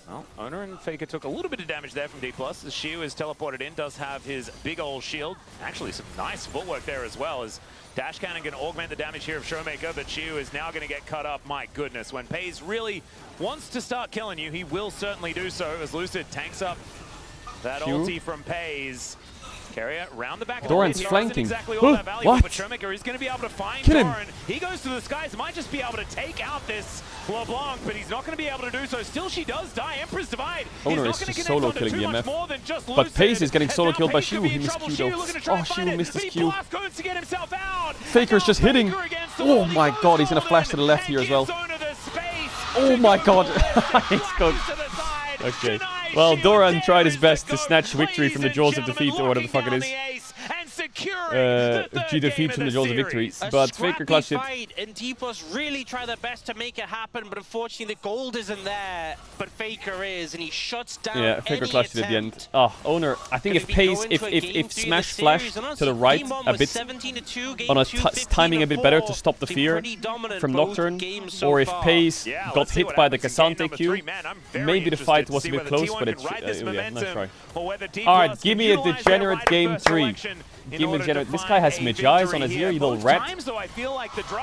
Well, Owner and Faker took a little bit of damage there from D+. As Shu is teleported in, does have his big old shield. Actually, some nice footwork there as well. As Dash Cannon can augment the damage here of Showmaker, but Shu is now going to get cut up. My goodness, when Pays really wants to start killing you, he will certainly do so as Lucid tanks up that Shu? ulti from Pays. Carrier round the back of Doran's the mid. flanking. Exactly all that valuable, What? but Showmaker is going to be able to find Kill him. Doran. He goes to the skies, might just be able to take out this LeBlanc, but he's not going to be able to do so. Still, she does die. Emperor's Divide. Owner is just solo killing the MF. But Pace is getting solo killed by Shu. He missed Q though. Oh, Shu missed his Q. Faker's just hitting. Oh my god, he's going to flash to the left here as well. Oh my god. He's cooked. Okay. Well, Doran tried his best to snatch victory from the jaws of defeat, or whatever the fuck it is. Defeat from the jaws of victory, but Faker clutched it. Fight, and D+ really try their best to make it happen, but unfortunately the gold isn't there. But Faker is, and he shuts down. Yeah, Faker any clutched it at the end. attempt. Oh, Owner, I think if Pace, if Smash flashed to the right a bit, on a timing a bit better to stop the fear from Nocturne, or if Pace got hit by the Cassante Q, maybe the fight was a bit close, but it's yeah, nice try. Alright, give me a degenerate game 3. Give me a degenerate. This guy has Magi's on Azir, you little rat.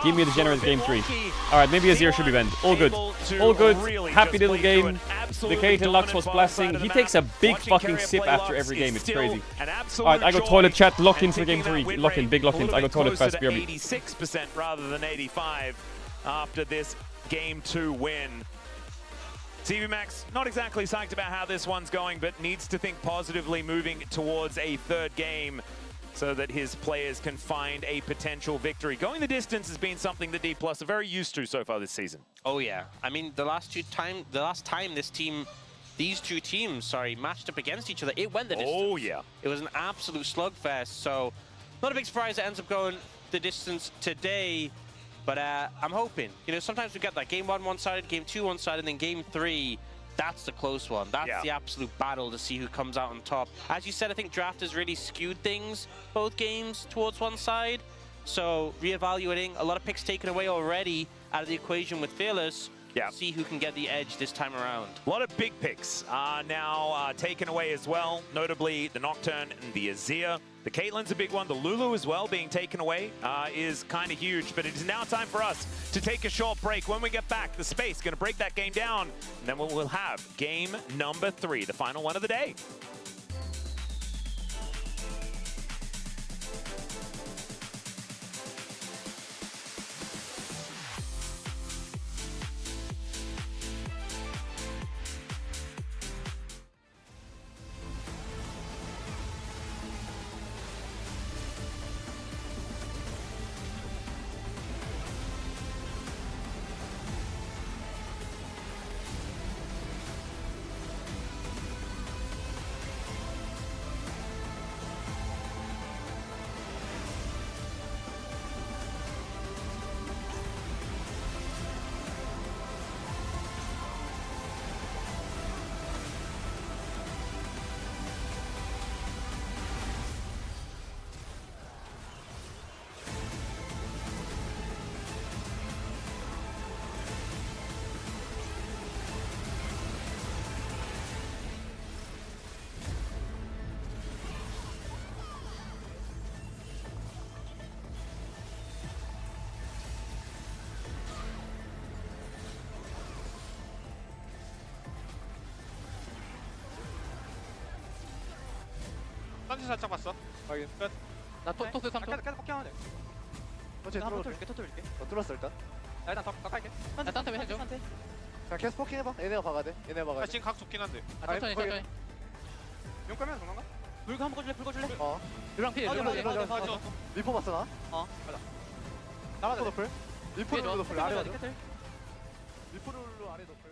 Give me a degenerate game 3. Alright, maybe Azir should be banned. All good. All good. Happy little game. The Caitlyn Lux was blessing. He takes a big fucking sip after every game. It's crazy. Alright, I go toilet chat. Lock in for game 3. Lock in. Big lock ins. I go toilet fast. BRB. 86% rather than 85 after this game 2 win. TV Max, not exactly psyched about how this one's going, but needs to think positively moving towards a third game so that his players can find a potential victory. Going the distance has been something that D+ are very used to so far this season. Oh yeah, I mean the last time these two teams, matched up against each other, it went the distance. Oh yeah. It was an absolute slugfest. So not a big surprise. It ends up going the distance today, but I'm hoping. You know, sometimes we get that game 1 one-sided, game 2 one-sided, and then game 3, that's the close one. That's the absolute battle to see who comes out on top. As you said, I think draft has really skewed things, both games, towards one side. So reevaluating, a lot of picks taken away already out of the equation with Fearless. See who can get the edge this time around. A lot of big picks are now taken away as well, notably the Nocturne and the Azir. The Caitlyn's a big one. The Lulu as well being taken away is kind of huge. But it is now time for us to take a short break. When we get back, the Space going to break that game down. And then we'll have game number 3, the final one of the day. 던지 살짝 봤어. 확인. 끝. 나 토스 3초. 계속 폭행하네. 한번 뚫을게. 뚫었어 일단. 나 일단 더 갈게. 나 딴테 왜 해줘? 그냥 계속 포킹해봐. 얘네가 박아야 돼. 얘네가 박아야 나 돼. 지금 각 좋긴 한데. 천천히 천천히. 용 빼면 도망가? 불 한번 꺼줄래? 유랑 피해, 유랑 피해. 리포 봤어 나? 가자. 나가자. 리포 노플. 리포 피해줘. 노플 아래 가자. 끝을. 리포 룰루 아래 노플.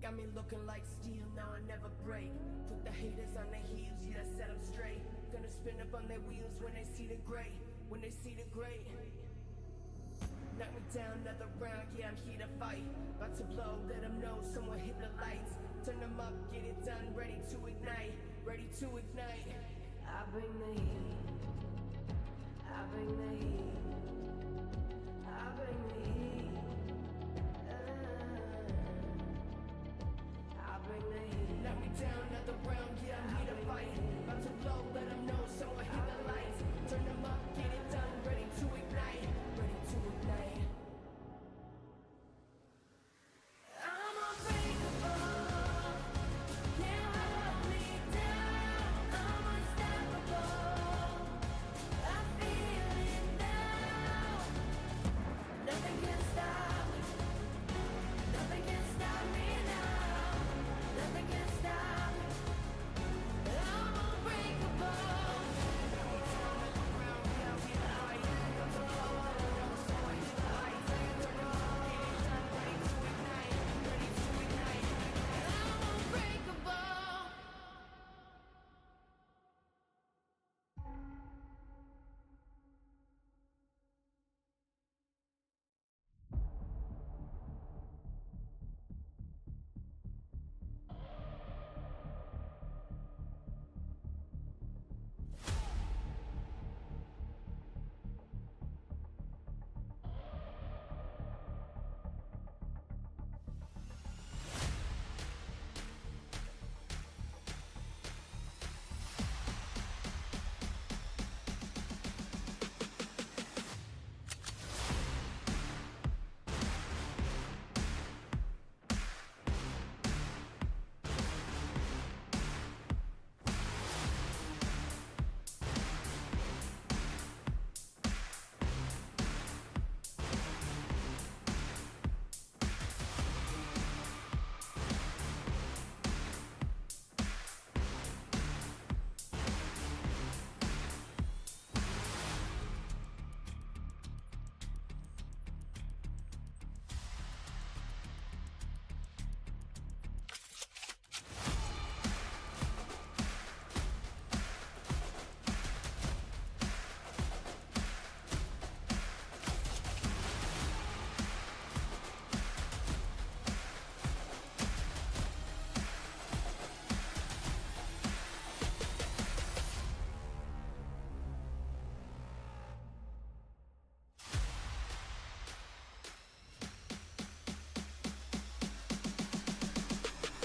Got me looking like steel, now I never break. Put the haters on their heels, yeah, set them straight. Gonna spin up on their wheels when they see the gray. When they see the gray. Knock me down another round, yeah, I'm here to fight. About to blow, let them know someone hit the lights. Turn them up, get it done, ready to ignite. Ready to ignite. I bring the heat. I bring the heat. I bring the heat. Knock me down another round, yeah, I'm here to fight. About to blow, let them know someone hit the lights. Turn them up, get it done, ready to ignite. Ready to ignite. I'm unbreakable. Can't hold me down. I'm unstoppable. I feel it now. Nothing can stop.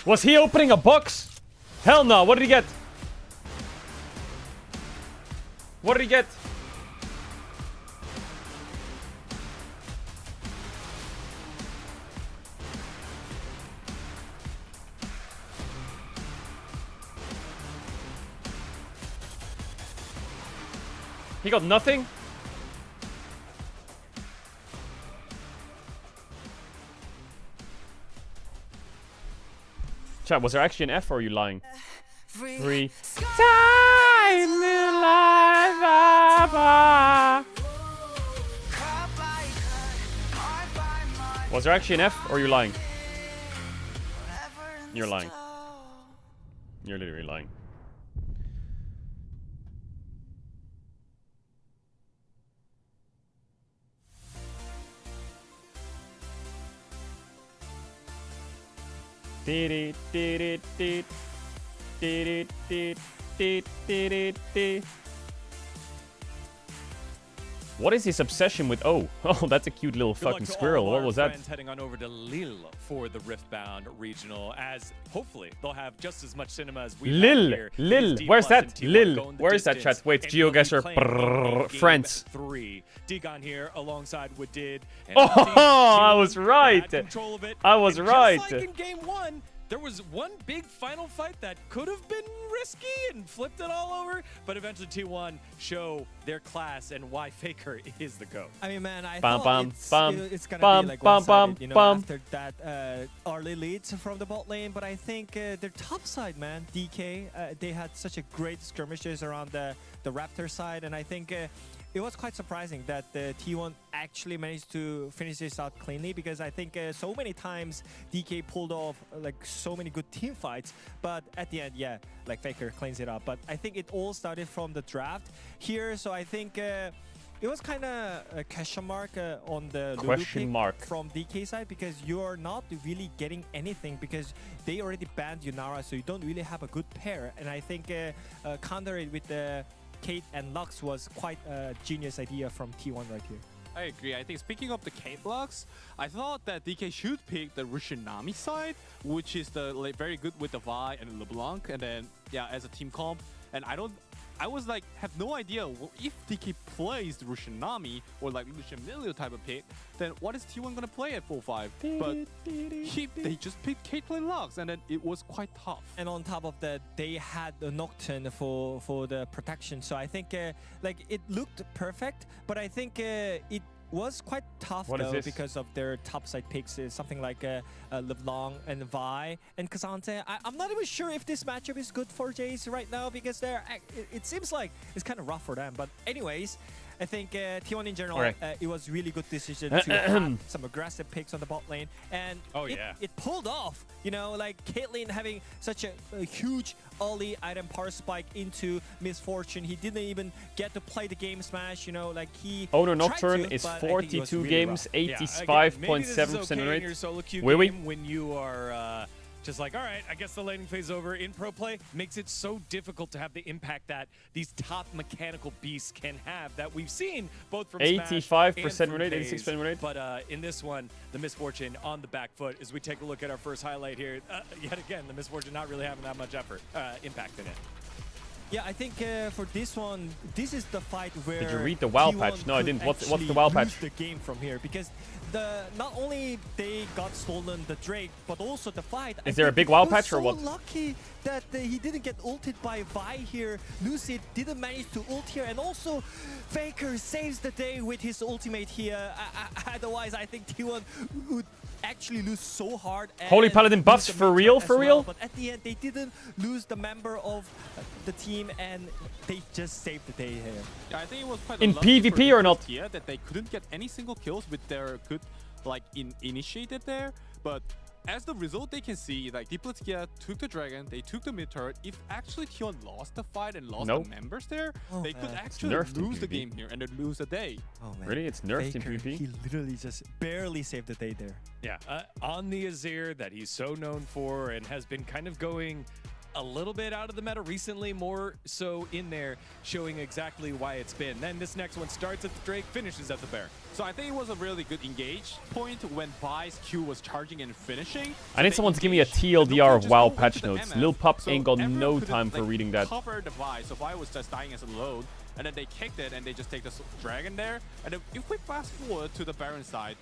Was he opening a box? Hell no. What did he get? What did he get? He got nothing? Chat, was there actually an F or are you lying? Free time in life. Was there actually an F or are you lying? You're lying. You're literally lying. What is his obsession with O? Oh, that's a cute little fucking squirrel. What was that? Heading on over to Lille for the Riftbound regional, as hopefully they'll have just as much cinema as we have here. Lille. Where's that? Lille. Where's that, chat? Wait, GeoGuessr. France. 3. Degon here alongside with Did. Oh, I was right. I was right. Just like in game 1, there was one big final fight that could have been risky and flipped it all over, but eventually T1 show their class and why Faker is the GOAT. I mean, man, I Bum, thought bum, it's bum, gonna bum, be like bum, one-sided, you know, bum. after that early leads from the bot lane, but I think their top side, man, DK, they had such a great skirmishes around the Raptor side, and I think it was quite surprising that T1 actually managed to finish this out cleanly, because I think so many times DK pulled off like so many good team fights, but at the end, yeah, like Faker cleans it up. But I think it all started from the draft here, so I think it was kind of a question mark on the Lulu pick from DK side, because you're not really getting anything because they already banned Yunara, so you don't really have a good pair. And I think counter it with the Kate and Lux was quite a genius idea from T1 right here. I agree. I think speaking of the Kate Lux, I thought that DK should pick the Rushinami side, which is the very good with the Vi and LeBlanc, and then yeah, as a team comp. And I was like, have no idea if DK plays the Rushinami or like Lucian Milio type of pick, then what is T1 gonna play at 4-5? But they just picked Caitlyn Lux, and then it was quite tough. And on top of that, they had the Nocturne for the protection. So I think like it looked perfect, but I think it was quite tough though because of their top side picks. Something like LeBlanc and Vi and Kazante. I'm not even sure if this matchup is good for Jace right now, because it seems like it's kind of rough for them. But anyways, I think T1 in general, it was really good decision to have some aggressive picks on the bot lane, and it pulled off. You know, like Caitlyn having such a huge early item power spike into Misfortune. He didn't even get to play the game smash. You know, like he. Owner Nocturne is 42 really games, 85.7% rate. When you are just like, all right, I guess the laning phase over in pro play makes it so difficult to have the impact that these top mechanical beasts can have that we've seen both from 85% rate, 86% rate. But in this one, the Misfortune on the back foot as we take a look at our first highlight here. Yet again, the Misfortune not really having that much impact in it. Yeah, I think for this one, this is the fight where. Did you read the WoW patch? No, I didn't. What's the WoW patch? The game from here, because not only they got stolen the Drake, but also the fight. Is there a big WoW patch or what? So lucky that he didn't get ulted by Vi here. Lucid didn't manage to ult here, and also Faker saves the day with his ultimate here. Otherwise, I think T1 would actually lose so hard. Holy Paladin buffs for real, for real? But at the end, they didn't lose the member of the team, and they just saved the day here. Yeah, I think it was quite in PvP or not? Yeah, that they couldn't get any single kills with their good, like, initiated there. But as the result, they can see, like, Diplexia took the dragon, they took the mid turret. If actually T1 lost the fight and lost the members there, they could actually lose the game here and then lose the day. Oh, man. Really? It's nerfed Faker, in PvP? He literally just barely saved the day there. Yeah, on the Azir that he's so known for and has been kind of going a little bit out of the meta recently, more so in there, showing exactly why it's been. Then this next one starts at the Drake, finishes at the Bear. So I think it was a really good engage point when Bai's Q was charging and finishing. I need someone to give me a TLDR of WoW patch notes. Lil Pup ain't got no time for reading that. Cover the Bai, so Bai was just dying as a load, and then they kicked it and they just take the dragon there. And then if we fast forward to the Baron side,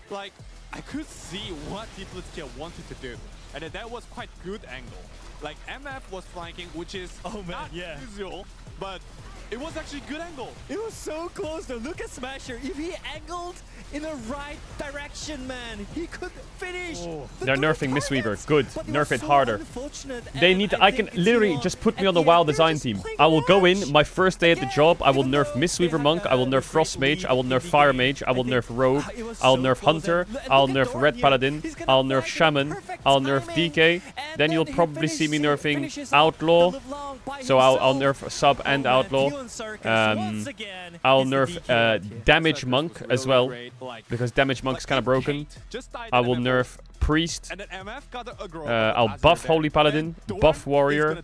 like I could see what Diplitkia wanted to do, and then that was quite good angle. Like MF was flanking, which is not usual, but it was actually good angle. It was so close though. Look at Smasher. If he angled in the right direction, man, he could finish. They're nerfing Mistweaver. Good. Nerf it harder. They need to, I can literally just put me on the WoW design team. I will go in, my first day at the job, I will nerf Mistweaver Monk, I will nerf Frost Mage, I will nerf Fire Mage, I will nerf Rogue, I'll nerf Hunter, I'll nerf Red Paladin, I'll nerf Shaman, I'll nerf DK. Then you'll probably see me nerfing Outlaw. So I'll nerf Sub and Outlaw. I'll nerf Damage Monk as well, because Damage Monk's kind of broken. I will nerf Priest. I'll buff Holy Paladin, buff Warrior,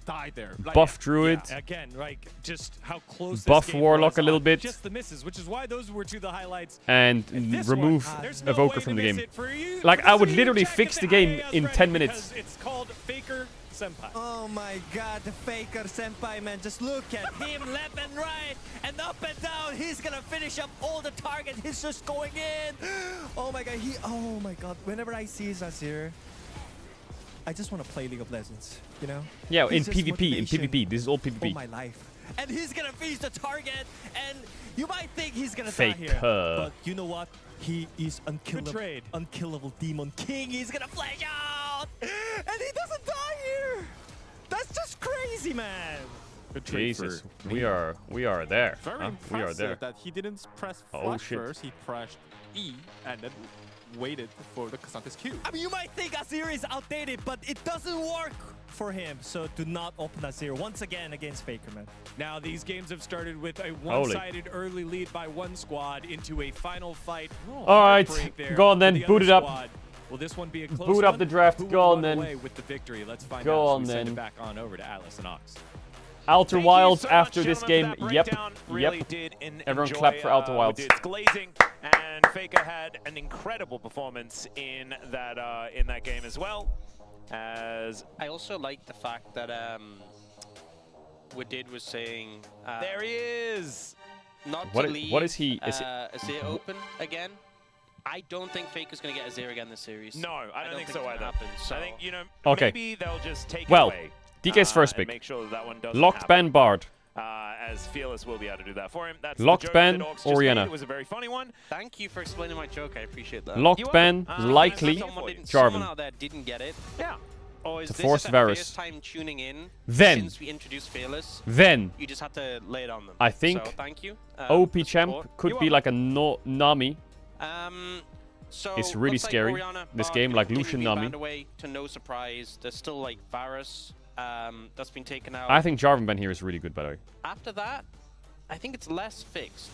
buff Druid, again, like just how close buff this game Warlock was a little on bit, just the misses, which is why those were two of the highlights. and remove Evoker from the game. Like, I would literally fix the game in 10 minutes. It's called Faker Senpai. Oh my god, the Faker Senpai, man. Just look at him left and right and up and down. He's gonna finish up all the target. He's just going in. Oh my god, oh my god. Whenever I see Zazir, I just want to play League of Legends, you know? Yeah, in He's just PvP, motivation in PvP. This is all PvP. all my life. And he's gonna finish the target, and you might think he's gonna Faker. die here. But you know what? He is Betrayed. unkillable Demon King. He's gonna flash out, and he doesn't die here. That's just crazy, man. Jesus, we are there. Very Huh? We are there. that he didn't press Oh, flash shit. first, he pressed E and then waited for the Kasante's Q. I mean, you might think Azir is outdated, but it doesn't work for him. So do not open Azir once again against Faker, man. Now these games have started with a one-sided early lead by one squad into a final fight. All right, Heartbreak there go on for then, the boot other it up. squad. Will this one be a close Boot up one? the draft. Who will Go on run then. away with the victory? Let's find Go out. So on we send then. it back on over to Alice and Ox. Outer Thank you Wilds so after much, this gentlemen, game. for that Yep. breakdown. Really Yep. did Everyone enjoy, clap for Outer Wilds. It's glazing, and Faker had an incredible performance in that game as well. As I also like the fact that Wadid was saying there he is. Not What to is- leave what is he- is it- Azir open again. I don't think Faker's going to get Azir again this series. No, I don't think so it's gonna either. happen, so. I think, you know, Okay. maybe they'll just take Well, it away. DK's first and pick. Make sure that one doesn't Locked happen. ban Bard. As Fearless will be able to do that for him. That's Locked the joke ban that Ox just made. Orianna. It was a very funny one. Thank you for explaining my joke. I appreciate that. Locked ban, likely Someone Jarvan. out there didn't get it. Yeah. Or is To this force just Varus. first time tuning in Then. since we introduced Fearless? Then. You just had to lay it on them. I think So, thank you. OP for champ support. could be like a Nami. So It's really looks like scary, Orianna this are game, gonna like continue Lucian being Nami. banned away to no surprise. There's still like Varus that's been taken out. I think Jarvan ban here is really good, by the way. After that, I think it's less fixed.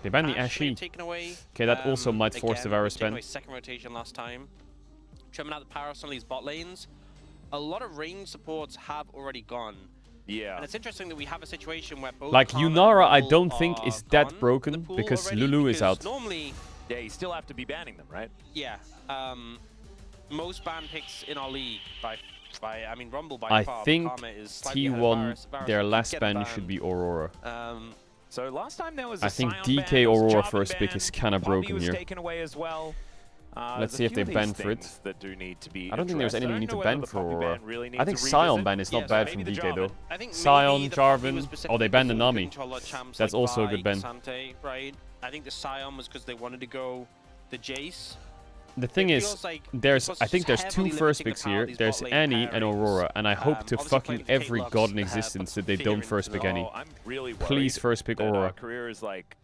They banned the Ashe Ashe. taken away. Okay, that also might force the again, Varus taken ban. away second rotation last time. Trimming out the power of some of these bot lanes. A lot of range supports have already gone. Yeah. And it's interesting that we have a situation where both Like Karma and Yunara, I Rumble don't think are is that gone broken in the pool because already, Lulu is because out. Normally, yeah, you still have to be banning them, right? yeah. Most ban picks in our league by I mean Rumble by I far. but think Karma is slightly ahead of Varus. T1, Varus their keeps last getting ban banned. should be Aurora. So last time there was I a think Sion DK ban, Aurora Jarvan first pick ban, is kind of Bobby broken was here. taken away as well. Let's There's see a if few they of ban these for it. things that do need to be I don't think there's addressed. anything I you need don't to know ban whether the for Poppy Aurora. ban really I needs think a Sion revisit. ban is Yeah, not so bad maybe from the DK though. Jarvan. I think Sion, maybe the Poppy was Jarvan. Oh, specifically they banned the for Nami. controller champs That's like also a Vi, good ban. Kasante, right? I think the Sion was because they wanted to go the Jace. The thing It is, feels like there's because I think it's there's two heavily first limiting the picks power of here. these There's bot lane Annie and carries. Aurora, and I hope to Obviously fucking playing for every Kate god in Lux, existence puts that they fear don't into first pick them. Annie. I'm really worried. Please first pick that our Aurora. career is like,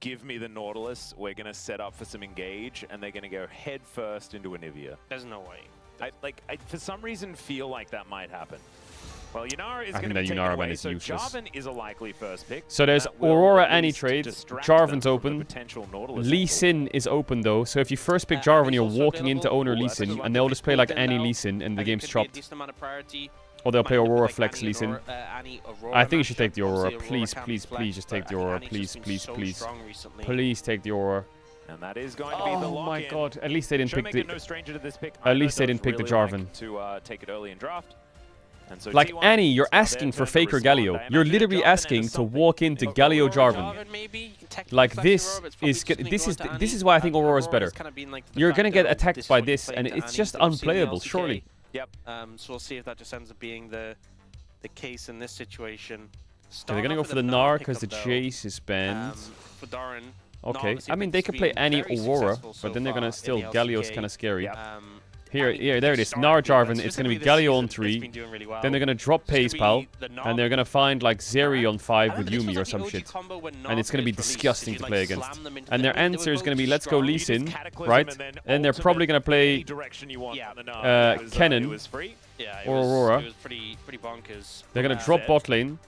give me the Nautilus. We're gonna set up for some engage, and they're gonna go head first into Anivia. There's no way. I for some reason feel like that might happen. Well, Yunara is I going think to be that taken Yunara ban away, is so useless. Jarvan is a likely first pick. So there's That will Aurora at Annie least trade. distract Jarvan's them from the open. potential Nautilus Lee angle. Sin is open though, so if you first pick Jarvan, you're also walking into available. owner Ooh, Lee that's a Sin, good and they'll just play like Then any now, Lee Sin, and the I think game's could be a chopped. decent amount of priority. Or they'll play might look Aurora like Flex Annie Lee Sin. Annie Aurora I think you should take the matchup. Aurora. Obviously, Please, can please, flex, please just take but the Aurora. Annie's Please, just been please, so please. strong recently. Please take the Aurora. And that is going to be the Oh lock my in. god. At least they didn't pick Showmaker the... no stranger to this pick. At least they didn't pick the Jarvan. To take it early in draft. And so Like, T1, Annie, you're it's now asking their for turn to Faker respond. Galio. I You're imagine literally Jarvan asking is to something- walk into Galio Jarvan. Like this this is why I think Aurora's better. You're gonna get attacked by this, and it's just unplayable. Surely. Yep. So we'll see if that just ends up being the case in this situation. Okay, they're gonna go for the Gnar because the Chase is banned. For Doran. Okay, I mean they could play Annie Aurora, but then they're gonna still Galio's kind of scary. Here, there it is. Gnar Jarvan. It's gonna be Galio on 3. Then they're gonna drop Pace Pal, and they're gonna find like Zeri on 5 with Yuumi or some shit. And it's gonna be disgusting to play against. And their answer is gonna be let's go Lee Sin, right? And they're probably gonna play Kennen or Aurora. They're gonna drop bot lane.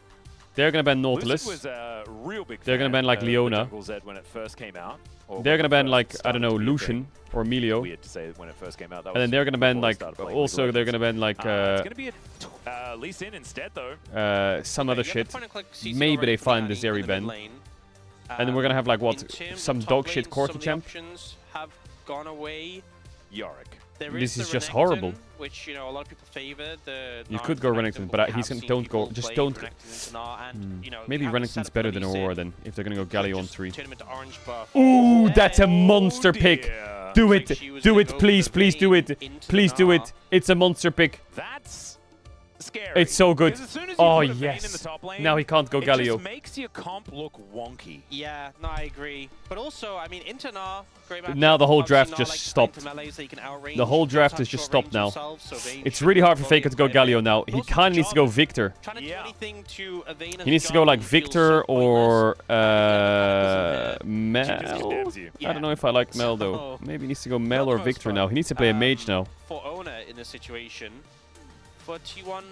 They're gonna ban Nautilus. They're gonna ban like Leona. They're gonna ban like, I don't know, Lucian or Emilio. Weird to say when it first came out. And then they're gonna ban like, also they're gonna ban like it's gonna be a Lee Sin instead though. some other shit. Maybe they find the Zeri ban. And then we're gonna have like what, some dog shit Corki champ. Have gone away. Yorick. This is just horrible. Which, you know, a lot of people favor. You could go Renekton, but he's gonna don't go. Just don't. Maybe Renekton's better than Aurora then, if they're gonna go Galio on 3. Ooh, that's a monster pick. Do it, do it, please, please do it, please do it. It's a monster pick. That's scary. It's so good. As soon as you Oh put a Vayne in the yes. top lane, Now he can't go it Galio. just makes your comp look wonky. Yeah, no, I agree. But also, I mean, into Gnar, great matchup. Now the whole Obviously, draft Gnar just likes to stopped. play into melee so he can outrange. The whole draft Does is have just short stopped now. range himself, so Vayne It's should really be hard for probably Faker to go quite a bit. Galio now. He kind of needs to go Victor. Trying to do anything to Avayne He needs to go like Victor or Mel. I don't know if I like Mel though. Maybe he needs to go Mel or Victor now. He needs to play a mage now. For Ona in this situation, for T1,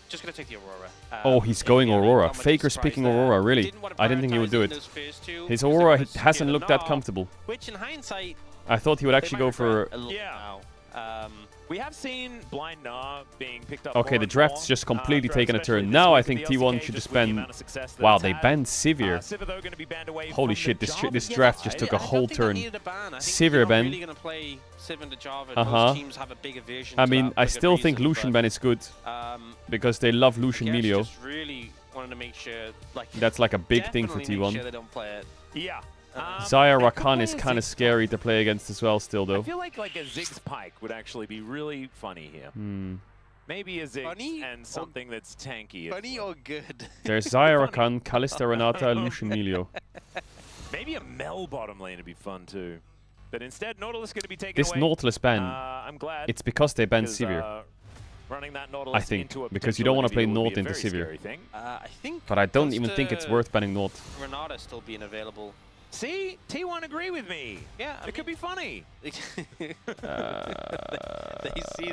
just gonna take the Aurora. Oh, he's going Aurora. Faker's picking Aurora, really. I didn't think he would do it. His Aurora hasn't looked that comfortable. Which in hindsight, I thought he would actually go for... We have seen Blind Gnar being picked up. Okay, the draft's just completely taken a turn. Now I think T1 should just ban... Wow, they banned Sivir. Holy shit, this draft just took a whole turn. Sivir ban. I mean, I still think Lucian ban is good. Because they love Lucian Melio. really wanted to make sure, like, That's like a big thing for definitely T1. make sure they don't play it. Yeah. Zaya Rakan is kind of scary to play against as well still I though. feel like a Ziggs Pike would actually be really funny here. Maybe a Ziggs and something that's tanky. Funny or good? There's Zaya Rakan, Kalista Renata, Lucian Melio. Maybe a Mel bottom lane would be fun too. But instead, Nautilus is going to be taken This away. Nautilus ban, I'm glad. it's because they banned because, Sivir. Running that Nautilus I think, into a because you don't want to play potential Naut would be into a very Sivir. scary thing. I think. But I don't even think it's worth banning Naut. Renata still being available. See, T1 agree with me. Yeah, it could be funny. They see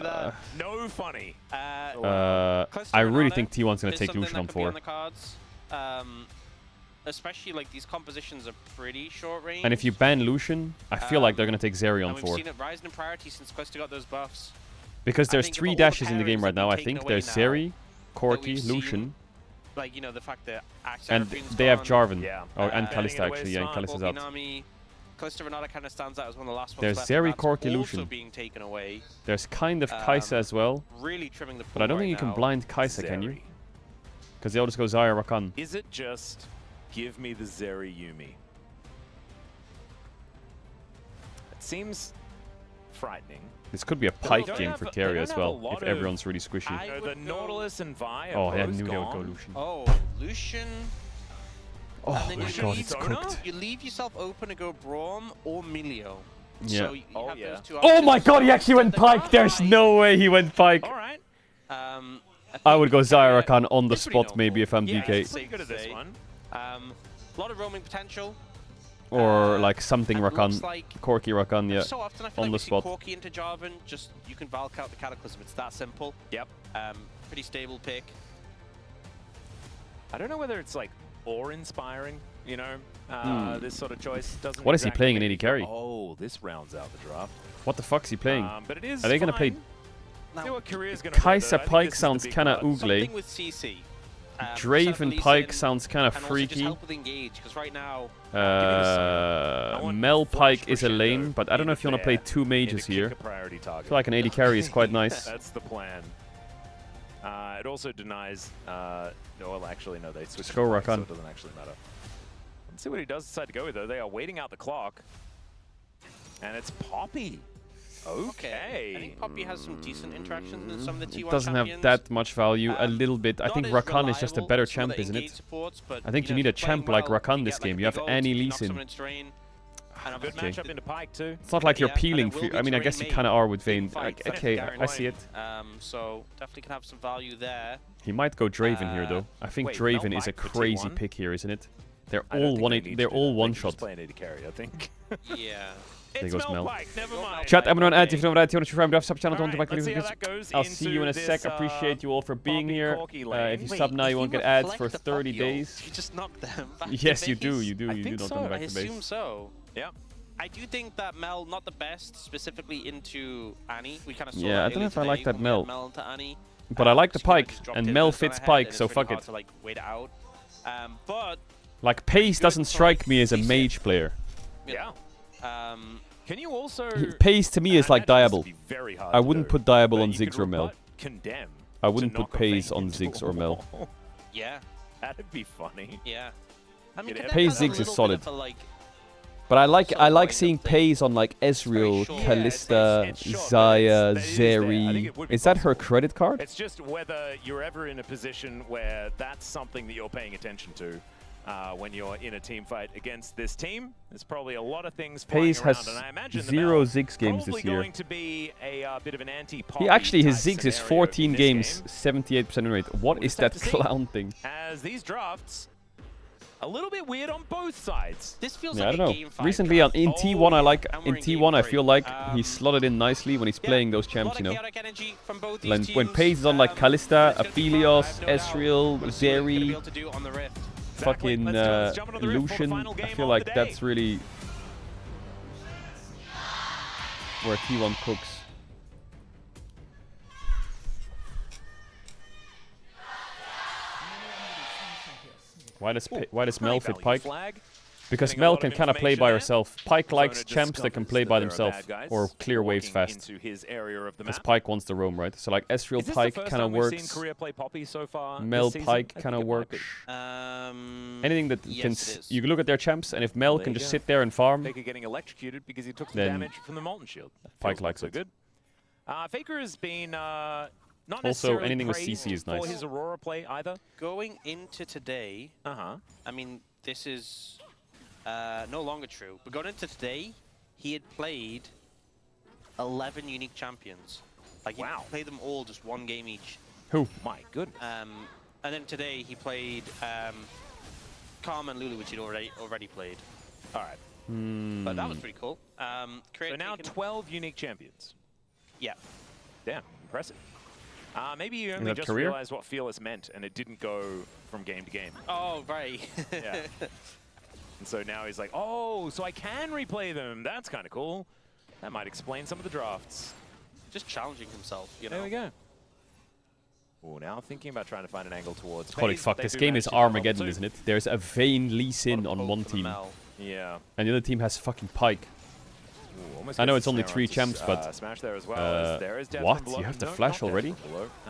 that. No funny. I really think T1's going to take Lucian on 4. On the cards. Especially like these compositions are pretty short range. And if you ban Lucian, I feel like they're going to take Zeri on and 4. we've seen it rising in priority since Costa got those buffs. Because there's think if 3 all the dashes in the game pairings right have been now. I taken think away there's now Zeri, that we've Corki, seen, Lucian, like, you know, the fact that and Seraphim's they have gone, Jarvan. Oh, and Kalista actually. Yeah, and Kalista's out. Kalista Renata kind of stands out as one of the last ones There's left, Zeri, and that's Corki, also Lucian. being taken away. There's kind of Kaisa as well. Really trimming the But I don't pool think you right can now. blind Kaisa, can you? Because they'll just go Zaya Rakan. Is it just give me the Zeri Yuumi? It seems frightening. This could be a Pike game for Carry as well, if everyone's really squishy. You know, the Nautilus and Vi Oh, are I both knew they would gone. go Lucian. Oh, Lucian. Oh and then my you god, leave- it's cooked. You leave yourself open to go Braum or Melio. Yeah. So you have those two Oh my options. god, he actually went Pike! There's no way he went Pike! I would go Zaya Rakan on the spot maybe if I'm DK. Pretty good at this one. A lot of roaming potential. Or like something and Rakan, looks like- Corki Rakan, yeah, So often I feel on like the we spot. see Corki into Jarvan, just you can Valk out the Cataclysm. It's that simple. Yep. Pretty stable pick. I don't know whether it's like awe-inspiring, you know, this sort of choice doesn't. What is he exactly playing in make AD you go, carry? Oh, this rounds out the draft. What the fuck's he playing? But it is Are they gonna play? fine. See what Korea's gonna Kai'Sa Pike sounds kind of Something oogly. with CC. Draven Pike sounds kind of and also just freaky. help with engage, because right now, Mel Pike is a lane, but I don't know if you want to play two mages here. Priority target. I feel like an AD carry is quite nice. That's the plan. It also denies. No, well, actually, no, they switched. Just go Rakan. So it doesn't actually matter. Let's see what he does decide to go with, though. They are waiting out the clock. And it's Poppy. Okay. I think Poppy has some decent interactions in some of the T1 It doesn't champions. have that much value, a little bit. I think Rakan is just a better champ, isn't it? I think you need a champ like Rakan this game. You have Annie Lee Sin. Good matchup into Pike, too. It's not like you're peeling. I mean, I guess you kind of are with Vayne. Okay, I see it. So definitely can have some value there. He might go Draven here, though. I think Draven is a crazy pick here, isn't it? They're all one shot. Playing AD carry, I think. Yeah. There goes Mel. Never mind. Chat, I'm going to add if you don't want to subscribe to sub channel. Don't Let's see how that goes I'll see you in a sec. Appreciate you all for being here. If you sub now, you won't get ads for 30 days. You just knock them back. Yes, you do. You do. You do knock them back I to base. assume so. Yeah. I do think that Mel, not the best, specifically into Annie. We kind of saw Yeah, I don't know if I like that Mel. Mel into Annie. But I like the Pike, dropped and it Mel and it's gone fits ahead, Pike, and so it's really fuck hard it. to, like, wait it out. But Like, Pace doesn't strike me as a mage player. Yeah. Can you also... Pace to me is like Diable. Very hard I wouldn't put Diable on you Ziggs could or Mel. Condemn I wouldn't to put knock a Pace Vayne on into Ziggs a or Mel. wall. yeah. That'd be funny. Yeah. I mean, Pace Ziggs is solid. Like, But I like seeing Pace on like Ezreal, Kalista, Xayah, Zeri. Is that her credit card? It's just whether you're ever in a position where that's something that you're paying attention to when you're in a team fight against this team. There's probably a lot of things flying Pace around, has and I imagine 0 Ziggs games this year. going to be a bit of an anti-Poppy He actually, his type Ziggs is scenario 14 in this games, game. 78% win rate. What is that clown thing? As these drafts, a little bit weird on both sides. This feels Yeah, I like don't a know. game 5 Recently draft. in T1, I feel like he slotted in nicely when he's playing those champs, you know. When Pace is on like Kalista, Aphelios, Ezreal, Zeri, fucking Lucian, I feel like that's really where T1 cooks. Why does Mel fit Pike? Because Mel can kind of play by herself. Pike likes champs that can play by themselves or clear waves fast. Because Pike wants to roam, right? So like Ezreal Pike kind of works. Mel Pike kind of works. Anything that can you look at their champs, and if Mel can just sit there and farm, Faker getting electrocuted because he took some then damage from the Molten Shield. Pike likes so it. good. Faker has been not Also, necessarily anything with praised CC is for nice. his Aurora play either. Going into today, I mean, this is no longer true. But going into today, he had played 11 unique champions. Like, he played them all just one game each. Who? My goodness. And then today, he played Karma and Lulu, which he'd already played. All right. But that was pretty cool. So now 12 unique champions. Yeah. Damn, impressive. Maybe you only just realized what Fearless meant, and it didn't go from game to game. Oh, right. Yeah. And so now he's like, oh, so I can replay them. That's kind of cool. That might explain some of the drafts. Just challenging himself, you know. There we go. Oh, now thinking about trying to find an angle towards. Holy fuck, this game is Armageddon, isn't it? There's a Vayne Lee Sin on one team. Yeah. And the other team has fucking Pike. I know it's only 3 champs, but smash there as well, what? You have the flash already?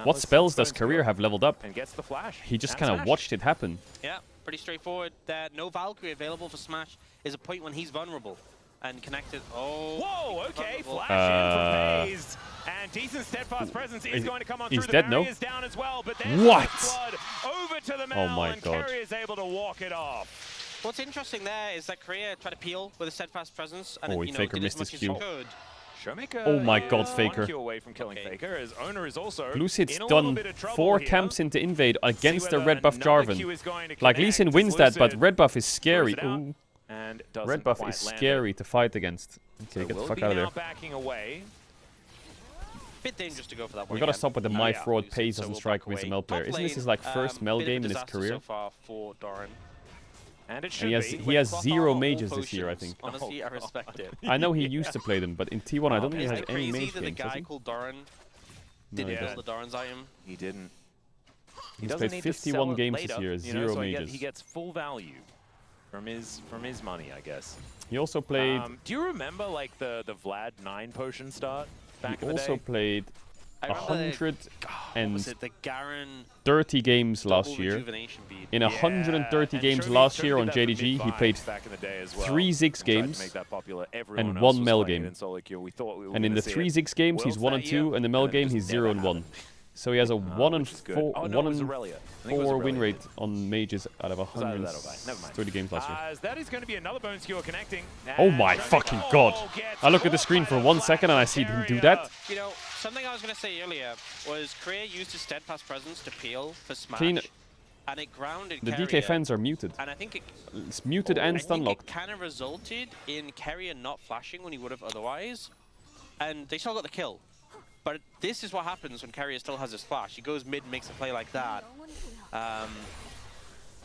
What spells does Career have leveled up? And gets the flash. He just kind of watched it happen. Yeah, pretty straightforward. That no Valkyrie available for Smash is a point when he's vulnerable and connected. Oh. Whoa, okay, flash in from Paze. And decent steadfast presence is going to come on through. The barriers down as well, but there's what? Blood over to the Mel, Oh my and god. Carrier is able to walk it off. What's interesting there is that Korea tried to peel with a steadfast presence, and Oh, you know, Faker did as missed his much as he Q. could. Showmaker Oh my god, is Faker. 1 Q away from killing Faker, as Owner is also Lucid's in a little done bit of trouble 4 here. camps into Invade against the whether red buff another Q Jarvan. is going to Like, Lee Sin connect wins as that, but Lucid red buff is scary. throws it out Ooh. and doesn't Red buff quite is land it. scary to fight against. Okay, So get the will fuck be out of now there. backing away. Bit dangerous to go for that one. We gotta again. stop with the my fraud Pace doesn't strike me as a Mel player. Isn't this his like first Mel bit of a game in his disaster career? So far for Doran. And it And should he has 0 mages this year, I think. Honestly, I respect it. I know he used to play them, but in T1 I don't think he has Isn't it any crazy mage that a games. does guy he? called Doran No, he Didn't doesn't. build the Doran's item. He didn't. He He's doesn't played need to 51 sell it games later, this year, you zero know, so majors. he gets full value from his money, I guess. He also played. Do you remember like the Vlad 9 potion start back He in the also day? played I remember 130 the Garen games last double year. rejuvenation bead. In 130 and games Shomi last year did on that for JDG, he mid-5s played back in the day as well. 3 Ziggs And tried to games make that popular. Everyone and else 1 was Mel playing it game. in solo queue. We thought we were And in gonna the see 3 it. Ziggs games, he's Worlds 1 and that 2, year, and the Mel and it game, just he's 0 and never 1. happened. So he has a 1 and which is good. 4, Oh, no, 1 it was and Aurelia. I think it was 4 win Aurelia. rate on majors out of Either that or Never mind. 130 games last year. As that is going to be another bone skewer connecting. Oh my fucking god! I look at the screen for 1 second and I see him do that. You know, something I was going to say earlier was Korea used his steadfast presence to peel for Smash, Clean- and it grounded The Carrier. DK fans are muted. And I think it, It's muted and stun it locked. kind of resulted in Carrier not flashing when he would have otherwise, and they still got the kill. But this is what happens when Carrier still has his flash. He goes mid, makes a play like that.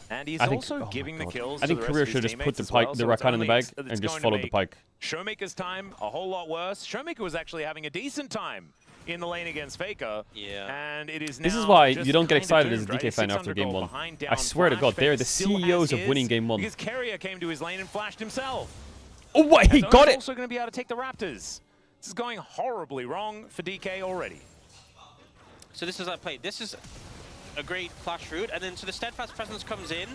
And he's I think- also oh my giving the God. kills I think to the Career rest of should his just put teammates the as well, pike, the so it's Rakan in the only- bag it's and going just to follow the make pike. Showmaker's time a whole lot worse. Showmaker was actually having a decent time in the lane against Faker. Yeah. And it is now This is why just you don't get kinda excited as a doomed, DK right? fan after 600 game gold 1. behind, I down swear to flash. God, they're Fake the still CEOs has of winning his, game 1. Because Carrier came to his lane and flashed himself. Oh, what? He And got Zona's it! also going to be able to take the Raptors. This is going horribly wrong for DK already. So this is that play. This is a great flash route, and then so the steadfast presence comes in,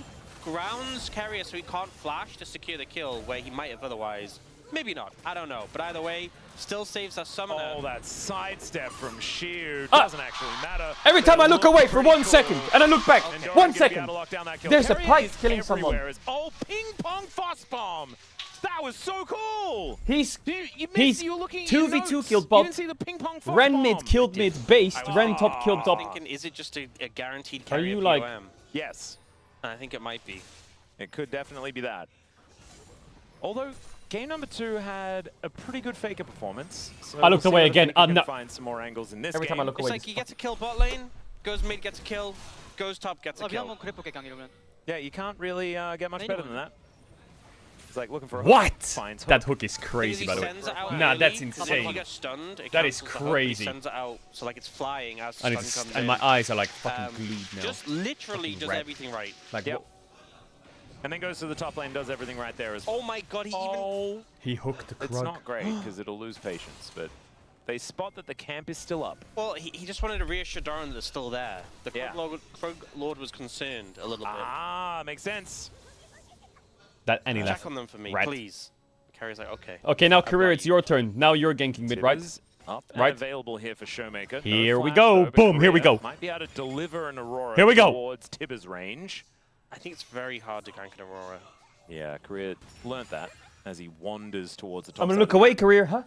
grounds Carrier so he can't flash to secure the kill where he might have otherwise. Maybe not. I don't know. But either way, still saves our summoner. Oh, that sidestep from Sheer Ah! doesn't actually matter. Every time I look away for 1 second and I look back, And Doran 1 gonna be second, able to lock down that kill. there's a Carrier pike is killing someone. everywhere. Oh, ping pong fast bomb. That was so cool. He's You missed, he's you were looking at your 2v2 notes. killed You bot. didn't see the ping pong fast Ren bomb. mid killed mid, based. Ren top killed top. I'm thinking, is it just a guaranteed Are Carrier you like- POM? Yes. I think it might be. It could definitely be that. Although game number 2 had a pretty good Faker performance. So I looked we'll see away if again. Faker can No. find some more angles in this Every game. time I look It's away, like he gets a kill bot lane, goes mid, gets a kill, goes top, gets a kill. Yeah, you can't really get much better than that. It's like looking for a What? hook, finds That hook. hook is crazy, by the way. Sends it out Nah, early, that's so when insane. he gets stunned, it That is cancels the hook, crazy. He sends it out, so like it's flying as And, stun it's, comes and in. my eyes are like fucking glued now. Just literally Fucking does red. everything right. Like, Yep. And then goes to the top lane, does everything right there as well. Oh my god, he even... he hooked the It's Krug. not great because it'll lose patience, but they spot that the camp is still up. Well, he just wanted to reassure Doran that it's still there. The Krug Lord was concerned a little bit. Ah, makes sense. That any Check left. on them for me, Right. please. Carrier's like, okay. Okay, now I've Career, got it's you. your turn. Now you're ganking mid, right? Tibber's up and Right. available here for Showmaker. No Here we flash, go. though, but Boom, here we Korea go. Might be able to deliver an Aurora Here we go. towards Tibber's range. I think it's very hard to gank an Aurora. Yeah, Korea learnt that as he wanders towards the top. I'm gonna side look of the away, map. Career, huh?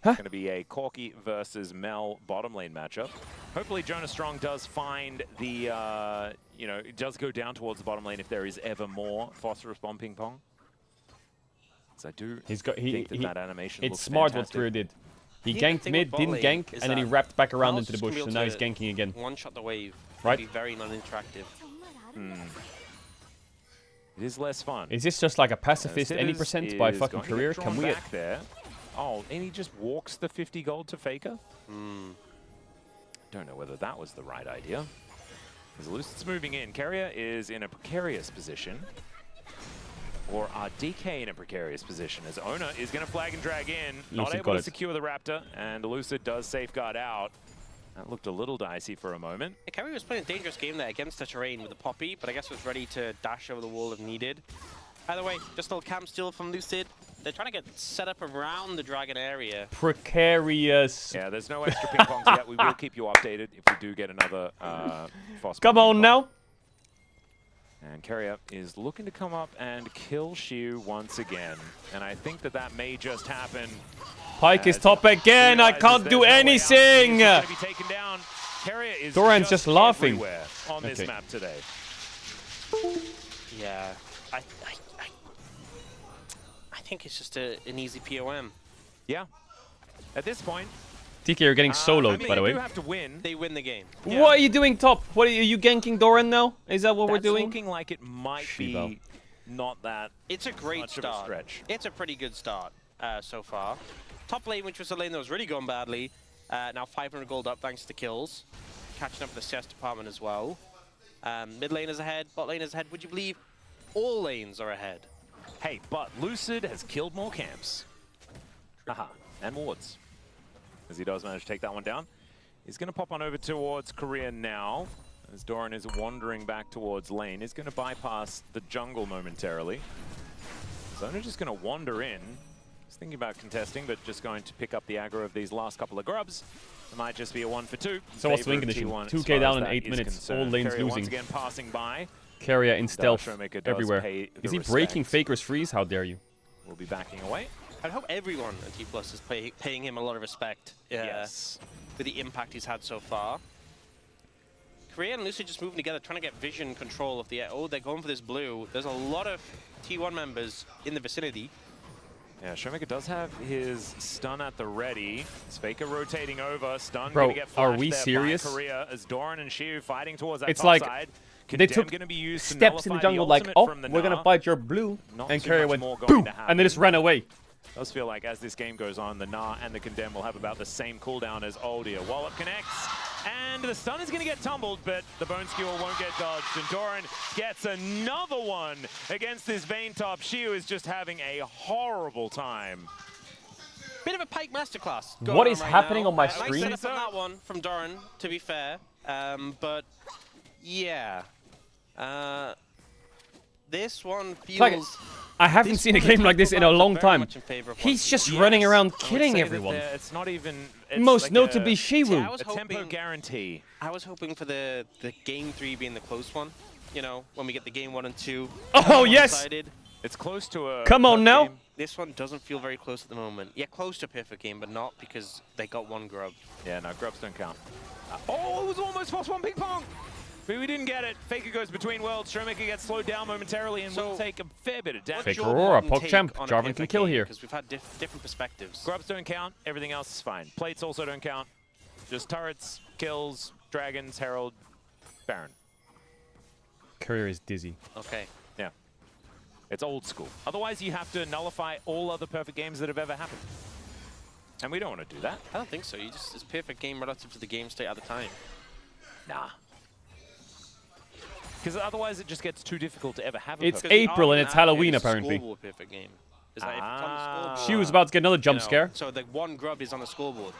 It's going to be a Corki versus Mel bottom lane matchup. Hopefully Jonas Strong does find the, you know, it does go down towards the bottom lane if there is ever more phosphorus bomb ping pong. So I do think that animation It's looks smart fantastic. what Career did. He The ganked thing mid, with didn't bot gank, lane and is then he that wrapped back around Mel's into the just gonna bush, be so able now he's to ganking again. One-shot the wave. Right. Be very non-interactive. It is less fun. Is this just like a pacifist any Tibbers percent by is fucking going to get Career? drawn Can we... back there? Oh, and he just walks the 50 gold to Faker? Don't know whether that was the right idea. As Lucid's moving in, Carrier is in a precarious position. Or are DK in a precarious position? As Ona is going to flag and drag in, not Lucid able got to it. secure the Raptor, and Lucid does safeguard out. That looked a little dicey for a moment. Yeah, Carrier was playing a dangerous game there against the terrain with the Poppy, but I guess was ready to dash over the wall if needed. Either way, just a little camp steal from Lucid. They're trying to get set up around the Dragon area. Precarious. Yeah, there's no extra ping pongs yet. We will keep you updated if we do get another Phos Come bomb on ping now. pong. And Carrier is looking to come up and kill Shiu once again. And I think that that may just happen. Pike is top again. I can't do anything. He's be taken down. Carrier is Doran's just laughing. everywhere on this Okay. map today. Yeah, I think it's just an easy POM. Yeah. At this point, TK, you're getting soloed, I mean, by the they way. do have to win. They win the game. What are you doing top? What are you ganking Doran now? Is that what we're That's doing? looking like it might Shiva. be not that It's a great much of a start. stretch. It's a pretty good start so far. Top lane, which was a lane that was really going badly, Now 500 gold up thanks to kills. Catching up with the CS department as well. Mid lane is ahead, bot lane is ahead. Would you believe all lanes are ahead? Hey, but Lucid has killed more camps. Haha, and wards. As he does manage to take that one down. He's going to pop on over towards Korea now. As Doran is wandering back towards lane. He's going to bypass the jungle momentarily. Zona just going to wander in. He's thinking about contesting, but just going to pick up the aggro of these last couple of grubs. It might just be a 1 for 2. So what's the win condition? 2k down in 8 minutes. All lanes losing. Once again passing by. Carrier in stealth everywhere. Is he breaking Faker's freeze? How dare you? We'll be backing away. I hope everyone at T Plus is paying him a lot of respect. Yes. For the impact he's had so far. Korea and Lucid just moving together, trying to get vision control of the... Oh, they're going for this blue. There's a lot of T1 members in the vicinity. Yeah, Showmaker does have his stun at the ready. Faker rotating over. Stun Bro, gonna get are we there serious? by Korea as Doran and Shiu fighting towards that It's top like side. they took gonna be used steps in the jungle like, oh, we're going to fight your blue. And Carrier went, boom, and they just ran away. Does feel like as this game goes on, the Gnar and the Condemn will have about the same cooldown as Oldia. Wallop connects, and the stun is going to get tumbled, but the Bone Skewer won't get dodged, and Doran gets another one against this Vayne top. Shiu is just having a horrible time. Bit of a Pike masterclass. What is happening on my screen? Nice setup on that one from Doran, to be fair. But, yeah. This one feels... Like, I haven't seen a game like this in a long time. He's just running around killing everyone. It's not even... Most like notably Shiwu. A tempo guarantee. I was hoping for the game 3 being the close one. You know, when we get the game 1 and 2. Oh, yes! Decided. It's close to a... Come on now! Game. This one doesn't feel very close at the moment. Yeah, close to a perfect game, but not because they got one grub. Yeah, no, grubs don't count. Oh, it was almost +1 ping pong! But we didn't get it. Faker goes between worlds. Showmaker gets slowed down momentarily and will take a fair bit of damage. Faker Aurora, PogChamp. Jarvan can kill here. Because we've had different perspectives. Grubs don't count. Everything else is fine. Plates also don't count. Just turrets, kills, dragons, Herald, Baron. Courier is dizzy. Okay. Yeah. It's old school. Otherwise, you have to nullify all other perfect games that have ever happened. And we don't want to do that. I don't think so. You just, it's perfect game relative to the game state at the time. Nah. Because otherwise it just gets too difficult to ever have a It's perfect April and it's Halloween, apparently. Perfect game. Is that if it's on the scoreboard, She was about to get another jump scare. So the one grub is on the scoreboard.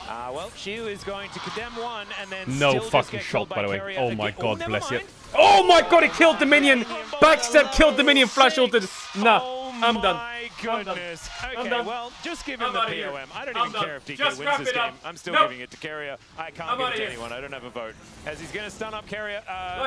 Well, Shiu is going to condemn one and then No still fucking just shot, by the way. Carrier Oh again. my god, never bless mind. you. Oh my god, he killed the minion! Backstep killed the minion, flash ulted. Nah, I'm done. My goodness. I'm Okay, done. well, just give him I'm the outta here. POM. I don't I'm even done. care if DK Just wins wrap this it game. up. I'm still Nope. giving it to Carrier. I can't I'm give it outta to here. anyone. I don't have a vote. As he's going to stun up Carrier,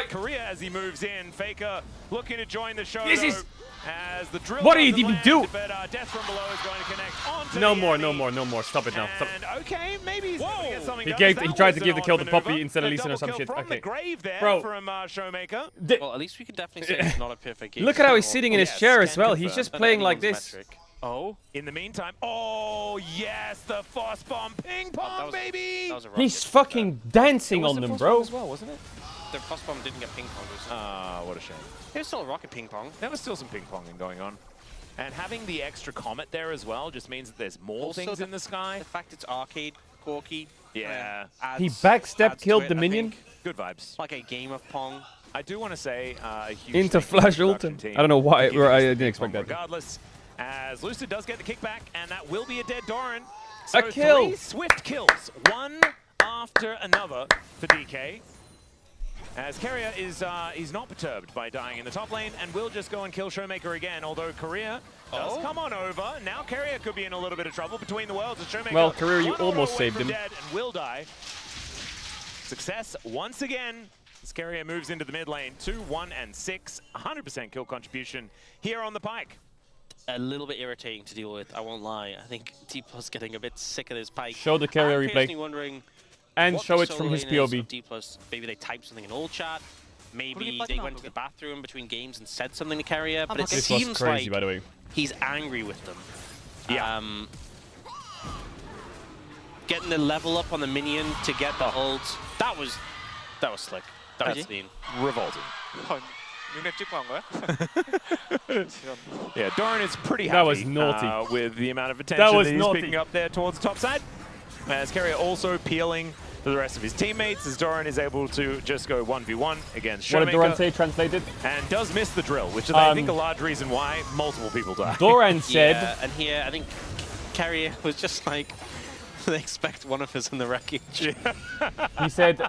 Korea as he moves in. Faker looking to join the show. This is... As the drill What did he doesn't even land, do? But Death from below is going to connect onto No the more, enemy. no more, no more. Stop it now. Stop. And okay, maybe he's going to get something He done. gave. That He tried was to give an the kill odd to Puppy maneuver. instead of The Lee Sin or double some kill shit. from Okay. the grave there Bro. from Showmaker. Well, at least we can definitely say it's not a perfect game. Look at how he's sitting in his chair as well. He's just playing like this. Oh, in the meantime, oh yes, the force bomb ping pong, baby! That was a rocket. He's fucking dancing on them, bro. As well, wasn't it? The cross bomb didn't get ping pong. What a shame. There's still a rocket ping pong. There was still some ping ponging going on. And having the extra comet there as well just means that there's more Also things in the sky. The fact it's arcade, Corky. Yeah. He backstep killed the minion. Good vibes. Like a game of Pong. I do want to say a huge Into thank you to flash the production ult. team I don't know why. for giving I us didn't the expect ping that. pong Regardless, as Lucid does get the kickback, and that will be a dead Doran. So A kill. 3 swift kills, one after another for DK. As Carrier is he's not perturbed by dying in the top lane and will just go and kill Showmaker again, although Korea does come on over. Now Carrier could be in a little bit of trouble between the worlds as Showmaker. Well, Korea, you one almost auto away saved from him. Dead and will die. Success once again as Carrier moves into the mid lane. 2, 1, and 6. 100% kill contribution here on the Pike. A little bit irritating to deal with, I won't lie. I think T+ getting a bit sick of this Pike. Show the Carrier I'm replay. personally wondering And what show the it from solo his lane is POV. of D+. Maybe they typed something in old chat. Maybe they went to the bathroom between games and said something to Carrier. But it This seems was crazy, like by the way. he's angry with them. Yeah. Getting the level up on the minion to get the ult. That was slick. That was mean. Revolting. 눈에 찍고 한 거야? Yeah, Doran is pretty happy That was naughty. with the amount of attention That was he's naughty. picking up there towards the top side. as Keria also peeling for the rest of his teammates, as Doran is able to just go 1v1 against Showmaker. What did Doran say translated? And does miss the drill, which is, I think, a large reason why multiple people die. Doran said... Yeah, and here, I think Carrier was just like, they expect one of us in the wreckage. He said...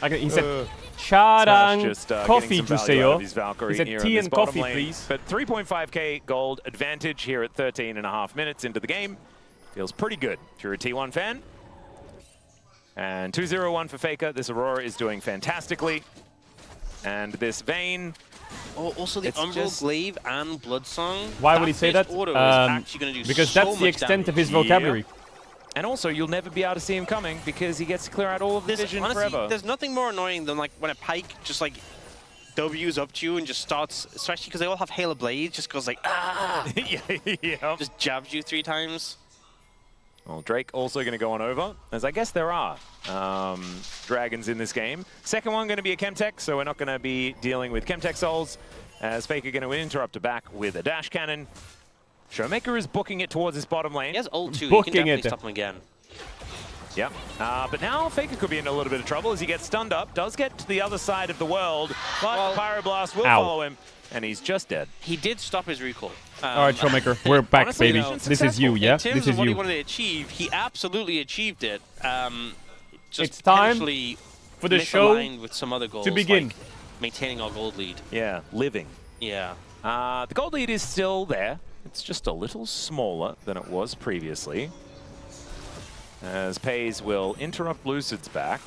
he said, Charang coffee juice요. He said, tea and coffee, please. But 3.5k gold advantage here at 13.5 minutes into the game. Feels pretty good if you're a T1 fan. And 2-0-1 for Faker. This Aurora is doing fantastically. And this Vayne... Oh, also the Umbral Glaive and Bloodsong. Why would he say that? Because so that's the extent damage. of his vocabulary. And also, you'll never be able to see him coming because he gets to clear out all of the vision honestly, forever. There's nothing more annoying than like when a Pike just like W's up to you and just starts, especially because they all have Hail of Blades, just goes like, ah! Yeah. Just jabs you 3 times. Well, Drake also going to go on over, as I guess there are dragons in this game. Second one going to be a Chemtech, so we're not going to be dealing with Chemtech souls, as Faker going to interrupt a back with a dash cannon. Showmaker is booking it towards his bottom lane. He has ult too, he can definitely stop him again. Yep, but now Faker could be in a little bit of trouble as he gets stunned up, does get to the other side of the world, but Pyroblast will follow him, and he's just dead. He did stop his recall. All right, Showmaker, we're back, honestly, baby. This is you, yeah? In terms This of is what he you. wanted to achieve, he absolutely achieved it. Just It's time potentially for the show misaligned with some other goals, to begin. like maintaining our gold lead. Yeah, living. Yeah. The gold lead is still there. It's just a little smaller than it was previously. As Pays will interrupt Lucid's back.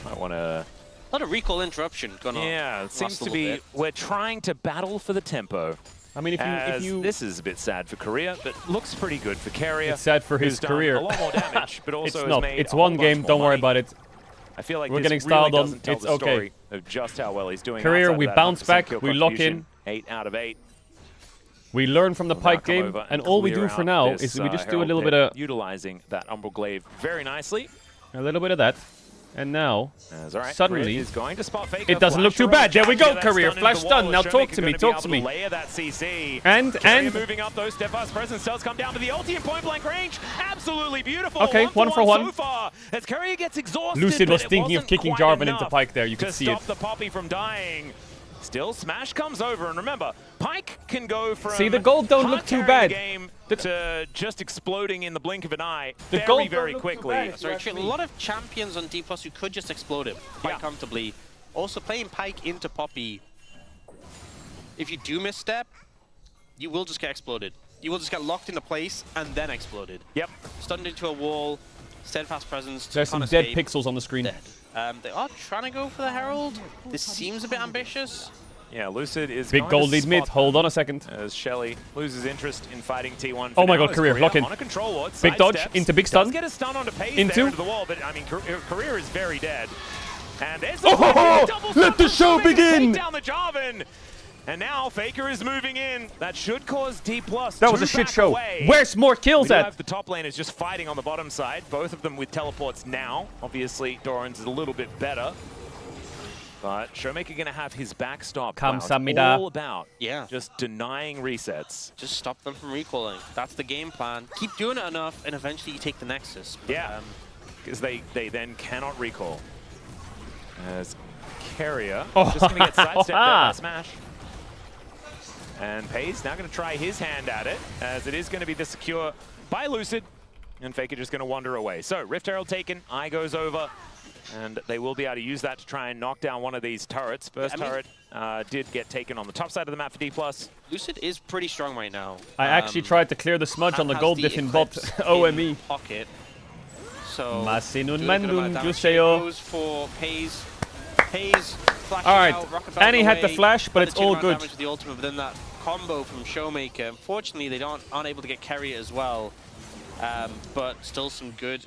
Might want to... A lot of recall interruption going on. Yeah, it seems to be... We're trying to battle for the tempo. I mean, if you... This is a bit sad for Korea, but looks pretty good for Keria. It's sad for his career. A lot more damage, but also it's has not. made It's a one whole game. bunch Don't more worry money. about it. I feel like we're this getting really styled on. doesn't tell It's the story okay. of just how well he's doing. Career, outside we of that bounce 100% back. kill We lock contribution. in. 8 out of 8. We learn from the We'll Pike now come game, over and all we do clear for out now this, is we just do a Herald little pit, bit of... utilizing that Umbral Glaive very nicely. A little bit of that. And now, All right. suddenly, is going to spot Faker. it doesn't look too bad. There we go, Career. Flash Flash stun. Now talk to me. Talk to me. Layer that CC. And moving up, those steadfast presence does come down, but the ulti in point blank range, absolutely beautiful. Okay, one for one. So far, as Courier gets exhausted. Lucid was but it thinking of wasn't kicking quite Jarvan into enough Pike there. You could see it. to stop the Poppy from dying. Still, Smash comes over, and remember, Pike can go from See, the gold don't look too bad. Game to just exploding in the blink of an eye The gold very don't look too quickly. bad. Sorry, a lot of champions on D+ who could just explode him quite comfortably. Also, playing Pike into Poppy, if you do misstep, you will just get exploded. You will just get locked into place and then exploded. Yep. Stunned into a wall, steadfast presence. There's some can't dead escape. pixels on the screen. Dead. They are trying to go for the Herald. This seems a bit ambitious. Yeah, Lucid is Big going gold to lead mid. spot Hold on a second. as Shelly loses interest in fighting T1. Oh my god, Career, lock in. On a control ward, Big dodge sidesteps, into big stun. Does get a stun onto Pace Into. there into the wall, but I mean, Career is very dead. And there's Oh, let the show begin! Take down the Jarvan. And now Faker is moving in. That should cause D+. That was a shit show. Where's more kills we at? have the top lane is just fighting on the bottom side. Both of them with teleports now. Obviously, Doran's is a little bit better. But Showmaker going to have his backstop. Kamsamida. All about just denying resets. Just stop them from recalling. That's the game plan. Keep doing it enough, and eventually you take the Nexus. Yeah, because they then cannot recall. As Carrier just going to get sidestepped there by Smash. And Pays now going to try his hand at it, as it is going to be the secure by Lucid. And Faker just going to wander away. So Rift Herald taken, Eye goes over. And they will be able to use that to try and knock down one of these turrets. First turret did get taken on the top side of the map for D+. Lucid is pretty strong right now. I actually tried to clear the smudge on the has gold the diff in bot Eclipse OME. in pocket. So Masinun do a good amount Mandun of damage. Juseo. Goes for Pays. Pays flashing All right, out, rocket and he had the away, flash, but it's all good. Damage with the ultimate, but then that combo from Showmaker. Unfortunately, they aren't able to get carry as well. But still some good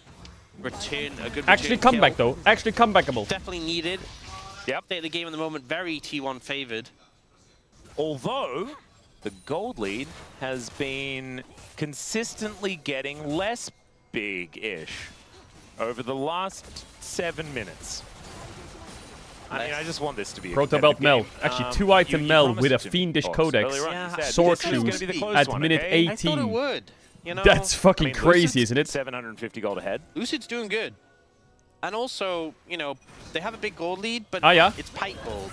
return. A good Actually, return comeback kill. though. Actually, comebackable. Definitely needed. Yep. State of the game in the moment, very T1 favored. Although the gold lead has been consistently getting less big-ish over the last 7 minutes. I mean, I just want this to be a Proto Belt Mel. game. Actually, 2-item you Mel promised with a it to me, fiendish boss, codex. earlier on. You said Sword this is gonna shoes be the close at one, minute okay? 18. I thought it would. You know, That's fucking I mean, crazy, Lucid's isn't it? 750 gold ahead. Lucid's doing good. And also, you know, they have a big gold lead, but yeah? it's Pike gold.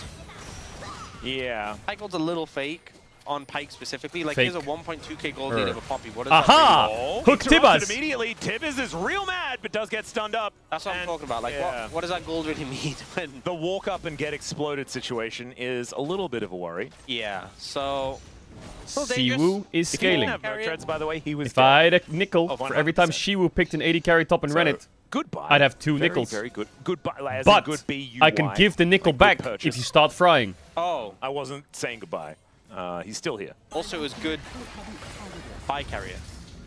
Yeah. Pike gold's a little fake on Pike specifically. Like, Fake. here's a 1.2k gold lead over Poppy. What does Aha! that mean? Hook Interrupted Tibbas! Immediately, Tibbas is real mad, but does get stunned up. That's what I'm talking about. Like, what does that gold really mean? When the walk up and get exploded situation is a little bit of a worry. Yeah, so... Siwoo is If he didn't scaling. have no treads, by the way, he was If I had a Oh, nickel for every time Siwoo picked an 80 carry top and ran it, goodbye. I'd have 2 Very, nickels. Very good. Goodbye. As But in good B-U-Y. I can give the nickel Like, back good if you purchase. start frying. Oh. I wasn't saying goodbye. He's still here. Also, it was good buy carrier.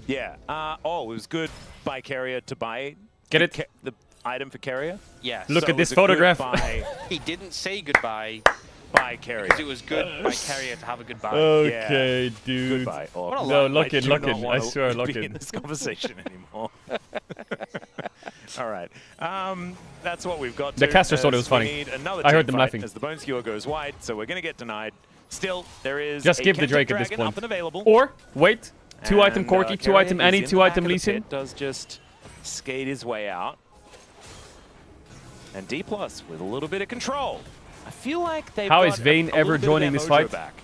Yeah. It was good buy carrier to buy. Get it? The item for carrier? Yes. Look So at it this was a good photograph. buy He didn't say goodbye. Buy carrier. Because it was good by carrier to have a goodbye. Okay, Yeah. dude. Goodbye. What a No, lie. lock in, do lock not in. I want swear, to lock be in. in this conversation anymore. All right. That's what we've got. The to, casters thought it as was funny. we need another I heard team them fight laughing. As the Bone Skewer goes wide, so we're going to get denied. Still, there is Just a give the Kentic Drake at this Dragon point. up and available. Or, wait, 2 item And, Corki, 2 Carrier, item who's Annie, in the 2 back item of the Lee Sin. pit, does just skate his way out. And D+ with a little bit of control. I feel like they've How got is Vayne a ever little bit of joining their this mojo fight? back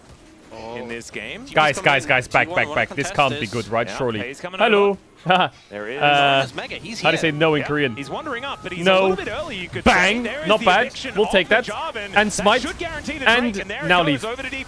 in this game. Guys, back. This can't be good, right? Yeah, Surely. Pei's coming Hello. over. There is. Mega. He's how do you say no in Yeah, Korean? He's wandering up, but he's a No. little bit early, you could Bang. say. There is Not the bad. eviction We'll of take the that. Jarvan. And smite. That should guarantee the And Drake, and there now it leave. goes over to D+.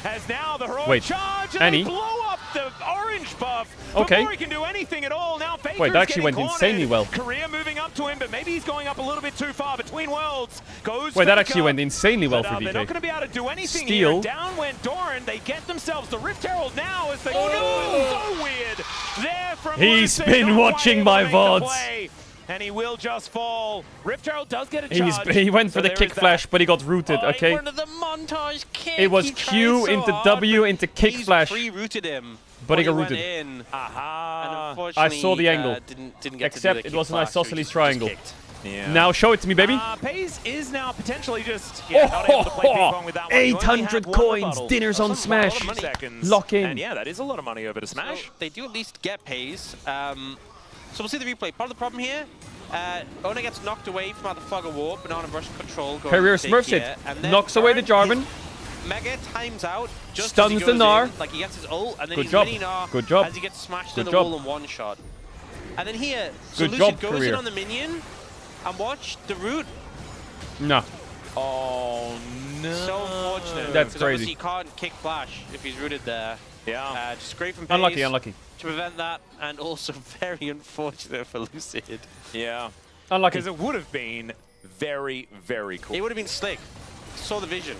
As now the heroic Wait. charge, and Annie. they blow up the orange buff Okay. before he can do anything at all. Now Faker's Wait, that actually getting went insanely well. Korea moving up to him, but maybe he's going up a little bit too far. Between worlds goes Wait, that Faker. actually went insanely well But, for they're not DK. going to be able to do anything Steal. here. Down went Doran. They get themselves the Rift Herald now as they so weird. There from He's Lucid, been not watching able my to make the VODs. play, and he will just fall. Rift Herald does get a charge. He went for so the there kick is that. flash, but he got rooted, okay? One of the montage kicks. It was He Q tried so into hard, W but into kick he's flash. pre-rooted him. But he got went rooted. in. Aha. And unfortunately, I saw the angle. Didn't get Except to do it the was an kick flash, so he isosceles just triangle. kicked. Yeah. Now show it to me, baby. Pei's is now potentially just not able to play ping pong with that one. You only 800 have one coins, rebuttal. dinners on That's a lot of Smash. money. Seconds. Lock in. And yeah, that is a lot of money over to Smash. So they do at least get pays. So we'll see the replay. Part of the problem here, Ona gets knocked away from the fog of war, Banana Rush control goes Career big smurfs here, it. and then Knocks away the Doran, Jarvan. his Mega times out, just Stuns as he the goes Gnar. in, like he gets his ult, and then Good he's job. winning Gnar Good job. as he gets smashed Good in the job. wall in one shot. And then here, so Good Lucid job, goes Career. in on the minion, and watch the root. No. Oh no. So unfortunate. That's because crazy. obviously he can't kick flash if he's rooted there. Yeah. Just great from Unlucky, Pace unlucky. to prevent that, and also very unfortunate for Lucid. Yeah. Unlucky. Because it would have been very, very cool. It would have been slick. Saw the vision.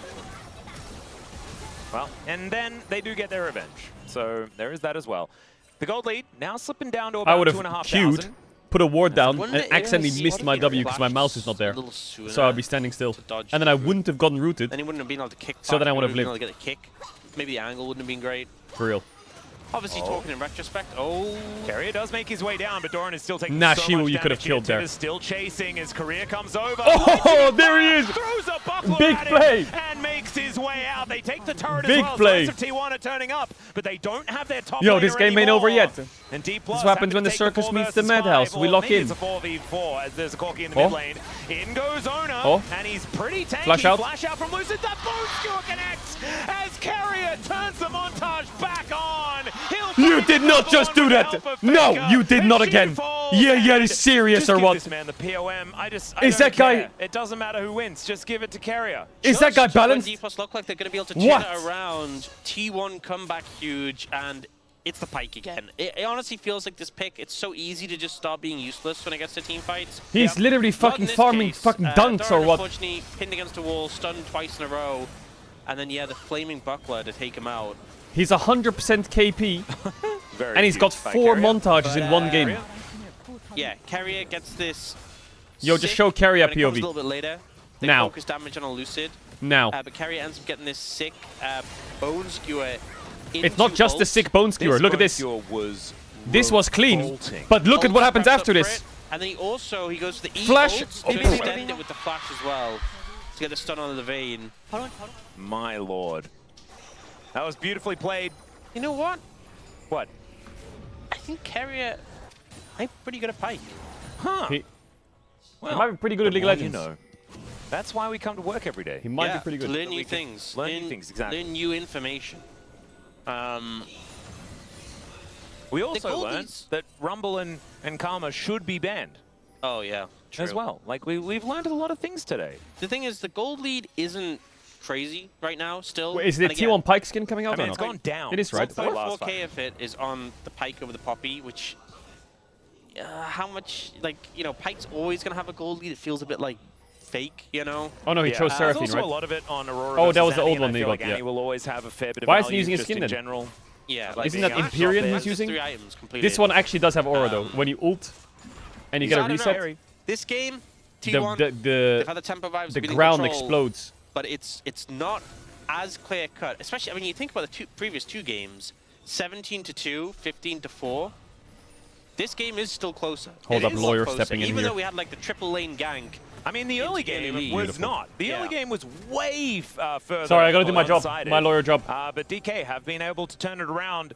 Well, and then they do get their revenge. So there is that as well. The gold lead now slipping down to I about would have 2,500. queued, put a ward down, Wouldn't and it accidentally even missed see my if W he because my flashed mouse is not there. a little sooner So I'd be standing still. to dodge And then I the root? wouldn't have gotten rooted. Then he wouldn't have been able to kick. So then I would have been able lived. to get a kick. Maybe the angle wouldn't have been great. For real. Obviously, talking in retrospect. Oh, Carrier does make his way down, but Doran is still taking Nah, so Shiwu, much you could have damage killed here. there. Tiv is still chasing as Korea comes over. Oh, there he is! Throws a buckler Big at play. him and makes his way out. They take the turret Big as well. play. The rest of T1 are turning up, but they don't have their top Yo, laner this game ain't anymore. over yet. And D+ This is what happens when the having to take circus 4 meets the versus madhouse. 5, We or lock maybe in. It's a 4v4 as there's a Corki in the Oh. mid lane. In goes Ona, Oh. and he's pretty tanky. Flash out. Flash out from Lucid. That Bone Skewer connects as Carrier turns the montage back on. You did not just do that! No, you did not again! Yeah, you're serious Just or give what? this man the POM. I Is don't that guy- care. It doesn't matter who wins. Just give it to Carrier. Is that guy just when balanced? D+ look like they're going to be able to turn What? it around. T1 comeback huge, and it's the Pike again. It honestly feels like this pick, it's so easy to just stop being useless when it gets to team fights. He's literally Not fucking in this farming case. fucking dunks Doran, or what? Unfortunately, pinned against a wall, stunned twice in a row, and then, yeah, the flaming buckler to take him out. He's 100% KP, Very and he's got cute by 4 Carrier. montages in one game. Yeah, Carrier gets this. Yo, just sick show Carrier when it comes POV. a little bit later. They Now. focus damage on a Lucid. Now. But Carrier ends up getting this sick bone skewer. It's not just a sick bone skewer. Look at this. Was This was clean, revolting. but look at what happens Scraps after up for this. it, and then he goes to the E Flash. ult to extend it with the flash as well to get the stun on the Vayne. My lord. That was beautifully played. You know what? What? think Carrier might be pretty good at Pike. Huh. He might be pretty good at League of Legends. You know. That's why we come to work every day. He might be pretty good. To learn new things. Learn new things, exactly. Learn new information. We also learned that Rumble and Karma should be banned. Oh, yeah. True. As well. Like, we've learned a lot of things today. The thing is, the gold lead isn't crazy right now still. Wait, is the T1 Pike skin coming out? I mean, or it's not? gone down. It is, right? 4K of it is on the Pike over the Poppy, which... how much, like, you know, Pike's always going to have a gold lead. It feels a bit, like, fake, you know? Oh, no, he chose Seraphine, there's also right? a lot of it on Aurora. Oh, that was the Annie, old one and I they feel got, like Annie will always have a fair bit of Why isn't value he using a just skin in then? general. Yeah. Like Isn't that Empyrean he's using? 3 items completed. This one actually does have aura, though. When you ult and you get a reset, This game, T1, they've had the tempo vibes. the within ground control, explodes. But it's not as clear cut. Especially, I mean, you think about the previous 2 games, 17-2, 15-4. This game is still closer. Hold up, lawyer closer. stepping in Even here. though we had like the triple lane gank. I mean, the early game was not. The early game was way further. Sorry, I gotta do my job, one-sided. my lawyer job. But DK have been able to turn it around.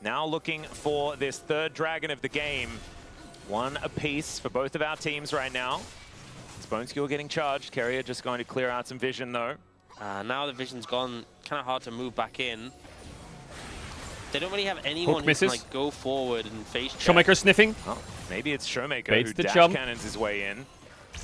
Now looking for this third dragon of the game. One apiece for both of our teams right now. Bone Skill getting charged. Carrier just going to clear out some vision, though. Now the vision's gone. Kind of hard to move back in. They don't really have anyone who misses. can like go forward and face check. Showmaker sniffing. Oh, maybe it's Showmaker Baits who the dash jump. cannons his way in.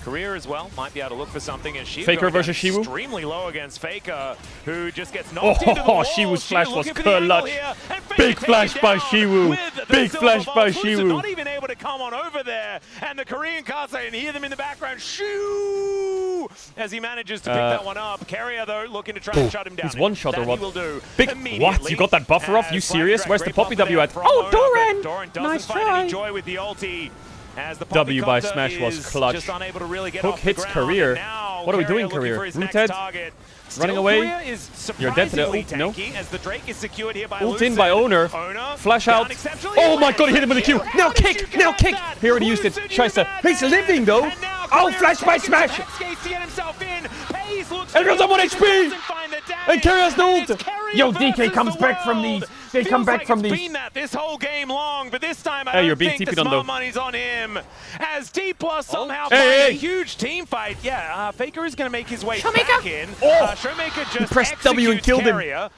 Career as well, might be able to look for something as she Faker versus Shiwu. Extremely low against Faker, who just gets knocked into the wall. Shiwu's flash was looking for the angle clutch. here, and Faker Big takes flash it by down Shiwu. with the Big silver flash ball. by Lucid Shiwu. not even able to come on over there, and the Korean cards, I can hear them in the background. Shoo! As he manages to pick that one up. Carrier, though, looking to try and shut him down. He's one shot or That what? he will do Big what? You got that buffer off? You serious? Where's the Poppy W at? Oh, Doran! Doran doesn't Nice find try. any joy with the ulti. As the W by Poppycopter Smash was is clutch. just unable to really get Hook off the hits ground, Career. and now What are we doing, looking Career? for his Root next head? target. Running Still, away. Career is You're dead to the surprisingly ult. No. tanky as the Drake is secured here by Ult Lucid. in by Owner. Flash out. Oh my god, he hit him with a Q. Now kick! Now kick! He already used it. Scheiße. He's living though. Oh, flash by Smash! Everyone's on 1 HP! And Carrier has the ult! Yo, DK comes back from these. They come back from It's these. been that this whole game long, but this time I Hey, you're don't being think the TP'd on, smart though. money's on him. As D+ somehow Hey, finds hey. a huge team fight. Yeah, Faker is going to make his way Showmaker. back in. Oh. Showmaker He just pressed W and killed him. Carrier.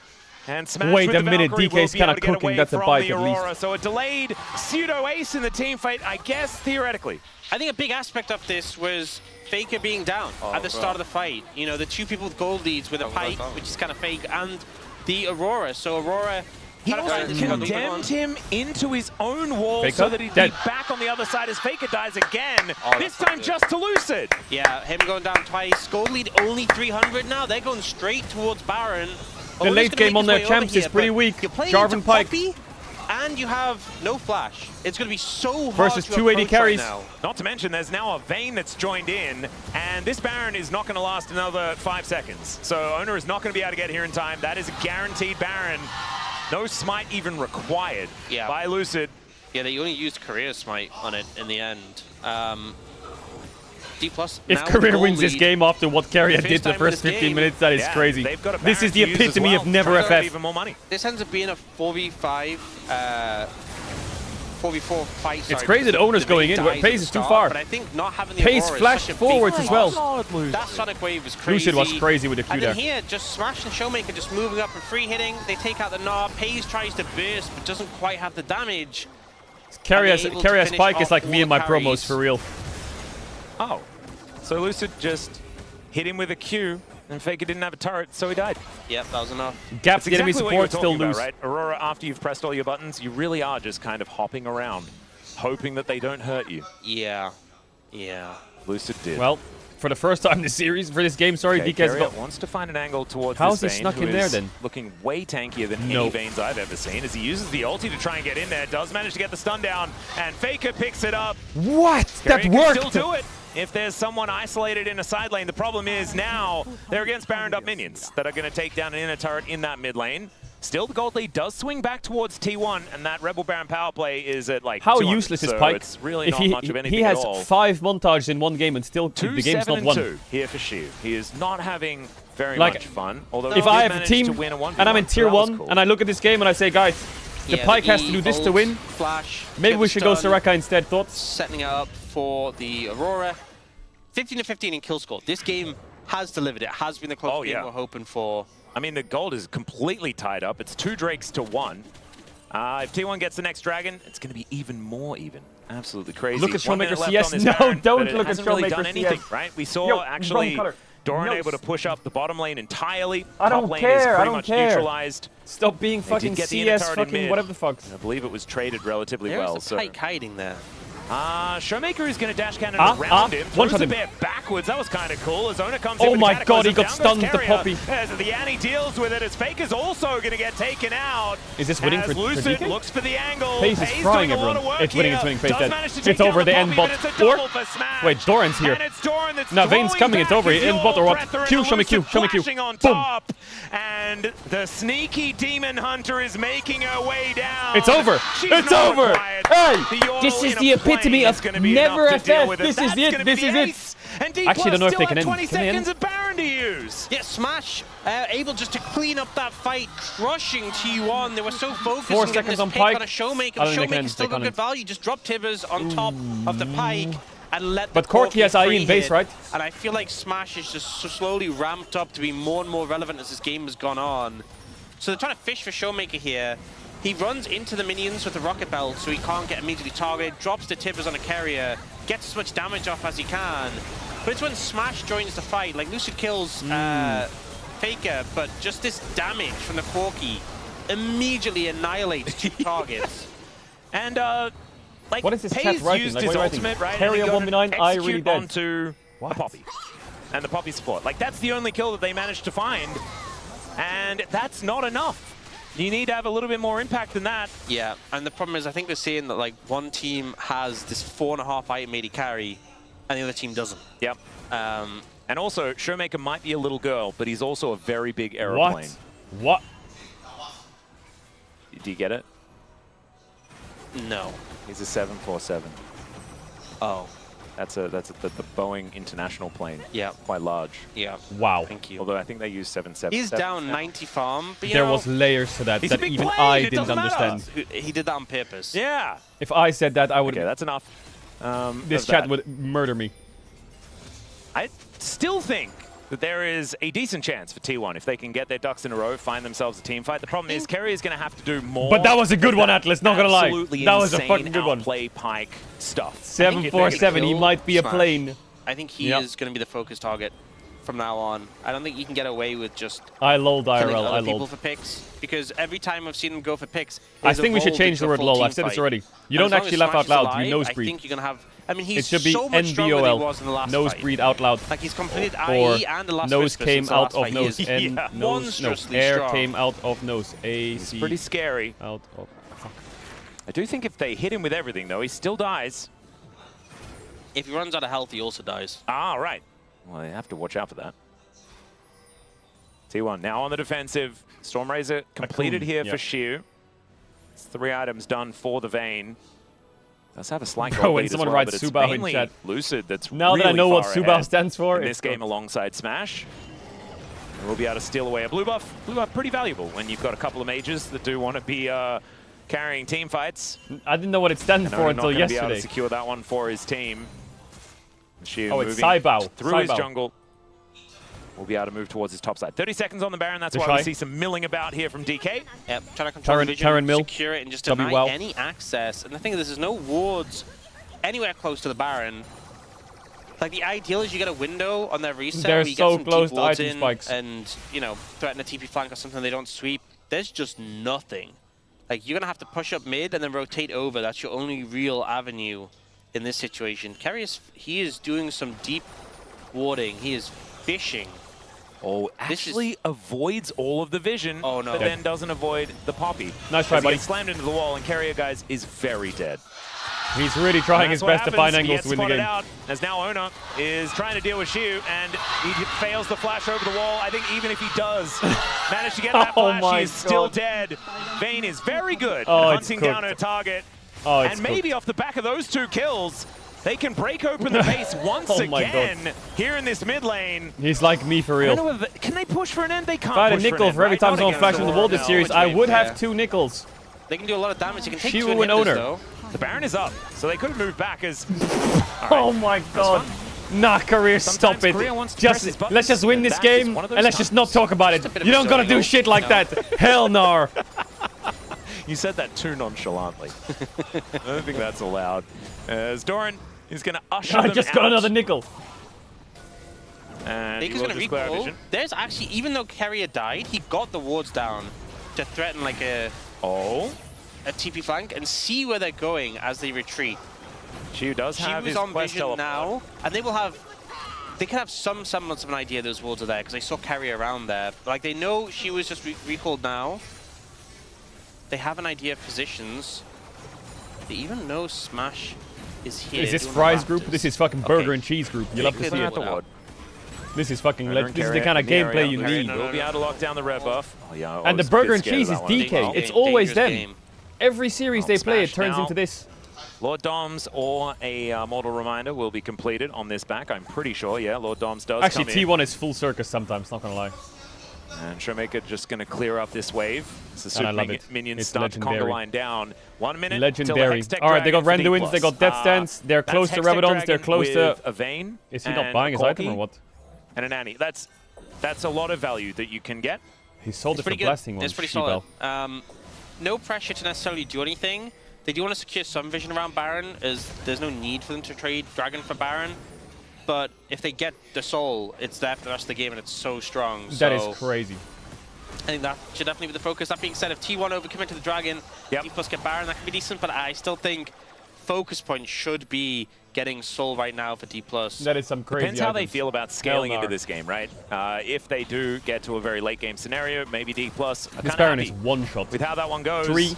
And Smash Wait with a the minute, Valkyrie DK's will be kinda able to get cooking. away That's a from bite the at least. Aurora. So a delayed pseudo-ace in the team fight, I guess, theoretically. I think a big aspect of this was Faker being down at the start of the fight. You know, the 2 people with gold leads with a Pike, which is kind of fake, and the Aurora. So Aurora... He also condemned him into his own wall Faker? so that he'd Dead. be back on the other side as Faker dies again. This time just to Lucid. Yeah, him going down twice. Gold lead only 300 now. They're going straight towards Baron. The late game on their champs is pretty weak. Jarvan Pike. Poppy, and you have no flash. It's going to be so hard Versus to 280 approach carries. right now. Not to mention, there's now a Vayne that's joined in, and this Baron is not going to last another 5 seconds. So Owner is not going to be able to get here in time. That is a guaranteed Baron. No smite even required by Lucid. Yeah, they only used Career Smite on it in the end. D+. If Career wins this game after what Carrier did the first 15 minutes, that is crazy. This is the epitome of never FF. Even more money. This ends up being a 4v5, 4v4 fight. It's crazy that Owner's going in, but Pace is too far. But I think not having the Pace Aurora is flashed such a forwards big as well. plus. That Sonic Wave was crazy. Lucid was crazy with the Q and there. then here, just Smash and Showmaker just moving up and free hitting. They take out the knob. Pace tries to burst, but doesn't quite have the damage. Carrier's Pike is like off me and my all promos carries. for real. Oh. So Lucid just hit him with a Q, and Faker didn't have a turret, so he died. Yep, that was enough. Gap That's the enemy exactly what you were support, still talking lose. about, right? Aurora, after you've pressed all your buttons, you really are just kind of hopping around, hoping that they don't hurt you. Yeah. Yeah. Lucid did. Well, for the first time in the series, for this game, sorry, Okay, DK's Carrier got... wants to find an angle towards How's this he Vayne, snuck who in there is then? looking way tankier than any Nope. Vaynes I've ever seen, as he uses the ulti to try and get in there. Does manage to get the stun down, and Faker picks it up. What? Carrier That worked! can still do it if there's someone isolated in a side lane. The problem is now they're against Baroned up minions that are going to take down an inner turret in that mid lane. Still, the gold lead does swing back towards T1, and that Rebel Baron power play is at like How 200, useless is so Pike? It's really If not much of anything he has at all. 5 montages in one game and still the game's not won. 2-7-2 here for Shiv. He is not having very Like, much fun. Although if he I did have a manage team to win a 1v1, and I'm in so tier that was 1 cool. and I look at this game and I say, guys, The Pike has to do this to win. Flash. Maybe we should go done. Soraka instead. Thoughts? Setting it up for the Aurora. 15 to 15 in kill score. This game has delivered. It has been the close game we're hoping for. I mean, the gold is completely tied up. It's 2 Drakes to 1. If T1 gets the next dragon, it's going to be even more even. Absolutely crazy. Look at Showmaker CS. No, don't look at really Showmaker done anything, CS. right? We saw actually Doran No. able to push up the bottom lane entirely. I don't Top lane care, is I pretty don't much care. neutralized. Stop being They fucking did get the CS, Innitar in fucking mid. whatever the fuck. I believe it was traded relatively well. There's a Pike hiding there. Showmaker is going to dash cannon around him. One Throws shot the him. bear backwards. That was kind of cool. As Zona comes in Oh with my the god, he Cataclysm. got Down stunned, goes the Carrier. Poppy. As the Annie deals with it, as Faker's also going to get taken out. Is this winning as for Lucid DK? looks for the angle. Pace is Pace frying doing a lot everyone. of work It's winning, here. it's winning. Pace Does dead. manage to take It's down over, the end Poppy, bot. but it's a Or? double for Smash. Wait, Doran's here. And it's Doran that's No, Vayne's throwing coming, it's back over. his In bot or what? Breather Q, and show me Q, Lucid show me Q. flashing on Boom. top. And the sneaky Demon Hunter is making her way down. It's over. She's It's not over. required. Hey, The yordle this is in the a plane epitome is of gonna be never enough to deal FF. with it. This is That's it. gonna This be is the it. ace. And D Actually, I don't know if they still can have end. 20 Can they seconds end? of Baron to use. Yeah, Smash able just to clean up that fight, crushing T1. They were so focused 4 on getting seconds this on pick Pike. on a Showmaker. I don't think they Showmaker can, still they got can't. good value. Just drop Tibbers on top of the Pike and let But the Corki has IE in base, hit. right? And I feel like Smash is just slowly ramped up to be more and more relevant as this game has gone on. So they're trying to fish for Showmaker here. He runs into the minions with the rocket belt, so he can't get immediately targeted, drops the Tibbers on a carrier, gets as much damage off as he can. But it's when Smash joins the fight, like Lucid kills Faker, but just this damage from the Corki immediately annihilates 2 targets. And like What is this chat Paze writing? used Like, his what are you writing? ultimate, right? Carrier and he got 1v9, I execute really dead. onto a Poppy. And the Poppy support. Like that's the only kill that they managed to find. And that's not enough. You need to have a little bit more impact than that. Yeah, and the problem is I think we're seeing that like one team has this 4.5 item AD carry and the other team doesn't. Yep. And also, Showmaker might be a little girl, but he's also a very big aeroplane. What? Do you get it? No. He's a 747. Oh. That's the Boeing International plane. Yeah. Quite large. Yeah. Wow. Thank you. Although I think they use 777. He's down 90 farm, but you There know, was layers to that He's a that big even plane, I it didn't doesn't matter. understand. he did that on purpose. Yeah. If I said that, I would. Okay, that's enough. This of chat that. would murder me. I still think that there is a decent chance for T1 if they can get their ducks in a row, find themselves a team fight. The problem is Kerry is going to have to do more. But that was a good one, Atlas. Not gonna lie. Absolutely That was a insane fucking good one. outplay Pike stuff. 747. He kill might be a Smash. plane. I think he Yep. is going to be the focus target from now on. I don't think you can get away with just I lulled killing IRL. I other people lulled. for picks, because every time I've seen him go for picks, I it's think we should evolved change into the a word full lol. team I've said this fight. already. You And don't as long actually as laugh Smash out is loud. alive, You nose I breathe. think you're going to have... I mean, he's It should be so much stronger than he was in the NBOL. last Nose fight. breathe out loud. Like, he's completed Or IE and the last nose Whisper came since the out last of fight. He nose is and nose. No, monstrously air strong. came out of nose. AC. It's pretty scary. Out of. Fuck. I do think if they hit him with everything, though, he still dies. If he runs out of health, he also dies. Ah, right. Well, they have to watch out for that. T1 now on the defensive. Stormrazor completed here for Shiu. It's 3 items done for the Vayne. Does have a slight Bro, gold when lead as someone well, writes but it's Subao in mainly chat. Lucid that's Now that I really know what far Subao ahead stands for, in it's this game alongside Smash. And we'll be able to steal away a blue buff. Blue buff pretty valuable when you've got a couple of mages that do want to be carrying team fights. I didn't know what it stands And for Ona until not gonna be able yesterday. to secure that one for his team. Shiu Oh, it's moving Saibao. through his Saibao. jungle. We'll be able to move towards his top side. 30 seconds on the Baron. That's They're why we shy. see some milling about here from DK. Yep, trying to control the vision, Terran mill. secure it, and just W deny well. any access. And the thing is, there's no wards anywhere close to the Baron. Like, the ideal is you get a window on their reset They're where you so get some close deep to wards item in spikes. and, you know, threaten a TP flank or something they don't sweep. There's just nothing. Like, you're going to have to push up mid and then rotate over. That's your only real avenue in this situation. Kerry he is doing some deep warding. He is fishing. Oh, actually avoids all of the vision, no. but then doesn't avoid the Poppy. Nice try, As he buddy. gets slammed into the wall, and Carrier, guys, is very dead. He's really trying his best to find angles to win the game. Out, as now Ona is trying to deal with Shiu, and he fails the flash over the wall. I think even if he does manage to get that Oh flash, my he is still God. dead. Vayne is very good Oh, at it's hunting down cooked. her target. Oh, it's and maybe off the back of those 2 kills, they can break open the base once Oh my again here in this mid lane. He's like me for I don't real. know can they push for an end? They can't If I had a push for an nickel end, for every right? time Not someone against flashed in the wall this No, series, it's I way would have fair. 2 nickels. They can do a lot of damage. They can take Shiwu 2 and inhibitors, Owner. though. The Baron is up, so they could have moved back as... Oh my god. Nah, Career, stop Sometimes it. Career wants to press his buttons, Let's just win and this that is game one of those and let's just not times. talk about it. You don't gotta do shit like that. Hell no. You said that too nonchalantly. I don't think that's allowed. As Doran is going to usher I them just got out. another nickel. And Baker's he will going to declare recall. vision. There's actually, even though Carrier died, he got the wards down to threaten like a TP flank and see where they're going as they retreat. Shiwu does have his on quest vision teleport. now, and they can have some semblance of an idea those wards are there because they saw Carrier around there. Like they know she was just recalled now. They have an idea of positions. They even know Smash is here. Is this doing fries the group? Raptors. This is fucking burger and cheese group. You love to see it. This is fucking this is the kind of gameplay you need. We'll be able to lock down the red buff. Oh, yeah, And the burger and cheese is DK. It's always them. Every series they play, it turns into this. Lord Doms or a Mortal Reminder will be completed on this back, I'm pretty sure. Yeah, Lord Doms does Actually, come in. T1 is full circus sometimes, not gonna lie. And Showmaker just going to clear up this wave. So And I super love it. minions It's start to conga legendary. line down. 1 minute Legendary. till the Alright, they got Hextech Randuins, they got Death Stance, they're close to Rabadons, they're close to... a Vayne. Is he not buying his item or what? And an Annie. That's a lot of value that you can get. He sold it for Pretty good. blasting one. It's pretty solid. No pressure to necessarily do anything. They do want to secure some vision around Baron, as there's no need for them to trade Dragon for Baron. But if they get the Soul, it's there for the rest of the game, and it's so strong. That is crazy. I think that should definitely be the focus. That being said, if T1 overcommit to the Dragon, D+ get Baron, that could be decent, but I still think focus point should be getting Soul right now for D+. That is some crazy Depends how they items. feel about scaling Hell into no. this game, right? If they do get to a very late game scenario, maybe D+. This Baron is one shot. With how that one goes. 3.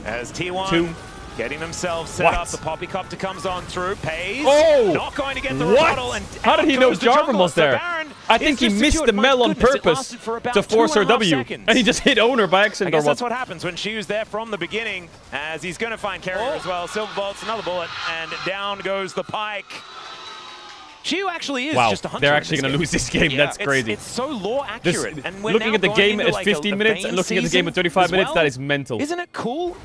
As T1 2. getting themselves set What? up. The Poppycopter comes on through. Pays. Oh! Not going to get the What? rebuttal. And How did he know goes the Jarvan jungler. was So there? Baron I think he is just missed secured. the My Mel on goodness, it purpose lasted for about to force her 2.5 W. seconds. And he just hit Owner by I accident or guess what? that's what happens when Shiwu's there from the beginning, as he's going to find Carrier as well. Silver bolts, another bullet, and down goes the Pike. Shiwu actually is just a hunter. They're actually going to lose this game. Yeah, That's crazy. It's so lore This- accurate. And we're looking now at the going game into at like 15 a minutes Vayne and looking at the game at season 35 as minutes, well. that is mental. Isn't it cool?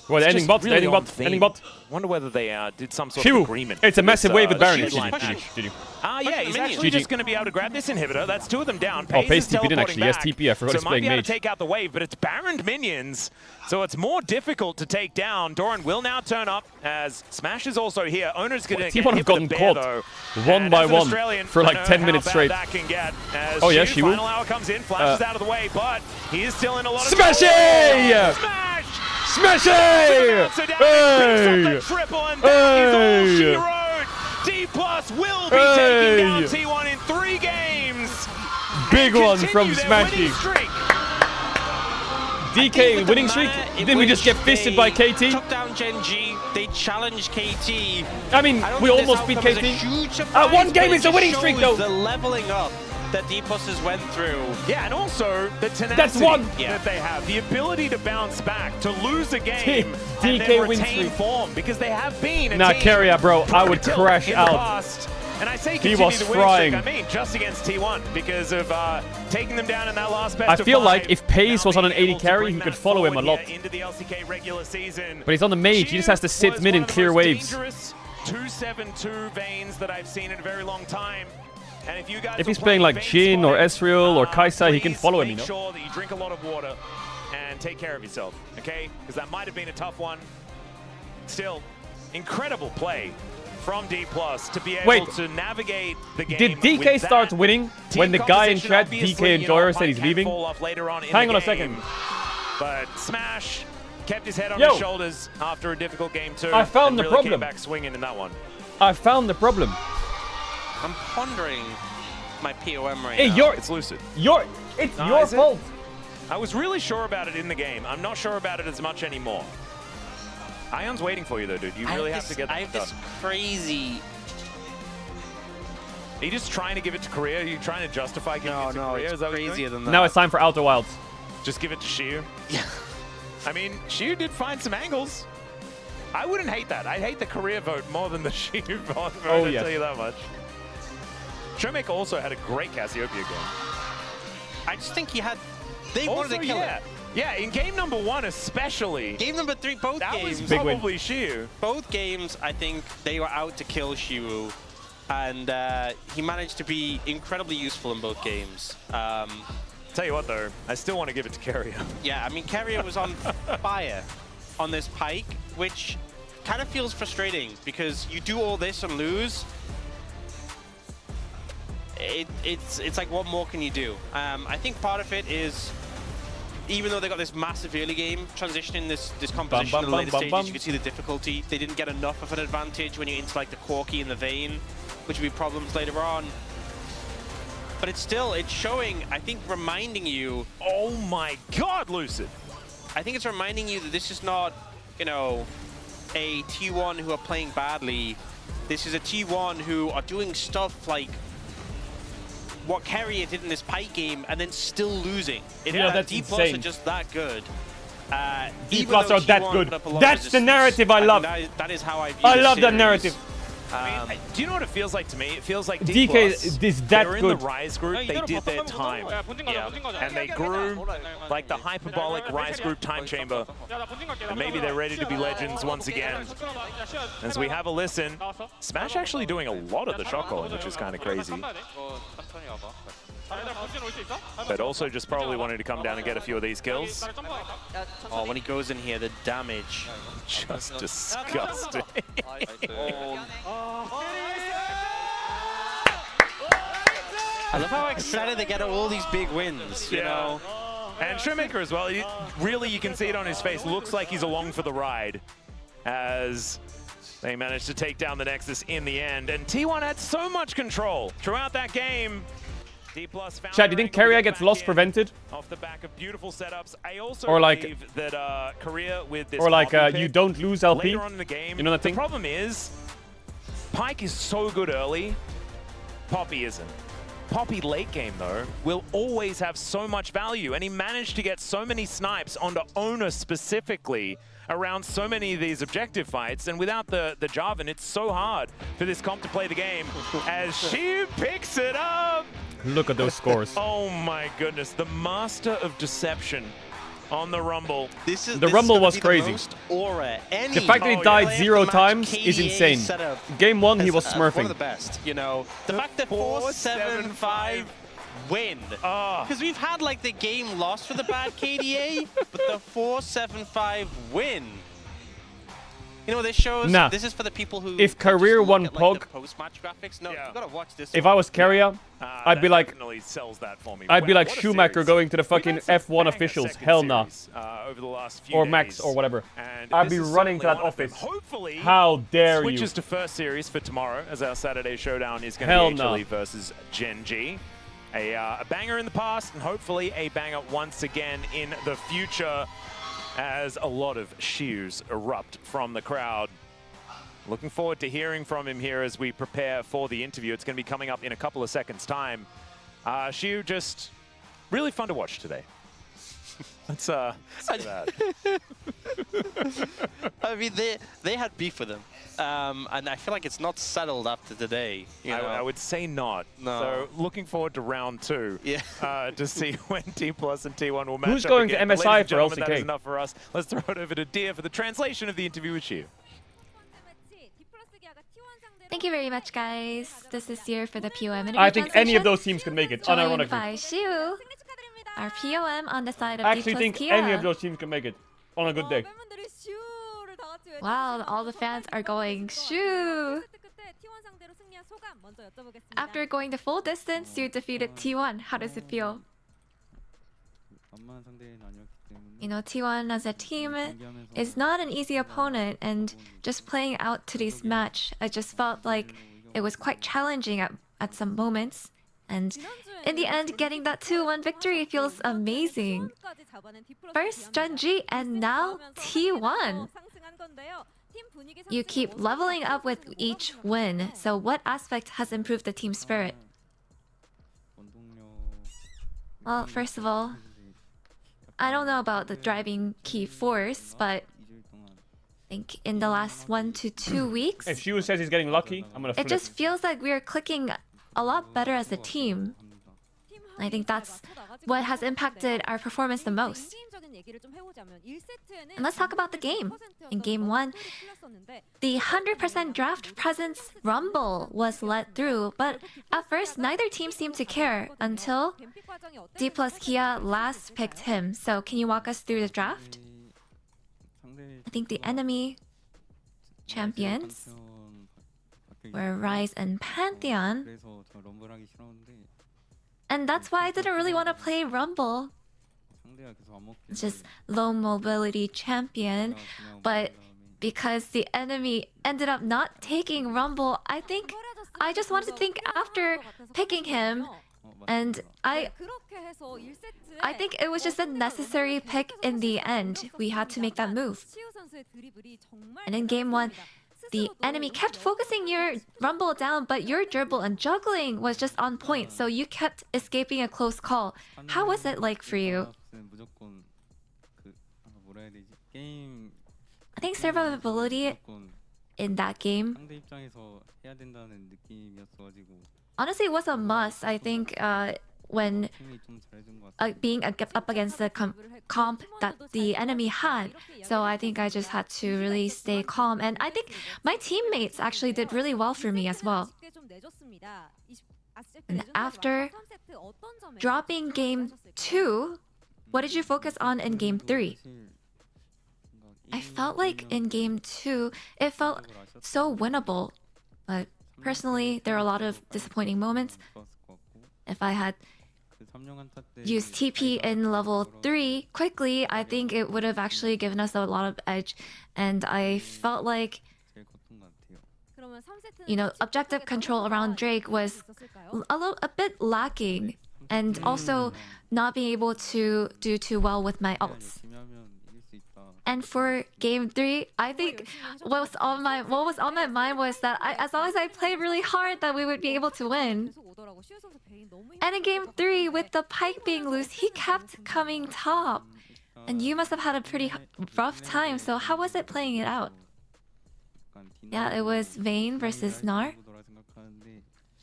Well, It's ending just bot, really ending on bot, theme. ending bot. Wonder whether they did some sort Shiwu. of agreement. It's a with massive this, wave with Baron. Shiwu's line GG. dash. Yeah, he's actually GG. just going to be able to grab this inhibitor. That's 2 of them down. Oh, Paze Paze is TP'd in actually. Yes, teleporting TP. I forgot so he's might playing be able mage. to take out the wave, but it's Baroned minions, so it's more difficult to take down. Doran will now turn up as Smash is also here. Owner's going to get T1 hit have gotten with a bear, caught though. one And by as an one Australian, for like I know 10 how minutes bad straight. That can get. As Oh, yeah, Shiwu, Shiwu. final hour comes in, flashes out of the way, but he is still in a lot of Smashy! Smash! Smashy! Hey! Triple and that is all she wrote. D+ will be taking down T1 in 3 games. Big and one from continue their winning Smashy. streak. DK winning streak? Didn't we just get fisted by KT? Took down Gen G, they challenged KT. I mean, don't we think this almost beat outcome is a KT. huge surprise, One but game it is a just winning streak, shows though. The leveling up that D+ has went through. Yeah, and also the tenacity That's one. that they have. The ability to bounce back, to lose a game, and DK then win retain streak. form, because they have been a Nah, team Carrier, bro, I would tilt crash in the out. past. And I say He continue was the winning frying. streak, I mean just against T1 because of taking them down in that last best I of feel 5. like if Pace was on an Now being 80 able to carry, bring he could that follow him a forward lot. here into the LCK regular season. But he's on the mage, he just has to sit was mid one and of the clear most waves. dangerous 2-7-2 Vaynes that I've seen in a very long time. And if you guys If are he's playing like Vayne Jhin or spotting, Ezreal or Kaisa, he can please follow him, you make know? sure that you drink a lot of water and take care of yourself, okay? Because that might have been a tough one. Still, incredible play from D+ to be able Wait. to navigate the game. Did DK with start that. winning Team when the guy in composition, chat, obviously, DK you know, Enjoyer, Mike said he's can leaving? fall off later on in Hang the on a game. second. But Smash kept his head on Yo. his shoulders after a difficult game too. I found and the really problem. Came back swinging in that one. I found the problem. I'm pondering my POM right Hey, now. It's lucid. it's No, your is it? fault. I was really sure about it in the game. I'm not sure about it as much anymore. Ion's waiting for you though, dude. You really have to get that I have done. this crazy. Are you just trying to give it to Korea? Are you trying to justify giving it to Korea? it's Is that what you're crazier doing? than that. Now it's time for Outer Wilds. Just give it to Shiu? Yeah. I mean, Shiu did find some angles. I wouldn't hate that. I'd hate the Korea vote more than the Shiu vote, Oh, I'll yes. tell you that much. Showmaker also had a great Cassiopeia game. I just think he had. They Also, wanted to kill yeah, him. Yeah, in game number 1 especially. Game number 3, both that games. was probably Xiu. Both games, I think they were out to kill Xiu, and he managed to be incredibly useful in both games. Tell you what though, I still want to give it to Keria. Yeah, I mean, Keria was on fire on this Pike, which kind of feels frustrating because you do all this and lose. It's like, what more can you do? I think part of it is, even though they got this massive early game transitioning this composition in the later stages, you can see the difficulty. They didn't get enough of an advantage when you're into like the Corki and the Vayne, which would be problems later on. But it's showing, I think, reminding you. Oh my God, Lucid! I think it's reminding you that this is not, you know, a T1 who are playing badly. This is a T1 who are doing stuff like what Keria did in this Pike game and then still losing. That's D+ insane. are just that good. D+ are that good. That's the narrative I love. That is how I view I this love that series. narrative. I mean, do you know what it feels like to me? It feels like DK is that they were in good. the Rise group, they did their time. And they grew like the hyperbolic Rise group time chamber. And maybe they're ready to be legends once again. As we have a listen, Smash actually doing a lot of the shot calling, which is kind of crazy. But also just probably wanting to come down and get a few of these kills. Oh, when he goes in here, the damage. Just disgusting. I love how excited they get at all these big wins, you know? And Shoemaker as well, really you can see it on his face. Looks like he's along for the ride as they managed to take down the Nexus in the end. And T1 had so much control throughout that game. D+ Chad, do you think Keria gets loss prevented? Off the back of beautiful setups. I also or like, believe that Korea with this or like pick, you don't lose LP later on in the game. You know that thing? The problem is, Pyke is so good early, Poppy isn't. Poppy late game though will always have so much value, and he managed to get so many snipes onto Owner specifically around so many of these objective fights, and without the Jarvan, it's so hard for this comp to play the game as she picks it up. Look at those scores. Oh my goodness, the master of deception on the Rumble. The Rumble was crazy. The fact that he died 0 times is insane. Game 1, he was smurfing. One of the best, you know. The fact that 4-7-5 win. Because we've had like the game lost for the bad KDA, but the 4-7-5 win. You know, this shows, this is for the people who if Career won POG, post-match graphics. No, you gotta watch this. If I was Keria, I'd be like, sells that for me. I'd be like Schumacher going to the fucking F1 officials. Hell nah. Over the last few or Max or whatever. And I'd be running to that office. Hopefully, how dare you? Switches to first series for tomorrow, as our Saturday showdown is going to be HLE versus Gen G. A banger in the past, and hopefully a banger once again in the future, as a lot of Xius erupt from the crowd. Looking forward to hearing from him here as we prepare for the interview. It's going to be coming up in a couple of seconds' time. Xiu, just really fun to watch today. Let's say that. I mean, they had beef with him, and I feel like it's not settled after today. You know? I would say not. No. So looking forward to round 2. Yeah. To see when T+ and T1 will match Who's up going again. to MSI Ladies and for gentlemen, that LCK? is enough for us. Let's throw it over to Dia for the translation of the interview with Xiu. Thank you very much, guys. This is Seer for the POM interview I think any of translation. those teams can make it, Joined unironically. by Shu, our POM on the side of I actually think D+Kia. any of those teams can make it on a good day. Wow, all the fans are going Shu. After going the full distance, you defeated T1. How does it feel? You know, T1 as a team is not an easy opponent, and just playing out today's match, I just felt like it was quite challenging at some moments. And in the end, getting that 2-1 victory feels amazing. First Gen G and now T1. You keep leveling up with each win, so what aspect has improved the team spirit? Well, first of all, I don't know about the driving key force, but I think in the last 1 to 2 weeks, If Shu says he's getting lucky, I'm gonna flip. it just feels like we're clicking a lot better as a team. I think that's what has impacted our performance the most. And let's talk about the game. In Game 1, the 100% draft presence Rumble was let through, but at first neither team seemed to care until D plus Kia last picked him. So can you walk us through the draft? I think the enemy champions were Rise and Pantheon. And that's why I didn't really want to play Rumble. It's just low mobility champion. But because the enemy ended up not taking Rumble, I think I just wanted to think after picking him. And I think it was just a necessary pick in the end. We had to make that move. And in Game 1, the enemy kept focusing your Rumble down, but your dribble and juggling was just on point, so you kept escaping a close call. How was it like for you? I think survivability in that game honestly was a must. I think when being up against the comp that the enemy had. So I think I just had to really stay calm. And I think my teammates actually did really well for me as well. And after dropping Game 2, what did you focus on in Game 3? I felt like in Game 2, it felt so winnable. But personally, there are a lot of disappointing moments. If I had used TP in level 3 quickly, I think it would have actually given us a lot of edge. And I felt like, objective control around Drake was a bit lacking. And also not being able to do too well with my ults. And for Game 3, I think what was on my mind was that as long as I played really hard, that we would be able to win. And in Game 3, with the Pyke being loose, he kept coming top. And you must have had a pretty rough time, so how was it playing it out? Yeah, it was Vayne versus Gnar.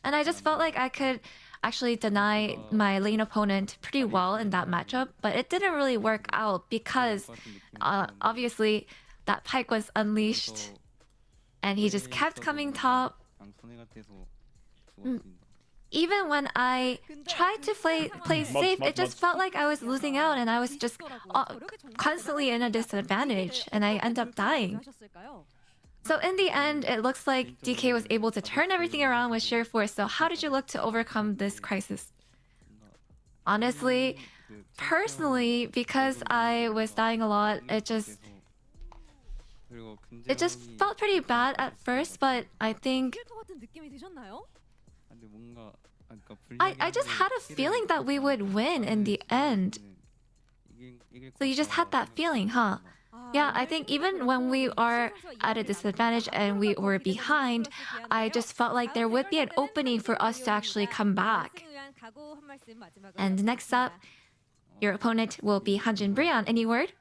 And I just felt like I could actually deny my lane opponent pretty well in that matchup, but it didn't really work out because obviously that Pyke was unleashed and he just kept coming top. Even when I tried to play safe, it just felt like I was losing out and I was just constantly in a disadvantage and I ended up dying. So in the end, it looks like DK was able to turn everything around with sheer force. So how did you look to overcome this crisis? Honestly, personally, because I was dying a lot, it just felt pretty bad at first, but I think I just had a feeling that we would win in the end. So you just had that feeling, huh? Yeah, I think even when we are at a disadvantage and we were behind, I just felt like there would be an opening for us to actually come back. And next up, your opponent will be Hanjin Brion. Any word?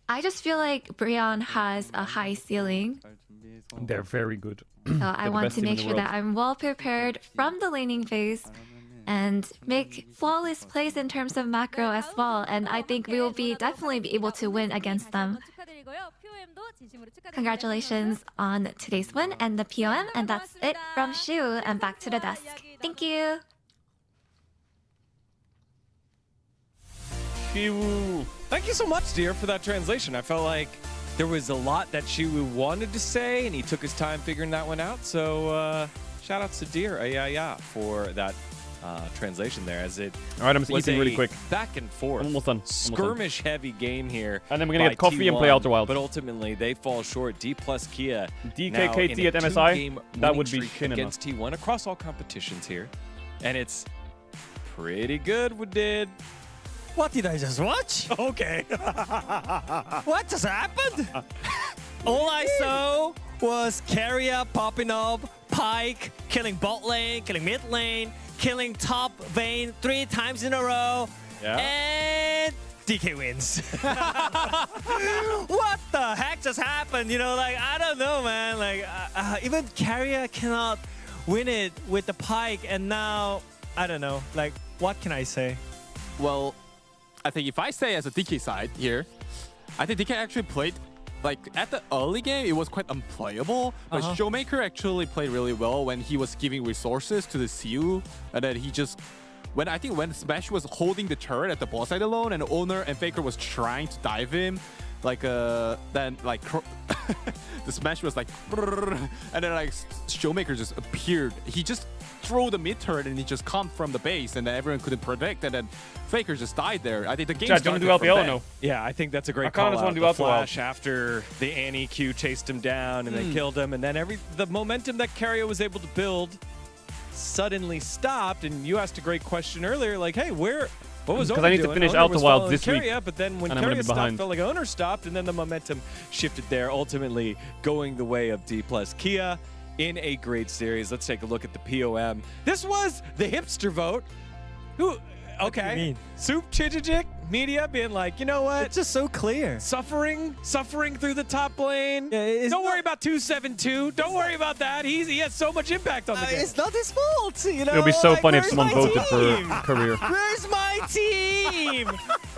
I just feel like Brion has a high ceiling. They're very good. So I want to make sure that I'm well prepared from the laning phase and make flawless plays in terms of macro as well. And I think we will definitely be able to win against them. Congratulations on today's win and the POM. And that's it from Shu. And back to the desk. Thank you. Thank you so much, dear, for that translation. I felt like there was a lot that Shiwu wanted to say, and he took his time figuring that one out. So shout outs to Deer for that translation there, as it Alright, I'm was eating really quick. Back and forth. Almost done. Skirmish heavy game here. And then we're gonna get coffee and play Outer Wild. But ultimately, they fall short. D plus Kia. DKKT at MSI. That would be chin against T1 across all competitions here. And it's pretty good, we did. What did I just watch? Okay. What just happened? All I saw was Carrier popping up, Pyke killing bot lane, killing mid lane, killing top Vayne 3 times in a row, and DK wins. What the heck just happened? I don't know, man. Even Carrier cannot win it with the Pyke, and now, I don't know, what can I say? Well, I think if I say as a DK side here, I think DK actually played, like at the early game, it was quite unplayable. But Showmaker actually played really well when he was giving resources to the CU, and then he just, when Smash was holding the turret at the ball side alone, and Owner and Faker was trying to dive him, like then like the Smash was like, and then like Showmaker just appeared. He just threw the mid turret and he just come from the base, and then everyone couldn't predict, and then Faker just died there. I think the game Chad, do you want to do LPL or no? Yeah, I think that's a great I kinda call just out. wanna do The LPL. flash after the Annie Q chased him down and then killed him, and then the momentum that Keria was able to build suddenly stopped. And you asked a great question earlier, like, hey, what was Owner I need to doing? finish Owner Outer was Wild following this week, Keria, but then when and I'm gonna Keria be stopped, behind. felt like Owner stopped, and then the momentum shifted there, ultimately going the way of D+ Kia in a great series. Let's take a look at the POM. This was the hipster vote. Who? Okay. mean? Soup Chijijik media being like, you know what? It's just so clear. Suffering through the top lane. Don't worry about 272. Don't worry about that. He has so much impact on the game. It's not his fault, you know. It'll be so like, funny if where's someone my voted team? for career. Where's my team?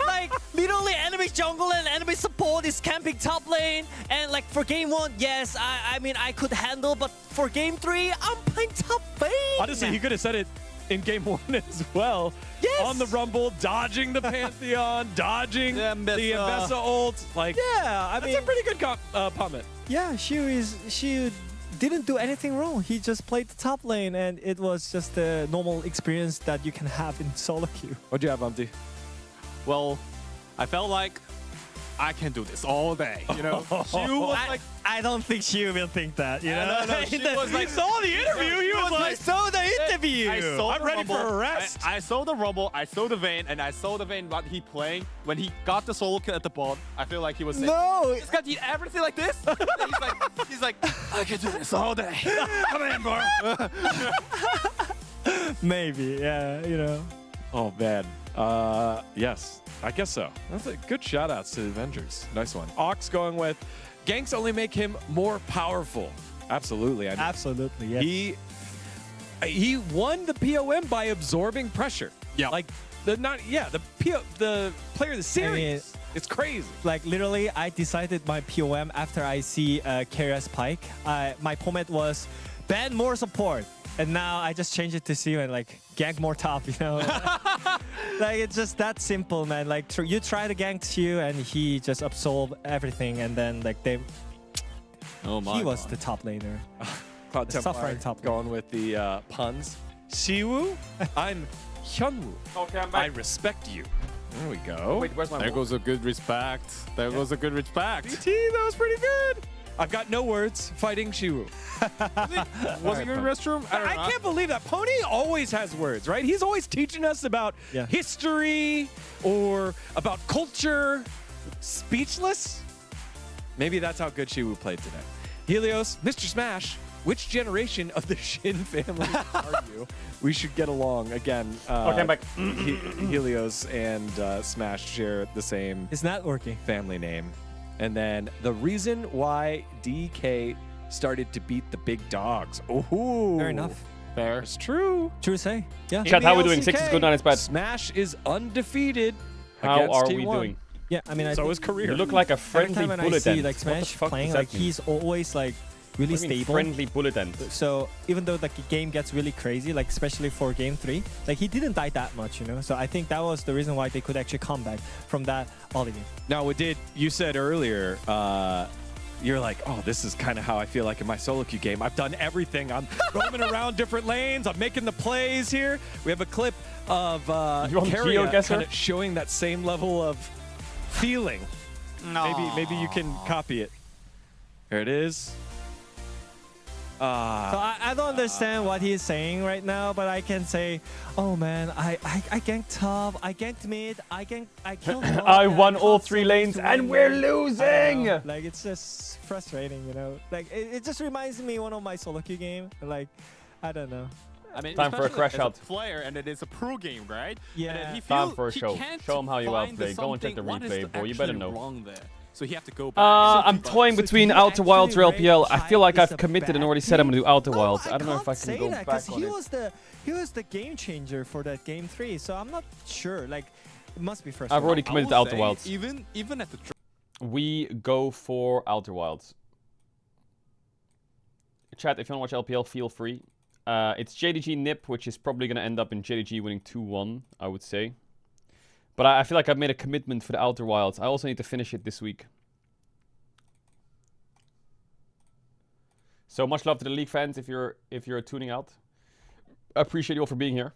Like, literally enemy jungle and enemy support is camping top lane. And like for game 1, yes, I mean I could handle, but for game 3, I'm playing top lane. Honestly, he could have said it in game 1 as well. Yes. On the Rumble, dodging the Pantheon, dodging the Mbessa ult. Like, Yeah, I that's mean, a pretty good comment. yeah, she didn't do anything wrong. He just played the top lane, and it was just a normal experience that you can have in solo queue. What'd you have, Umpty? Well, I felt like I can do this all day. You know, she was like, I don't think she will think that. You know, no, she was like, saw the interview. He was like, saw the interview. I saw I'm the ready for Rumble, arrest. I saw the Rumble, I saw the Vayne, and I saw the Vayne what he playing. When he got the solo kill at the bot, I feel like he was saying, No. he's got to eat everything like this. he's like, I can do this all day. Come in, bro. Maybe, yeah, you know. Oh, man. Yes, I guess so. That's a good shout outs to the Avengers. Nice one. Ox going with ganks only make him more powerful. Absolutely. I mean, Absolutely, yes. he won the POM by absorbing pressure. Yeah. Like the player of the series. It's crazy. Like literally, I decided my POM after I see Keria's Pike. My pomade was ban more support, and now I just changed it to CU and like gank more top. You know, like it's just that simple, man. Like you try to gank CU and he just absorb everything, and then like he was the top laner. Cloud The Templar suffering top going with the puns. Siwoo, I'm Hyunwoo. Okay, I'm I back. respect you. There we go. Wait, where's my There wall? goes a good respect. There goes a good respect. BT, that was pretty good. I've got no words fighting Siwoo. Was it your restroom? I don't know. I can't believe that. Pony always has words, right? He's always teaching us about history or about culture. Speechless? Maybe that's how good Siwoo played today. Helios, Mr. Smash, which generation of the Shin family are you? We should get along again. Okay, I'm back. Helios and Smash share the same It's not working. family name. And then the reason why DK started to beat the big dogs. Oh, Fair enough. Fair. It's true. True to say. Yeah. Chat, how are we doing? LCK, 6 is good, 9 is bad. Smash is undefeated. How against are we T1. doing? Yeah, I mean, I So think is career. You look like a every friendly time when I bullet see end. like What the Smash fuck playing, does that like mean? he's always like really What do you mean stable. friendly bullet end. So even though like the game gets really crazy, like especially for game 3, like he didn't die that much, you know. So I think that was the reason why they could actually come back from that early game. Now, you said earlier, you're like, oh, this is kind of how I feel like in my solo queue game. I've done everything. I'm roaming around different lanes. I'm making the plays here. We have a clip of You're on Keria GeoGuessr? kind of showing that same level of feeling. Maybe you can copy it. Here it is. So I don't understand what he's saying right now, but I can say, oh man, I ganked top, I ganked mid, I killed bot, I and won all caught 3 someone lanes to and win we're mid." I losing! know. Like it's just frustrating, you know. Like it just reminds me of one of my solo queue game. Like I don't know. I mean, Time for a especially crash as out. a player, and it is a pro game, right? Yeah. And then he Time feels for a he show. can't Show him how you find outplay. Go and check the something, what is replay, bro. You better actually know. wrong there. So you have to go back. I'm toying between Outer Wilds or LPL. I feel like I've committed and already said I'm gonna do Outer Wilds. I don't know if I can go back on it. He was the game changer for that game 3, so I'm not sure. Like, it must be first. I've already committed to Outer Wilds. Even at the we go for Outer Wilds. Chat, if you want to watch LPL, feel free. It's JDG Nip, which is probably going to end up in JDG winning 2-1, I would say. But I feel like I've made a commitment for the Outer Wilds. I also need to finish it this week. So much love to the League fans if you're tuning out. I appreciate you all for being here.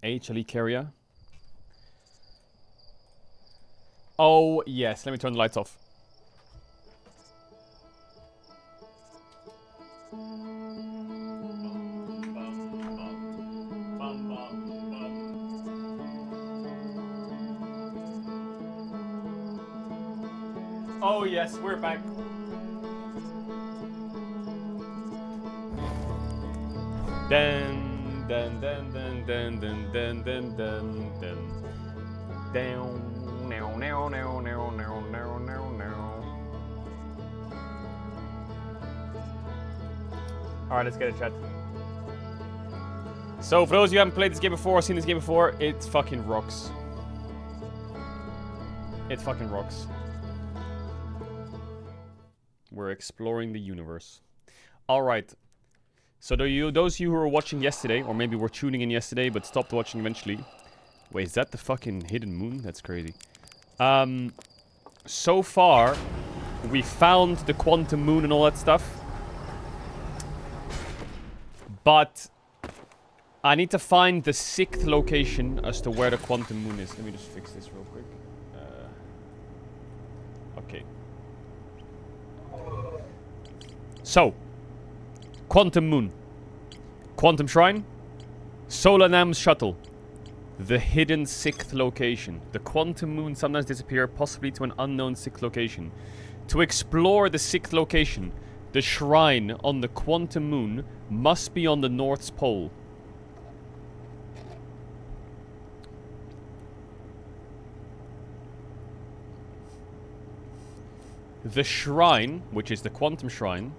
Ali Carrier. Oh, yes. Let me turn the lights off. Oh, yes. We're back. Dun, dun, dun, dun, dun, dun, dun, dun, dun, dun. Down. Now, now, now, now, now, now, now, now. Alright, let's get it, chat. So, for those of you who haven't played this game before, seen this game before, it fucking rocks. It fucking rocks. We're exploring the universe. Alright. So, those of you who were watching yesterday, or maybe were tuning in yesterday but stopped watching eventually. Wait, is that the fucking hidden moon? That's crazy. So far, we found the quantum moon and all that stuff. But I need to find the 6th location as to where the quantum moon is. Let me just fix this real quick. Okay. So, quantum moon, quantum shrine, Solanam's shuttle. The hidden 6th location. The quantum moon sometimes disappear, possibly to an unknown 6th location. To explore the 6th location, the shrine on the quantum moon must be on the North Pole. The shrine, which is the quantum shrine,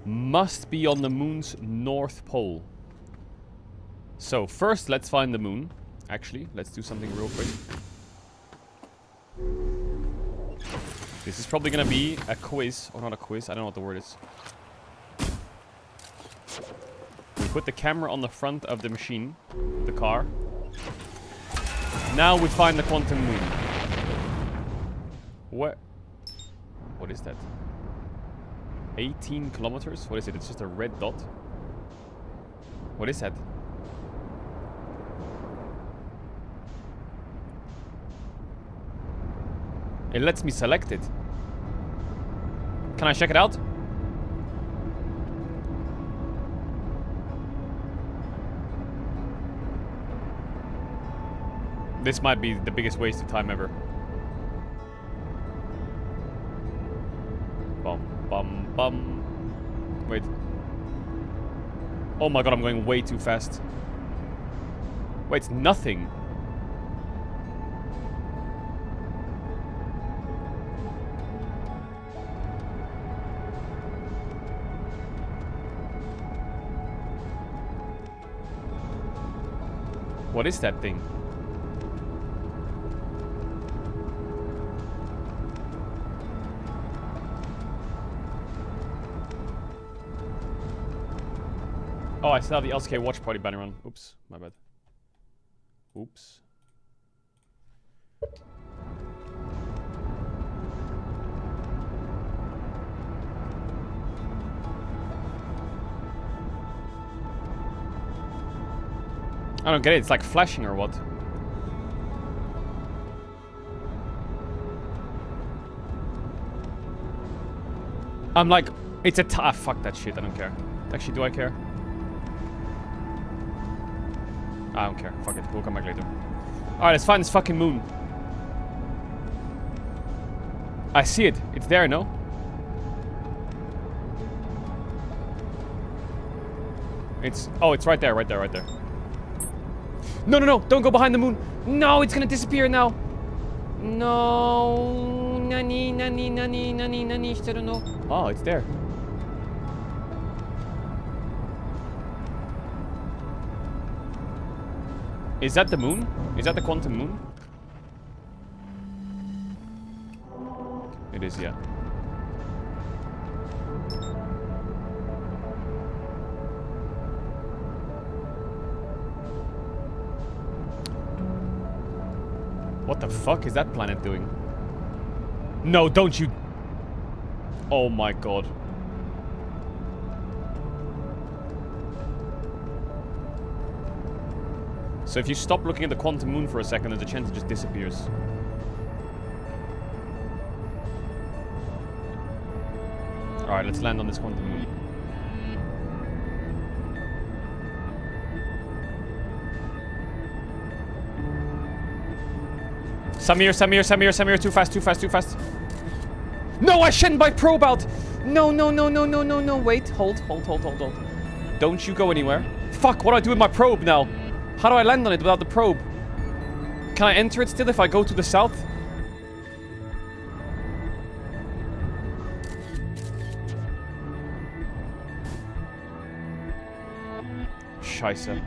must be on the moon's North Pole. So, first, let's find the moon. Actually, let's do something real quick. This is probably gonna be a quiz. Or not a quiz, I don't know what the word is. We put the camera on the front of the machine, the car. Now we find the quantum moon. What is that? 18 kilometers? What is it? It's just a red dot. What is that? It lets me select it. Can I check it out? This might be the biggest waste of time ever. Bum, bum, bum. Wait. Oh my god, I'm going way too fast. Wait, it's nothing. What is that thing? Oh, I still have the LCK Watch Party banner on. Oops, my bad. Oops. I don't get it. It's like flashing or what? I'm like, it's a fuck that shit. I don't care. Actually, do I care? I don't care. Fuck it. We'll come back later. Alright, let's find this fucking moon. I see it. It's there, no? It's... Oh, it's right there, right there, right there. No, no, no. Don't go behind the moon. No, it's gonna disappear now. No. Nani, nani, nani, nani, nani. I don't know. Oh, it's there. Is that the moon? Is that the quantum moon? It is, yeah. What the fuck is that planet doing? No, don't you... Oh my god. So if you stop looking at the quantum moon for a second, there's a chance it just disappears. Alright, let's land on this quantum moon. Samir, Samir, Samir, Samir, too fast, too fast, too fast. No, I shouldn't by probe out! No, no, no, no, no, no, no, wait, hold, hold, hold, hold, hold. Don't you go anywhere. Fuck, what do I do with my probe now? How do I land on it without the probe? Can I enter it still if I go to the south? Scheisse.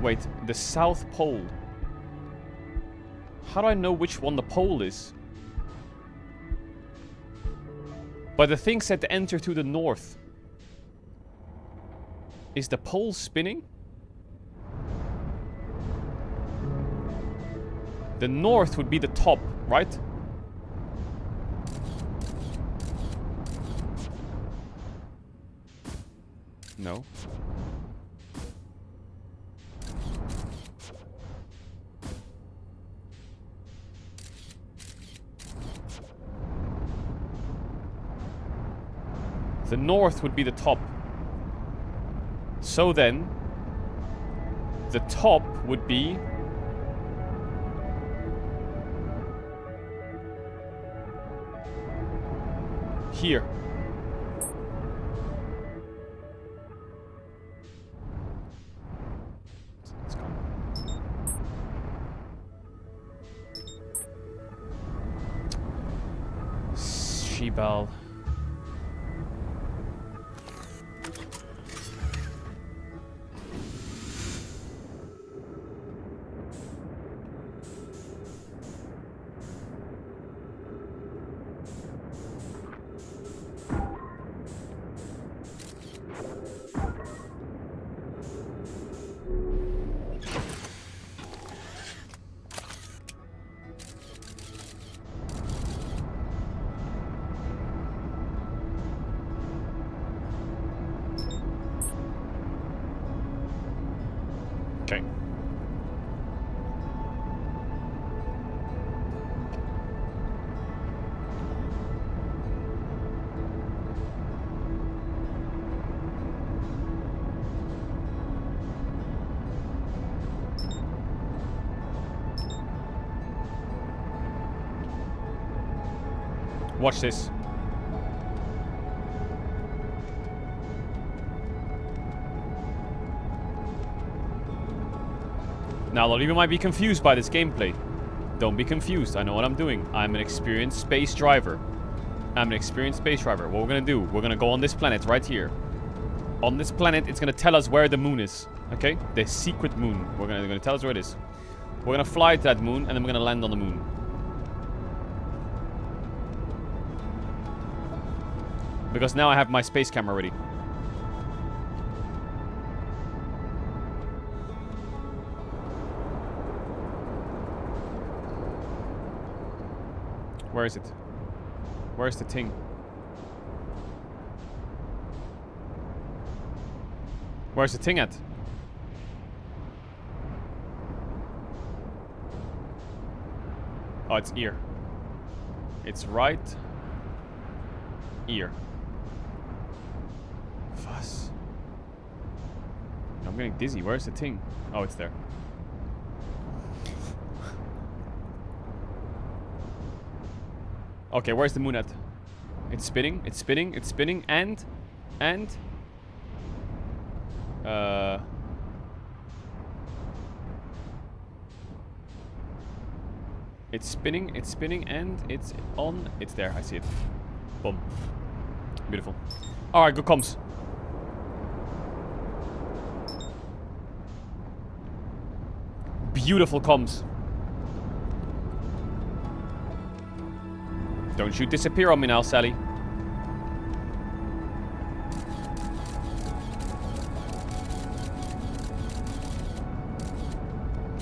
Wait, the South Pole. How do I know which one the pole is? But the thing said to enter to the north. Is the pole spinning? The north would be the top, right? No. The north would be the top. So then, the top would be... here. It's gone. Shibal. Okay. Watch this. Now, a lot of you might be confused by this gameplay. Don't be confused. I know what I'm doing. I'm an experienced space driver. I'm an experienced space driver. What we're going to do, we're going to go on this planet right here. On this planet, it's going to tell us where the moon is. Okay? The secret moon. They're going to tell us where it is. We're going to fly to that moon, and then we're going to land on the moon. Because now I have my space camera ready. Where is it? Where's the thing? Where's the thing at? Oh, it's here. It's right here. Fuss. I'm getting dizzy. Where's the thing? Oh, it's there. Okay, where's the moon at? It's spinning, it's spinning, it's spinning, and... it's spinning, and it's on. It's there, I see it. Boom. Beautiful. Alright, good comms. Beautiful comms. Don't you disappear on me now, Sally.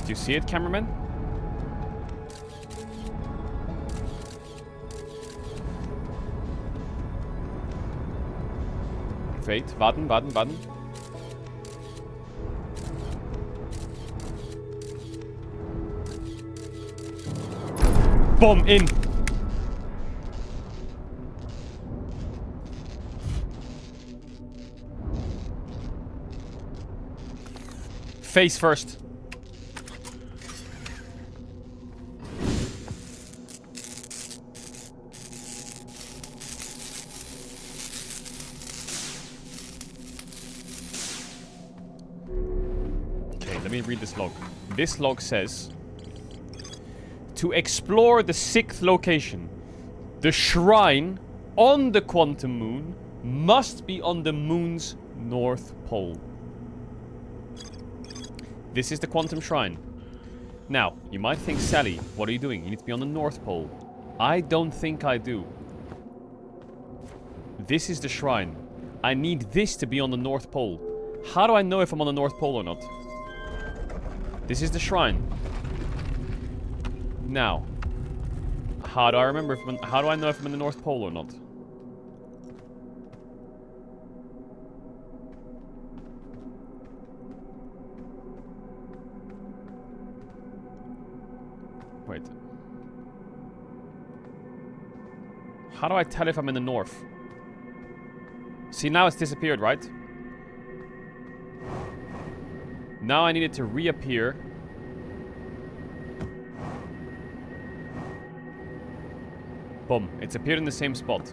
Do you see it, cameraman? Wait, warten. Boom, in. Face first. Okay, let me read this log. This log says, to explore the 6th location, the shrine on the quantum moon must be on the moon's north pole. This is the quantum shrine. Now, you might think, Sally, what are you doing? You need to be on the north pole. I don't think I do. This is the shrine. I need this to be on the north pole. How do I know if I'm on the north pole or not? This is the shrine. Now, how do I remember if how do I know if I'm in the North Pole or not? Wait. How do I tell if I'm in the north? See, now it's disappeared, right? Now I need it to reappear. Boom. It's appeared in the same spot.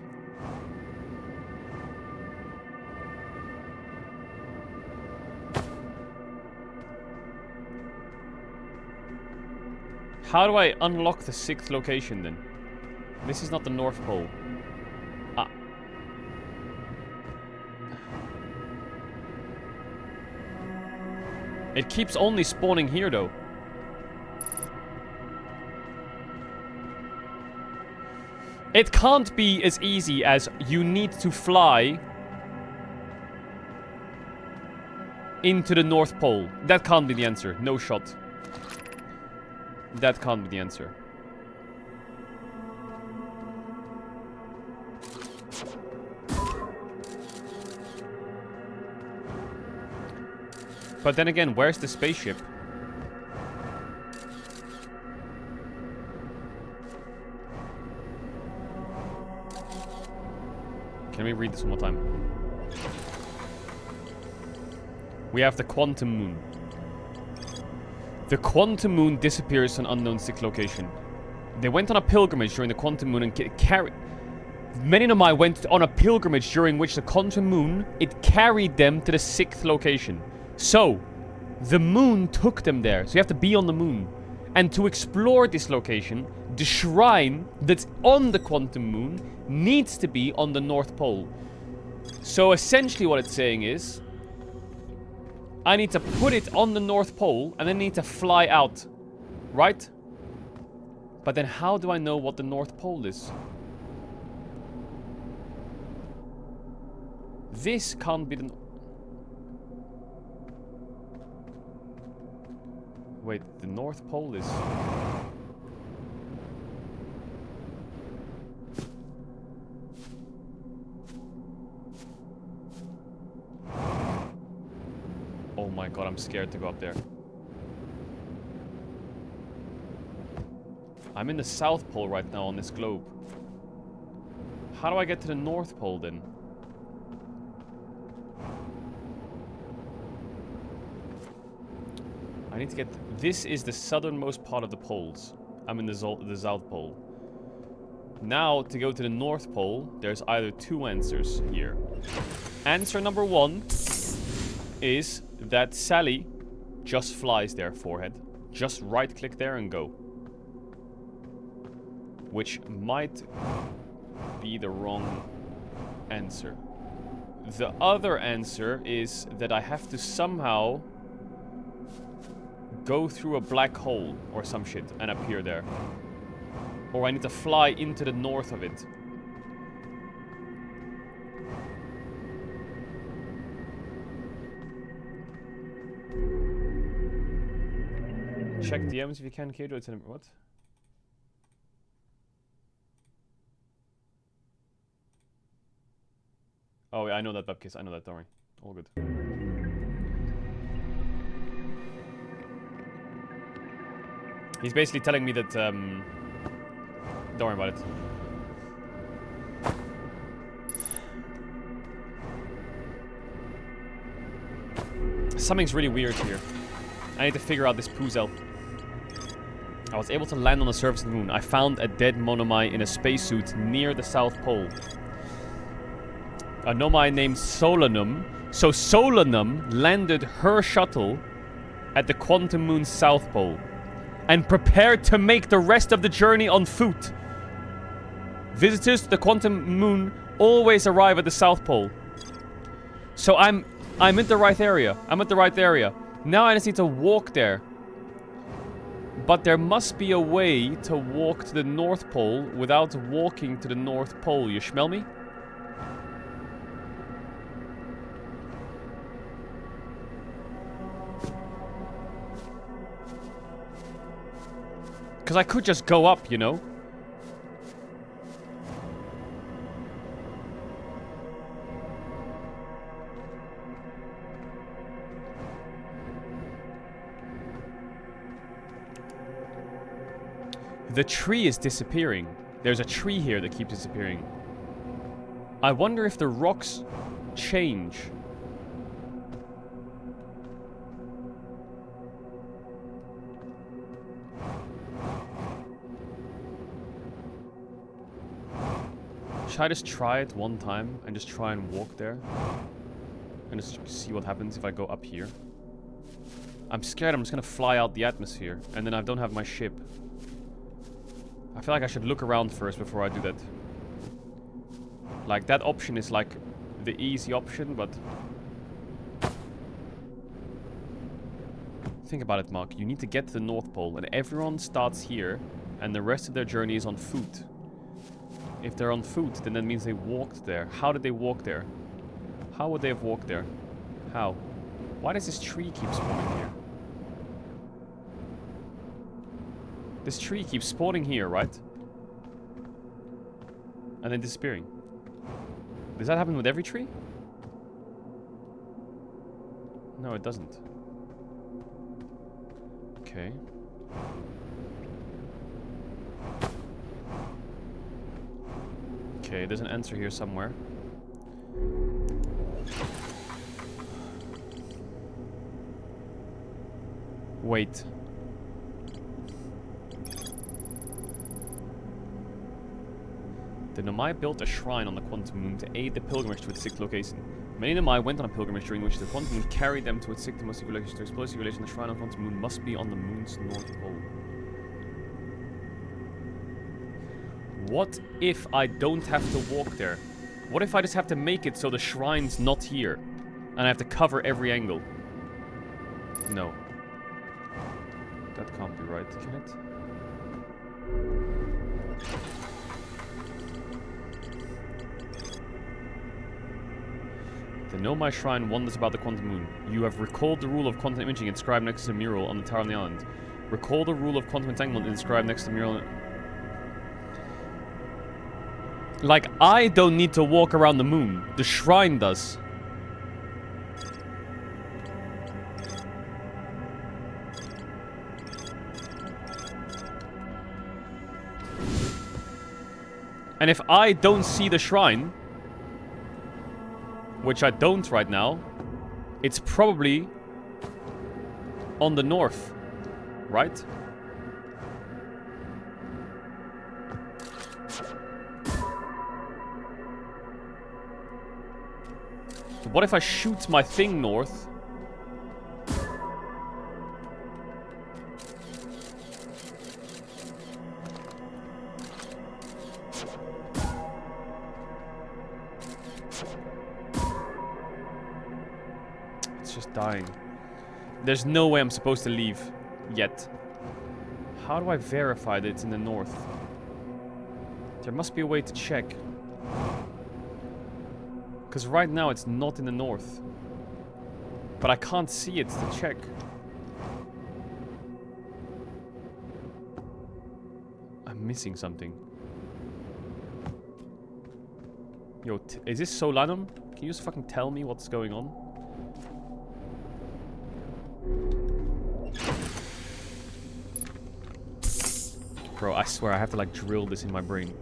How do I unlock the 6th location then? This is not the North Pole. Ah. It keeps only spawning here though. It can't be as easy as you need to fly into the North Pole. That can't be the answer. No shot. That can't be the answer. But then again, where's the spaceship? Can we read this one more time? We have the quantum moon. The quantum moon disappears to an unknown 6th location. They went on a pilgrimage during the quantum moon and carried... Many of mine went on a pilgrimage during which the quantum moon, it carried them to the 6th location. So, the moon took them there. So you have to be on the moon. And to explore this location, the shrine that's on the quantum moon needs to be on the North Pole. So essentially what it's saying is, I need to put it on the North Pole and then need to fly out. Right? But then how do I know what the North Pole is? This can't be the... Wait, the North Pole is... Oh my god, I'm scared to go up there. I'm in the South Pole right now on this globe. How do I get to the North Pole then? I need to get... This is the southernmost part of the poles. I'm in the South Pole. Now, to go to the North Pole, there's either two answers here. Answer number one is that Sally just flies there, forehead. Just right-click there and go. which might be the wrong answer. The other answer is that I have to somehow go through a black hole or some shit and appear there. Or I need to fly into the north of it. Check DMs if you can, Caedrel. It's in what? Oh, yeah, I know that, Bapkiss. I know that, don't worry. All good. He's basically telling me that, don't worry about it. Something's really weird here. I need to figure out this Puzel. I was able to land on the surface of the moon. I found a dead Monomai in a spacesuit near the South Pole. A Nomai named Solanum. So Solanum landed her shuttle at the Quantum Moon's South Pole and prepared to make the rest of the journey on foot. Visitors to the Quantum Moon always arrive at the South Pole. So I'm in the right area. I'm at the right area. Now I just need to walk there. But there must be a way to walk to the North Pole without walking to the North Pole. You smell me? Because I could just go up, you know? The tree is disappearing. There's a tree here that keeps disappearing. I wonder if the rocks change. Should I just try it one time and just try and walk there? And just see what happens if I go up here? I'm scared I'm just gonna fly out the atmosphere and then I don't have my ship. I feel like I should look around first before I do that. Like, that option is like the easy option, but... Think about it, Mark. You need to get to the North Pole and everyone starts here and the rest of their journey is on foot. If they're on foot, then that means they walked there. How did they walk there? How would they have walked there? How? Why does this tree keep spawning here? This tree keeps spawning here, right? And then disappearing. Does that happen with every tree? No, it doesn't. Okay. Okay, there's an answer here somewhere. Wait. The Nomai built a shrine on the Quantum Moon to aid the pilgrimage to its sixth location. Many Nomai went on a pilgrimage during which the Quantum Moon carried them to its sixth most location. To explore circulation, the shrine on the Quantum Moon must be on the Moon's North Pole. What if I don't have to walk there? What if I just have to make it so the shrine's not here? And I have to cover every angle? No. That can't be right, can it? The Nomai Shrine wonders about the Quantum Moon. You have recalled the rule of quantum imaging inscribed next to the mural on the tower on the island. Recall the rule of quantum entanglement inscribed next to the mural. Like, I don't need to walk around the moon. The shrine does. And if I don't see the shrine, which I don't right now, it's probably on the north, right? What if I shoot my thing north? dying. There's no way I'm supposed to leave yet. How do I verify that it's in the north? There must be a way to check. Because right now it's not in the north. But I can't see it to check. I'm missing something. Yo, is this Solanum? Can you just fucking tell me what's going on? Bro, I swear I have to like drill this in my brain.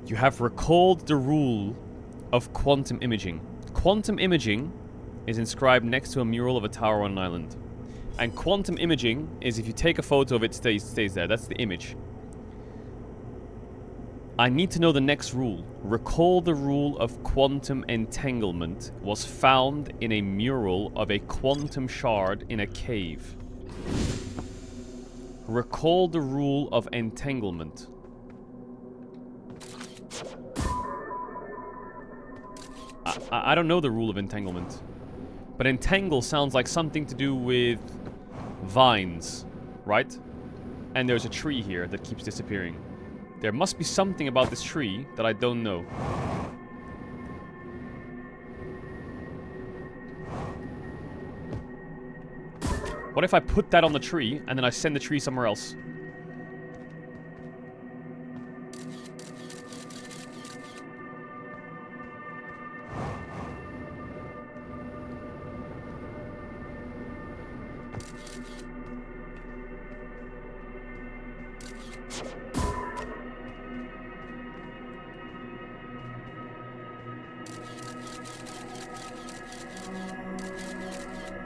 You have recalled the rule of quantum imaging. Quantum imaging is inscribed next to a mural of a tower on an island. And quantum imaging is if you take a photo of it, stays there. That's the image. I need to know the next rule. Recall the rule of quantum entanglement was found in a mural of a quantum shard in a cave. Recall the rule of entanglement. I don't know the rule of entanglement. But entangle sounds like something to do with vines, right? And there's a tree here that keeps disappearing. There must be something about this tree that I don't know. What if I put that on the tree and then I send the tree somewhere else?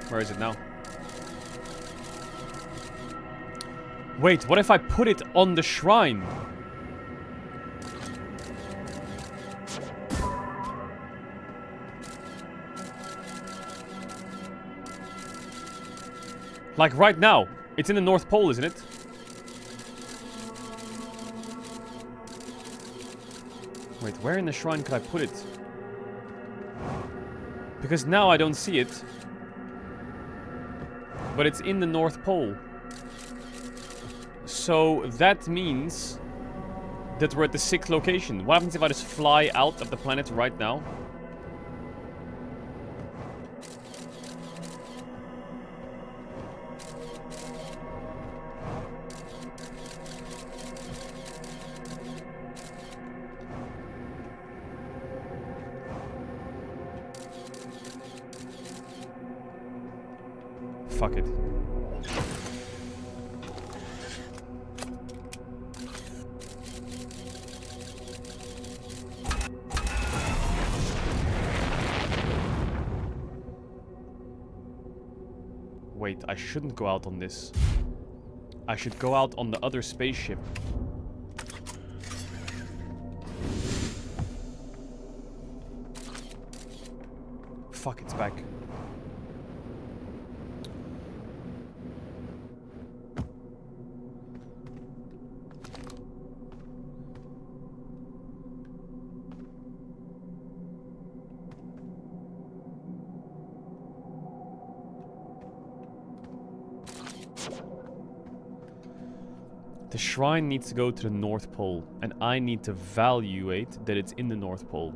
Where is it now? Wait, what if I put it on the shrine? Like right now. It's in the North Pole, isn't it? Wait, where in the shrine could I put it? Because now I don't see it. But it's in the North Pole. So that means that we're at the 6th location. What happens if I just fly out of the planet right now? Fuck it. Wait, I shouldn't go out on this. I should go out on the other spaceship. Fuck, it's back. The shrine needs to go to the North Pole, and I need to evaluate that it's in the North Pole.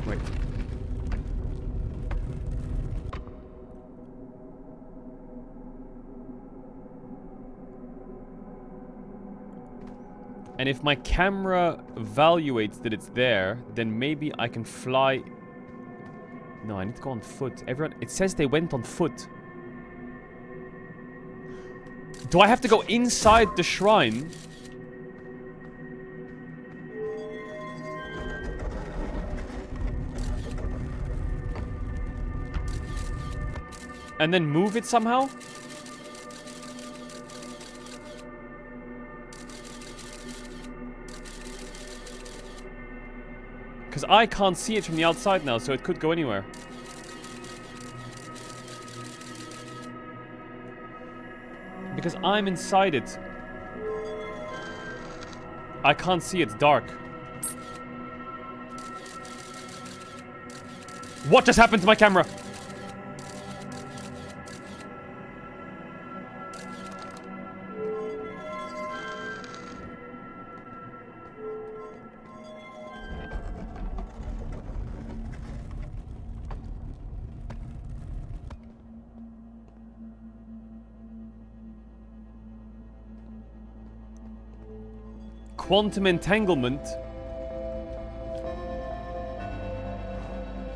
Wait. And if my camera evaluates that it's there, then maybe I can fly... No, I need to go on foot. Everyone... It says they went on foot. Do I have to go inside the shrine? And then move it somehow? Because I can't see it from the outside now, so it could go anywhere. Because I'm inside it. I can't see, it's dark. What just happened to my camera? Quantum entanglement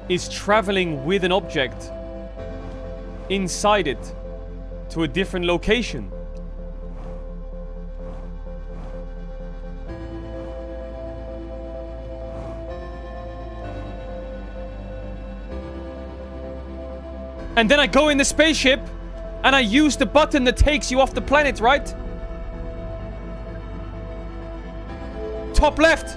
is traveling with an object inside it to a different location. And then I go in the spaceship and I use the button that takes you off the planet, right? Top left.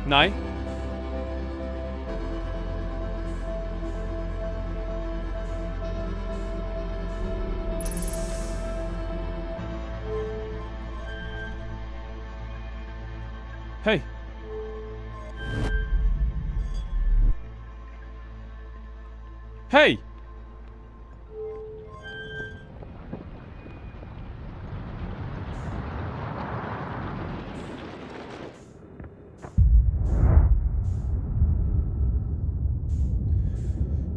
Nej. Hey. Hey.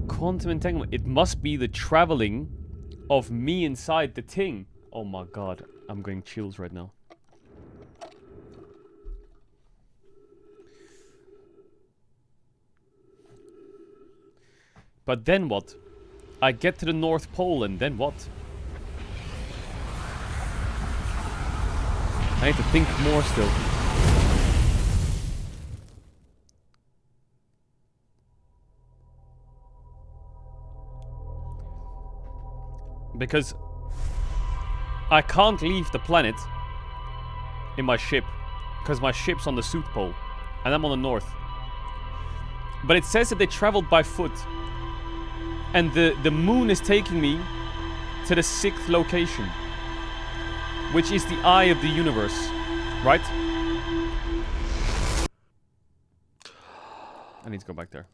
Quantum entanglement. It must be the traveling of me inside the thing. Oh my god. I'm getting chills right now. But then what? I get to the North Pole and then what? I need to think more still. Because I can't leave the planet in my ship. Because my ship's on the South Pole. And I'm on the North. But it says that they traveled by foot. And the moon is taking me to the 6th location. Which is the eye of the universe. Right? I need to go back there.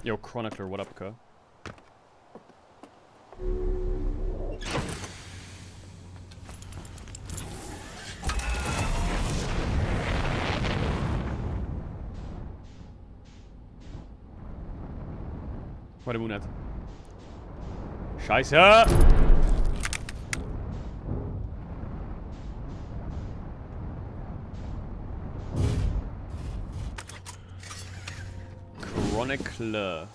Yo, Chronicler, what up, cuh? Var är monet? Scheisse! Chronicler.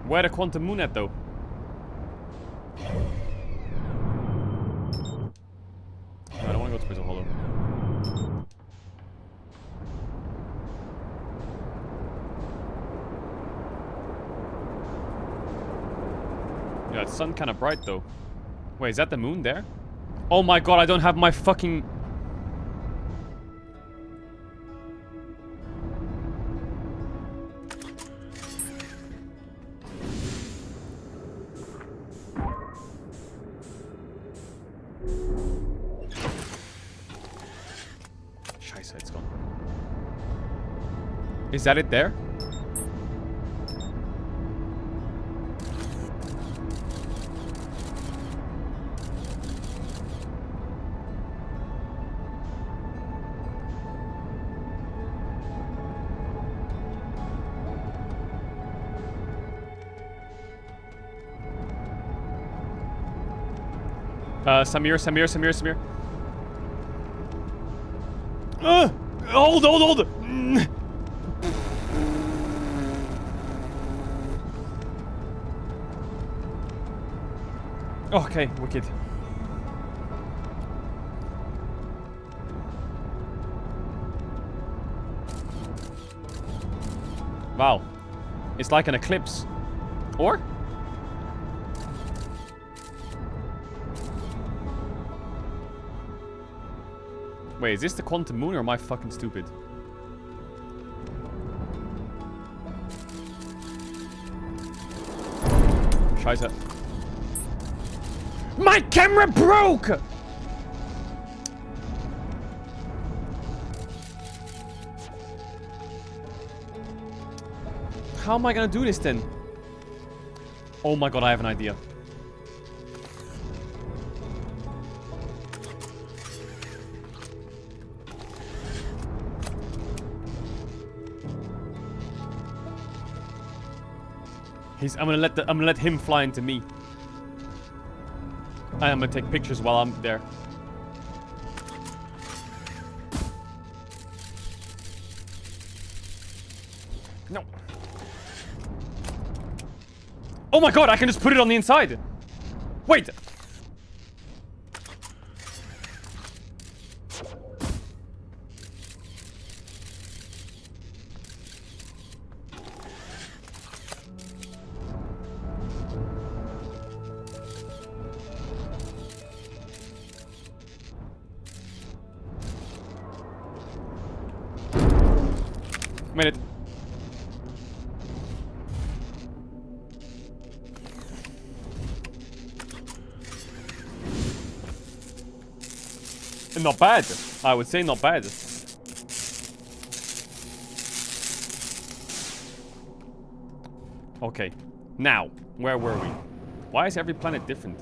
Where the quantum moon at though? I don't want to go to Crystal Hollow. Yeah, it's sun kind of bright though. Wait, is that the moon there? Oh my god, I don't have my fucking... Is that it there? Samir. Hold. Okay, wicked. Wow. It's like an eclipse. Or? Wait, is this the quantum moon or am I fucking stupid? Scheiße. My camera broke! How am I gonna do this then? Oh my god, I have an idea. I'm gonna let him fly into me. And I'm gonna take pictures while I'm there. No. Oh my god, I can just put it on the inside. Wait. Minute. Not bad. I would say not bad. Okay. Now, where were we? Why is every planet different?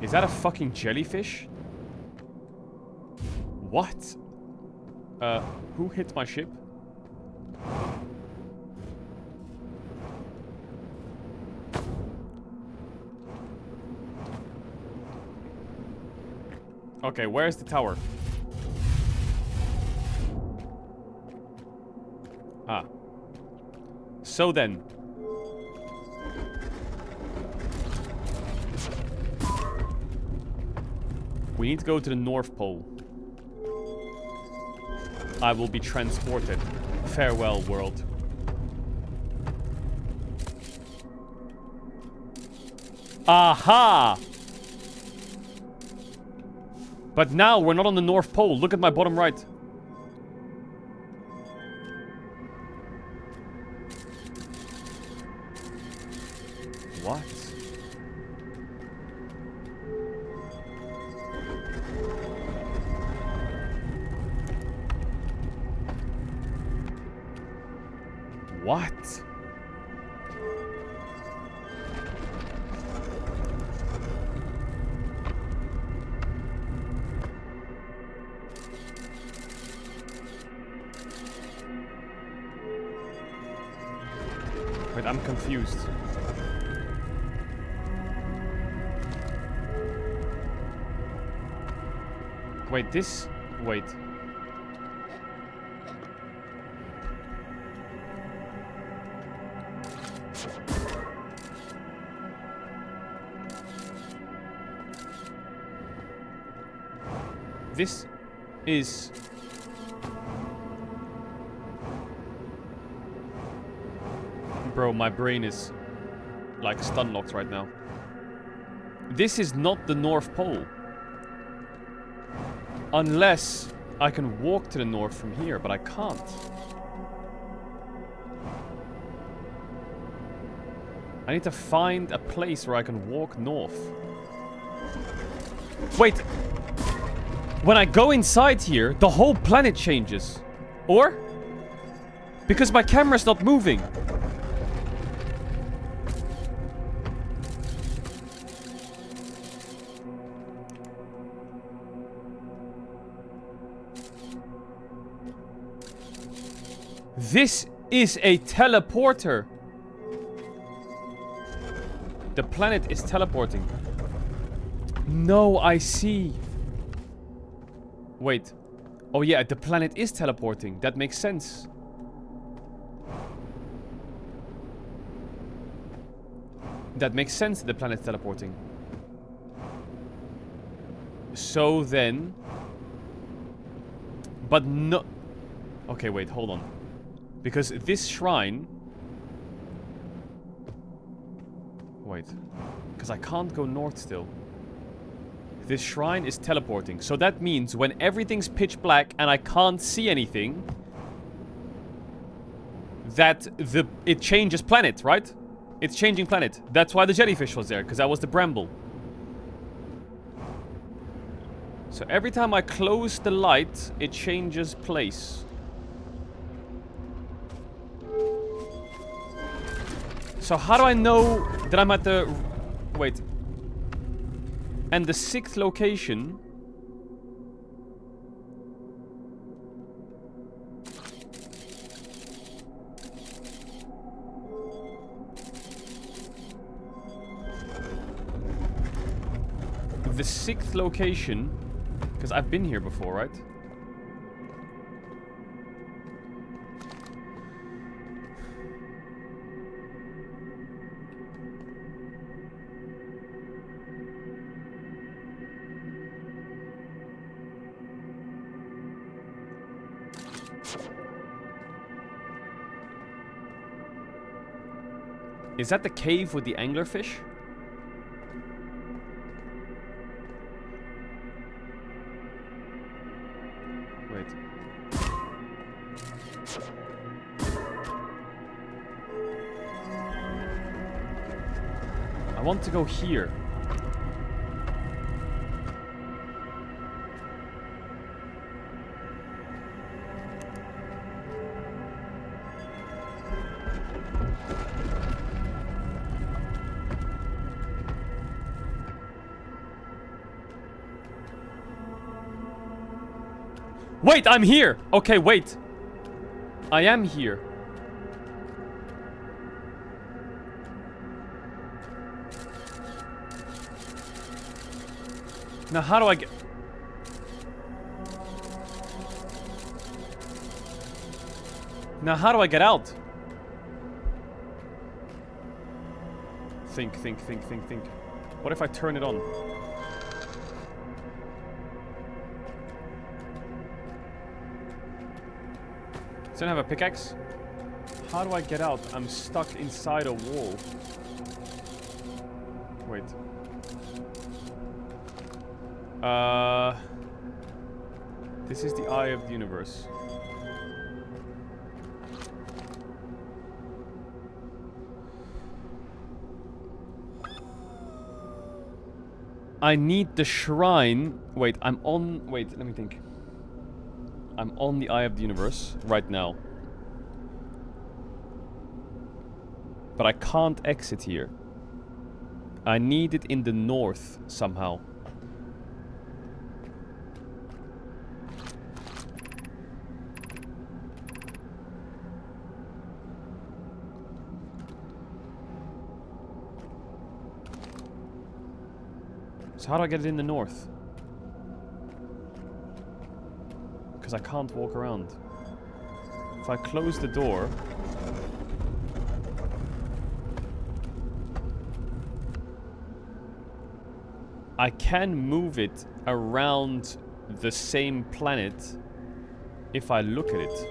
Is that a fucking jellyfish? What? Who hit my ship? Okay, where's the tower? Ah. So then. We need to go to the North Pole. I will be transported. Farewell, world. Aha! But now we're not on the North Pole. Look at my bottom right. What? What? Wait, I'm confused. Wait, this... Wait. This is... Bro, my brain is like stun locked right now. This is not the North Pole. Unless I can walk to the north from here, but I can't. I need to find a place where I can walk north. Wait! When I go inside here, the whole planet changes. Or? Because my camera's not moving. This is a teleporter. The planet is teleporting. No, I see. Wait. Oh yeah, the planet is teleporting. That makes sense. That makes sense, the planet's teleporting. So then... But no... Okay, wait, hold on. Because this shrine... Wait. Because I can't go north still. This shrine is teleporting. So that means when everything's pitch black and I can't see anything... That it changes planet, right? It's changing planet. That's why the jellyfish was there, because that was the bramble. So every time I close the light, it changes place. So how do I know that I'm at the... Wait. And the 6th location... The 6th location... Because I've been here before, right? Is that the cave with the anglerfish? Wait. I want to go here. Wait, I'm here! Okay, wait. I am here. Now, how do I get... Now, how do I get out? Think. What if I turn it on? Does anyone have a pickaxe? How do I get out? I'm stuck inside a wall. Wait. This is the eye of the universe. I need the shrine. Wait, I'm on... Wait, let me think. I'm on the eye of the universe right now. But I can't exit here. I need it in the north somehow. So how do I get it in the north? Because I can't walk around. If I close the door... I can move it around the same planet if I look at it.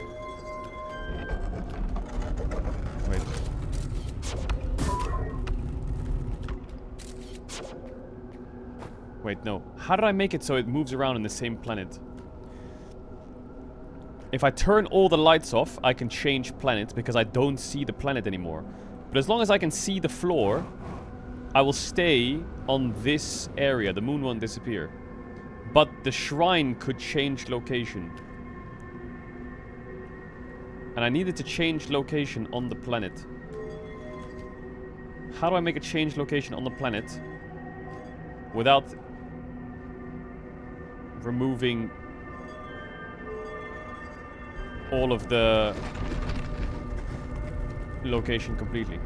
Wait. Wait, no. How did I make it so it moves around in the same planet? If I turn all the lights off, I can change planet because I don't see the planet anymore. But as long as I can see the floor, I will stay on this area. The moon won't disappear. But the shrine could change location. And I needed to change location on the planet. How do I make a change location on the planet without removing all of the location completely?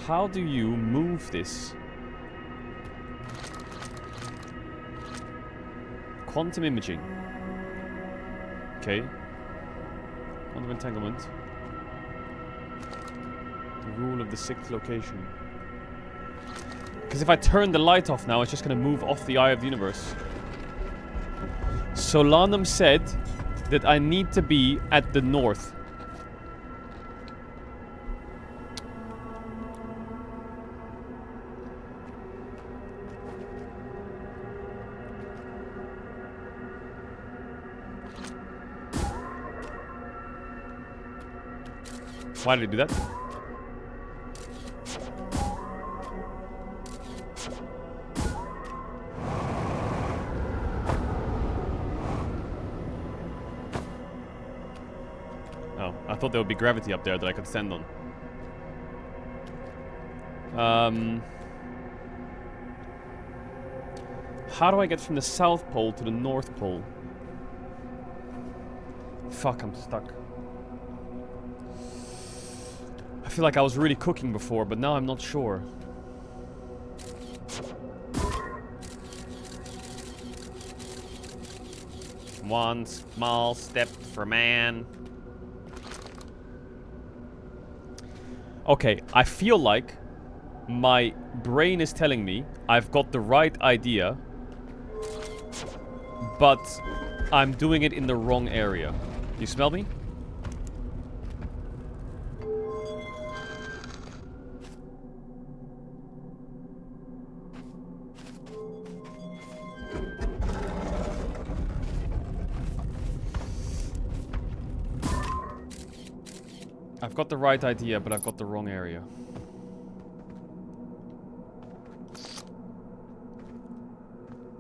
How do you move this? Quantum imaging. Okay. Quantum entanglement. The rule of the 6th location. Because if I turn the light off now, it's just going to move off the eye of the universe. Solanum said that I need to be at the north. Why did he do that? Oh, I thought there would be gravity up there that I could stand on. How do I get from the South Pole to the North Pole? Fuck, I'm stuck. I feel like I was really cooking before, but now I'm not sure. One small step for man. Okay, I feel like my brain is telling me I've got the right idea, but I'm doing it in the wrong area. You smell me? I've got the right idea, but I've got the wrong area.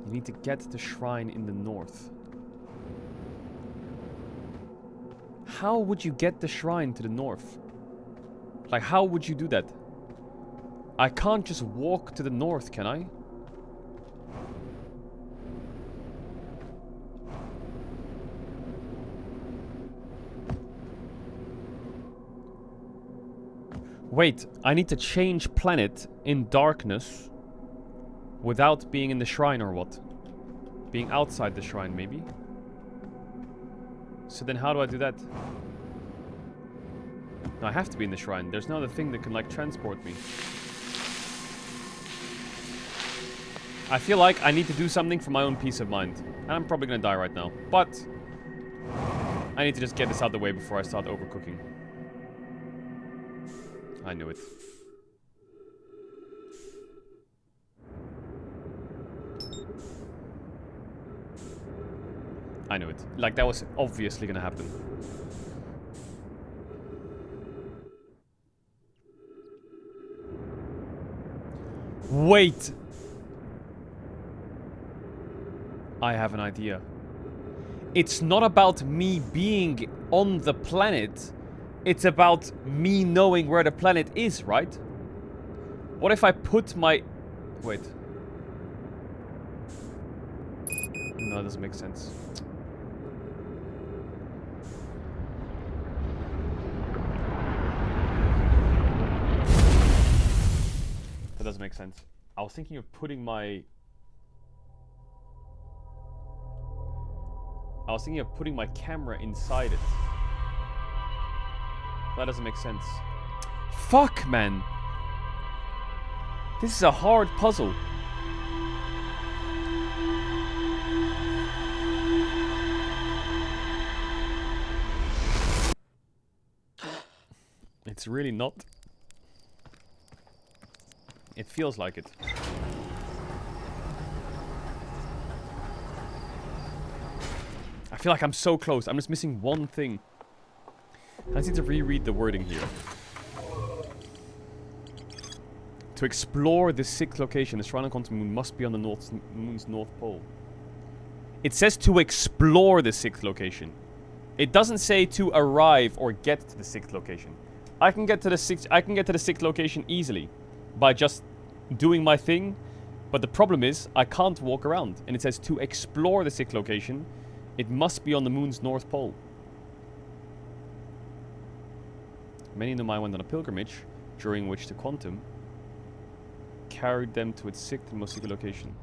You need to get the shrine in the north. How would you get the shrine to the north? Like, how would you do that? I can't just walk to the north, can I? Wait, I need to change planet in darkness without being in the shrine or what? Being outside the shrine, maybe? So then how do I do that? No, I have to be in the shrine. There's no other thing that can, like, transport me. I feel like I need to do something for my own peace of mind. And I'm probably gonna die right now. But I need to just get this out of the way before I start overcooking. I knew it. I knew it. Like, that was obviously gonna happen. Wait! I have an idea. It's not about me being on the planet. It's about me knowing where the planet is, right? What if I put my... Wait. No, that doesn't make sense. That doesn't make sense. I was thinking of putting my... I was thinking of putting my camera inside it. That doesn't make sense. Fuck, man. This is a hard puzzle. It's really not. It feels like it. I feel like I'm so close. I'm just missing one thing. I just need to reread the wording here. To explore the 6th location, the Shrine of Quantum Moon must be on the moon's north pole. It says to explore the 6th location. It doesn't say to arrive or get to the 6th location. I can get to the 6th location easily by just doing my thing, but the problem is I can't walk around. And it says to explore the 6th location. It must be on the moon's north pole. Many in the mine went on a pilgrimage, during which the quantum carried them to its 6th and most secret location.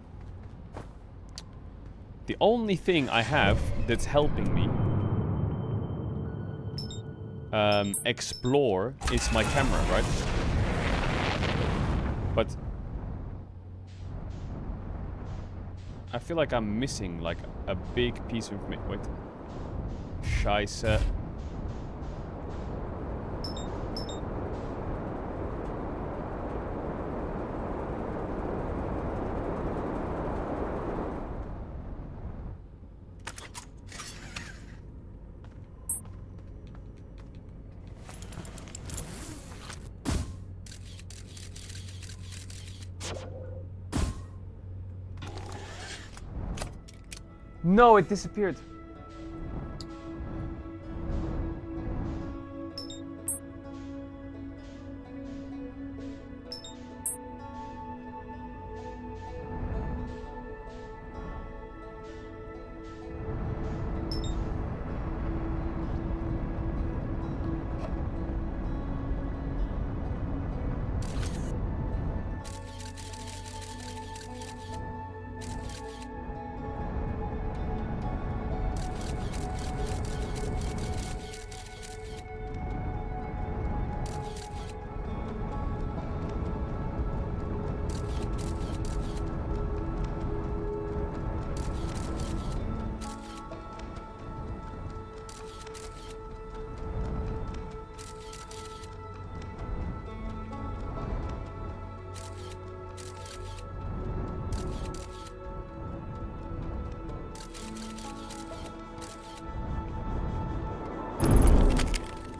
The only thing I have that's helping me explore is my camera, right? But I feel like I'm missing like a big piece of information. Wait. Scheiße. No, it disappeared.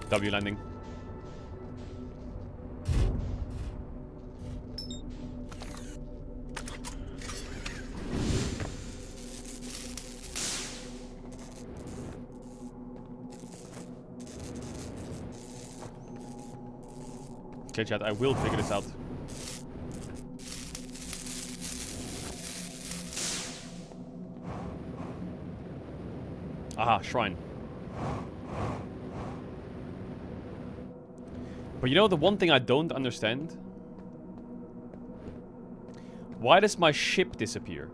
W landing. Okay, chat, I will figure this out. Aha, shrine. But you know the one thing I don't understand? Why does my ship disappear?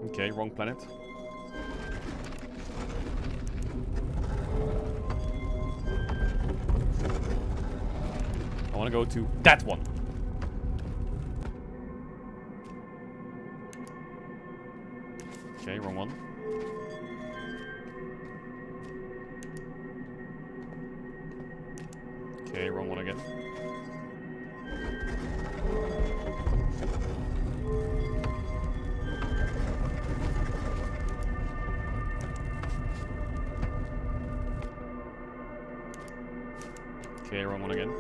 Okay, wrong planet. I want to go to that one. Okay, wrong one. Okay, wrong one again. Okay, wrong one again.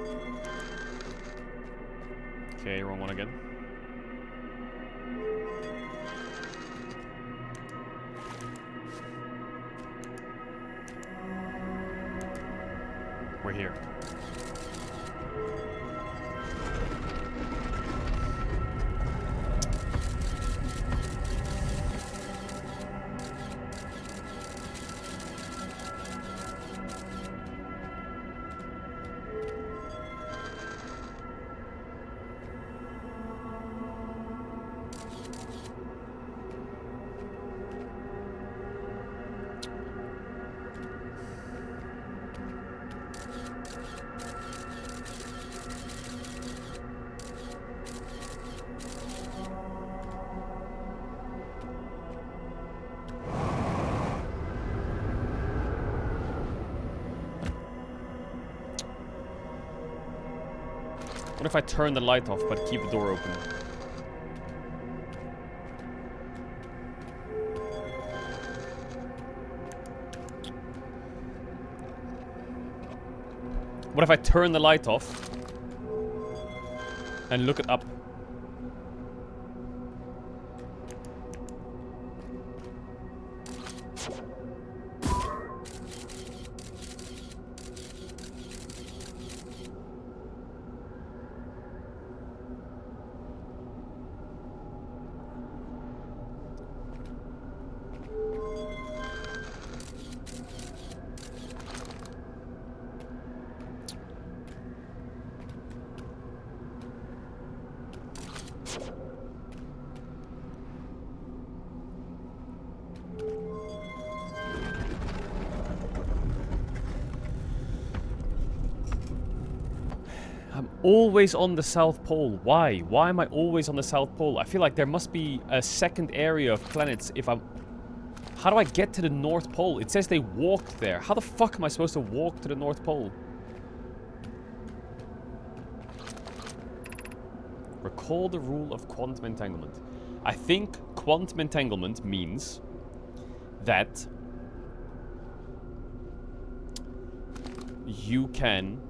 Okay, wrong one again. We're here. What if I turn the light off but keep the door open? What if I turn the light off and look it up? I'm always on the South Pole. Why? Why am I always on the South Pole? I feel like there must be a second area of planets if I'm... How do I get to the North Pole? It says they walked there. How the fuck am I supposed to walk to the North Pole? Recall the rule of quantum entanglement. I think quantum entanglement means that you can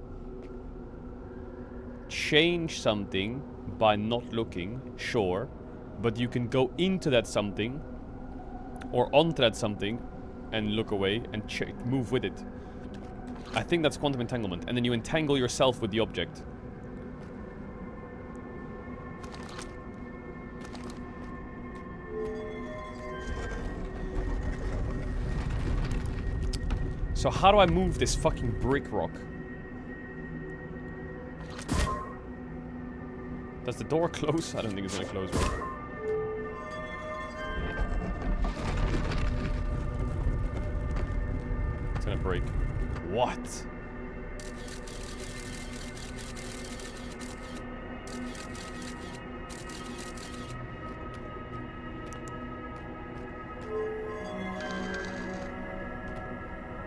change something by not looking, sure, but you can go into that something or onto that something and look away and move with it. I think that's quantum entanglement, and then you entangle yourself with the object. So how do I move this fucking brick rock? Does the door close? I don't think it's gonna close, right? It's gonna break. What?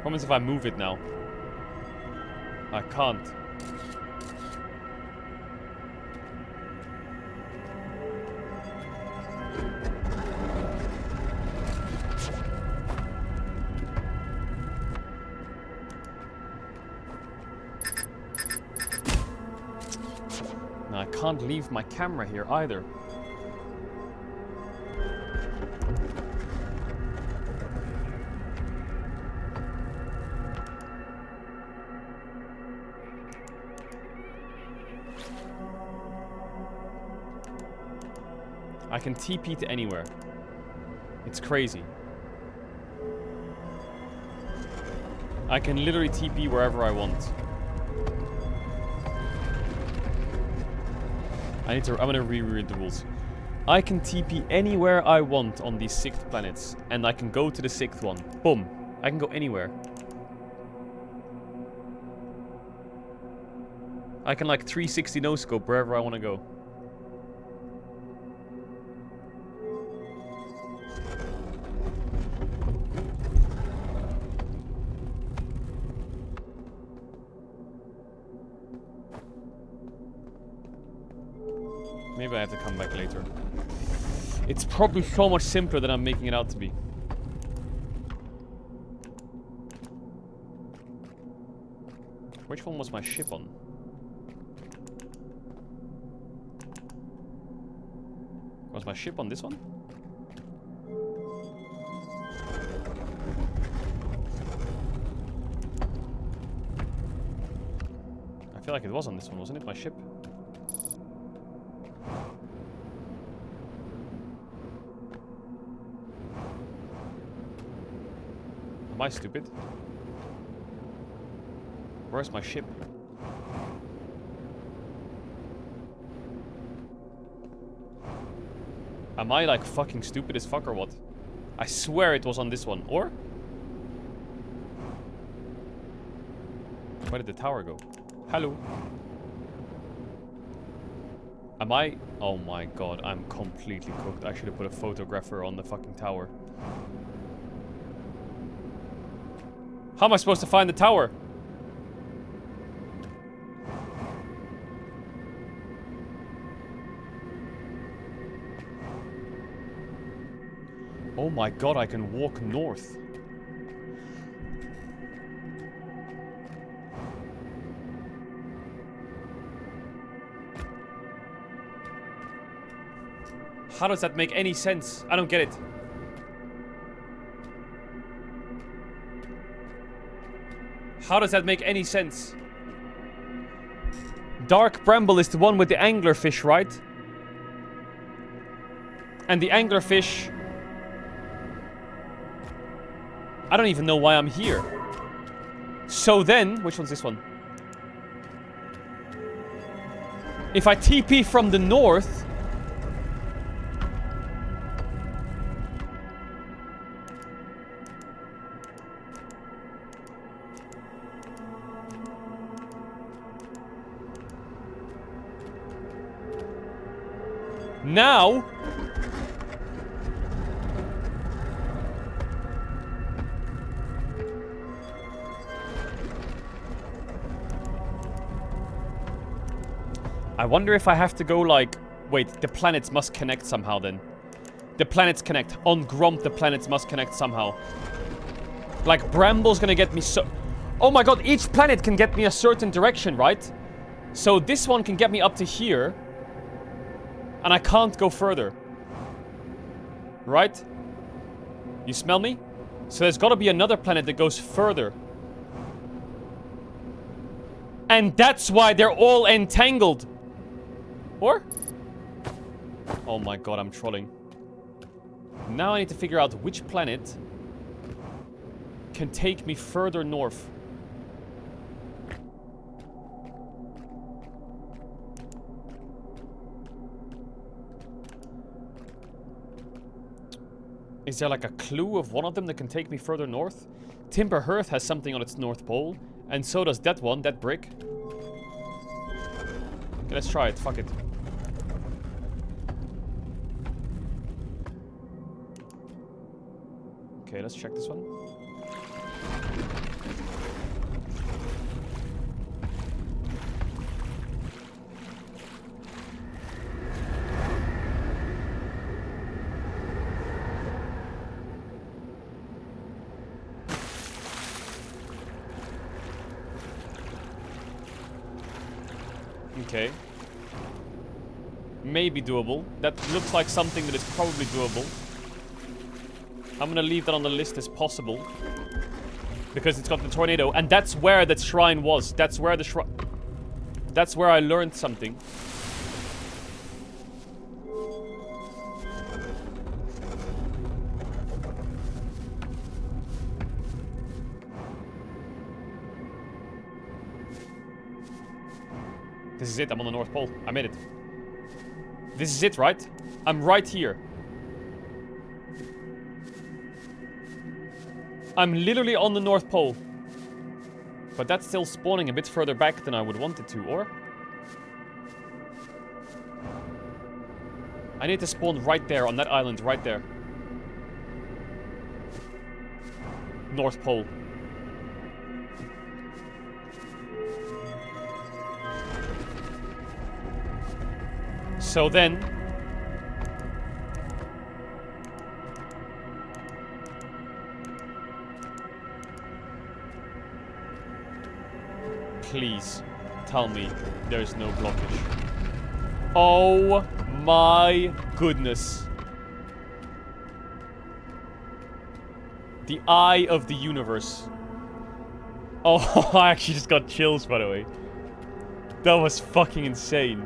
What happens if I move it now? I can't. Now I can't leave my camera here either. I can TP to anywhere. It's crazy. I can literally TP wherever I want. I'm gonna reread the rules. I can TP anywhere I want on these 6 planets, and I can go to the 6th one. Boom. I can go anywhere. I can like 360 no scope wherever I want to go. Maybe I have to come back later. It's probably so much simpler than I'm making it out to be. Which one was my ship on? Was my ship on this one? I feel like it was on this one, wasn't it? My ship? Am I stupid? Where's my ship? Am I like fucking stupid as fuck or what? I swear it was on this one. Or? Where did the tower go? Hello? Am I? Oh my god, I'm completely cooked. I should have put a photographer on the fucking tower. How am I supposed to find the tower? Oh my god, I can walk north. How does that make any sense? I don't get it. How does that make any sense? Dark Bramble is the one with the anglerfish, right? And the anglerfish... I don't even know why I'm here. So then... Which one's this one? If I TP from the north... Now... I wonder if I have to go like... Wait, the planets must connect somehow then. The planets connect. On Gromp, the planets must connect somehow. Like, Bramble's gonna get me so... Oh my god, each planet can get me a certain direction, right? So this one can get me up to here. And I can't go further. Right? You smell me? So there's gotta be another planet that goes further. And that's why they're all entangled. Or? Oh my god, I'm trolling. Now I need to figure out which planet can take me further north. Is there like a clue of one of them that can take me further north? Timber Hearth has something on its north pole. And so does that one, that brick. Okay, let's try it. Fuck it. Okay, let's check this one. Okay. Maybe doable. That looks like something that is probably doable. I'm gonna leave that on the list as possible. Because it's got the tornado. And that's where that shrine was. That's where the shrine... That's where I learned something. This is it, I'm on the North Pole. I made it. This is it, right? I'm right here. I'm literally on the North Pole. But that's still spawning a bit further back than I would want it to, or? I need to spawn right there, on that island, right there. North Pole. So then... Please, tell me there's no blockage. Oh my goodness. The eye of the universe. Oh, I actually just got chills, by the way. That was fucking insane.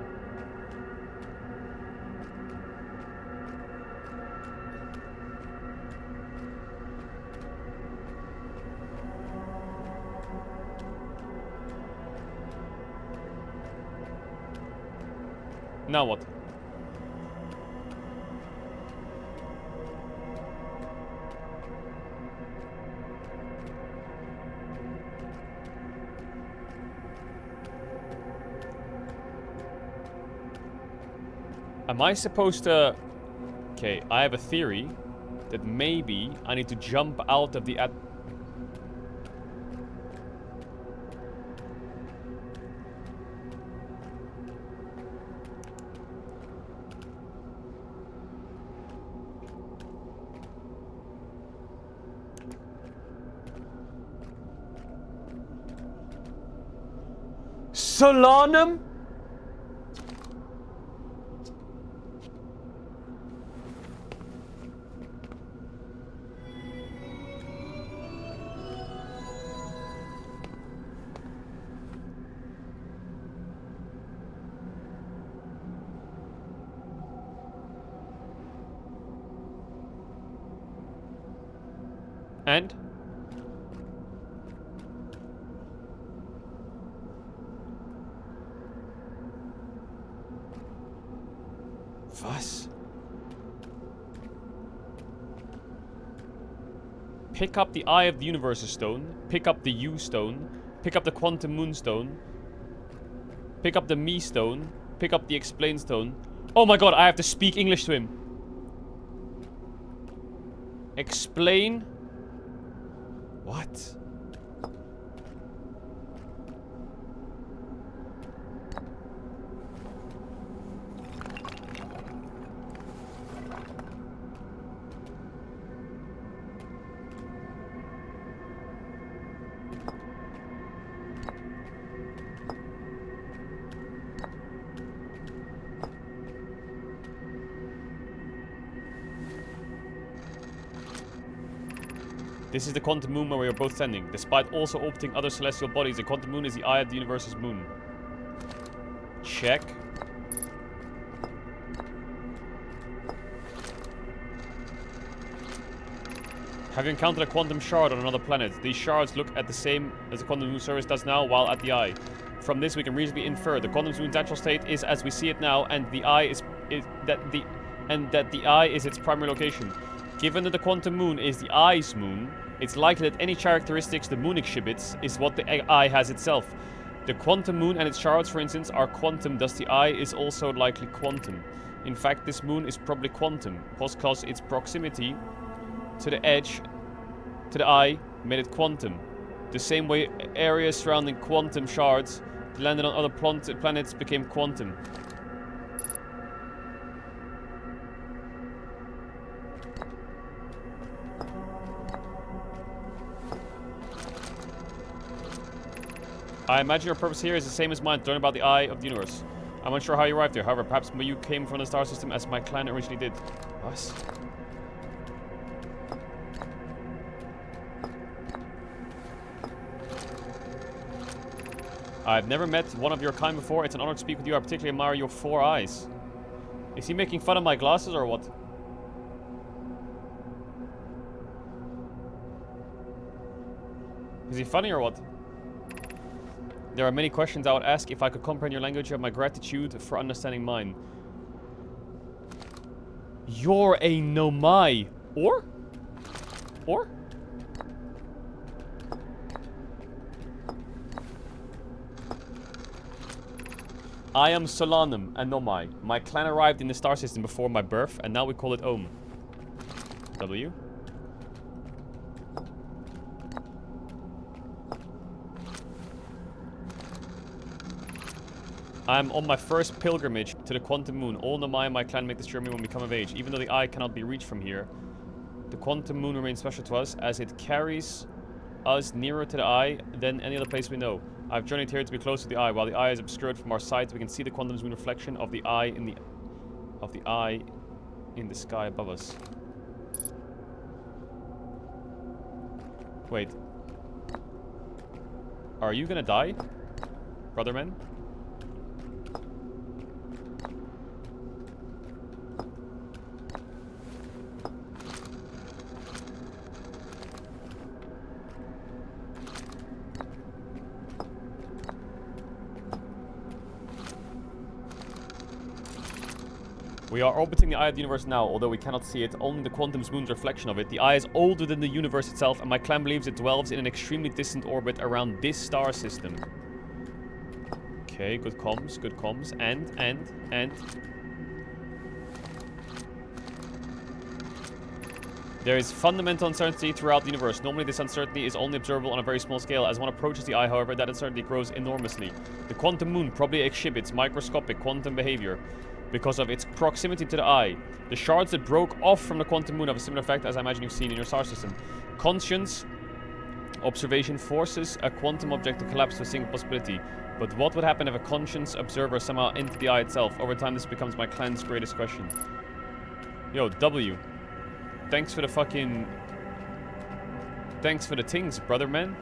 Now what? Am I supposed to... Okay, I have a theory that maybe I need to jump out of the... Solanum? And? Was? Pick up the Eye of the Universe stone. Pick up the U stone. Pick up the Quantum Moon stone. Pick up the Me stone. Pick up the Explain stone. Oh my god, I have to speak English to him. Explain. What? This is the quantum moon where we are both standing. Despite also orbiting other celestial bodies, the quantum moon is the eye of the universe's moon. Check. Have you encountered a quantum shard on another planet? These shards look at the same as the quantum moon surface does now while at the eye. From this we can reasonably infer the quantum moon's natural state is as we see it now, and the eye is that the eye is its primary location. Given that the quantum moon is the eye's moon, it's likely that any characteristics the moon exhibits is what the eye has itself. The quantum moon and its shards, for instance, are quantum, thus the eye is also likely quantum. In fact, this moon is probably quantum, because its proximity to the edge, to the eye, made it quantum. The same way areas surrounding quantum shards that landed on other planets became quantum. I imagine your purpose here is the same as mine, to learn about the eye of the universe. I'm unsure how you arrived here, however, perhaps you came from the star system as my clan originally did. What? I've never met one of your kind before. It's an honor to speak with you. I particularly admire your 4 eyes. Is he making fun of my glasses or what? Is he funny or what? There are many questions I would ask if I could comprehend your language. You have my gratitude for understanding mine. You're a Nomai. Or? I am Solanum, a Nomai. My clan arrived in the star system before my birth, and now we call it Ohm. W. I'm on my first pilgrimage to the quantum moon. All Nomai and my clan make this journey when we come of age. Even though the eye cannot be reached from here, the quantum moon remains special to us as it carries us nearer to the eye than any other place we know. I've journeyed here to be close to the eye. While the eye is obscured from our sight, we can see the quantum moon reflection of the eye in the sky above us. Wait. Are you gonna die, brother man? We are orbiting the eye of the universe now, although we cannot see it, only the quantum moon's reflection of it. The eye is older than the universe itself, and my clan believes it dwells in an extremely distant orbit around this star system. Okay, good comms, good comms. And... There is fundamental uncertainty throughout the universe. Normally this uncertainty is only observable on a very small scale. As one approaches the eye, however, that uncertainty grows enormously. The quantum moon probably exhibits microscopic quantum behavior because of its proximity to the eye. The shards that broke off from the quantum moon have a similar effect as I imagine you've seen in your star system. Conscience observation forces a quantum object to collapse to a single possibility, But what would happen if a conscious observer somehow entered the eye itself? Over time, this becomes my clan's greatest question. Yo, W. Thanks for the fucking... Thanks for the things, brother man.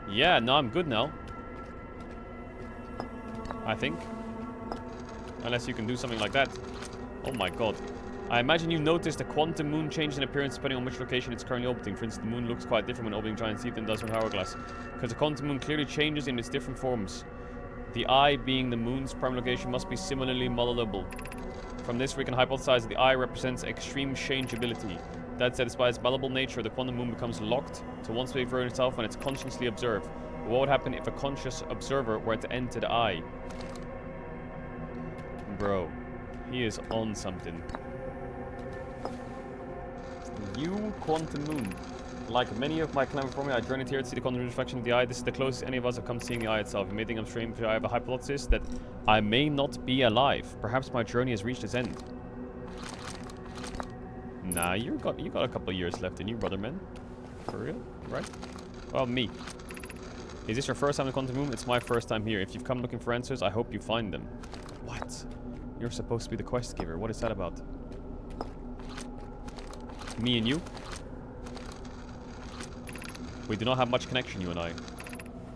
Yeah, no, I'm good now. I think. Unless you can do something like that. Oh my god. I imagine you noticed a quantum moon change in appearance depending on which location it's currently orbiting. For instance, the moon looks quite different when orbiting giant sea than it does with hourglass. Because the quantum moon clearly changes in its different forms. The eye, being the moon's prime location, must be similarly modelable. From this, we can hypothesize that the eye represents extreme changeability. That said, despite its malleable nature, the quantum moon becomes locked to one space for itself when it's consciously observed. But what would happen if a conscious observer were to enter the eye? Bro, he is on something. You, quantum moon. Like many of my clan before me, I journeyed here to see the quantum reflection of the eye. This is the closest any of us have come to seeing the eye itself. You may think I'm strange, but I have a hypothesis that I may not be alive. Perhaps my journey has reached its end. Nah, you got a couple of years left in you, brother man. For real, right? Well, me. Is this your first time in Quantum Moon? It's my first time here. If you've come looking for answers, I hope you find them. What? You're supposed to be the quest giver. What is that about? Me and you? We do not have much connection, you and I.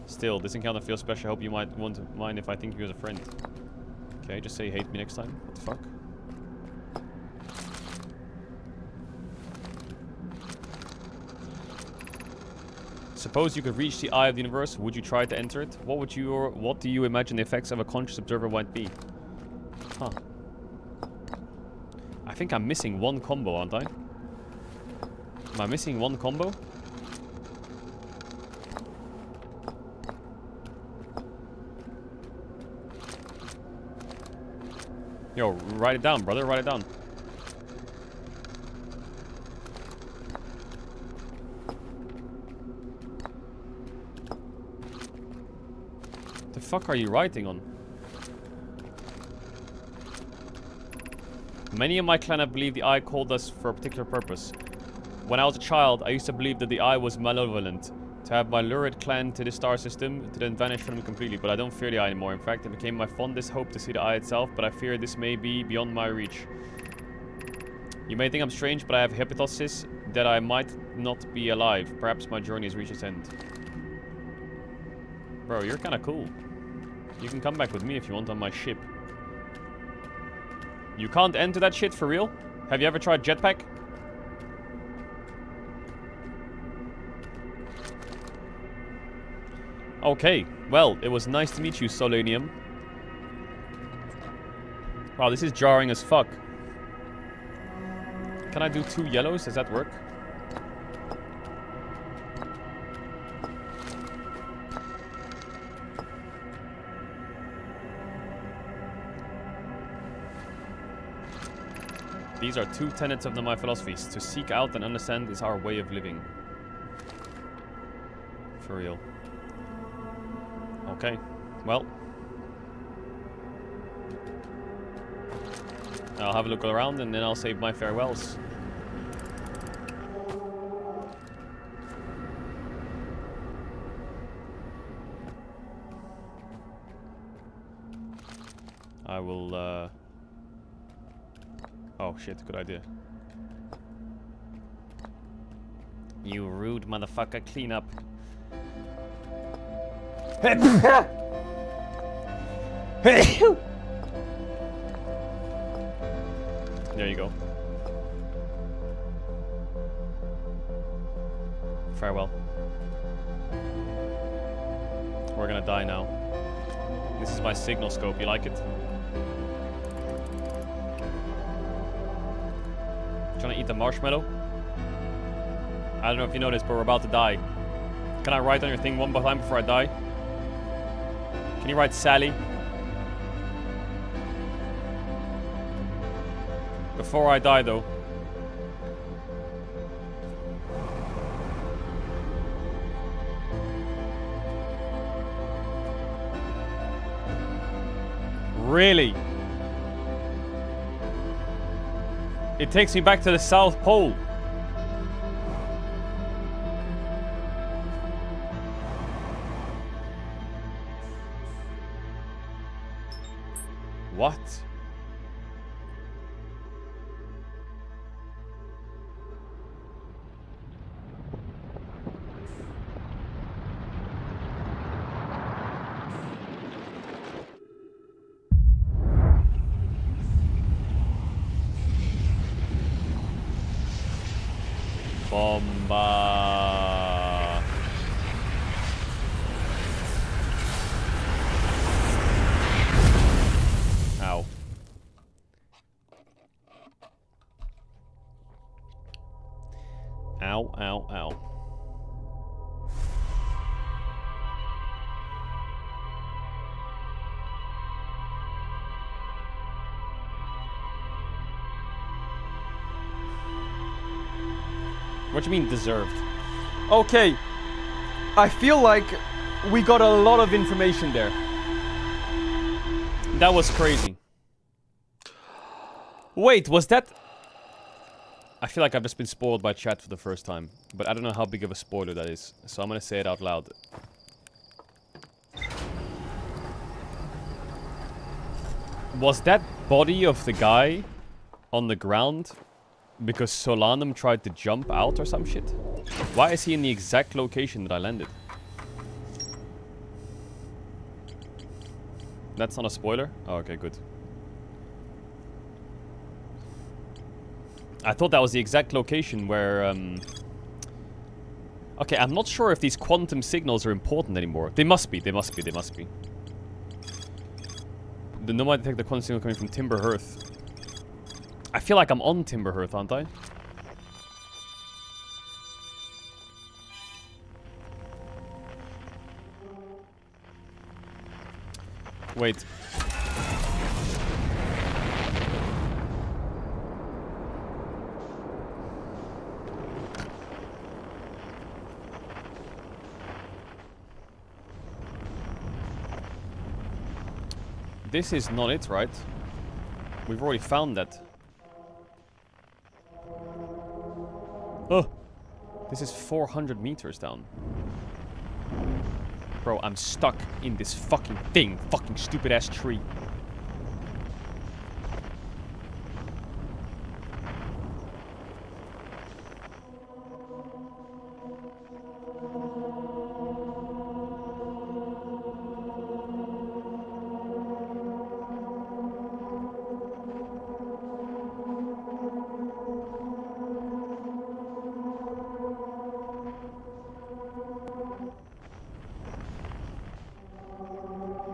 Still, this encounter feels special. I hope you might want to mind if I think of you as a friend. Okay, just say you hate me next time. What the fuck? Suppose you could reach the eye of the universe. Would you try to enter it? What do you imagine the effects of a conscious observer might be? Huh. I think I'm missing one combo, aren't I? Am I missing one combo? Yo, write it down, brother. Write it down. The fuck are you writing on? Many of my clan have believed the eye called us for a particular purpose. When I was a child, I used to believe that the eye was malevolent. To have my lurid clan to the star system, to then vanish from it completely. But I don't fear the eye anymore. In fact, it became my fondest hope to see the eye itself, but I fear this may be beyond my reach. You may think I'm strange, but I have a hypothesis that I might not be alive. Perhaps my journey has reached its end. Bro, you're kinda cool. You can come back with me if you want on my ship. You can't enter that shit for real? Have you ever tried jetpack? Okay, well, it was nice to meet you, Solanium. Wow, this is jarring as fuck. Can I do 2 yellows? Does that work? These are 2 tenets of my philosophies. To seek out and understand is our way of living. For real. Okay, well. I'll have a look around and then I'll say my farewells. I will, oh shit, good idea. You rude motherfucker, clean up. There you go. Farewell. We're gonna die now. This is my signal scope, you like it? Trying to eat the marshmallow? I don't know if you know this, but we're about to die. Can I write on your thing one more time before I die? Can you write Sally? Before I die, though. Really? It takes me back to the South Pole. What? Bomba. Ow. Ow, ow, ow. What do you mean deserved? Okay. I feel like we got a lot of information there. That was crazy. Wait, was that... I feel like I've just been spoiled by chat for the first time. But I don't know how big of a spoiler that is. So I'm gonna say it out loud. Was that body of the guy on the ground because Solanum tried to jump out or some shit? Why is he in the exact location that I landed? That's not a spoiler? Oh, okay, good. I thought that was the exact location where... Okay, I'm not sure if these quantum signals are important anymore. They must be, they must be, they must be. The nomad detect the quantum signal coming from Timber Hearth. I feel like I'm on Timber Hearth, aren't I? Wait. This is not it, right? We've already found that. Oh! This is 400 meters down. Bro, I'm stuck in this fucking thing. Fucking stupid ass tree.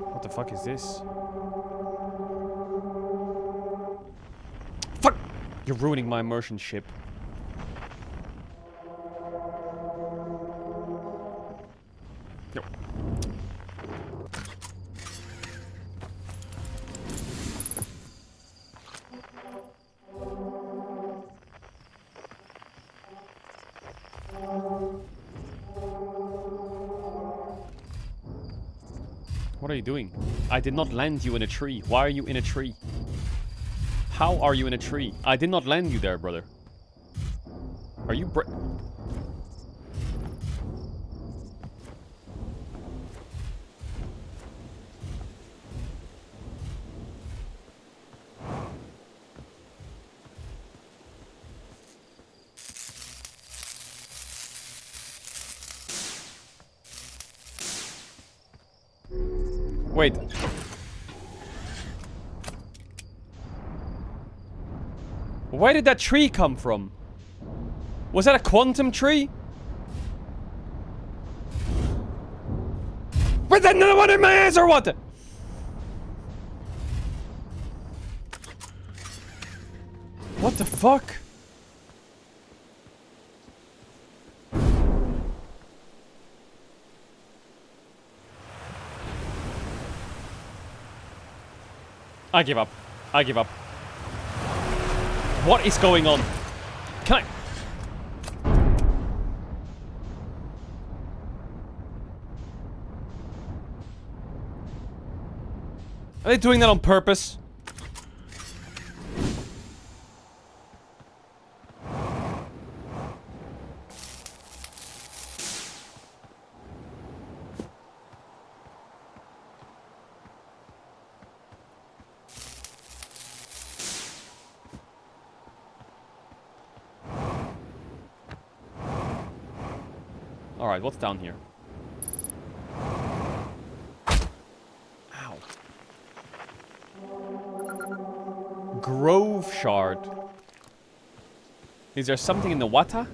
What the fuck is this? Fuck! You're ruining my immersion ship. No. What are you doing? I did not land you in a tree. Why are you in a tree? How are you in a tree? I did not land you there, brother. Are you Wait. Where did that tree come from? Was that a quantum tree? Was that another one in my ass or what? What the fuck? I give up. I give up. What is going on? Can I... Are they doing that on purpose? Alright, what's down here? Ow. Grove Shard. Is there something in the water?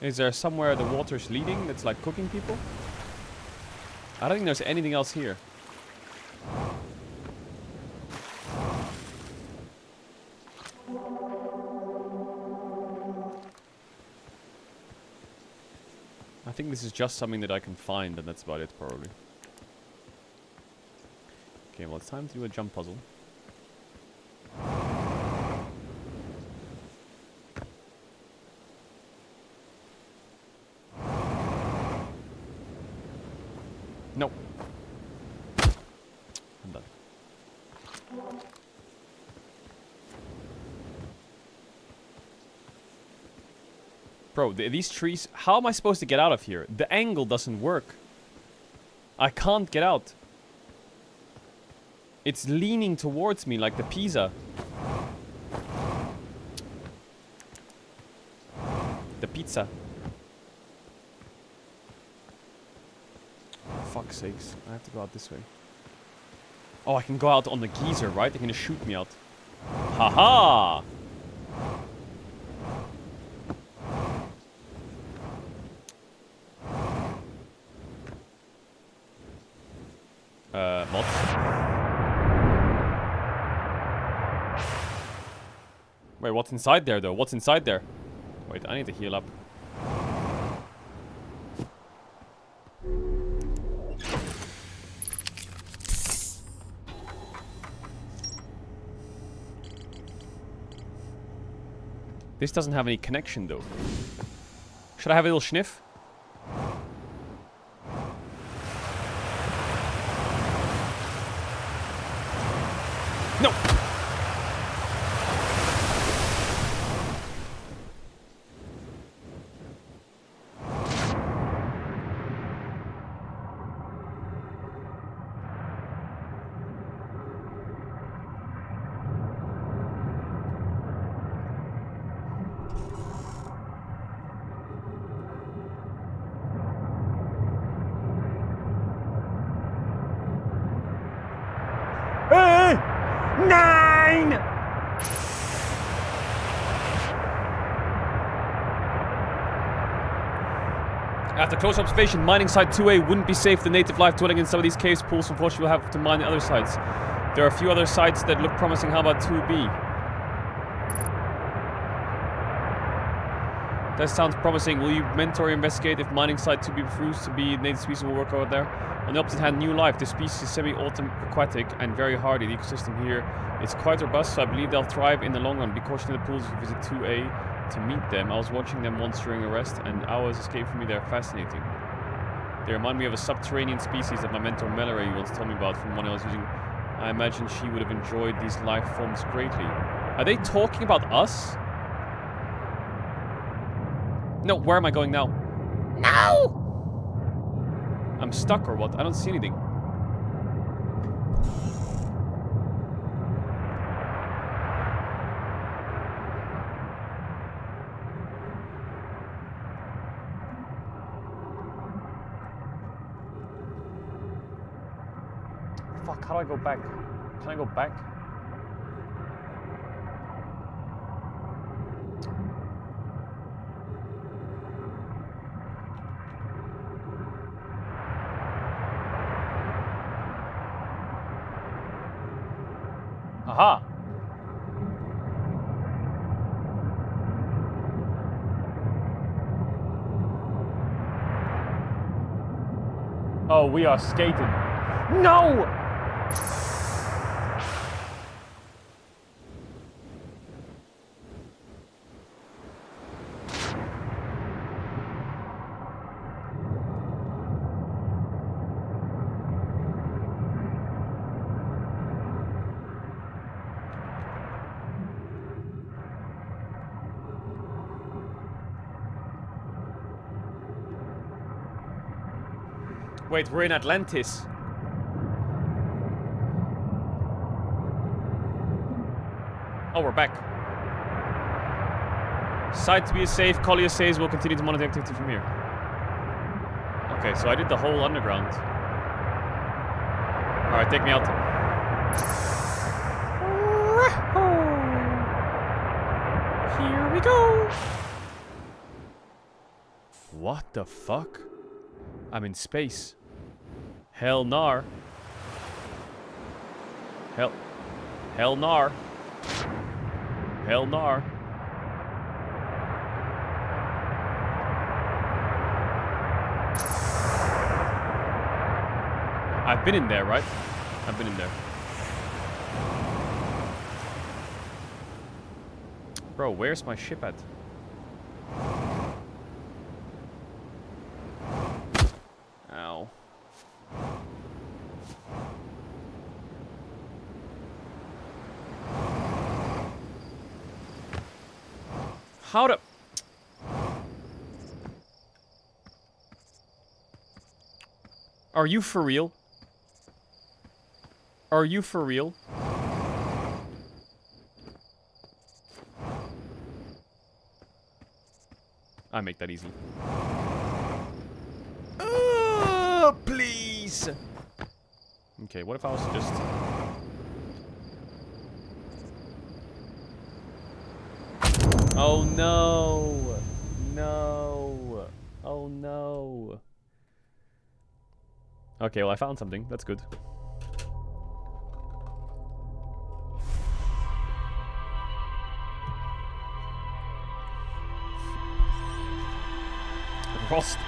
Is there somewhere the water's leading that's like cooking people? I don't think there's anything else here. I think this is just something that I can find, and that's about it, probably. Okay, well, it's time to do a jump puzzle. Nope. I'm done. Bro, these trees... How am I supposed to get out of here? The angle doesn't work. I can't get out. It's leaning towards me like the pizza. The pizza. Fuck's sakes. I have to go out this way. Oh, I can go out on the geyser, right? They're gonna shoot me out. Haha! Mods. Wait, what's inside there, though? What's inside there? Wait, I need to heal up. This doesn't have any connection, though. Should I have a little sniff? No! Hey! 9! After close observation, mining site 2A wouldn't be safe. The native life dwelling in some of these caves pools unfortunately will have to mine the other sites. There are a few other sites that look promising. How about 2B? That sounds promising. Will you mentor or investigate if mining site 2B proves to be native species will work over there? On the opposite hand, new life. The species is semi-autumn aquatic and very hardy. The ecosystem here is quite robust, so I believe they'll thrive in the long run. Be cautious in the pools if you visit 2A to meet them. I was watching them once during a rest, and hours escape from me. They're fascinating. They remind me of a subterranean species that my mentor Mallory once told me about from one I was using. I imagine she would have enjoyed these life forms greatly. Are they talking about us? No, where am I going now? No! I'm stuck or what? I don't see anything. Fuck, how do I go back? Can I go back? Aha! Oh, we are skating. No! Wait, we're in Atlantis. Oh, we're back. Site to be safe. Collier says we'll continue to monitor activity from here. Okay, so I did the whole underground. Alright, take me out. Here we go. What the fuck? I'm in space. Hell nar. Hell nar. Hell nar. I've been in there, right? I've been in there. Bro, where's my ship at? Ow. How to... Are you for real? Are you for real? I make that easy. Please. Okay, what if I was to just... Oh no! No! Oh no! Okay, well I found something. That's good.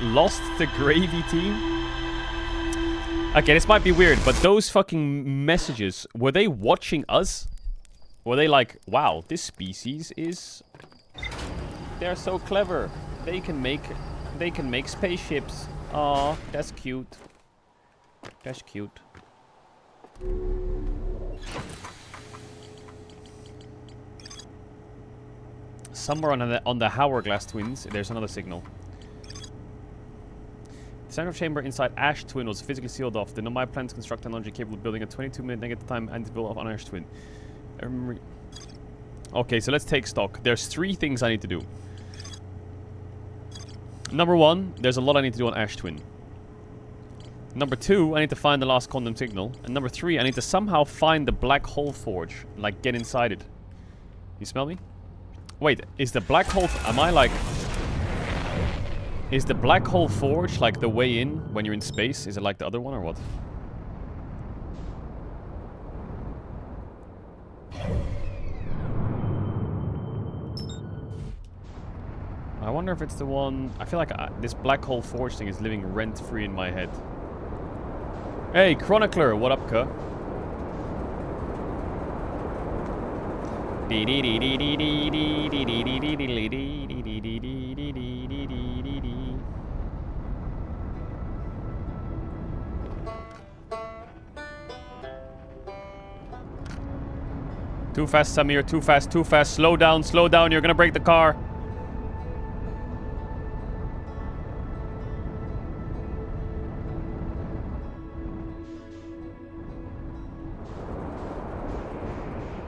Lost the gravy team? Okay, this might be weird, but those fucking messages, were they watching us? Were they like, wow, this species is... They're so clever. They can make spaceships. Aw, that's cute. That's cute. Somewhere on the hourglass twins, there's another signal. The center chamber inside Ash Twin was physically sealed off. The Nomai plan to construct technology capable of building a 22-minute negative time antidote on Ash Twin. Okay, so let's take stock. There's 3 things I need to do. Number 1, there's a lot I need to do on Ash Twin. Number 2, I need to find the last quantum signal. And number 3, I need to somehow find the black hole forge. Like, get inside it. You smell me? Wait, is the black hole... Am I like... Is the black hole forge like the way in when you're in space? Is it like the other one or what? I wonder if it's the one... I feel like this black hole forge thing is living rent-free in my head. Hey, Chronicler, what up, cuh? Too fast, Samir. Too fast, too fast. Slow down, slow down. You're gonna break the car.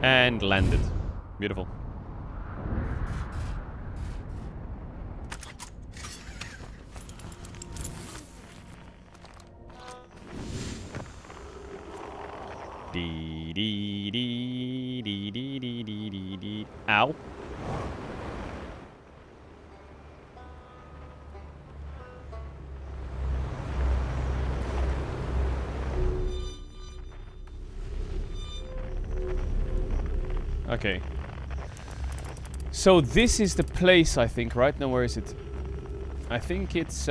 And landed. Beautiful. Dee dee dee dee dee dee dee dee dee. Ow. Okay. So this is the place, I think, right? No, where is it? I think it's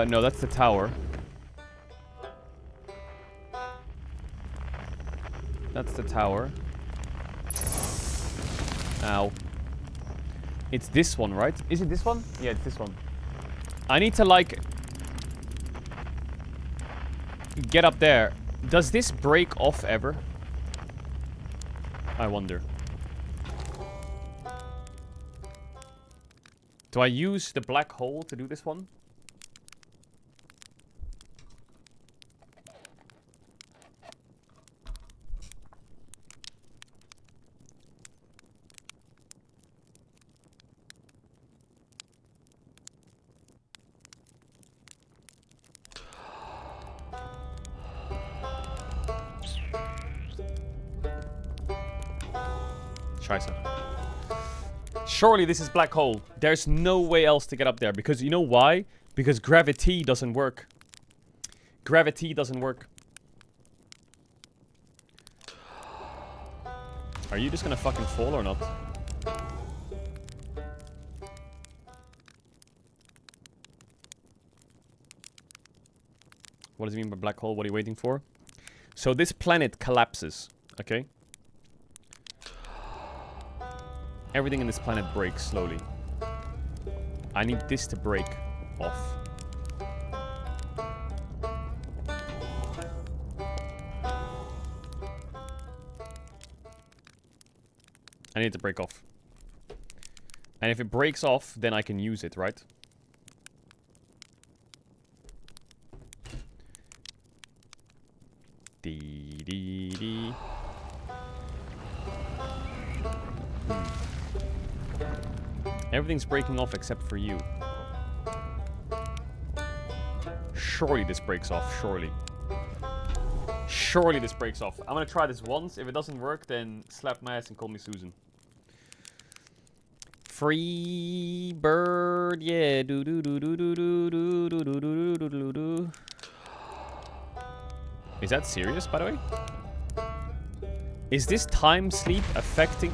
no, that's the tower. That's the tower. Ow. It's this one, right? Is it this one? Yeah, it's this one. I need to, like, get up there. Does this break off ever? I wonder. Do I use the black hole to do this one? Scheiße. Surely this is black hole. There's no way else to get up there. Because you know why? Because gravity doesn't work. Gravity doesn't work. Are you just gonna fucking fall or not? What does it mean by black hole? What are you waiting for? So this planet collapses, okay? Everything in this planet breaks slowly. I need this to break off. I need it to break off. And if it breaks off, then I can use it, right? Dee dee dee. Everything's breaking off except for you. Surely this breaks off, surely. Surely this breaks off. I'm gonna try this once. If it doesn't work, then slap my ass and call me Susan. Free bird, yeah. Do do do do do do do do do do do do do. Is that serious, by the way? Is this time sleep affecting?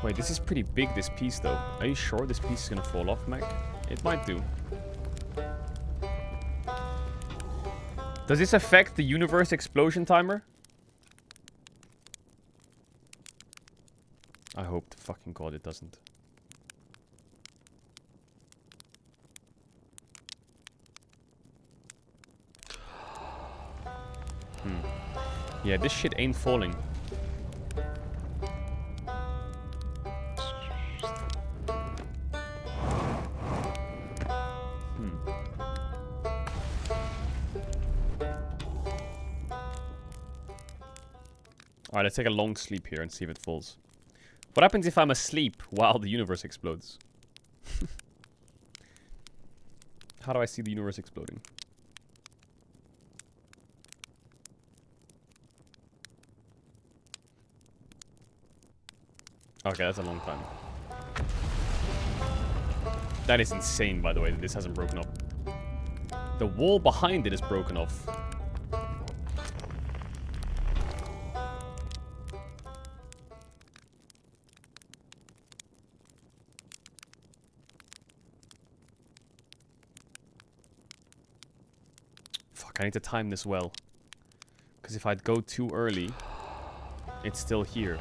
Wait, this is pretty big, this piece, though. Are you sure this piece is gonna fall off, Mac? It might do. Does this affect the universe explosion timer? I hope to fucking God it doesn't. Yeah, this shit ain't falling. Alright, let's take a long sleep here and see if it falls. What happens if I'm asleep while the universe explodes? How do I see the universe exploding? Okay, that's a long time. That is insane, by the way, that this hasn't broken up. The wall behind it is broken off. Fuck, I need to time this well. Because if I'd go too early, it's still here.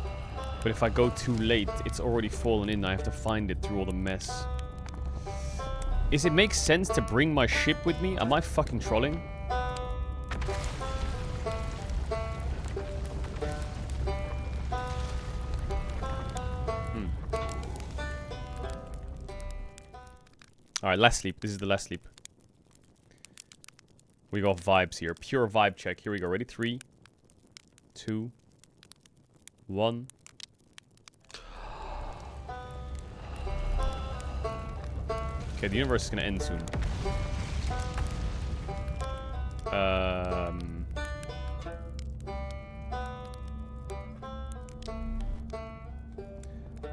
But if I go too late, it's already fallen in. I have to find it through all the mess. Is it make sense to bring my ship with me? Am I fucking trolling? Alright, last sleep. This is the last sleep. We got vibes here. Pure vibe check. Here we go. Ready? 3, 2, 1. Okay, the universe is gonna end soon.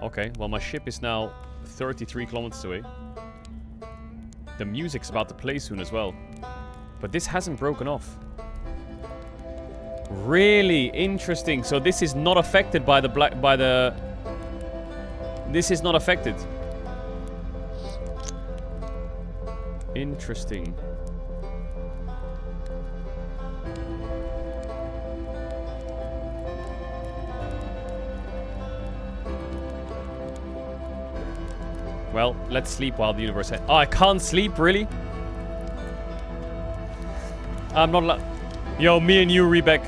Okay, well my ship is now 33 kilometers away. The music's about to play soon as well. But this hasn't broken off. Really interesting. So this is not affected by the This is not affected. Interesting. Well, let's sleep while the universe... Oh, I can't sleep, really? I'm not allowed... Yo, me and you, Rebek.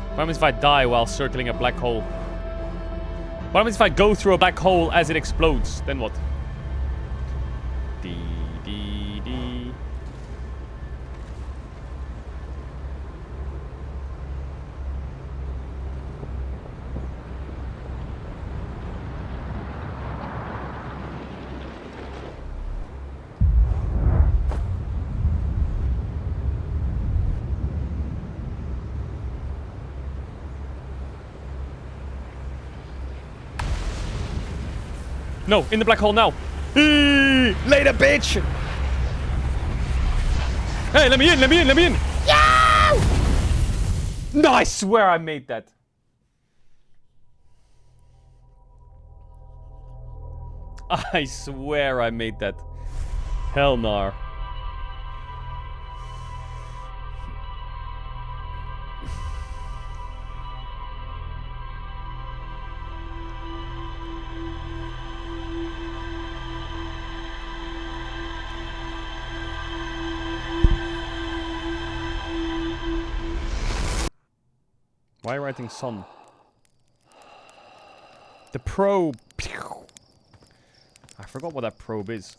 What happens if I die while circling a black hole? What happens if I go through a black hole as it explodes? Then what? Dee. No, in the black hole now. Later, bitch! Hey, let me in! Yeah! No, I swear I made that. I swear I made that. Hell no. Why are you writing son? The probe. I forgot what that probe is.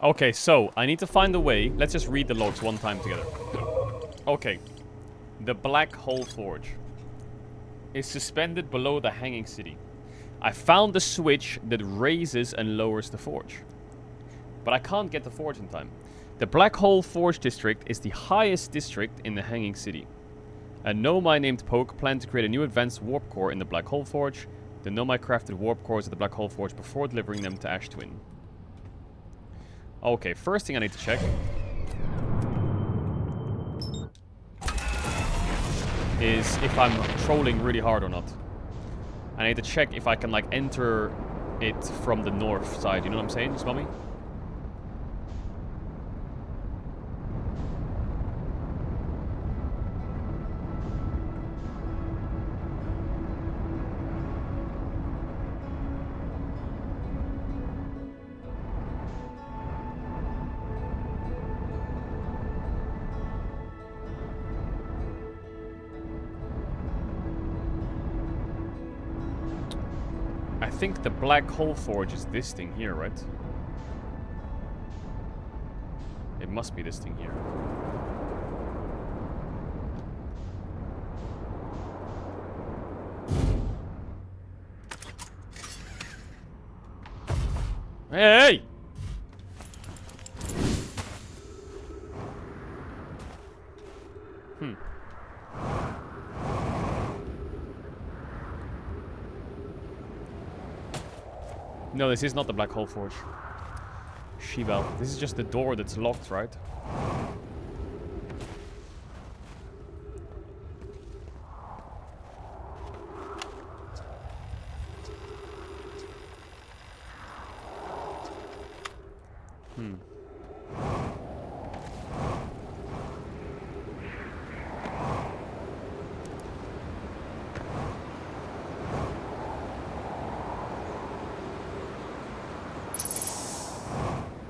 Okay, so I need to find a way. Let's just read the logs one time together. Okay. The Black Hole Forge is suspended below the Hanging City. I found the switch that raises and lowers the forge. But I can't get the forge in time. The Black Hole Forge District is the highest district in the Hanging City. A Nomai named Poke planned to create a new advanced warp core in the Black Hole Forge. The Nomai crafted warp cores at the Black Hole Forge before delivering them to Ash Twin. Okay, first thing I need to check is if I'm trolling really hard or not. I need to check if I can, like, enter it from the north side. You know what I'm saying? Smell me? I think the Black Hole Forge is this thing here, right? It must be this thing here. Hey! No, this is not the Black Hole Forge. Shiva. This is just the door that's locked, right?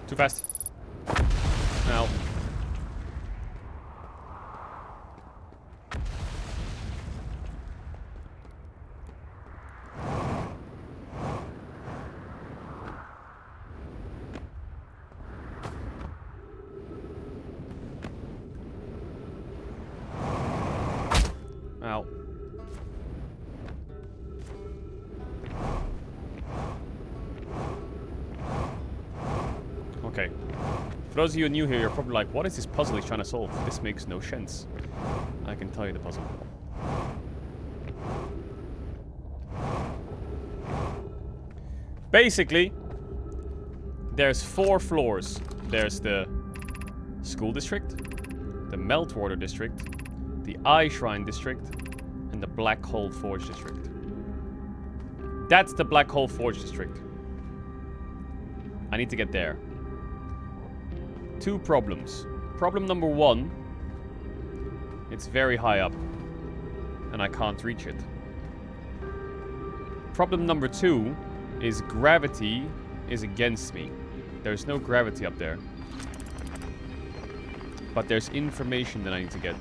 Too fast. Now. Ow. Okay. For those of you new here, you're probably like, what is this puzzle he's trying to solve? This makes no sense. I can tell you the puzzle. Basically, there's 4 floors. There's the School District, the Meltwater District, the Eye Shrine District, and the Black Hole Forge District. That's the Black Hole Forge District. I need to get there. 2 problems. Problem number 1, it's very high up, and I can't reach it. Problem number 2 is gravity is against me. There's no gravity up there. But there's information that I need to get.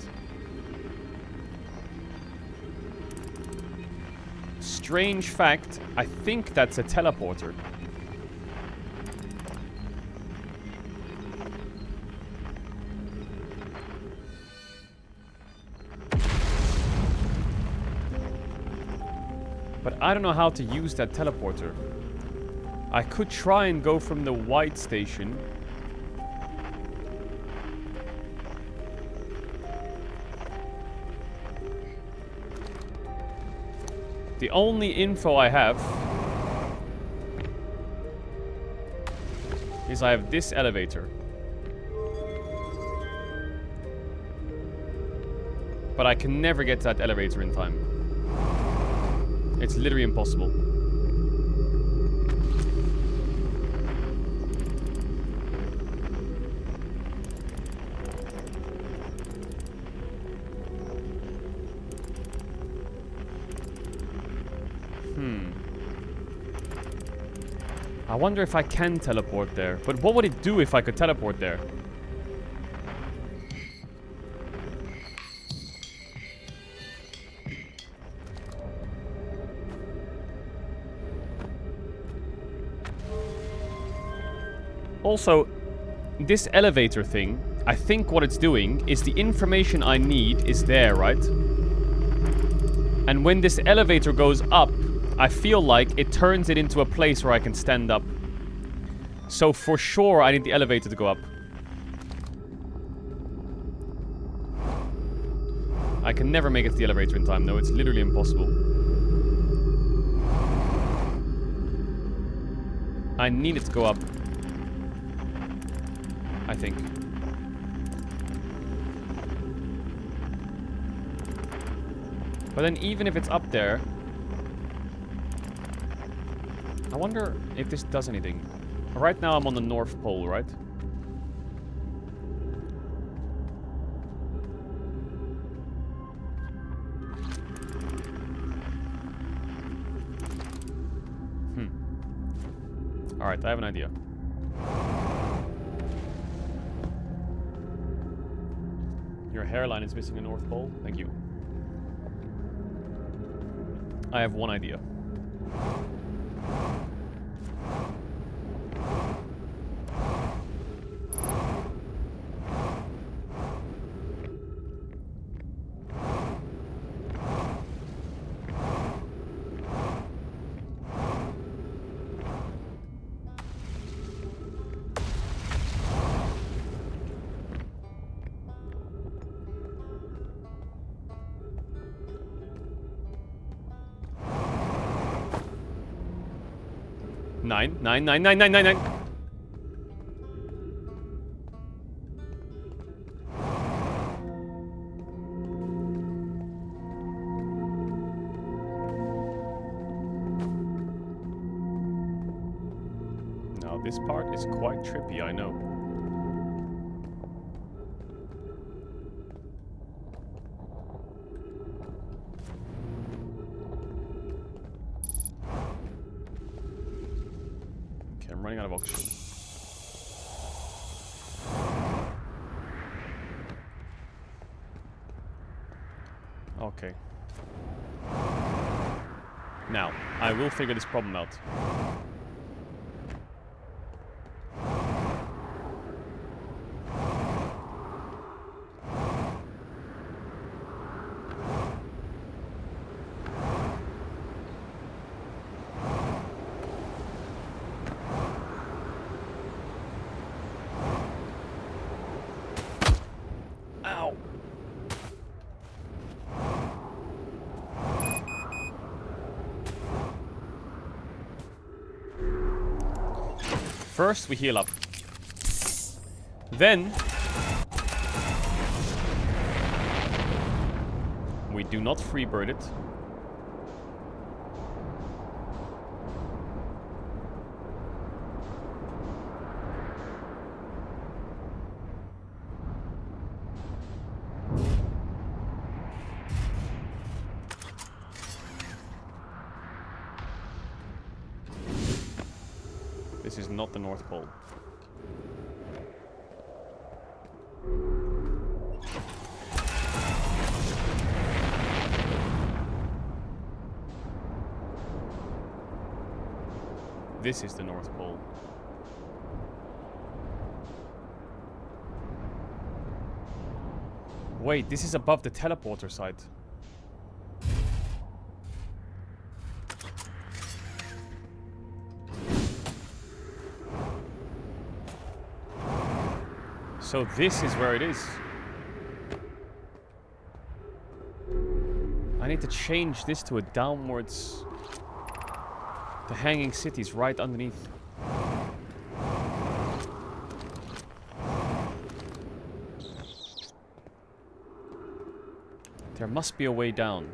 strange fact, I think that's a teleporter. But I don't know how to use that teleporter. I could try and go from the white station. The only info I have is I have this elevator. But I can never get to that elevator in time. It's literally impossible. I wonder if I can teleport there. But what would it do if I could teleport there? Also, this elevator thing, I think what it's doing is the information I need is there, right? And when this elevator goes up, I feel like it turns it into a place where I can stand up. So for sure I need the elevator to go up. I can never make it to the elevator in time though, it's literally impossible. I need it to go up. I think. But then even if it's up there, I wonder if this does anything. Right now I'm on the North Pole, right? Alright, I have an idea. Your hairline is missing a North Pole. Thank you. I have one idea. Nine. Now this part is quite trippy, I know. I'm running out of oxygen. Okay. Now, I will figure this problem out. First, we heal up. Then, we do not freebird it. This is not the North Pole. This is the North Pole. Wait, this is above the teleporter site. So this is where it is. I need to change this to a downwards. The hanging city's right underneath. There must be a way down.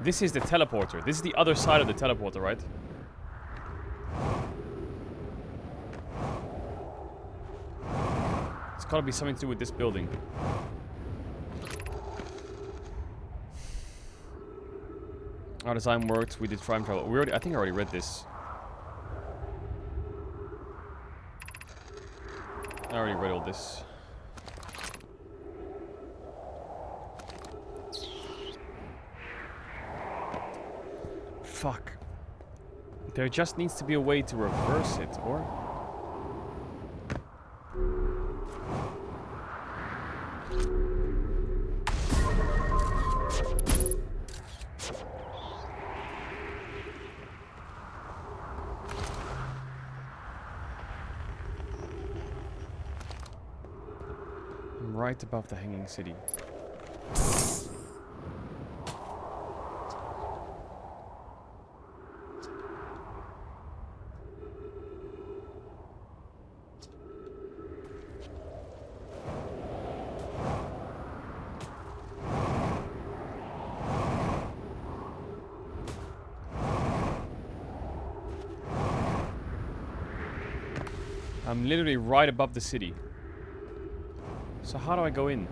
This is the teleporter. This is the other side of the teleporter, right? It's gotta be something to do with this building. Our design worked. We did time travel. I think I already read this. I already read all this. Fuck. There just needs to be a way to reverse it, or? I'm right above the hanging city. I'm literally right above the city. So how do I go in?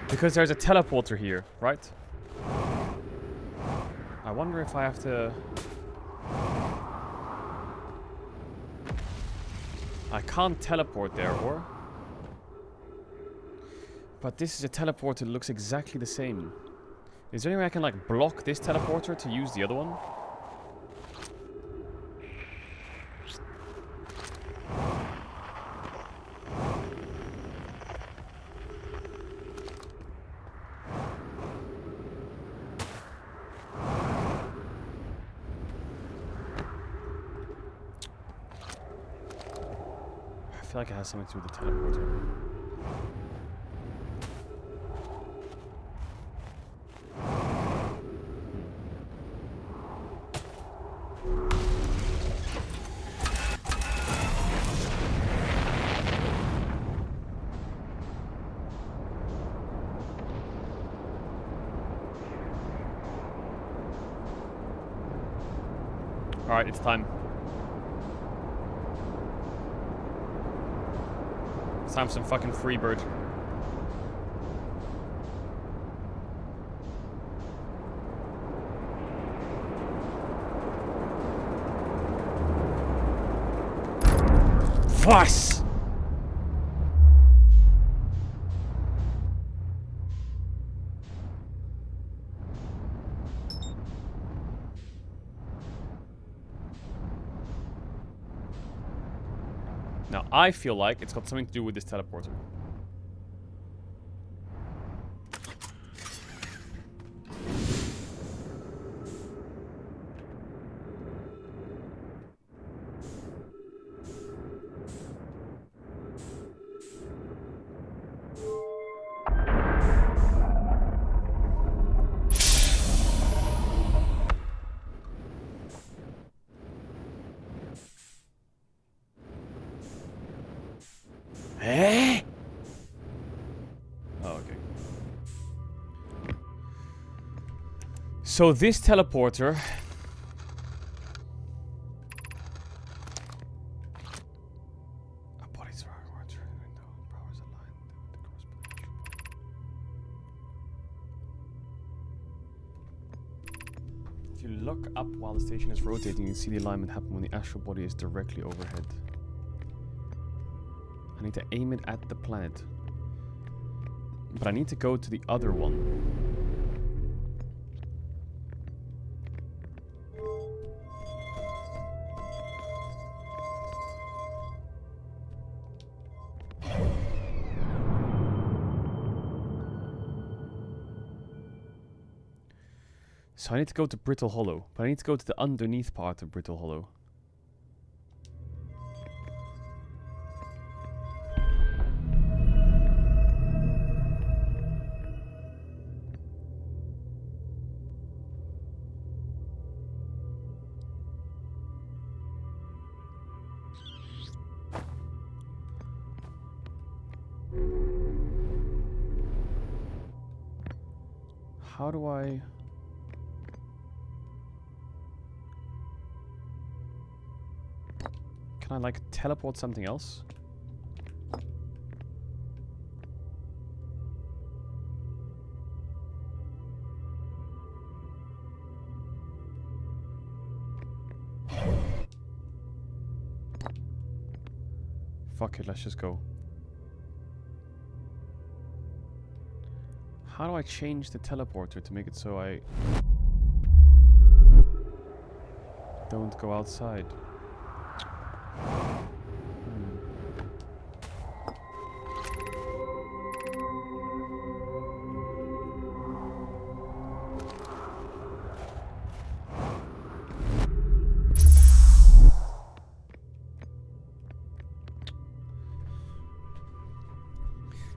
Because there's a teleporter here, right? I wonder if I have to... I can't teleport there, or? But this is a teleporter that looks exactly the same. Is there any way I can, like, block this teleporter to use the other one? I feel like it has something to do with the teleporter. Alright, it's time. It's time for some fucking Freebird. Was? Now, I feel like it's got something to do with this teleporter. Eh? Oh, okay. So this teleporter... If you look up while the station is rotating, you see the alignment happen when the astral body is directly overhead. I need to aim it at the planet. But I need to go to the other one. So I need to go to Brittle Hollow, but I need to go to the underneath part of Brittle Hollow. How do I... Can I like teleport something else? Fuck it, let's just go. How do I change the teleporter to make it so I don't go outside?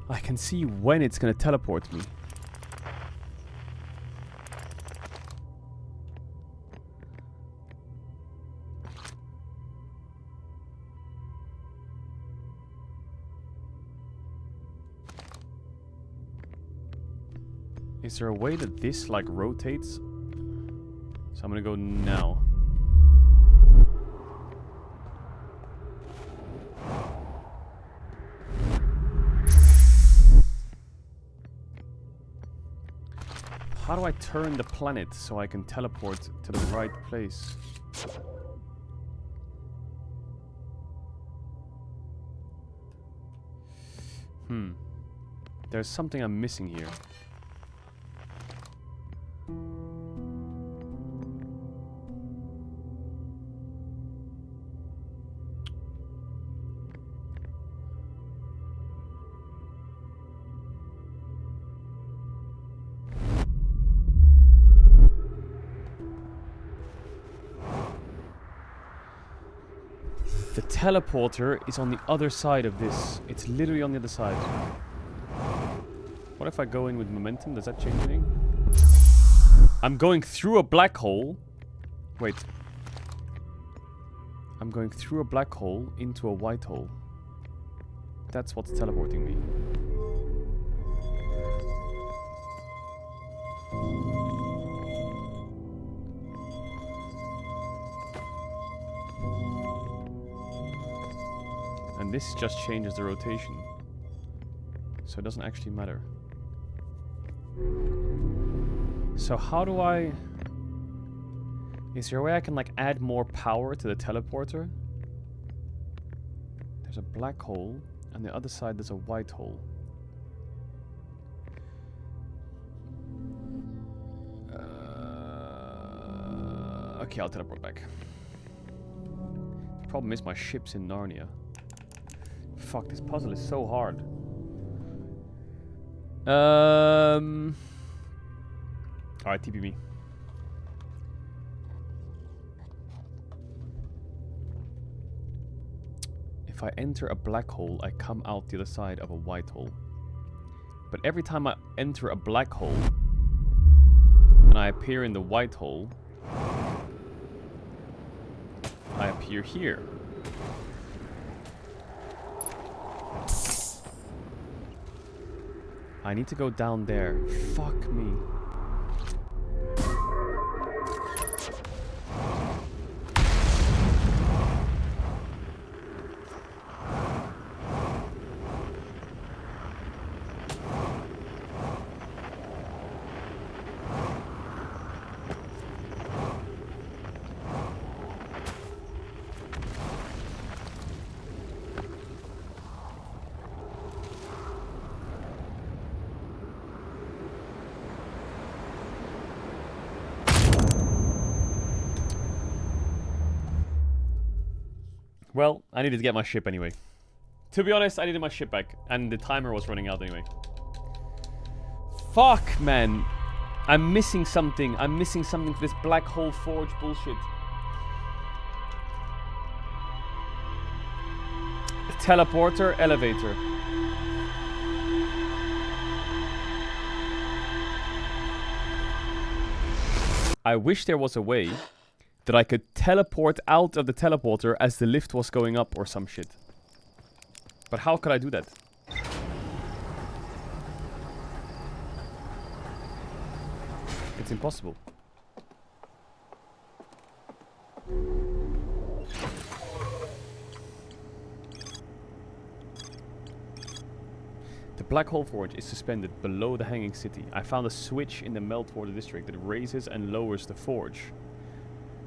I can see when it's gonna teleport me. Is there a way that this like rotates? So I'm gonna go now. How do I turn the planet so I can teleport to the right place? There's something I'm missing here. The teleporter is on the other side of this. It's literally on the other side. What if I go in with momentum? Does that change anything? I'm going through a black hole. Wait. I'm going through a black hole into a white hole. That's what's teleporting me. And this just changes the rotation. So it doesn't actually matter. So how do I... Is there a way I can like add more power to the teleporter? There's a black hole, and the other side there's a white hole. Okay, I'll teleport back. The problem is my ship's in Narnia. Fuck, this puzzle is so hard. Alright, TP me. If I enter a black hole, I come out the other side of a white hole. But every time I enter a black hole, and I appear in the white hole, I appear here. I need to go down there. Fuck me. Well, I needed to get my ship anyway. To be honest, I needed my ship back, and the timer was running out anyway. Fuck, man. I'm missing something. I'm missing something for this black hole forge bullshit. Teleporter, elevator. I wish there was a way that I could teleport out of the teleporter as the lift was going up or some shit. But how could I do that? It's impossible. The Black Hole Forge is suspended below the Hanging City. I found a switch in the Meltwater district that raises and lowers the forge.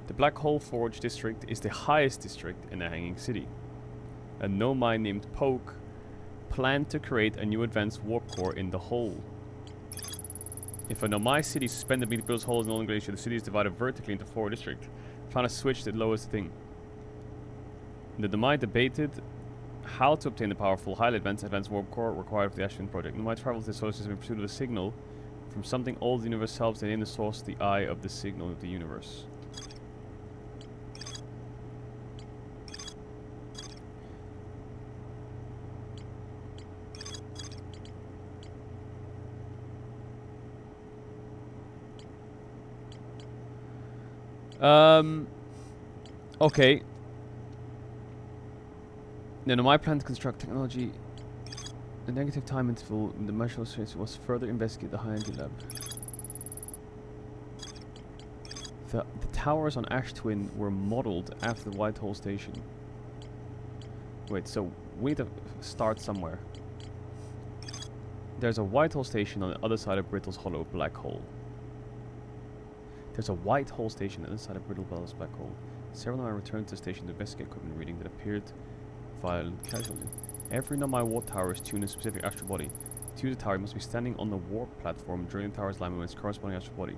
The Black Hole Forge district is the highest district in the Hanging City. A nomai named Poke planned to create a new advanced warp core in the hole. If a nomai city is suspended beneath those holes in the glacier, the city is divided vertically into 4 districts. Found a switch that lowers the thing. The nomai debated how to obtain the powerful, highly advanced warp core required for the Ashwin project. Nomai traveled to the solar system in pursuit of a signal from something old the universe helps. They named the source the eye of the signal of the universe. Okay. Now, my plan to construct technology. The negative time interval in the measurable space was further investigated at the high energy lab. The towers on Ash Twin were modeled after the White Hole Station. Wait, so we have to start somewhere. There's a White Hole Station on the other side of Brittle's Hollow Black Hole. There's a White Hole Station on the other side of Brittle's Black Hole. Several Nomai returned to the station to investigate equipment reading that appeared violent casualty. Every Nomai warp tower is tuned in a specific astral body. To use the tower, you must be standing on the warp platform during the tower's alignment with its corresponding astral body.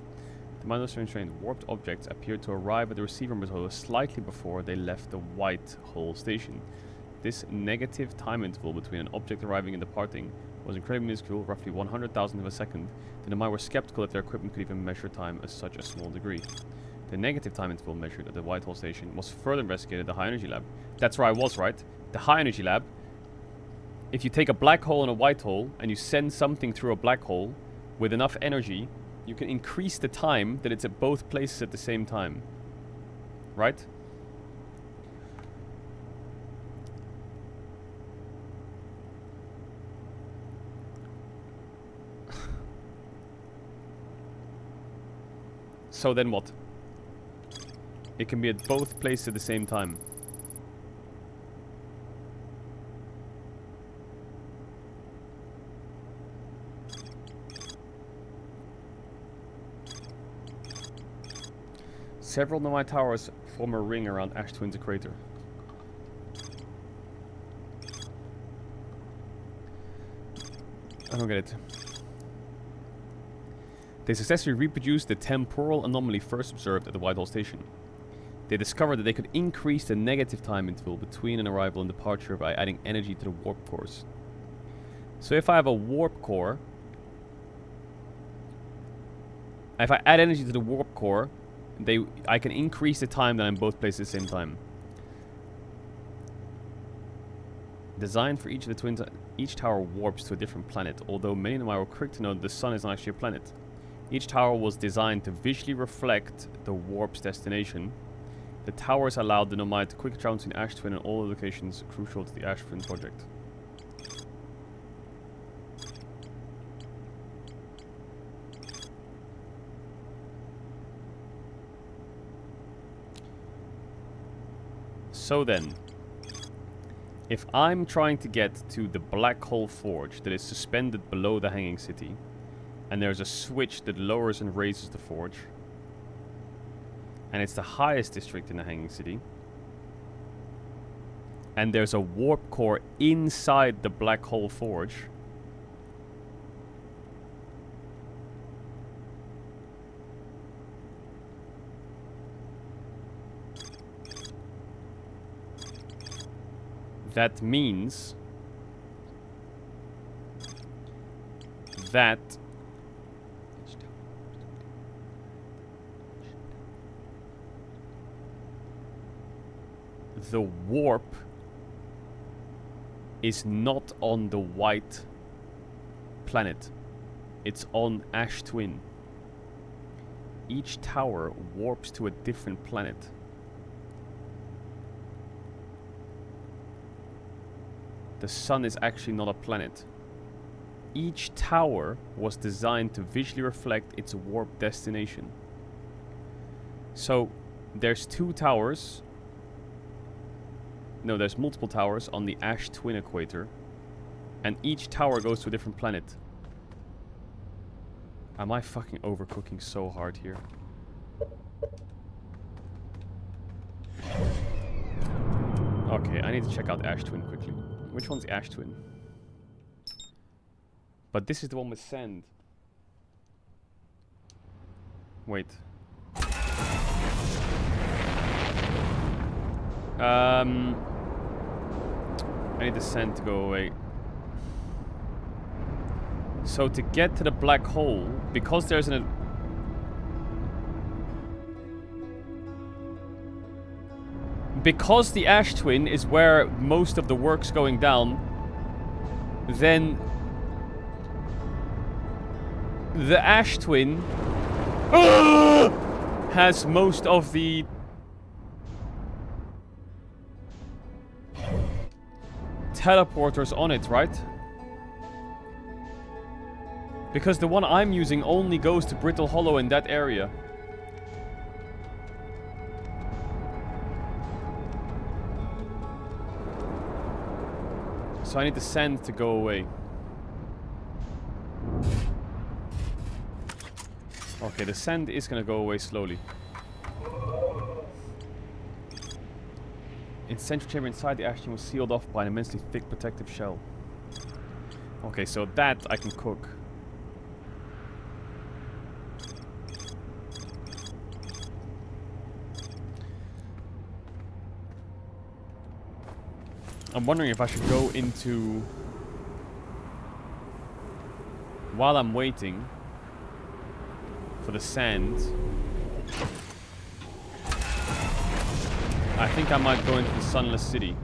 The mind trained warped objects appeared to arrive at the receiver Hollow slightly before they left the White Hole Station. This negative time interval between an object arriving and departing was incredibly minuscule, roughly 100,000th of a second. The Nomai were skeptical if their equipment could even measure time at such a small degree. The negative time interval measured at the White Hole Station was further investigated at the High Energy Lab. That's where I was, right? The High Energy Lab. If you take a black hole and a white hole, and you send something through a black hole with enough energy, you can increase the time that it's at both places at the same time. Right? So then what? It can be at both places at the same time. Several Nomai towers form a ring around Ash Twin's crater. I don't get it. They successfully reproduced the temporal anomaly first observed at the White Hole Station. They discovered that they could increase the negative time interval between an arrival and departure by adding energy to the warp cores. So if I have a warp core, if I add energy to the warp core, I can increase the time that I'm both places at the same time. Designed for each of the twins, each tower warps to a different planet, although many of them were quick to know that the sun is not actually a planet. Each tower was designed to visually reflect the warp's destination. The towers allowed the Nomai to quickly travel between Ash Twin and all the locations crucial to the Ash Twin project. So then, if I'm trying to get to the Black Hole Forge that is suspended below the Hanging City, and there's a switch that lowers and raises the forge, and it's the highest district in the Hanging City, and there's a warp core inside the Black Hole Forge, That means that the warp is not on the white planet. It's on Ash Twin. Each tower warps to a different planet. The sun is actually not a planet. Each tower was designed to visually reflect its warp destination. So, there's 2 towers. No, there's multiple towers on the Ash Twin equator. And each tower goes to a different planet. Am I fucking overcooking so hard here? Okay, I need to check out Ash Twin quickly. Which one's Ash Twin? But this is the one with sand. Wait. I need the sand to go away. So to get to the black hole, because there's an... Because the Ash Twin is where most of the work's going down, then the Ash Twin has most of the teleporters on it, right? Because the one I'm using only goes to Brittle Hollow in that area. So I need the sand to go away. Okay, the sand is gonna go away slowly. Its central chamber inside the Ash Twin was sealed off by an immensely thick protective shell. Okay, so that I can cook. I'm wondering if I should go into... While I'm waiting for the sand, I think I might go into the Sunless City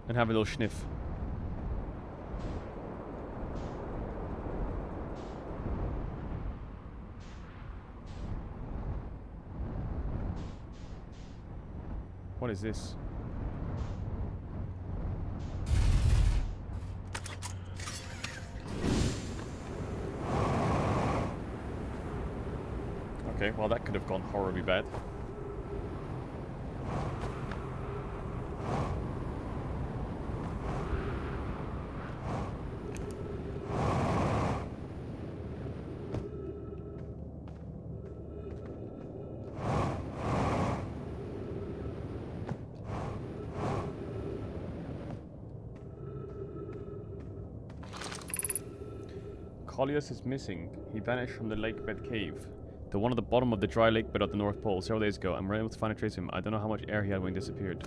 and have a little sniff. What is this? Okay, well that could have gone horribly bad. Collius is missing. He vanished from the lakebed cave. The one at the bottom of the dry lake bed at the North Pole several days ago. I'm unable to find a trace of him. I don't know how much air he had when he disappeared.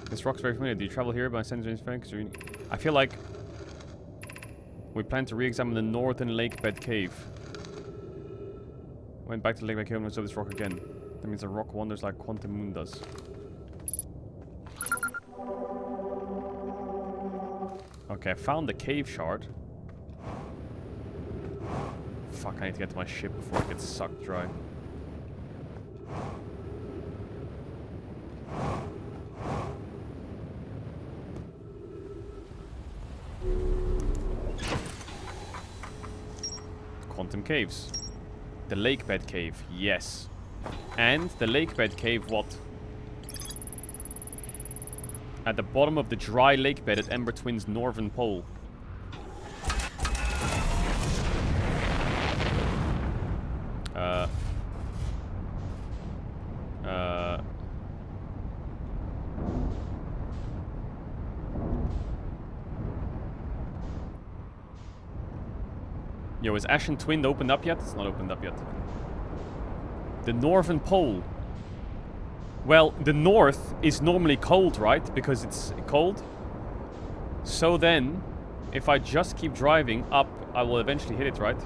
This rock's very familiar. Do you travel here by sending Franks? I feel like we plan to re-examine the northern lake bed cave. Went back to the lake bed cave and saw this rock again. That means the rock wanders like Quantum Moon does. Okay, I found the cave shard. Fuck, I need to get to my ship before it gets sucked dry. Quantum caves. The lake bed cave, yes. And the lake bed cave, what? At the bottom of the dry lake bed at Ember Twin's northern pole. Yo, is Ashen Twin opened up yet? It's not opened up yet. The northern pole. Well, the north is normally cold, right? Because it's cold. So then, if I just keep driving up, I will eventually hit it, right?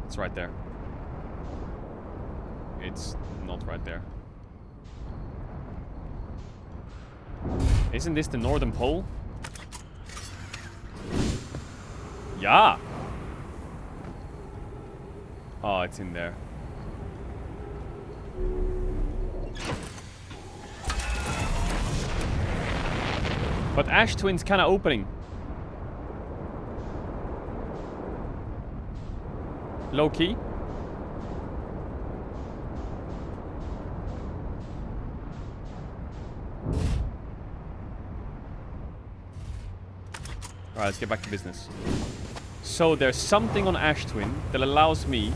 It's right there. It's not right there. Isn't this the northern pole? Yeah. Oh, it's in there. But Ash Twin's kind of opening. Low key. Alright, let's get back to business. So there's something on Ash Twin that allows me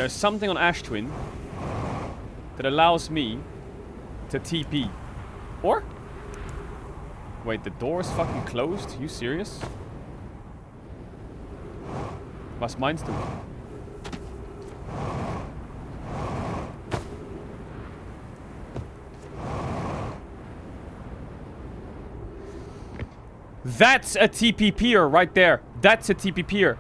There's something on Ash Twin that allows me to TP. Or? Wait, the door is fucking closed? You serious? Was meinst du? That's a TP-peer right there. That's a TP-peer.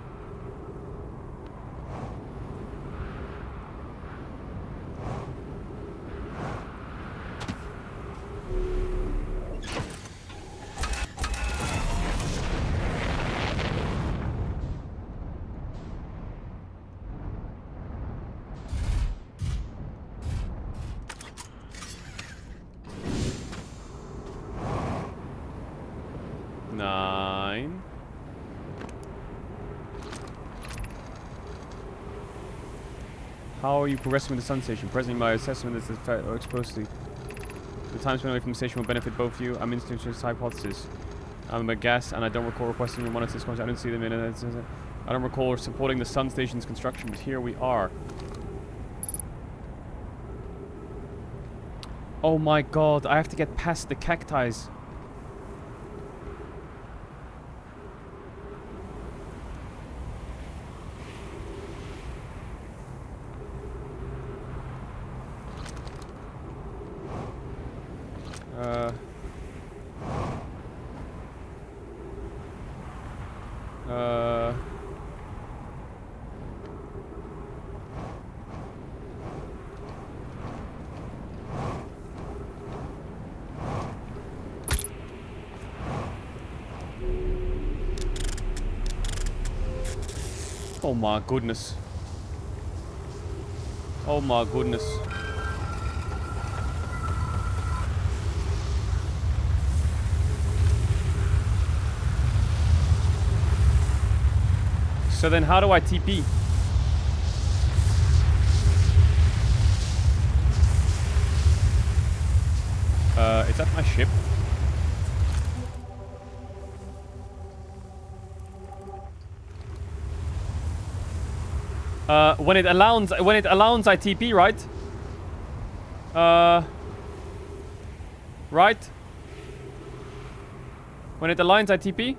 How are you progressing with the sun station? Presently, my assessment is that exposed to the time spent away from the station will benefit both of you. I'm instincting this hypothesis. I'm a guess, and I don't recall requesting your monitors. I didn't see them in it. I don't recall supporting the sun station's construction, but here we are. Oh my god, I have to get past the cacti. Oh my goodness. Oh my goodness. So then how do I TP? Is that my ship? When it aligns, I TP, right? Right? When it aligns, I TP?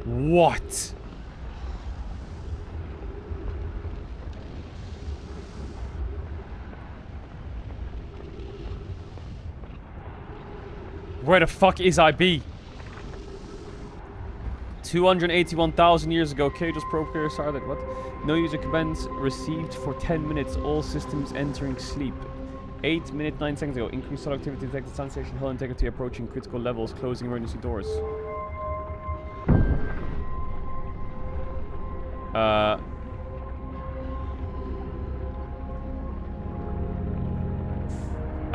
What? Where the fuck is IB? 281,000 years ago, Caedrel's probe carrier started. What? No user commands received for 10 minutes. All systems entering sleep. 8 minutes 9 seconds ago. Increased solar activity detected. Sun station hull integrity approaching critical levels. Closing emergency doors. I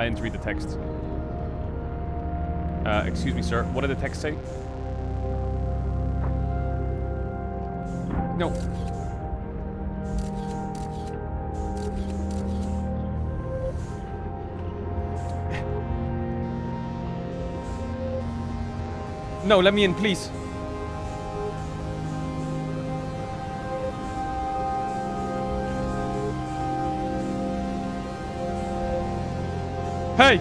didn't read the text. Excuse me, sir. What did the text say? No. No, let me in, please. Hey!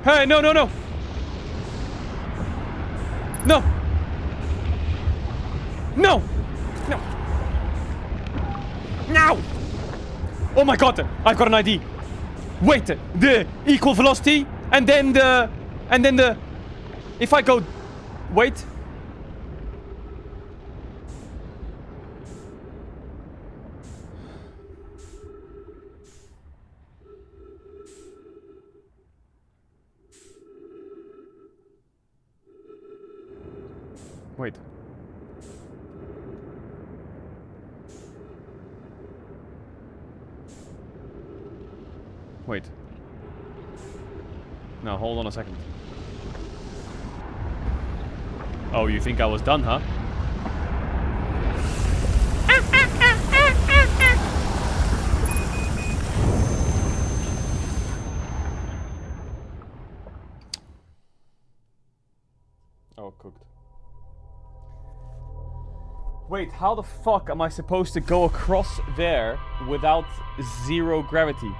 Hey, no, no, no! No! No! No! No! Oh my god, I've got an ID. Wait, the equal velocity, and then the... If I go... Wait. Wait. Wait. Now, hold on a second. Oh, you think I was done, huh? Oh, cooked. Wait, how the fuck am I supposed to go across there without 0 gravity?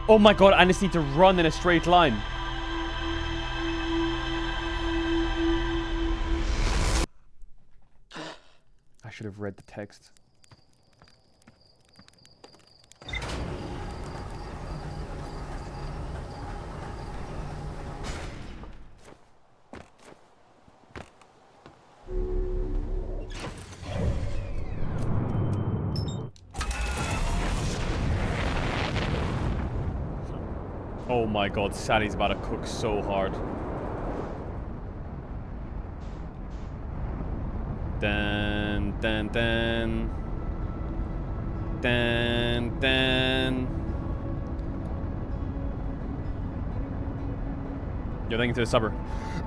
Oh my god, I just need to run in a straight line. I should have read the text. Oh my god, Sally's about to cook so hard. Dun, dun, dun. Dun, dun. You're thinking to the subber.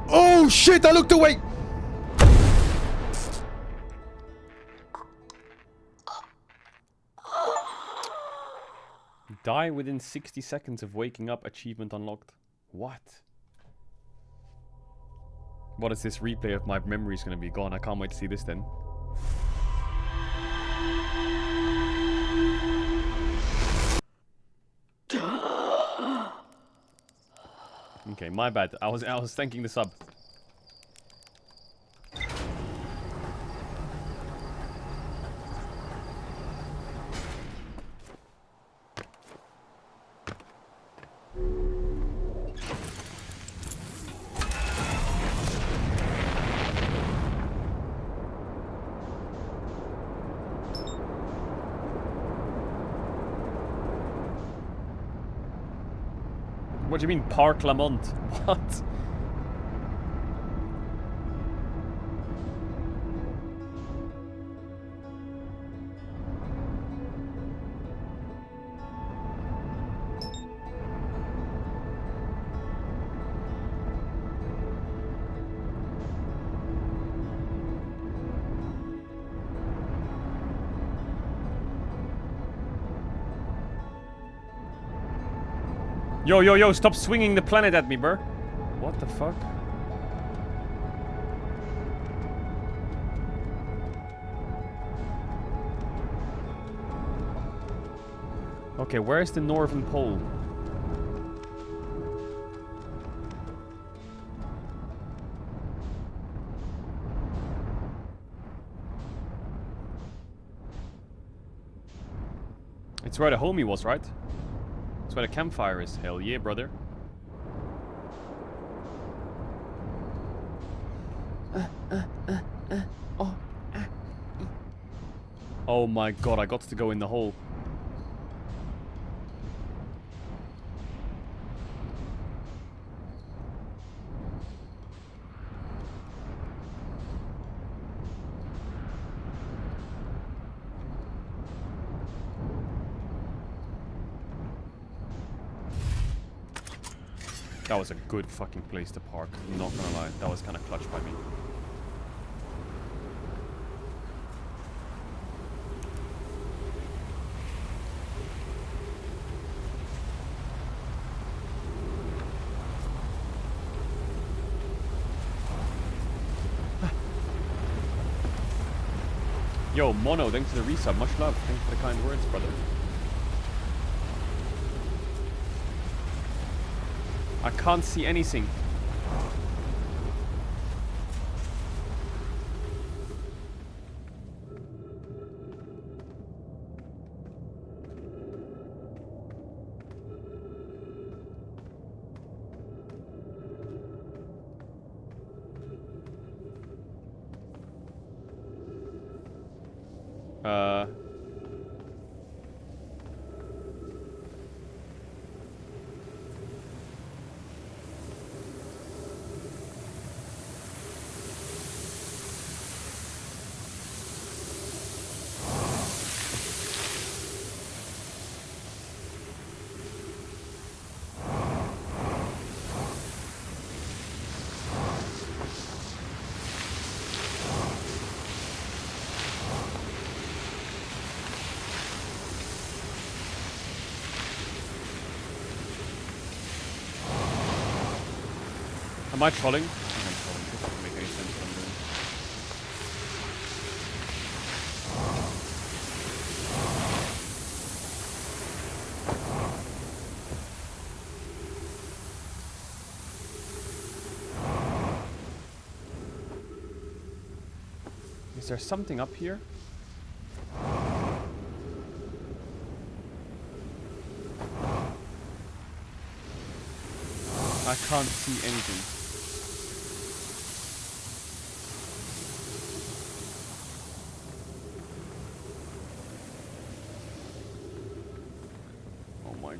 Oh shit, I looked away! Die within 60 seconds of waking up. Achievement unlocked. What? What is this replay of my memories gonna be gone? I can't wait to see this then. Okay, my bad. I was thanking the sub. What do you mean, Park Lamont? What? Yo, yo, yo, stop swinging the planet at me, bro. What the fuck? Okay, where's the northern pole? It's where the homie was, right? It's where the campfire is. Hell yeah, brother. Oh my god, I got to go in the hole. That was a good fucking place to park. Not gonna lie, that was kind of clutch by me. Yo, Mono, thanks for the resub. Much love. Thanks for the kind words, brother. I can't see anything. Am I trolling? I think I'm trolling. This doesn't make any sense what I'm doing. Is there something up here? I can't see anything.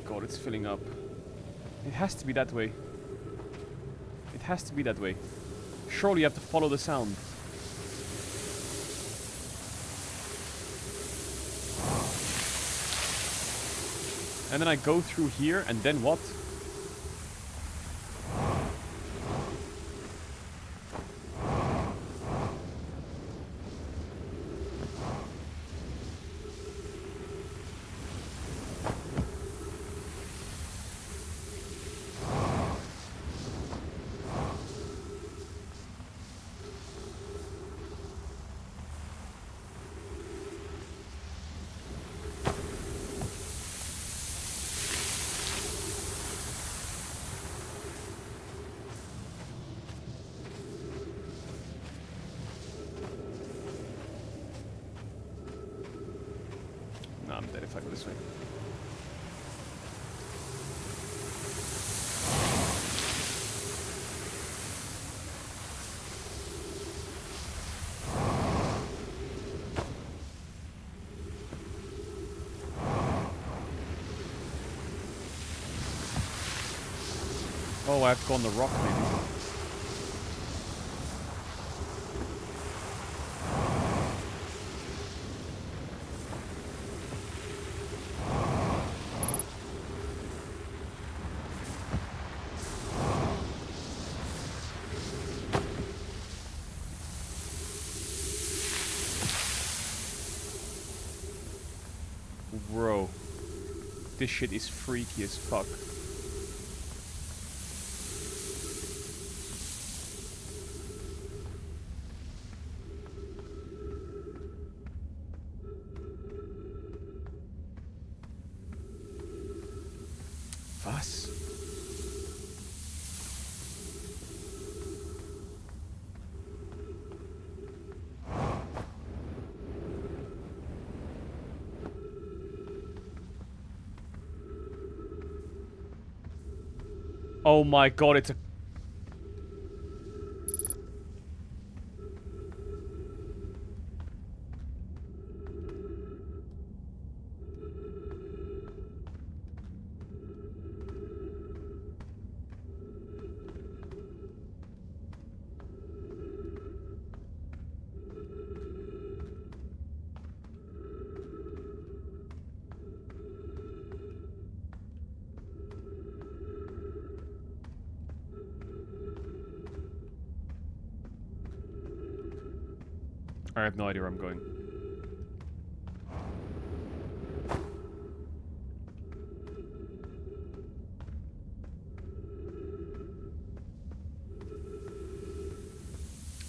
God, it's filling up. It has to be that way. It has to be that way. Surely you have to follow the sound. And then I go through here, and then what? No, I'm dead if I go this way. Oh, I have to go on the rock maybe. Bro, this shit is freaky as fuck. Was? Oh my god, it's a... I have no idea where I'm going.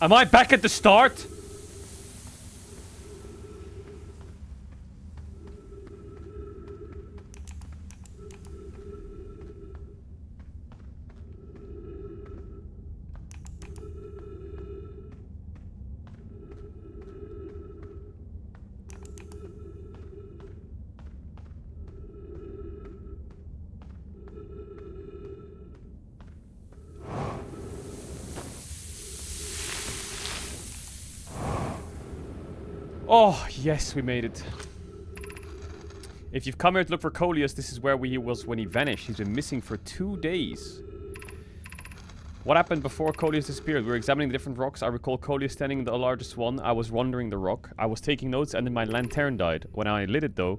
Am I back at the start? Oh, yes, we made it. If you've come here to look for Coleus, this is where he was when he vanished. He's been missing for 2 days. What happened before Coleus disappeared? We were examining the different rocks. I recall Coleus standing in the largest one. I was wandering the rock. I was taking notes and then my lantern died. When I lit it though,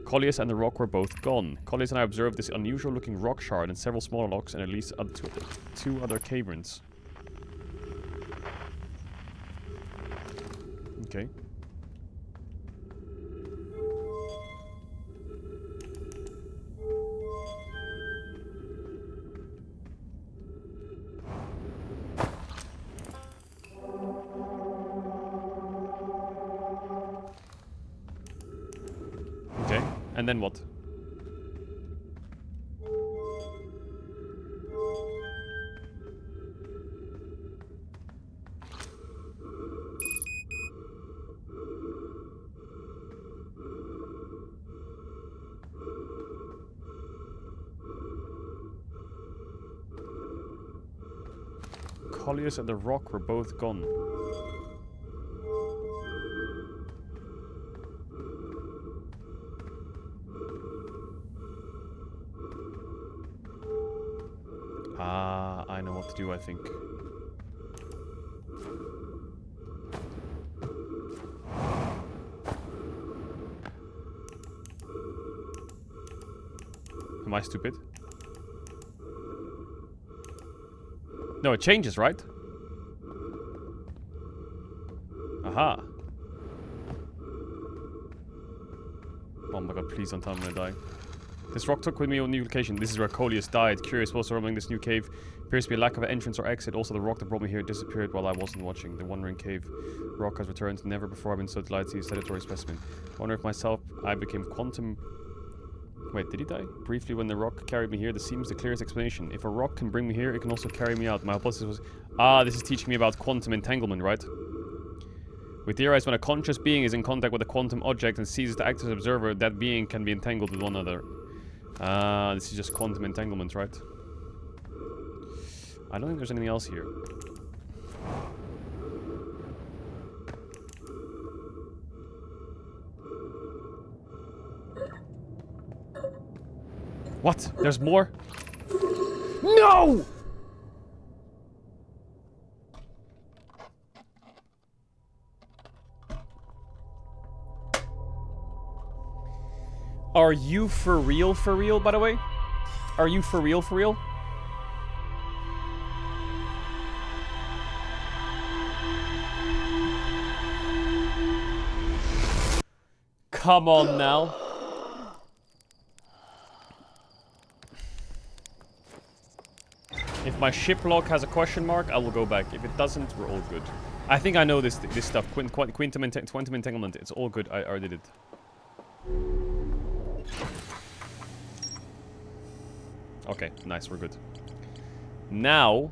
Coleus and the rock were both gone. Coleus and I observed this unusual looking rock shard and several smaller rocks and at least two other caverns. Okay. Okay, and then what? Coleus and the rock were both gone. Ah, I know what to do, I think. Am I stupid? No, it changes, right? Aha. Oh my god, please don't tell me I'm gonna die. This rock took with me on new location. This is where Coleus died. Curious what's surrounding this new cave. Appears to be a lack of an entrance or exit. Also, the rock that brought me here disappeared while I wasn't watching. The wandering cave rock has returned. Never before I've been so delighted to see a sedentary specimen. I wonder if myself I became quantum... Wait, did he die? Briefly, when the rock carried me here, this seems the clearest explanation. If a rock can bring me here, it can also carry me out. My hypothesis was... Ah, this is teaching me about quantum entanglement, right? We theorize when a conscious being is in contact with a quantum object and ceases to act as an observer, that being can be entangled with one another. Ah, this is just quantum entanglement, right? I don't think there's anything else here. What? There's more? No! Are you for real, by the way? Are you for real? Come on now. If my ship log has a question mark, I will go back. If it doesn't, we're all good. I think I know this stuff. Quantum entanglement. It's all good. I already did it. Okay, nice, we're good. Now...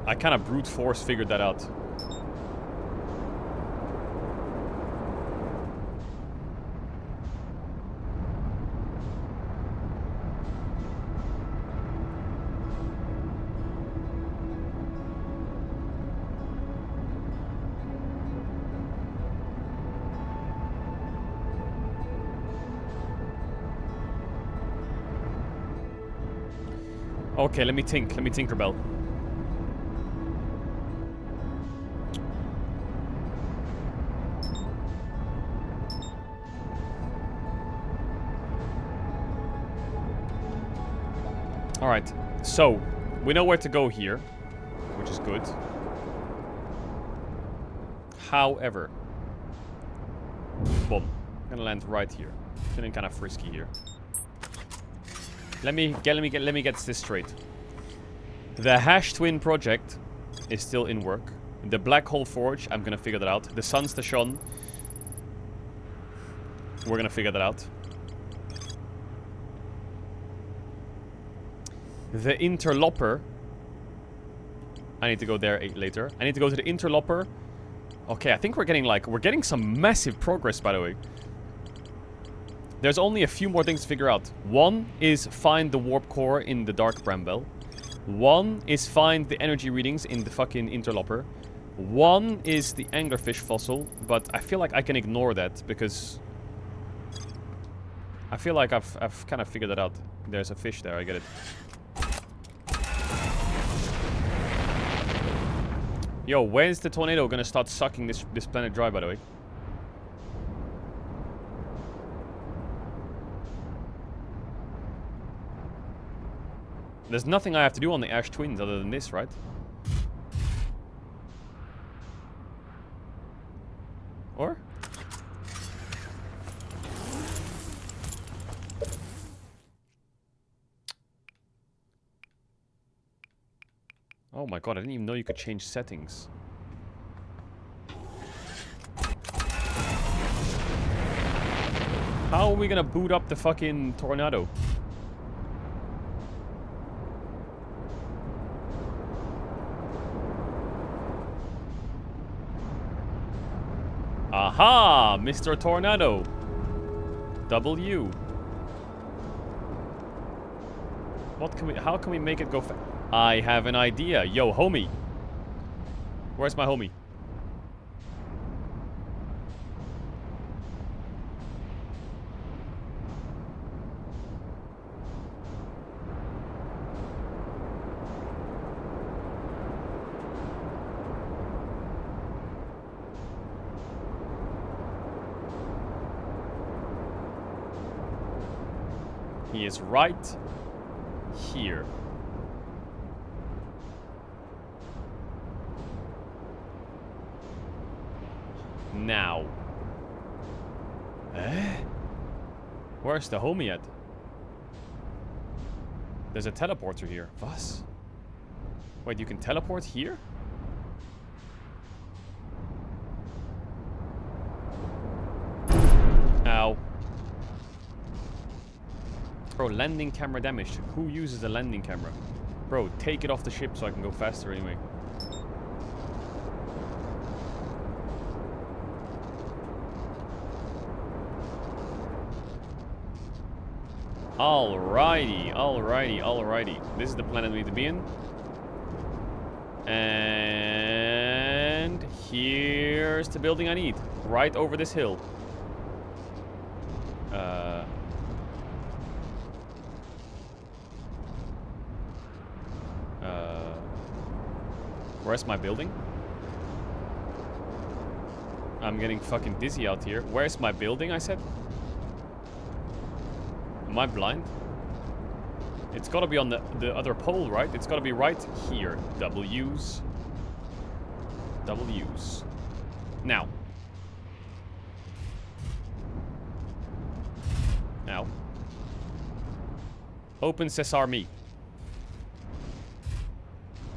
I kind of brute force figured that out. Okay, let me Tinkerbell. Alright, so, We know where to go here, which is good. However, boom, gonna land right here. Feeling kind of frisky here. Let me get this straight. The Hash Twin project is still in work. The Black Hole Forge, I'm gonna figure that out. The Sun Station, we're gonna figure that out. The Interloper, I need to go there later. I need to go to the Interloper. Okay, I think we're getting some massive progress, by the way. There's only a few more things to figure out. One is find the warp core in the Dark Bramble. One is find the energy readings in the fucking Interloper. One is the anglerfish fossil, but I feel like I can ignore that because I feel like I've kind of figured it out. There's a fish there, I get it. Yo, when's the tornado gonna start sucking this planet dry, by the way? There's nothing I have to do on the Ash Twins other than this, right? Or? Oh my god, I didn't even know you could change settings. How are we gonna boot up the fucking tornado? Aha! Mr. Tornado. W. What can we... How can we make it go fast? I have an idea. Yo, homie. Where's my homie? He is right here. Now. Where's the homie at? There's a teleporter here. Was? Wait, you can teleport here? Ow. Bro, landing camera damaged. Who uses a landing camera? Bro, take it off the ship so I can go faster anyway. Alrighty, alrighty, alrighty. This is the planet we need to be in. And here's the building I need. Right over this hill. Where's my building? I'm getting fucking dizzy out here. Where's my building, I said? Am I blind? It's gotta be on the other pole, right? It's gotta be right here. W's. W's. Now. Now. Open Sesame.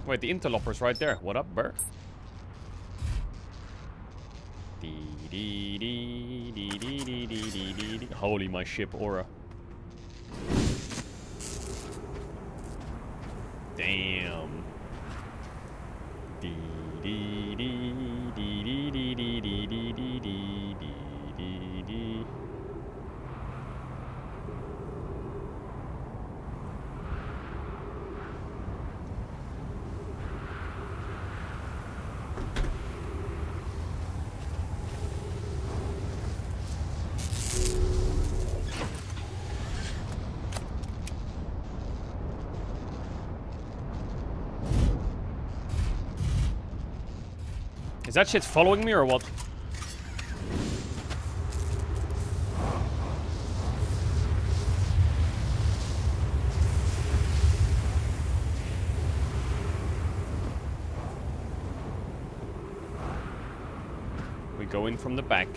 Wait, the interloper's right there. What up, Burr? Holy my ship aura. Damn. Is that shit following me or what? go in from the back.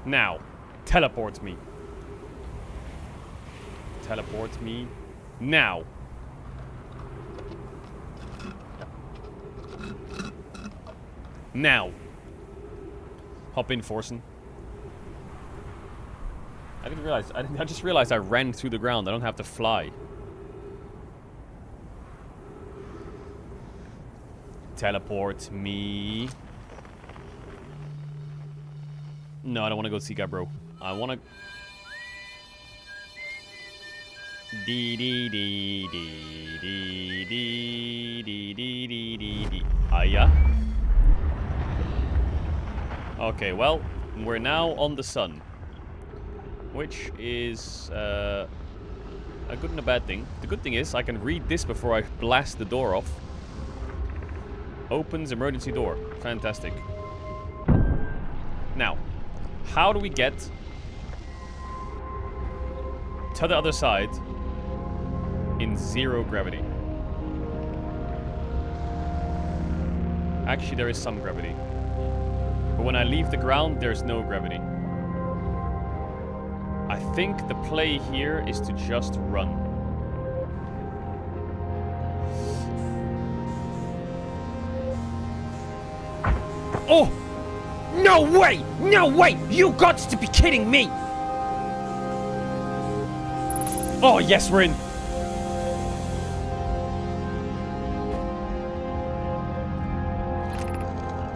Now, teleport me. Teleport me now. Now. Hop in, Forsen. I didn't realize. I just realized I ran through the ground. I don't have to fly. Teleport me. No, I don't want to go see Gabro. I want to. Dee dee dee dee dee dee dee dee dee dee dee. Aya. Okay, well, we're now on the sun, which is a good and a bad thing. The good thing is I can read this before I blast the door off. Opens emergency door. Fantastic. Now, how do we get to the other side in 0 gravity? Actually, there is some gravity. But when I leave the ground, there's no gravity. I think the play here is to just run. Oh! No way! No way! You got to be kidding me! Oh, yes, we're in.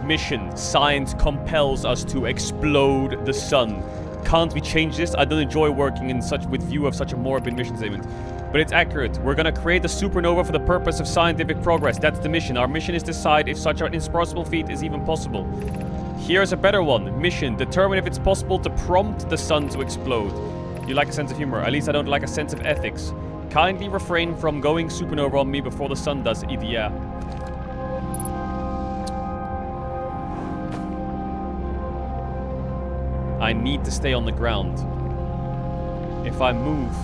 Mission. Science compels us to explode the sun. Can't we change this? I don't enjoy working in such with view of such a morbid mission statement. But it's accurate. We're gonna create a supernova for the purpose of scientific progress. That's the mission. Our mission is to decide if such an impossible feat is even possible. Here's a better one. Mission. Determine if it's possible to prompt the sun to explode. You like a sense of humor. At least I don't like a sense of ethics. Kindly refrain from going supernova on me before the sun does. Yeah. I need to stay on the ground. If I move...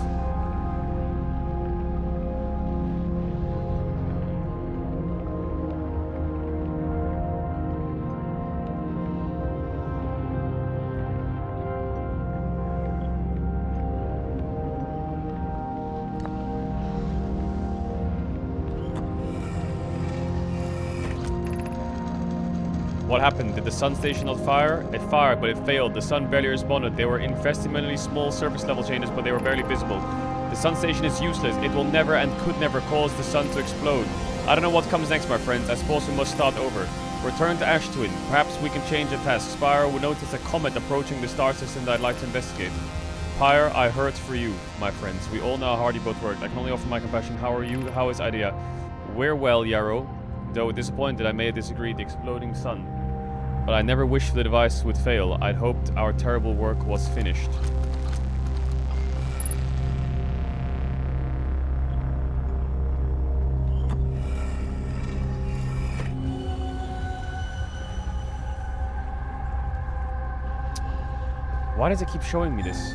What happened? Did the sun station not fire? It fired, but it failed. The sun barely responded. There were infinitesimally small surface level changes, but they were barely visible. The sun station is useless. It will never and could never cause the sun to explode. I don't know what comes next, my friends. I suppose we must start over. Return to Ash Twin. Perhaps we can change the task. Spire will notice a comet approaching the star system that I'd like to investigate. Pyre, I hurt for you, my friends. We all know how hard you both worked. I can only offer my compassion. How are you? How is Idea? We're well, Yarrow. Though disappointed, I may disagree. The exploding sun. But I never wished the device would fail. I'd hoped our terrible work was finished. Why does it keep showing me this?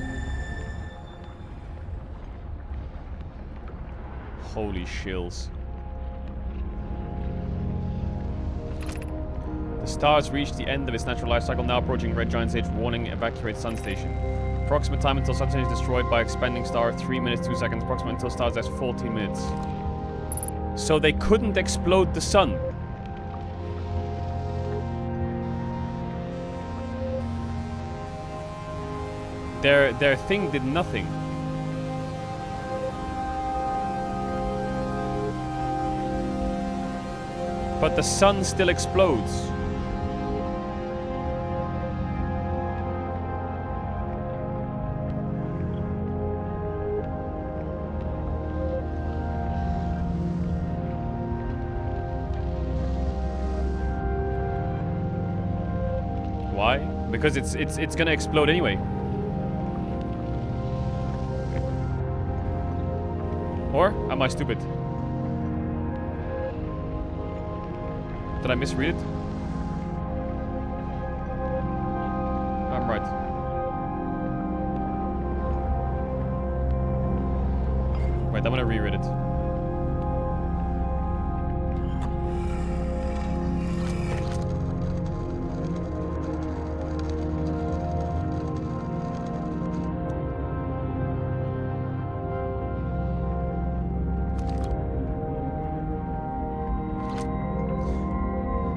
Holy shills. The star has reached the end of its natural life cycle, now approaching red giant stage. Warning, evacuate sun station. Approximate time until sun station is destroyed by expanding star, 3 minutes 2 seconds. Approximate until star is 14 minutes. So they couldn't explode the sun. Their thing did nothing. But the sun still explodes. Why? Because it's gonna explode anyway. Or am I stupid? Did I misread it? Wait, I'm gonna reread it.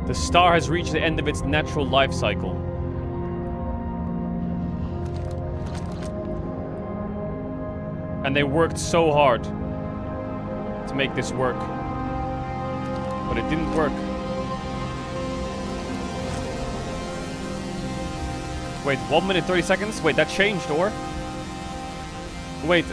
The star has reached the end of its natural life cycle. And they worked so hard to make this work. But it didn't work. Wait, 1 minute 30 seconds? Wait, that changed, or? Wait.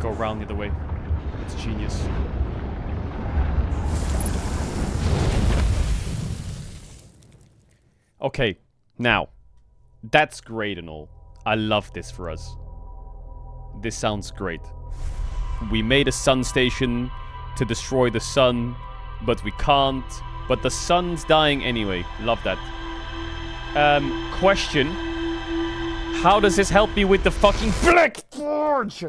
Go around the other way. It's genius. Okay, now, that's great and all. I love this for us. This sounds great. We made a sun station to destroy the sun, but we can't. But the sun's dying anyway. Love that. Question. How does this help me with the fucking Black Forge?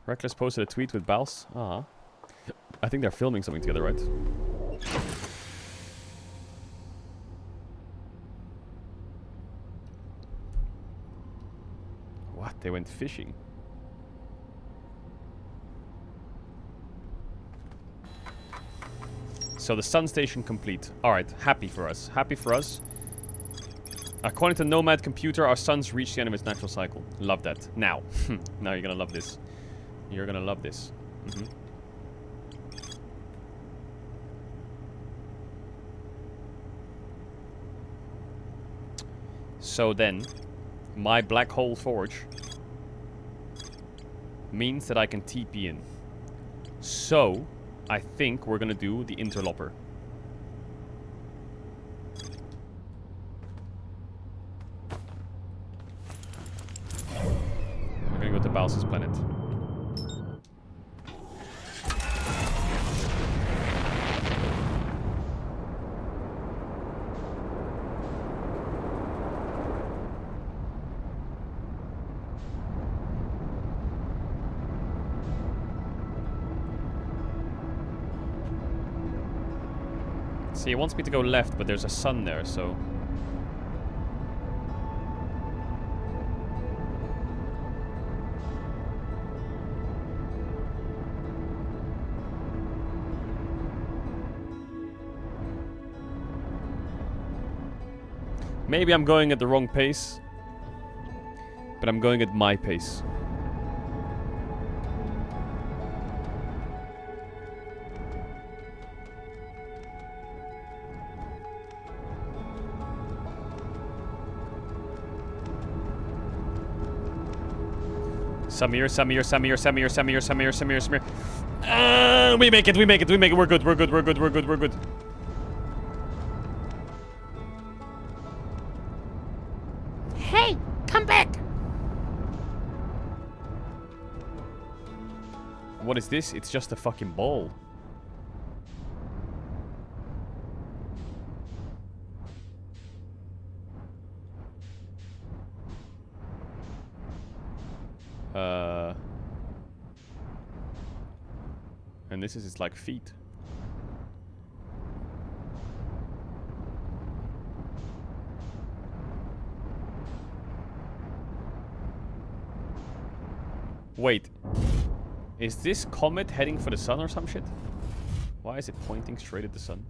Reckless posted a tweet with Baus. I think they're filming something together, right? What? They went fishing? So the sun station complete. Alright, happy for us. Happy for us. According to Nomad Computer, our sun's reached the end of its natural cycle. Love that. Now. Now you're gonna love this. You're gonna love this. So then, my black hole forge means that I can TP in. So, I think we're gonna do the interloper. We're gonna go to Baus's planet. See, he wants me to go left, but there's a sun there, so... Maybe I'm going at the wrong pace, but I'm going at my pace. Samir. We make it. We're good. Hey, come back. What is this? It's just a fucking ball. And this is its like feet. Wait. Is this comet heading for the sun or some shit? Why is it pointing straight at the sun?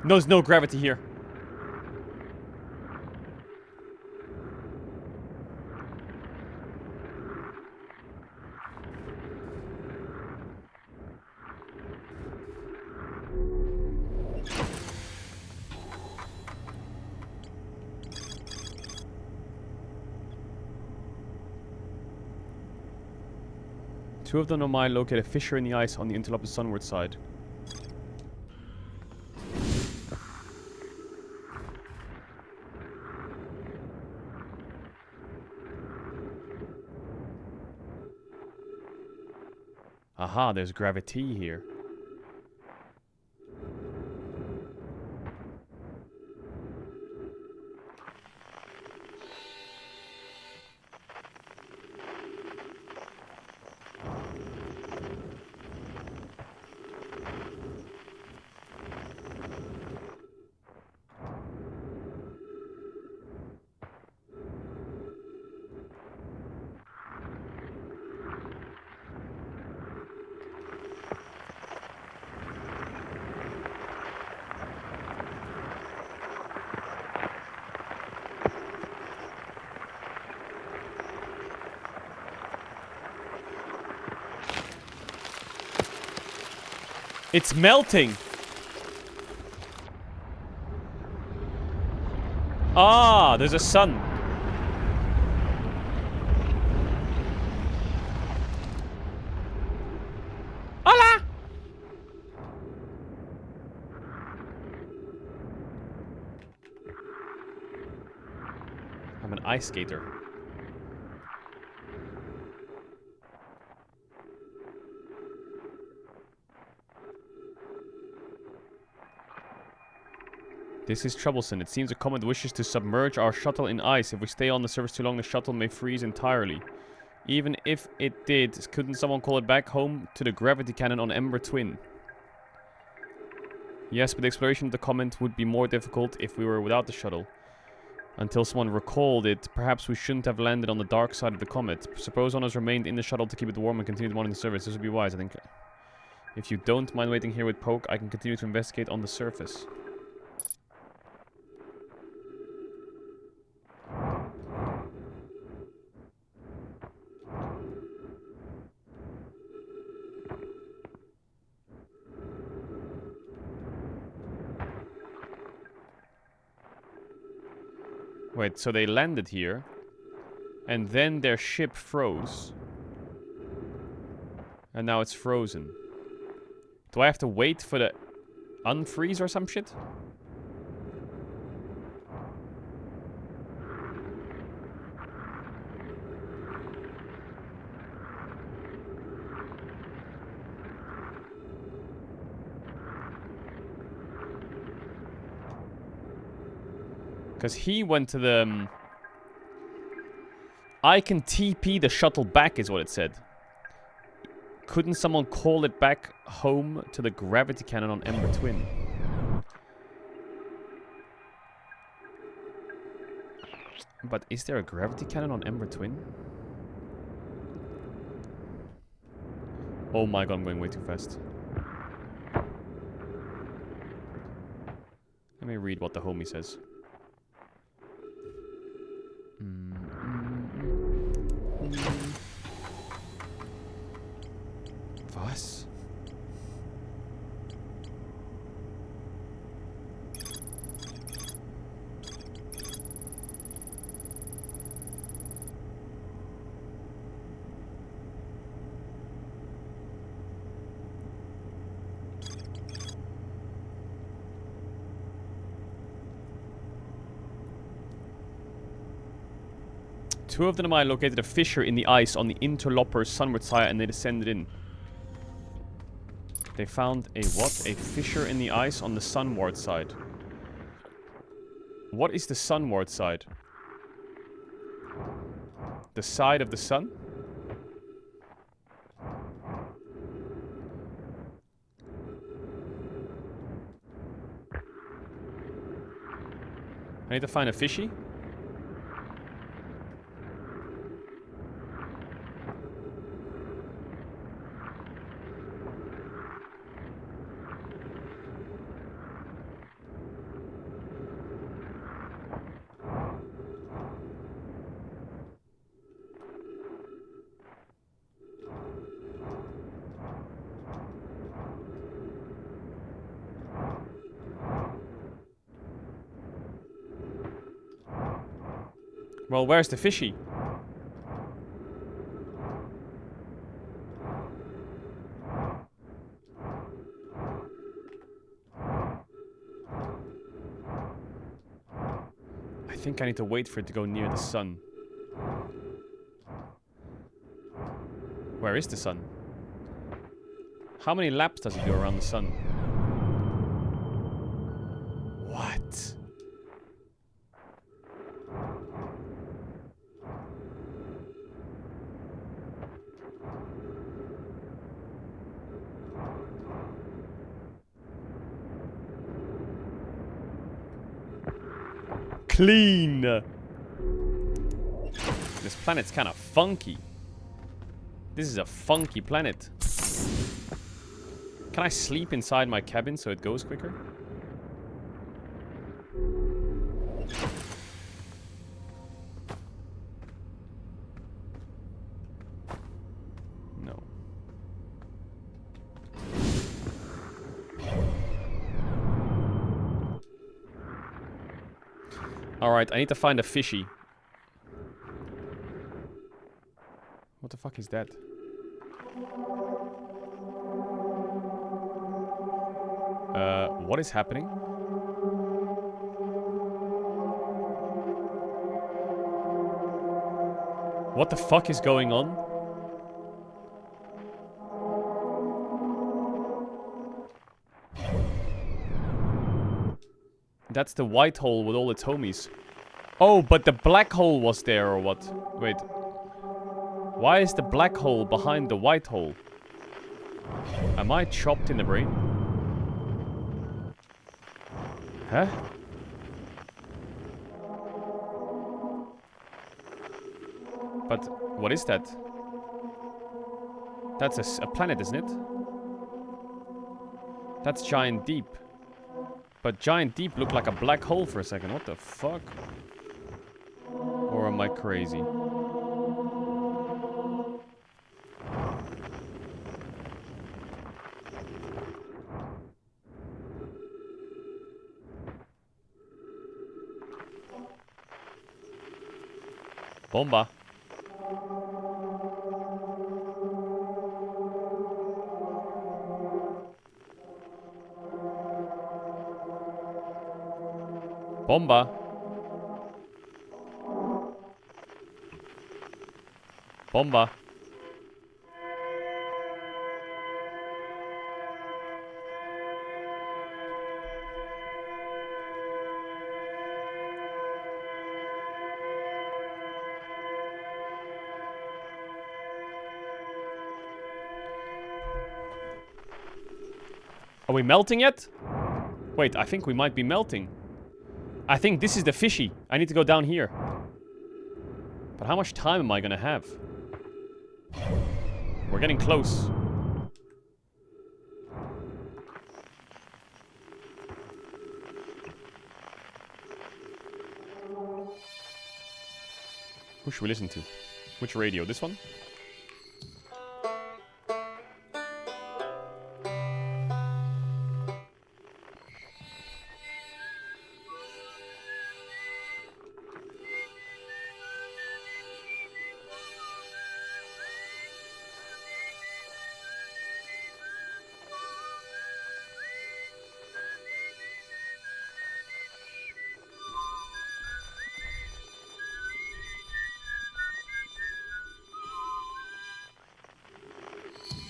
No, there's no gravity here. Two of the Nomai locate a fissure in the ice on the interloper's sunward side. Aha, there's gravity here. It's melting! Ah, there's a sun. Hola! I'm an ice skater. This is troublesome. It seems a comet wishes to submerge our shuttle in ice. If we stay on the surface too long, the shuttle may freeze entirely. Even if it did, couldn't someone call it back home to the gravity cannon on Ember Twin? Yes, but the exploration of the comet would be more difficult if we were without the shuttle. Until someone recalled it, perhaps we shouldn't have landed on the dark side of the comet. Suppose one of us remained in the shuttle to keep it warm and continued monitoring the surface. This would be wise, I think. If you don't mind waiting here with Poke, I can continue to investigate on the surface. Wait, so they landed here, and then their ship froze, and now it's frozen. Do I have to wait for the unfreeze or some shit? Because he went to the... I can TP the shuttle back is what it said. Couldn't someone call it back home to the gravity cannon on Ember Twin? But is there a gravity cannon on Ember Twin? Oh my god, I'm going way too fast. Let me read what the homie says. Was? Two of them I located a fissure in the ice on the interloper's sunward side and they descended in. They found a what? A fissure in the ice on the sunward side. What is the sunward side? The side of the sun? I need to find a fishy. Well, where's the fishy? I think I need to wait for it to go near the sun. Where is the sun? How many laps does it do around the sun? What? Clean! This planet's kind of funky. This is a funky planet. Can I sleep inside my cabin so it goes quicker? No. Alright, I need to find a fishy. What the fuck is that? What is happening? What the fuck is going on? That's the white hole with all its homies. Oh, but the black hole was there or what? Wait. Why is the black hole behind the white hole? Am I chopped in the brain? Huh? But what is that? That's a planet, isn't it? That's Giant Deep. But Giant Deep looked like a black hole for a second. What the fuck? Or am I crazy? Bomba. Bomba. Bomba. Are we melting yet? Wait, I think we might be melting. I think this is the fishy. I need to go down here. But how much time am I gonna have? We're getting close. Who should we listen to? Which radio? This one?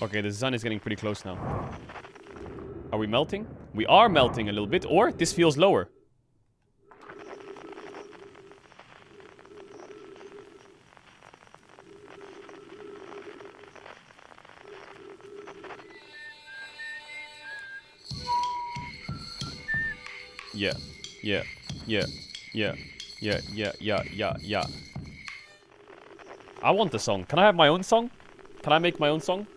Okay, the sun is getting pretty close now. Are we melting? We are melting a little bit, or this feels lower. Yeah, yeah, yeah, Yeah. I want the song. Can I have my own song? Can I make my own song?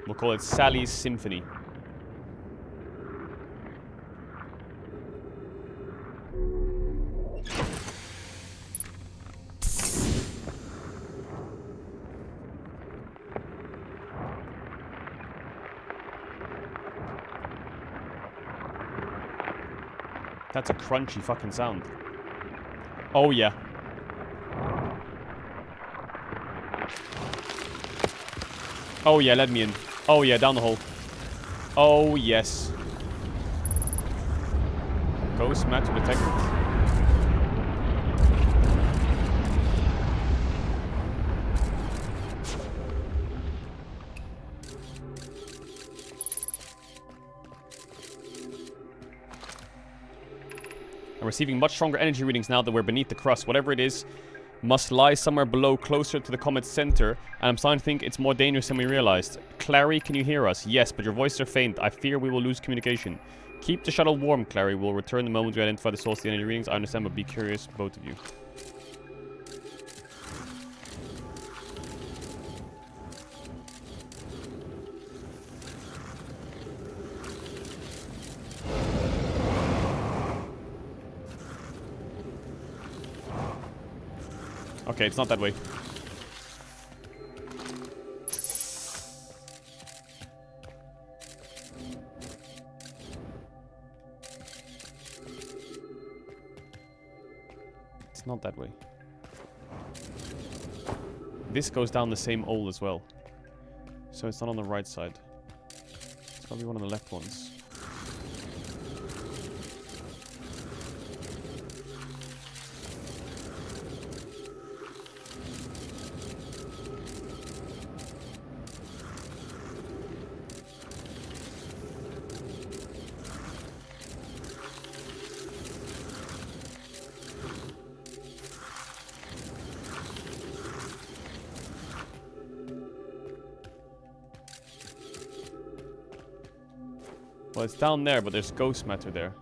We'll call it Sally's Symphony. That's a crunchy fucking sound. Oh yeah. Oh yeah, let me in. Oh yeah, down the hole. Oh yes. Ghost matter detected. I'm receiving much stronger energy readings now that we're beneath the crust. Whatever it is must lie somewhere below, closer to the comet's center, and I'm starting to think it's more dangerous than we realized. Clary, can you hear us? Yes, but your voices are faint. I fear we will lose communication. Keep the shuttle warm, Clary. We'll return the moment we identify the source of the energy readings. I understand, but be curious, both of you. Okay, it's not that way. It's not that way. This goes down the same hole as well. So it's not on the right side. It's probably one of the left ones. Well, it's down there, but there's ghost matter there.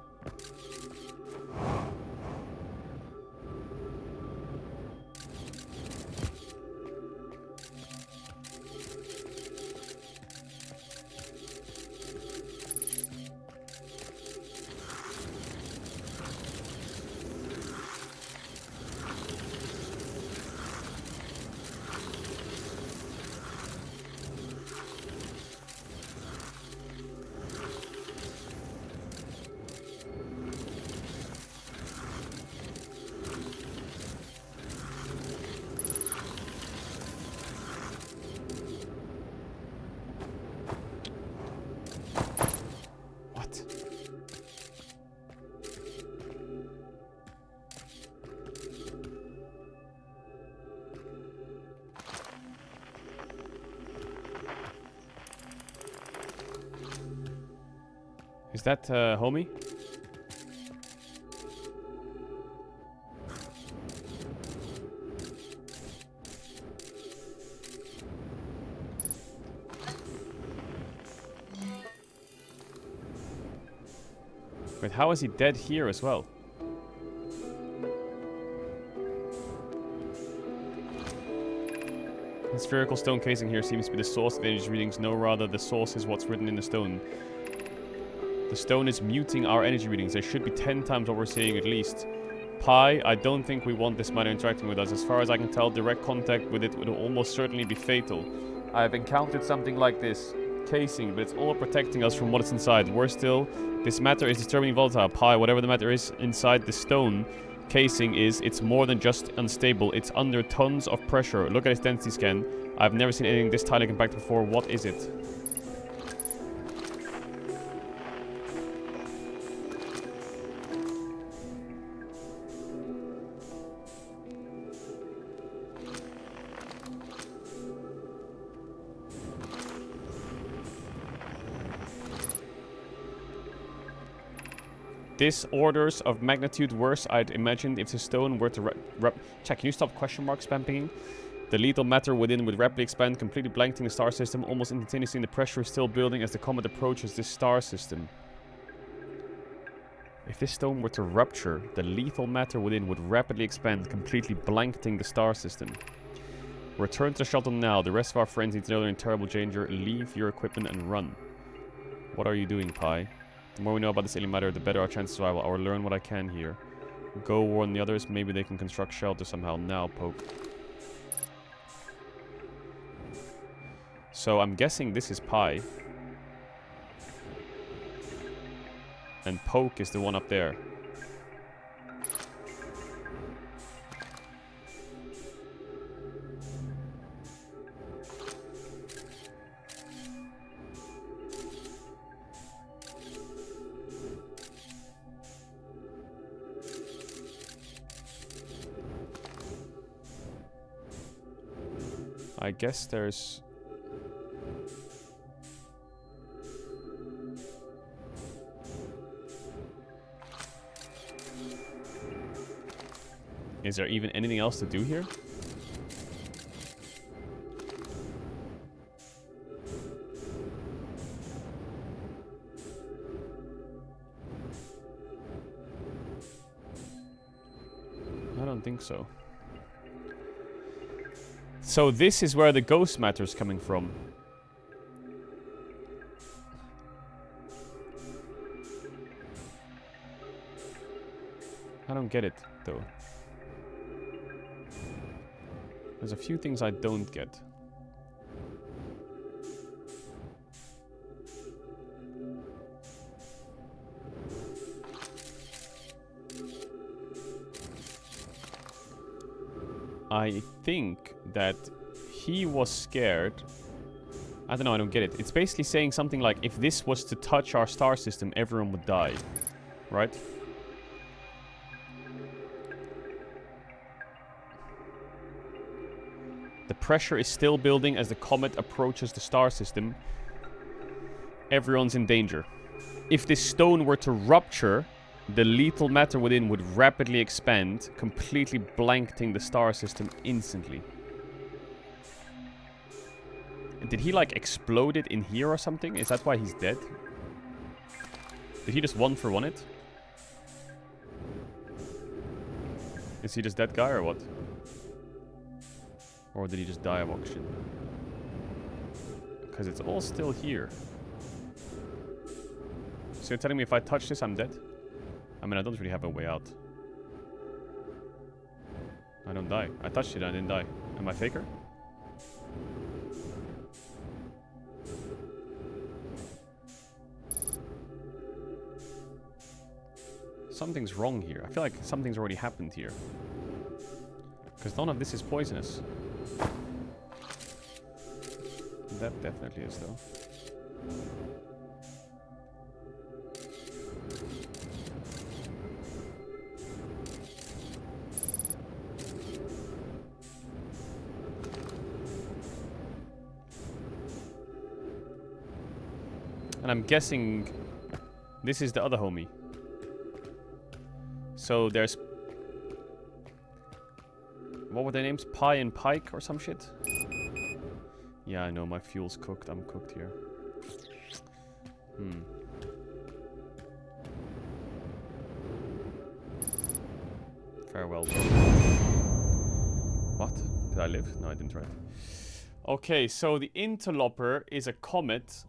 Is that homie? Wait, how is he dead here as well? The spherical stone casing here seems to be the source of the energy readings. No, rather, the source is what's written in the stone. The stone is muting our energy readings. They should be 10 times what we're seeing at least. Pi, I don't think we want this matter interacting with us. As far as I can tell, direct contact with it would almost certainly be fatal. I have encountered something like this. Casing, but it's all protecting us from what is inside. Worse still, this matter is disturbingly volatile. Pi, whatever the matter is inside the stone casing is, it's more than just unstable. It's under tons of pressure. Look at its density scan. I've never seen anything this tightly compacted before. What is it? This orders of magnitude worse, I'd imagine, if the stone were to Chat, can you stop question mark spamming? The lethal matter within would rapidly expand, completely blanketing the star system, almost instantaneously, and the pressure is still building as the comet approaches this star system. If this stone were to rupture, the lethal matter within would rapidly expand, completely blanketing the star system. Return to the shuttle now. The rest of our friends need to know they're in terrible danger. Leave your equipment and run. What are you doing, Pi? The more we know about this alien matter, the better our chance of survival. I will learn what I can here. Go warn the others. Maybe they can construct shelter somehow. Now, Poke. So I'm guessing this is Pi. And Poke is the one up there. I guess there's... Is there even anything else to do here? I don't think so. So this is where the ghost matter is coming from. I don't get it, though. There's a few things I don't get. I think that he was scared. I don't know, I don't get it. It's basically saying something like, if this was to touch our star system, everyone would die. Right? The pressure is still building as the comet approaches the star system. Everyone's in danger. If this stone were to rupture, the lethal matter within would rapidly expand, completely blanketing the star system instantly. Did he like explode it in here or something? Is that why he's dead? Did he just 1-for-1 it? Is he just that guy or what? Or did he just die of oxygen? Because it's all still here. So you're telling me if I touch this, I'm dead? I mean, I don't really have a way out. I don't die. I touched it, I didn't die. Am I faker? Something's wrong here. I feel like something's already happened here. Because none of this is poisonous. That definitely is, though. And I'm guessing this is the other homie. So there's... What were their names? Pi and Pike or some shit? Yeah, I know, my fuel's cooked. I'm cooked here. Farewell. What? Did I live? No, I didn't, right? Okay, so the interloper is a comet.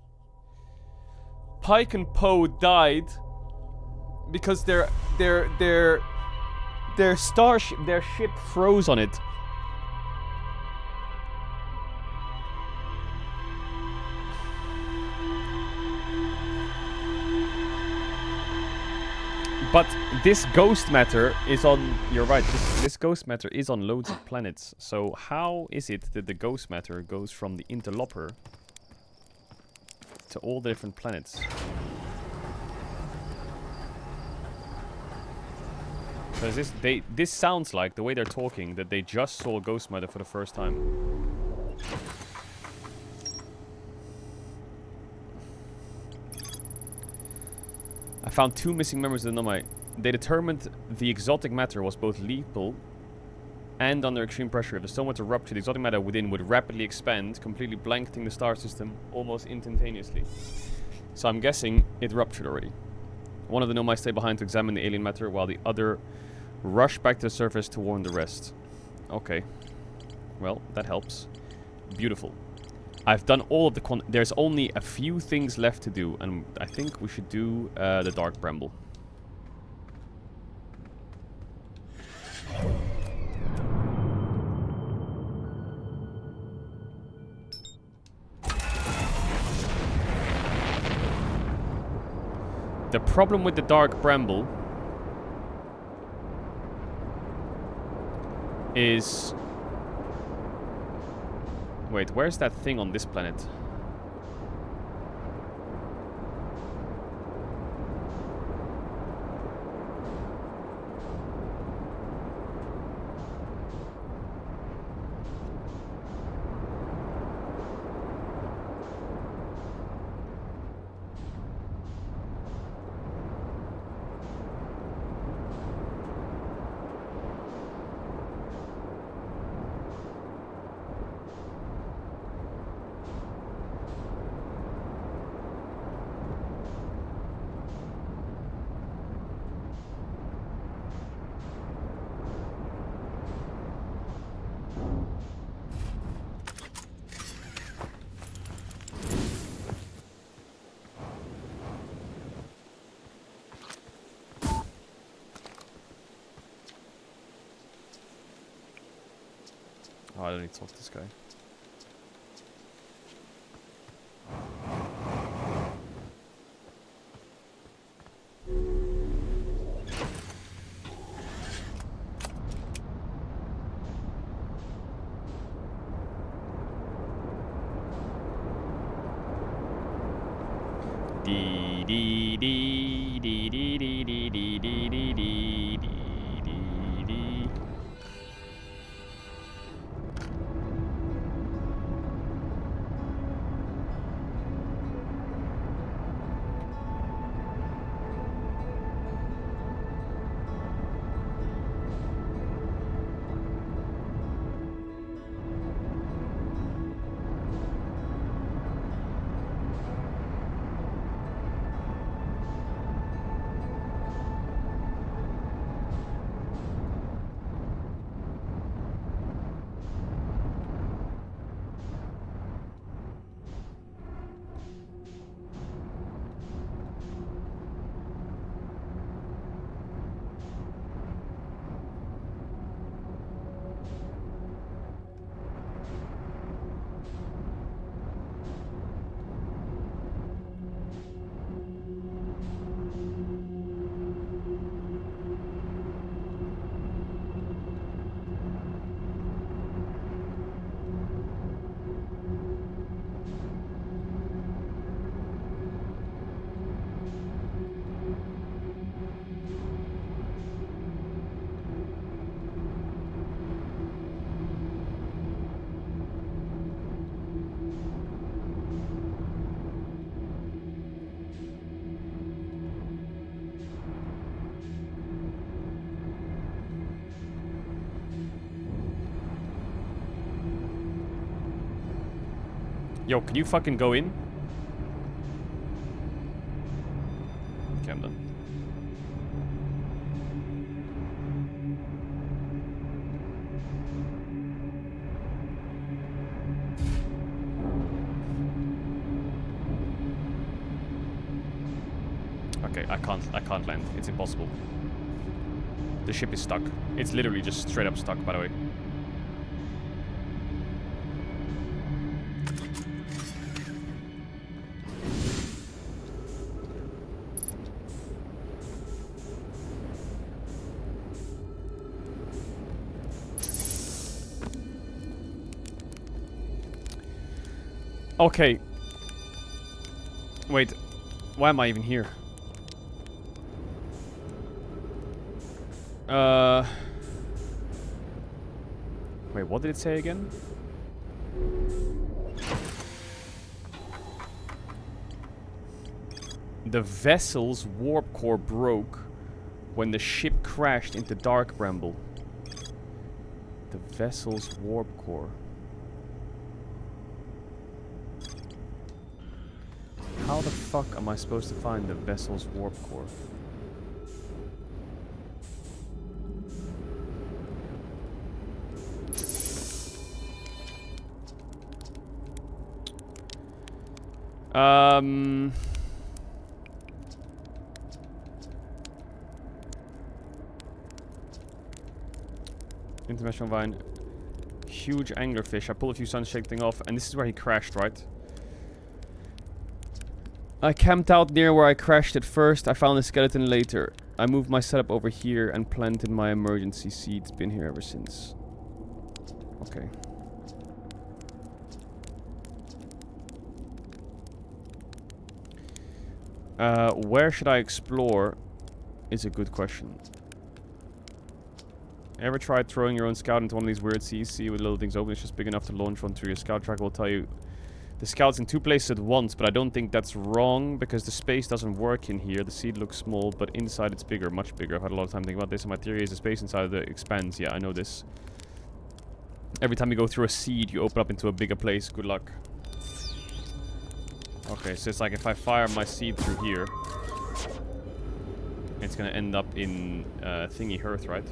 Pike and Poe died because their ship froze on it. But this ghost matter is on... You're right, this ghost matter is on loads of planets. So how is it that the ghost matter goes from the interloper to all the different planets? Because this sounds like, the way they're talking, that they just saw ghost matter for the first time. I found 2 missing members of the Nomai. They determined the exotic matter was both lethal and under extreme pressure. If the stone were to rupture, the exotic matter within would rapidly expand, completely blanketing the star system almost instantaneously. So I'm guessing it ruptured already. One of the Nomai stay behind to examine the alien matter, while the other rush back to the surface to warn the rest. Okay. Well, that helps. Beautiful. I've done all of the there's only a few things left to do, and I think we should do the Dark Bramble. The problem with the Dark Bramble is... Wait, where's that thing on this planet? Oh, I don't need to talk to this guy. Dee dee dee dee dee dee dee dee dee dee dee dee dee. Yo, can you fucking go in? Okay, I'm done. Okay, I can't land. It's impossible. The ship is stuck. It's literally just straight up stuck, by the way. Okay. Wait. Why am I even here? Wait, what did it say again? The vessel's warp core broke when the ship crashed into Dark Bramble. The vessel's warp core. How the fuck am I supposed to find the vessel's warp core? International Vine. Huge anglerfish. I pulled a few sunshake thing off, and this is where he crashed, right? I camped out near where I crashed at first. I found a skeleton later. I moved my setup over here and planted my emergency seeds. Been here ever since. Okay. Where should I explore is a good question. Ever tried throwing your own scout into one of these weird seas? See with little things open, it's just big enough to launch one through your scout tracker. Will tell you the scout's in 2 places at once, but I don't think that's wrong because the space doesn't work in here. The seed looks small, but inside it's bigger, much bigger. I've had a lot of time thinking about this, and my theory is the space inside of it expands. Yeah, I know this. Every time you go through a seed, you open up into a bigger place. Good luck. Okay, so it's like if I fire my seed through here, it's gonna end up in thingy hearth, right?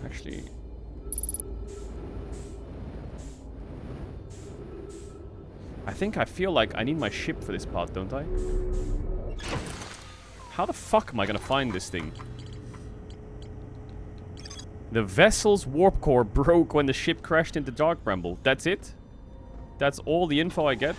Actually, I feel like I need my ship for this part, don't I? How the fuck am I gonna find this thing? The vessel's warp core broke when the ship crashed into Dark Bramble. That's it? That's all the info I get?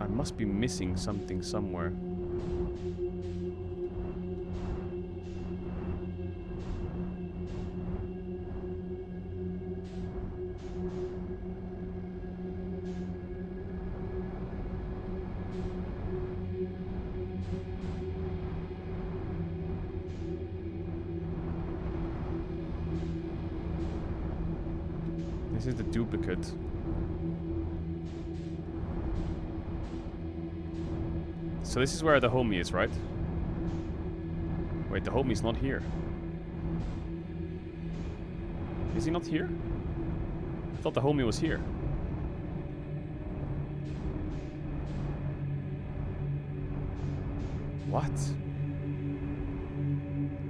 I must be missing something somewhere. This is the duplicate. So this is where the homie is, right? Wait, the homie's not here. Is he not here? I thought the homie was here. What?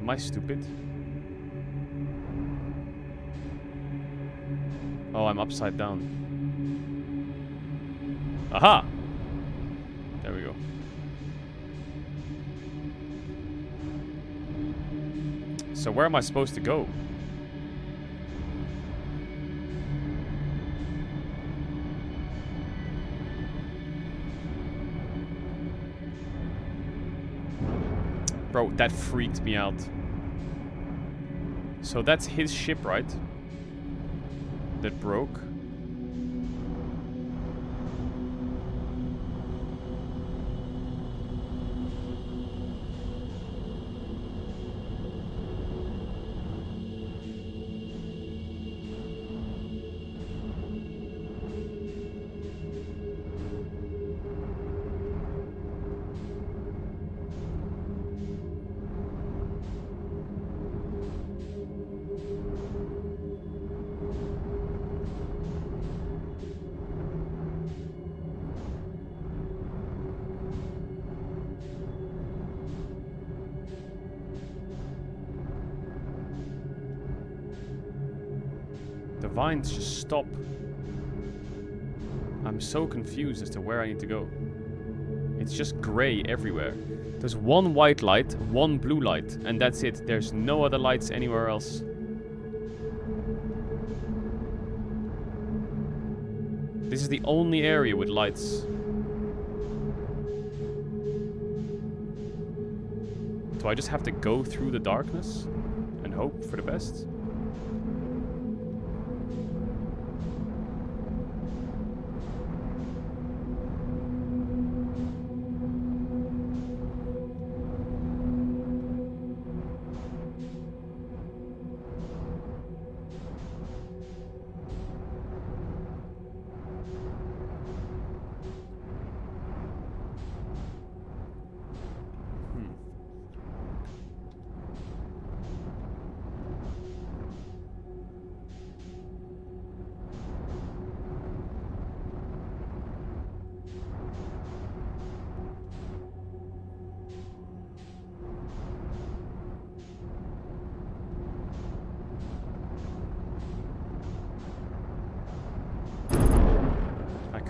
Am I stupid? Oh, I'm upside down. Aha! There we go. So where am I supposed to go? Bro, that freaked me out. So that's his ship, right? That broke. Vines just stop. I'm so confused as to where I need to go. It's just grey everywhere. There's one white light, one blue light, and that's it. There's no other lights anywhere else. This is the only area with lights. Do I just have to go through the darkness and hope for the best?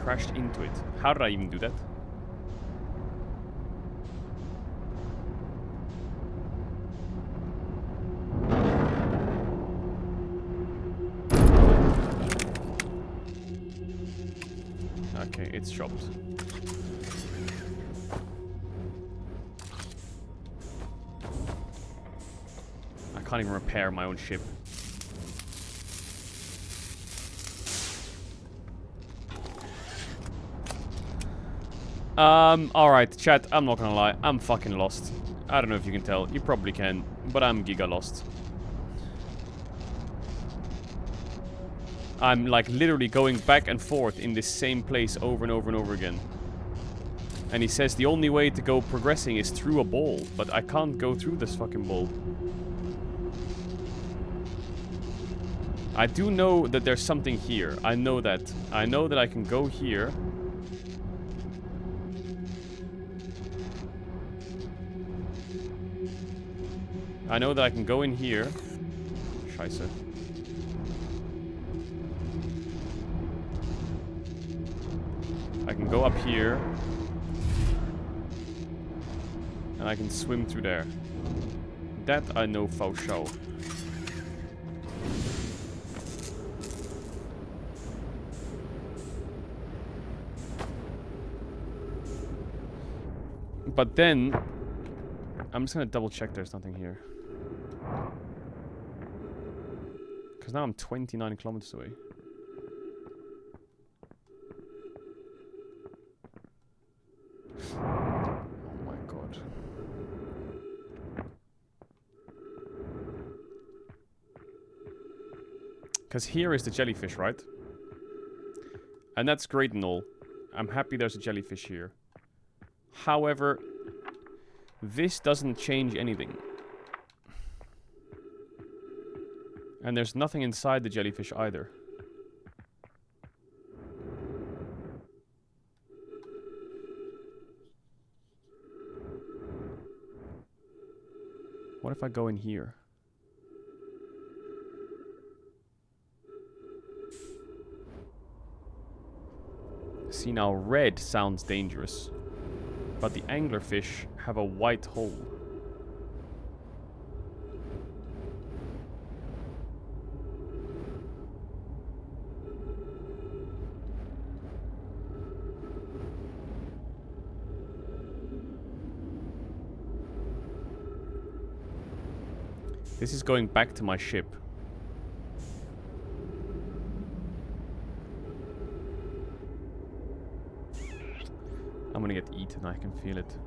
crashed into it. How did I even do that? Okay, it's chopped. I can't even repair my own ship. Alright, chat, I'm not gonna lie, I'm fucking lost. I don't know if you can tell, you probably can, but I'm giga lost. I'm like literally going back and forth in this same place over and over and over again. And he says the only way to go progressing is through a ball, but I can't go through this fucking ball. I do know that there's something here. I know that. I know that I can go here. I know that I can go in here. Scheiße. I can go up here. And I can swim through there. That I know for sure. But then, I'm just gonna double check there's nothing here. Because now I'm 29 kilometers away. Oh my god. Because here is the jellyfish, right? And that's great and all. I'm happy there's a jellyfish here. However, this doesn't change anything. And there's nothing inside the jellyfish either. What if I go in here? See, now red sounds dangerous. But the anglerfish have a white hole. This is going back to my ship. I'm gonna get eaten, I can feel it.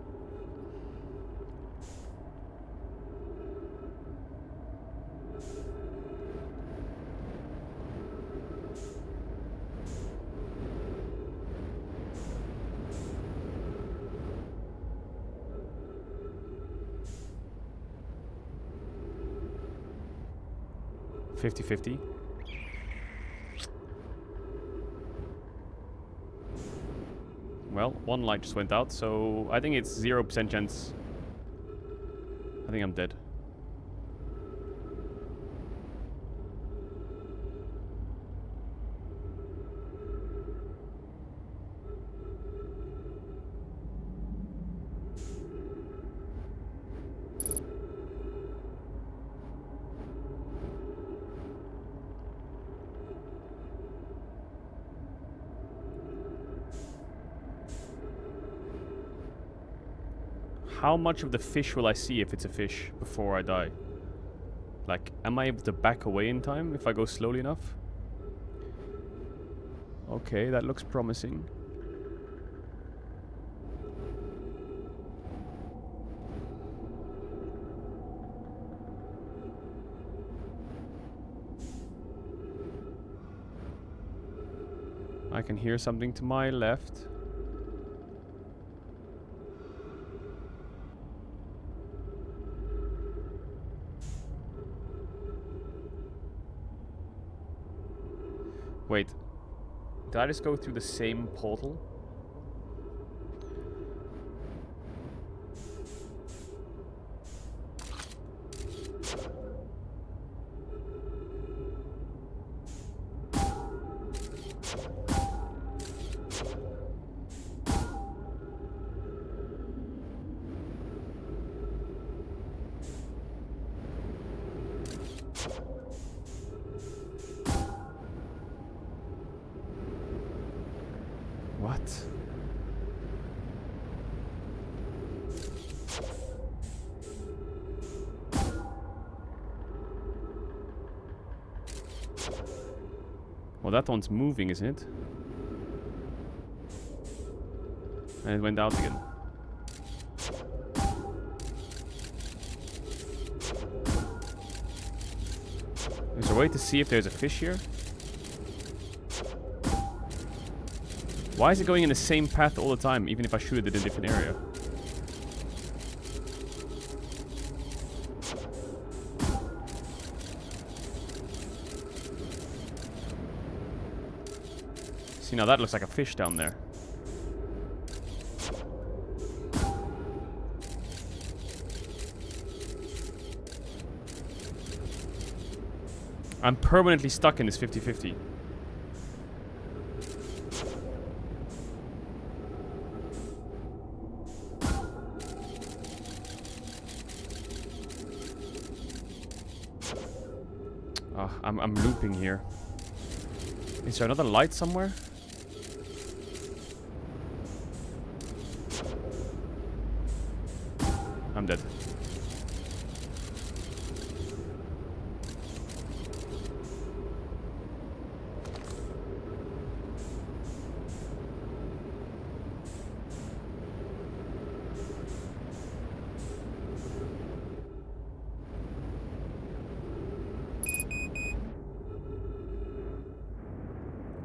$50-50. Well, one light just went out, so I think it's 0% chance. I think I'm dead. How much of the fish will I see if it's a fish before I die? Like, am I able to back away in time if I go slowly enough? Okay, that looks promising. I can hear something to my left. Wait, did I just go through the same portal? Well, that one's moving, isn't it? And it went out again. Is there a way to see if there's a fish here? Why is it going in the same path all the time, even if I shoot it in a different area? See, now that looks like a fish down there. I'm permanently stuck in this 50-50. I'm looping here. Is there another light somewhere? I'm dead.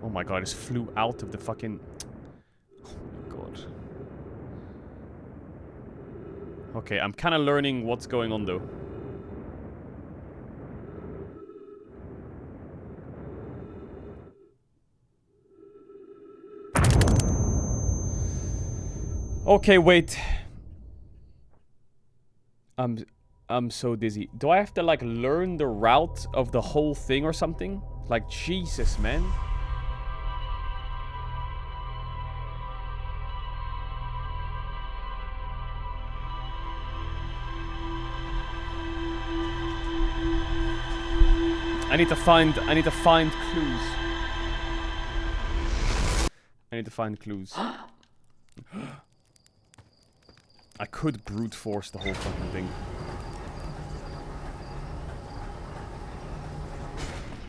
Oh my god, I just flew out of the fucking... Oh my god. Okay, I'm kind of learning what's going on though. Okay, wait. I'm so dizzy. Do I have to like learn the route of the whole thing or something? Like, Jesus, man. I need to find clues. I need to find clues. I could brute force the whole fucking thing.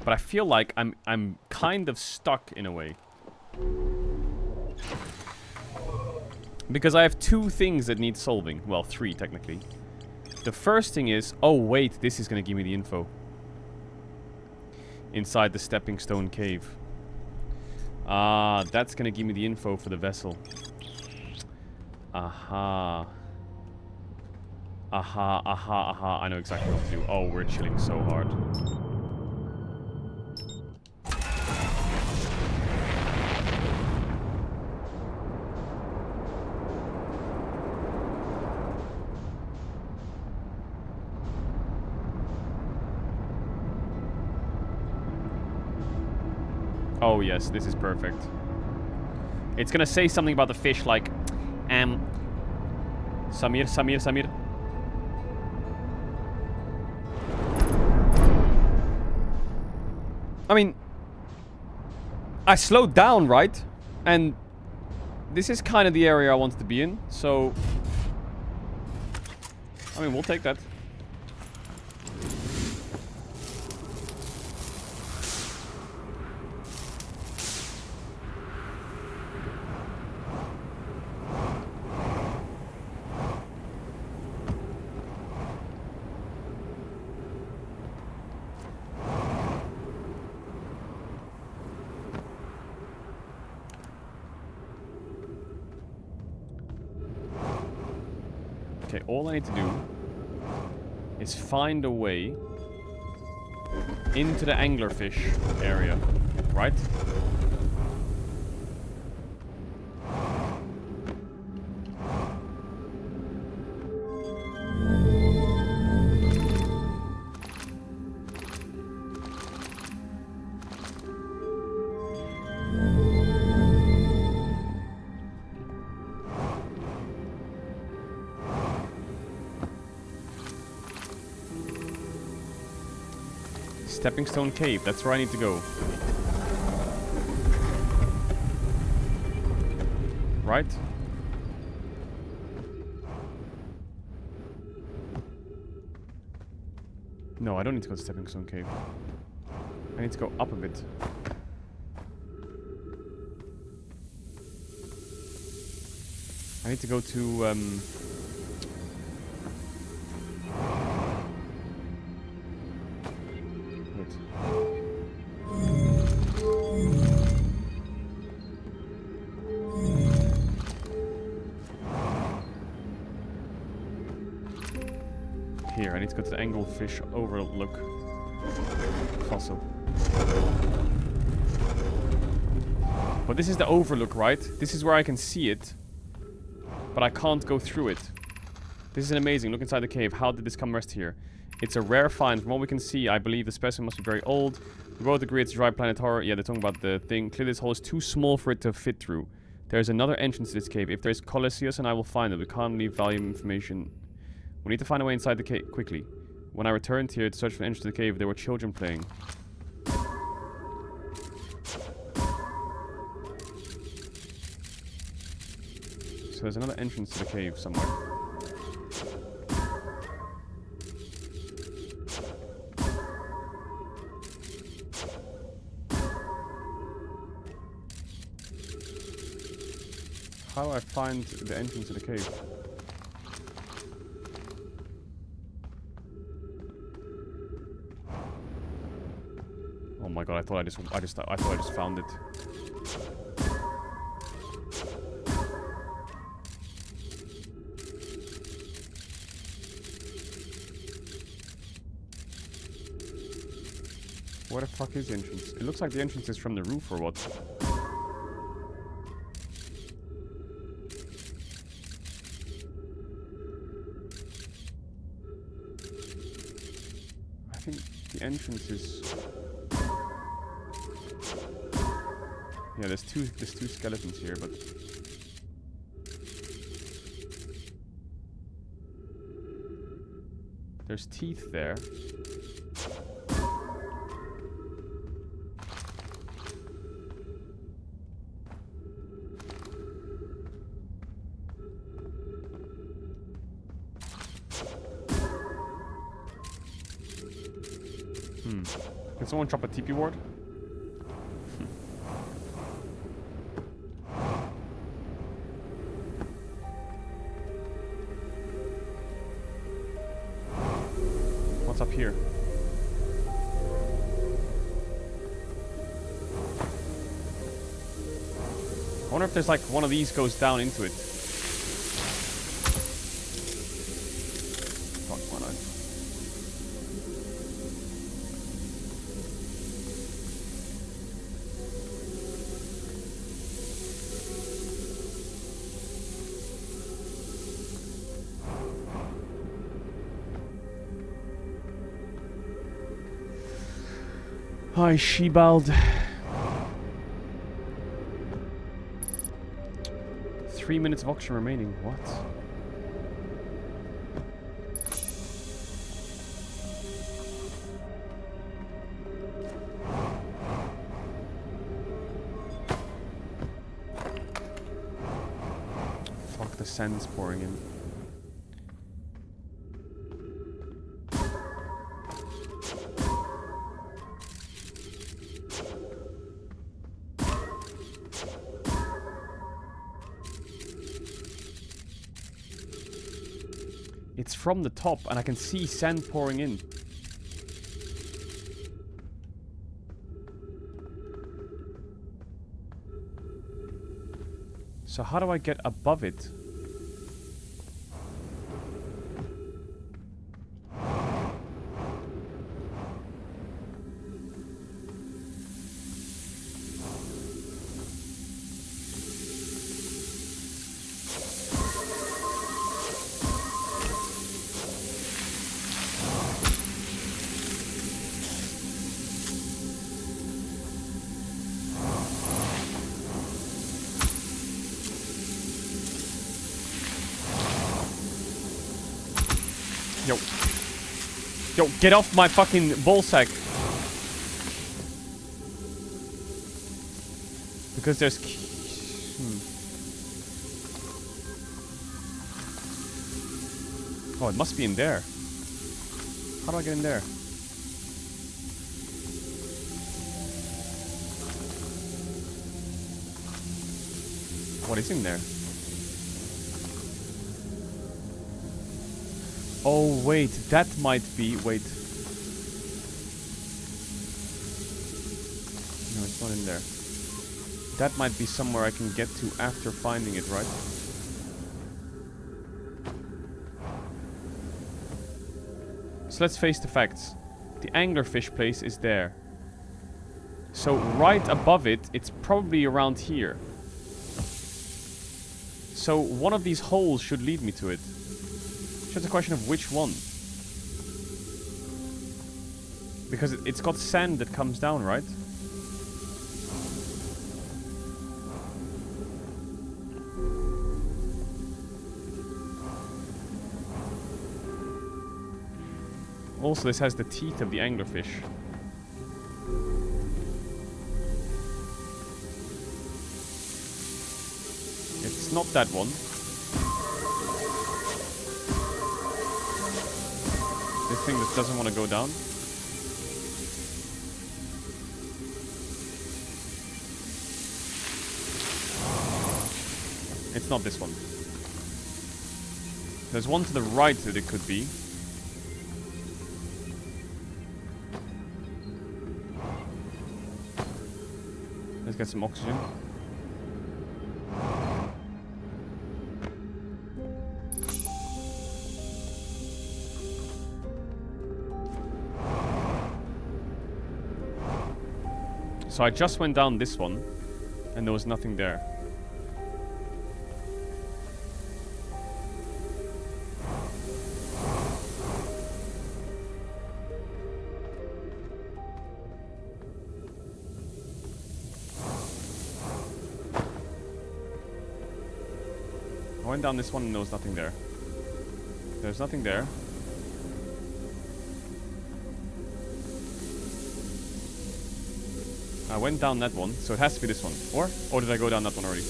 But I feel like I'm kind of stuck in a way. Because I have two things that need solving. Well, three technically. The first thing is, oh wait, this is gonna give me the info. Inside the stepping stone cave. Ah, that's gonna give me the info for the vessel. Aha. Aha, aha, aha. I know exactly what to do. Oh, we're chilling so hard. Oh yes, this is perfect. It's gonna say something about the fish like, Samir. I mean, I slowed down, right? And this is kind of the area I wanted to be in, so... I mean, we'll take that. Okay, all I need to do is find a way into the anglerfish area, right? Stepping Stone Cave, that's where I need to go. Right? No, I don't need to go to Stepping Stone Cave. I need to go up a bit. I need to go to... Wait. Here, I need to go to the Anglefish Overlook fossil. But this is the overlook, right? This is where I can see it. But I can't go through it. This is amazing. Look inside the cave. How did this come rest here? It's a rare find. From what we can see, I believe the specimen must be very old. We both agree it's dry planet horror. Yeah, they're talking about the thing. Clearly this hole is too small for it to fit through. There's another entrance to this cave. If there's Coliseus, and I will find it. We can't leave valuable information. We need to find a way inside the cave quickly. When I returned here to search for an entrance to the cave, there were children playing. So there's another entrance to the cave somewhere. How do I find the entrance to the cave? Oh my god, I thought I just found it. Where the fuck is the entrance? It looks like the entrance is from the roof or what? I think the entrance is... Yeah, there's two skeletons here, but... There's teeth there. Can someone drop a TP ward? What's up here? I wonder if there's like one of these goes down into it. Fuck, why not? Hi, Shebald. 3 minutes of oxygen remaining. What? Fuck, the sand's pouring in. It's from the top, and I can see sand pouring in. So how do I get above it? Yo, get off my fucking ballsack. Because there's... Oh, it must be in there. How do I get in there? What is in there? Oh, wait. That might be... Wait. No, it's not in there. That might be somewhere I can get to after finding it, right? So let's face the facts. The anglerfish place is there. So right above it, it's probably around here. So one of these holes should lead me to it. It's just a question of which one. Because it's got sand that comes down, right? Also, this has the teeth of the anglerfish. It's not that one. This thing that doesn't want to go down. It's not this one. There's one to the right that it could be. Let's get some oxygen. So I just went down this one, and there was nothing there. I went down this one and there was nothing there. There's nothing there. I went down that one, so it has to be this one. Or did I go down that one already?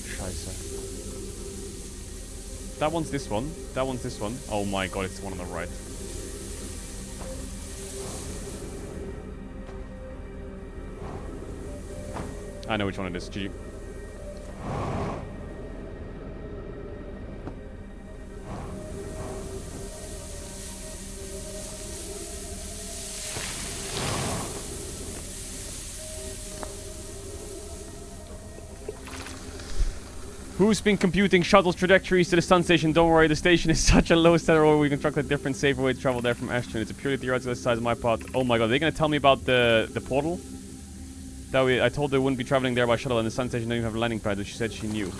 Scheiße. That one's this one. That one's this one. Oh my god, it's the one on the right. I know which one it is. GG. Who's been computing shuttle trajectories to the sun station? Don't worry, the station is such a low stellar orbit we can construct a different, safer way to travel there from Ashton. It's a purely theoretical exercise on my part. Oh my god, are they gonna tell me about the portal? That way, I told they wouldn't be traveling there by shuttle, and the sun station doesn't even have a landing pad, which she said she knew.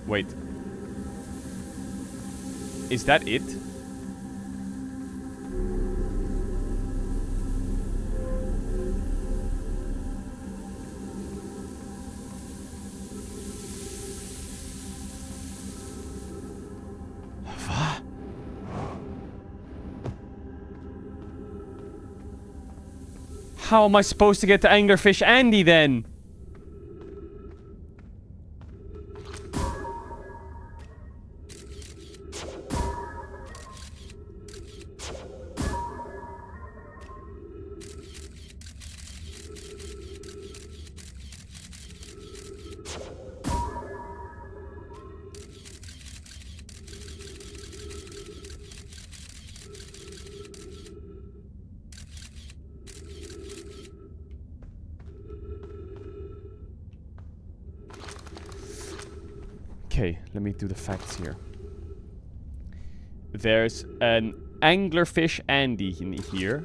Wait. Is that it? How am I supposed to get to Anglerfish Andy then? Okay, let me do the facts here. There's an Anglerfish Andy in here.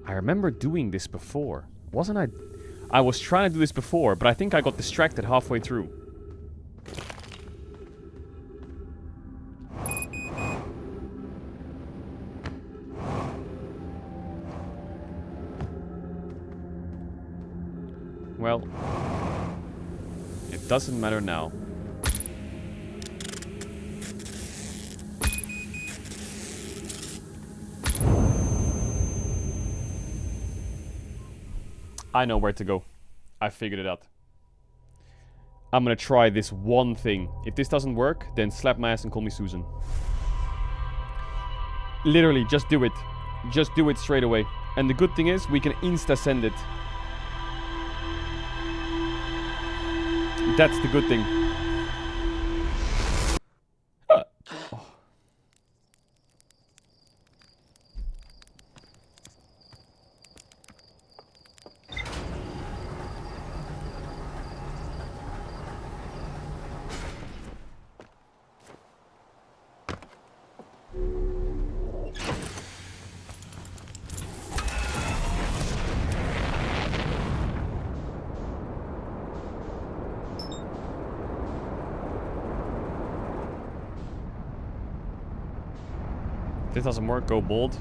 I remember doing this before. Wasn't I? I was trying to do this before, but I think I got distracted halfway through. Well, it doesn't matter now. I know where to go. I figured it out. I'm gonna try this one thing. If this doesn't work, then slap my ass and call me Susan. Literally, just do it. Just do it straight away. And the good thing is, we can insta-send it. That's the good thing. If this doesn't work, go bold.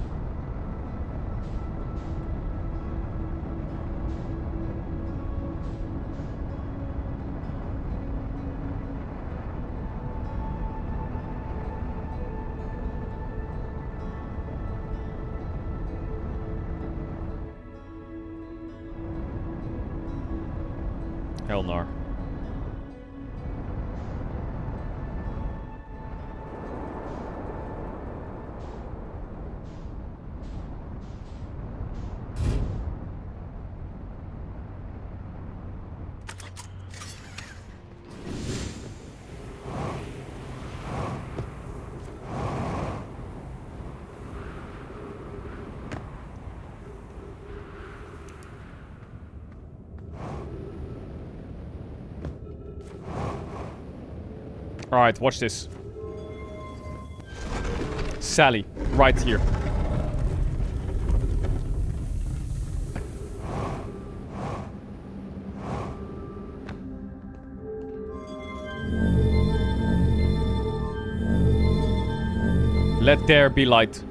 Hell no. Alright, watch this. Sally, right here. Let there be light.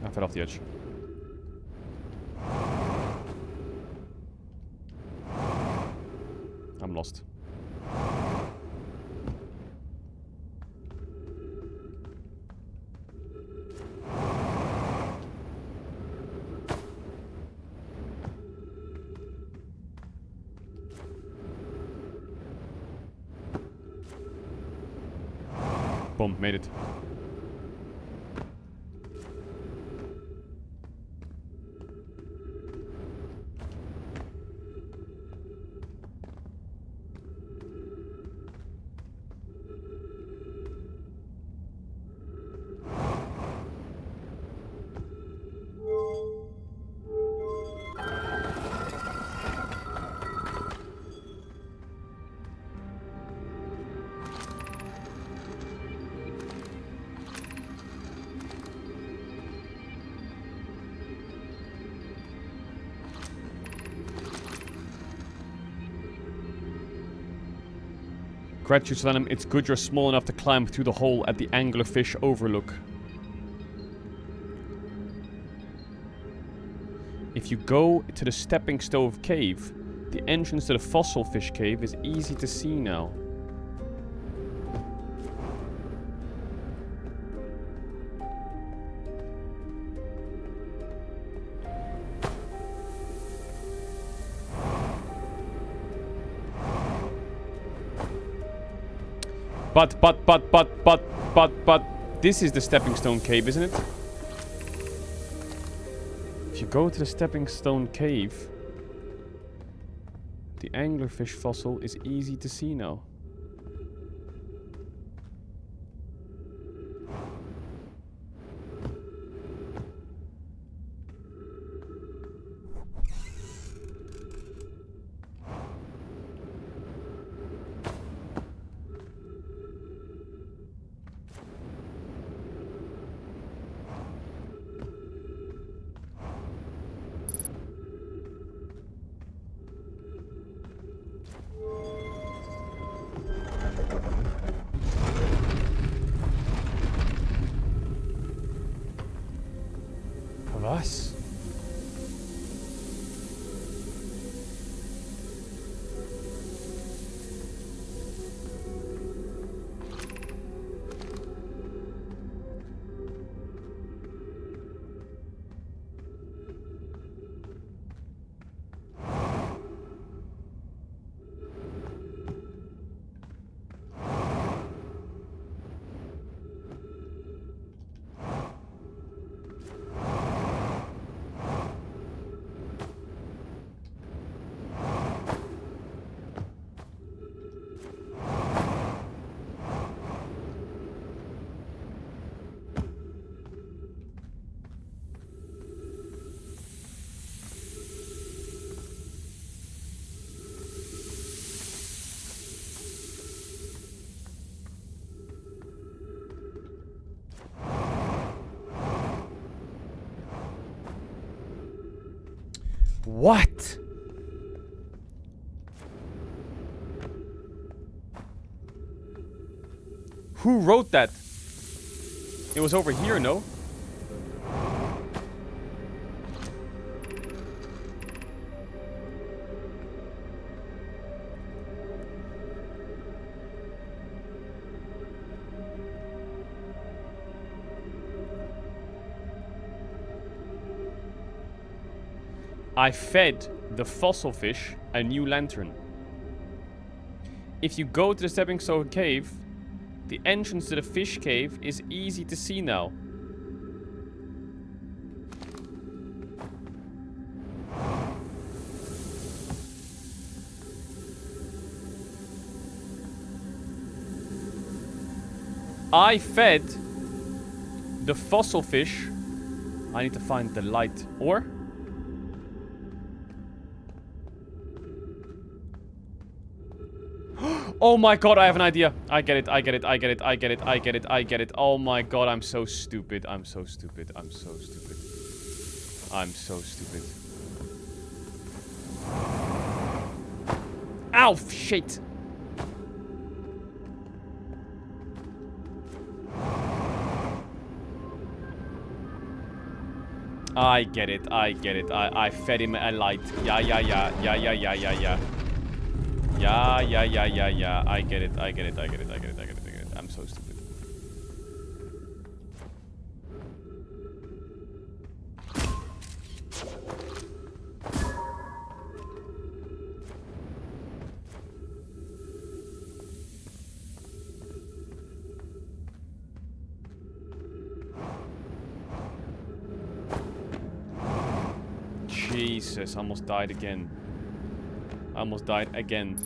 I fell off the edge. I'm lost. Boom, made it. Gratitude, Solanum. It's good you're small enough to climb through the hole at the anglerfish overlook. If you go to the stepping stone cave, the entrance to the fossil fish cave is easy to see now. But, this is the stepping stone cave, isn't it? If you go to the stepping stone cave, the anglerfish fossil is easy to see now. us. What? Who wrote that? It was over here, no? I fed the fossil fish a new lantern. If you go to the stepping stone cave, the entrance to the fish cave is easy to see now. I fed the fossil fish. I need to find the light. Or? Oh my god, I have an idea. I get it, I get it, I get it, I get it, I get it, I get it. Oh my god, I'm so stupid. I'm so stupid. I'm so stupid. I'm so stupid. Ow, shit. I get it, I get it. I fed him a light. Yeah. Yeah. I get it. I'm so stupid. Jesus, almost died again. Almost died again.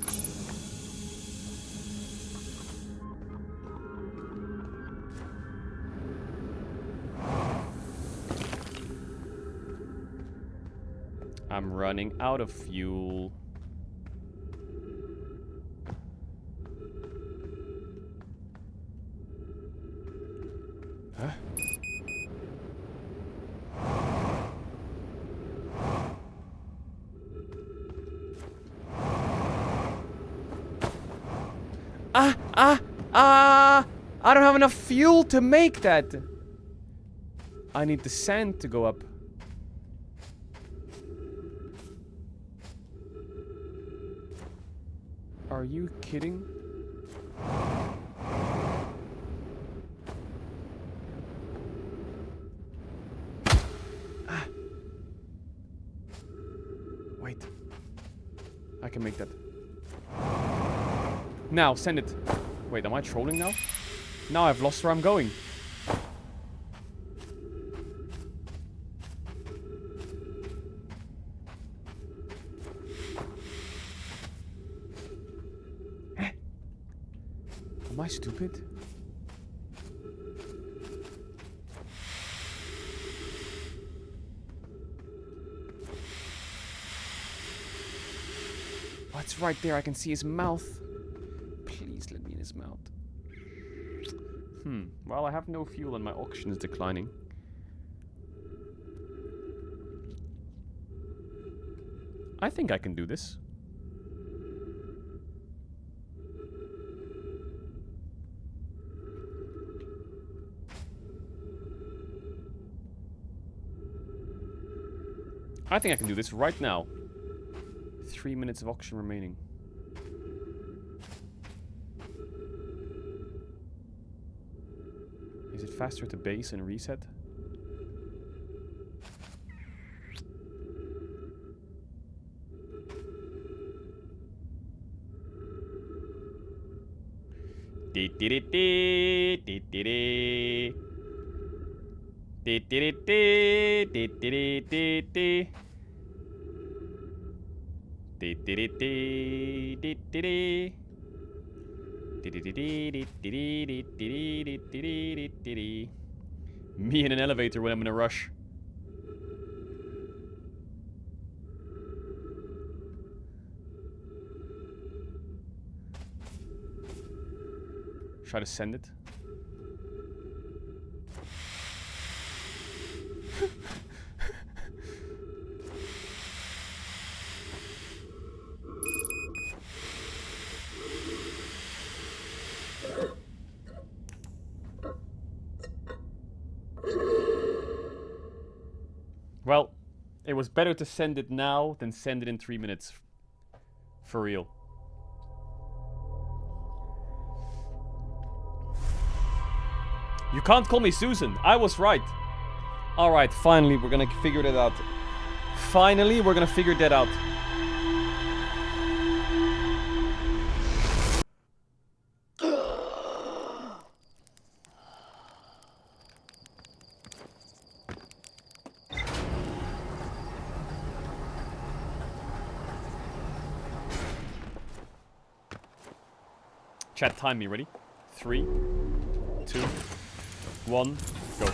I'm running out of fuel. Huh? I don't have enough fuel to make that. I need the sand to go up. Are you kidding? Wait. I can make that. Now, send it. Wait, am I trolling now? Now I've lost where I'm going. Am I stupid? Oh, it's right there. I can see his mouth. Please let me in his mouth. Well, I have no fuel and my oxygen is declining. I think I can do this. I think I can do this right now. 3 minutes of auction remaining. Is it faster to base and reset? Me in an elevator when I'm in a rush. Try to send it. Well, it was better to send it now than send it in 3 minutes. For real. You can't call me Susan. I was right. Alright, finally we're gonna figure that out. Finally, we're gonna figure that out. Chat, time me. Ready? 3, 2, 1, go.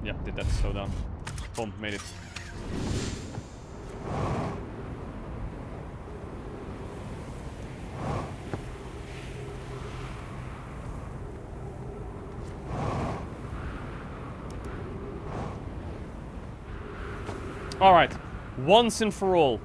Yeah, did that slow down. Boom, made it. Alright, once and for all.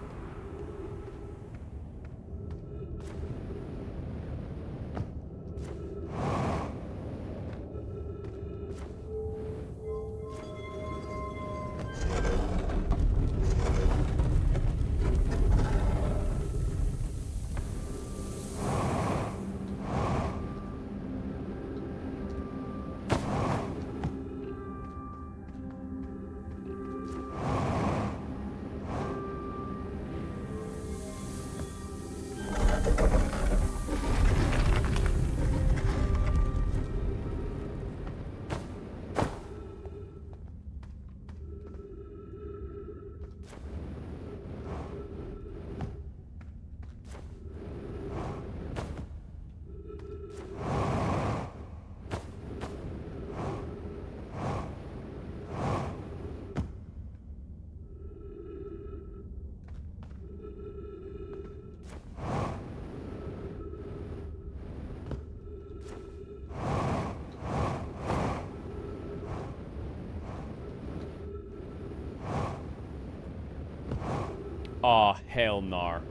Aw, hell nar.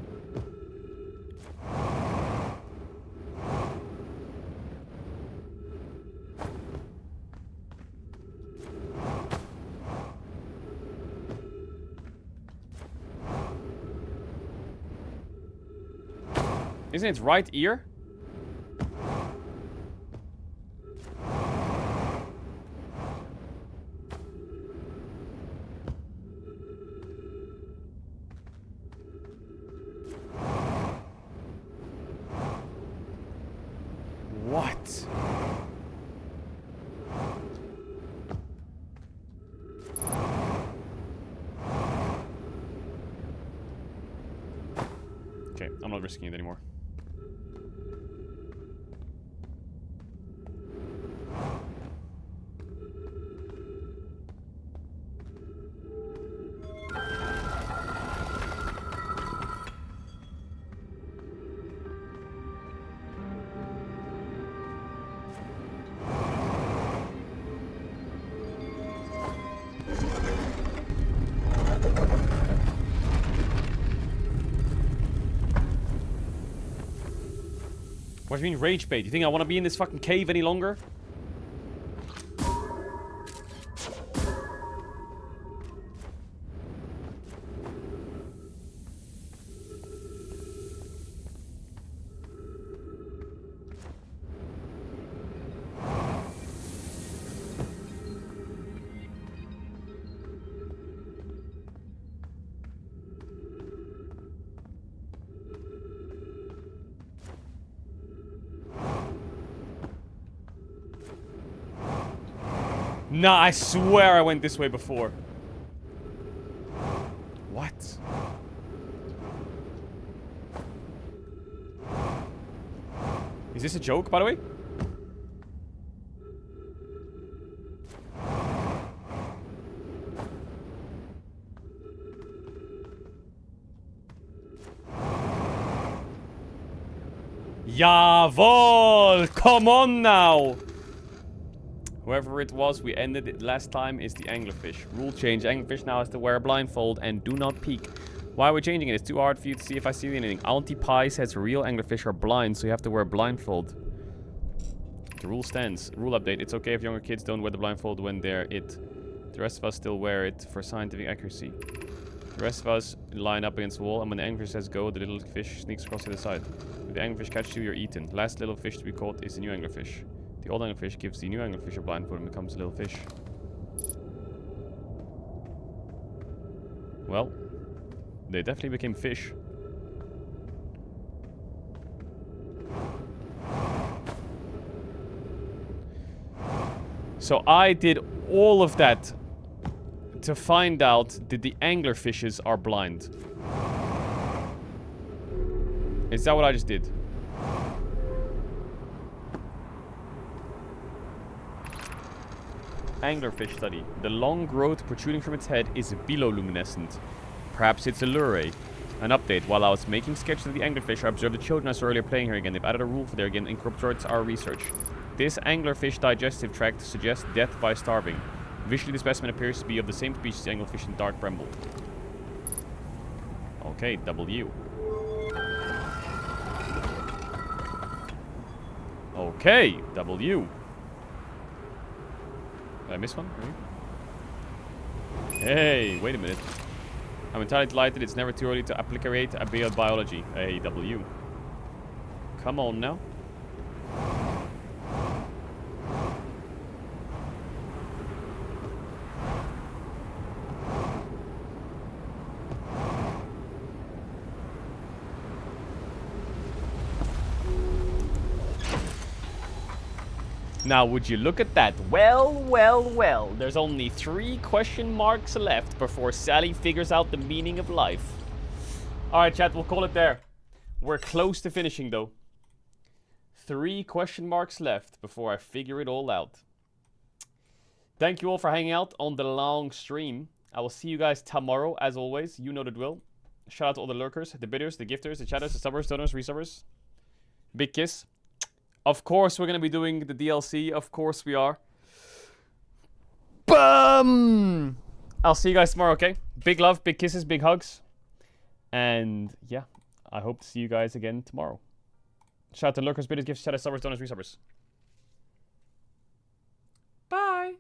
Isn't it right ear? Okay, I'm not risking it anymore. What do you mean rage bait? You think I want to be in this fucking cave any longer? Nah, I swear I went this way before. What? Is this a joke, by the way? Jawohl! Come on now! Whoever it was we ended it last time is the anglerfish. Rule change. Anglerfish now has to wear a blindfold and do not peek. Why are we changing it? It's too hard for you to see if I see anything. Auntie Pie says real anglerfish are blind, so you have to wear a blindfold. The rule stands. Rule update. It's okay if younger kids don't wear the blindfold when they're it. The rest of us still wear it for scientific accuracy. The rest of us line up against the wall, and when the anglerfish says go, the little fish sneaks across the other side. If the anglerfish catches you, you're eaten. Last little fish to be caught is the new anglerfish. The old anglerfish gives the new anglerfish a blindfold and becomes a little fish. Well, they definitely became fish. So I did all of that to find out that the anglerfishes are blind. Is that what I just did? Anglerfish study. The long growth protruding from its head is bioluminescent. Perhaps it's a lure. An update. While I was making sketches of the anglerfish, I observed the children I saw earlier playing here again. They've added a rule for there again and incorporates our research. This anglerfish digestive tract suggests death by starving. Visually, the specimen appears to be of the same species as the anglerfish in dark bramble. Okay, W. Okay, W. Did I miss one? Maybe? Hey, wait a minute. I'm entirely delighted it's never too early to applicate a biology. Hey, W. Come on now. Now, would you look at that? Well, well, well. There's only 3 question marks left before Sally figures out the meaning of life. Alright, chat, we'll call it there. We're close to finishing, though. 3 question marks left before I figure it all out. Thank you all for hanging out on the long stream. I will see you guys tomorrow, as always. You know the drill. Shout out to all the lurkers, the bidders, the gifters, the chatters, the subbers, donors, resubbers. Big kiss. Of course, we're going to be doing the DLC. Of course, we are. Boom! I'll see you guys tomorrow, okay? Big love, big kisses, big hugs. And yeah, I hope to see you guys again tomorrow. Shout out to lurkers, bidders, gifts, chatters, subbers, donors, resubbers. Bye!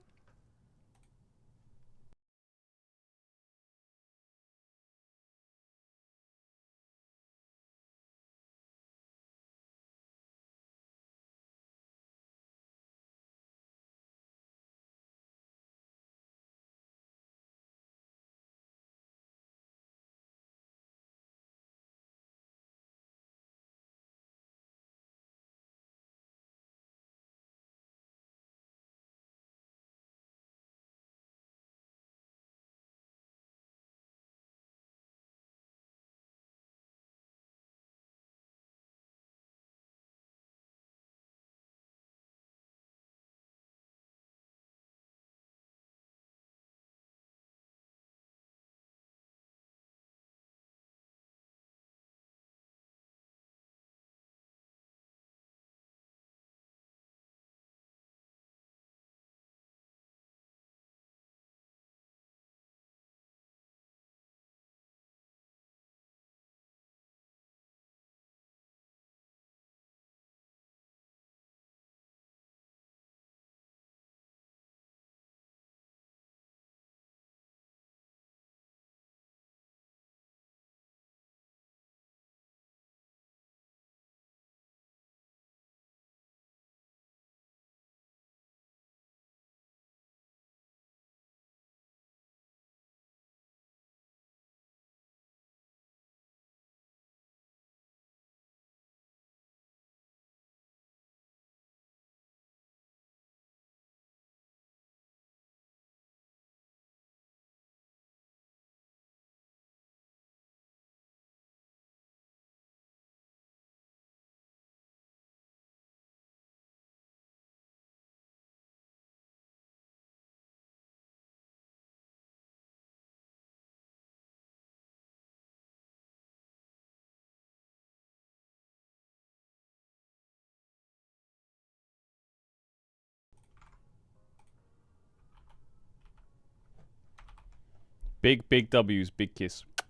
Big W's, big kiss.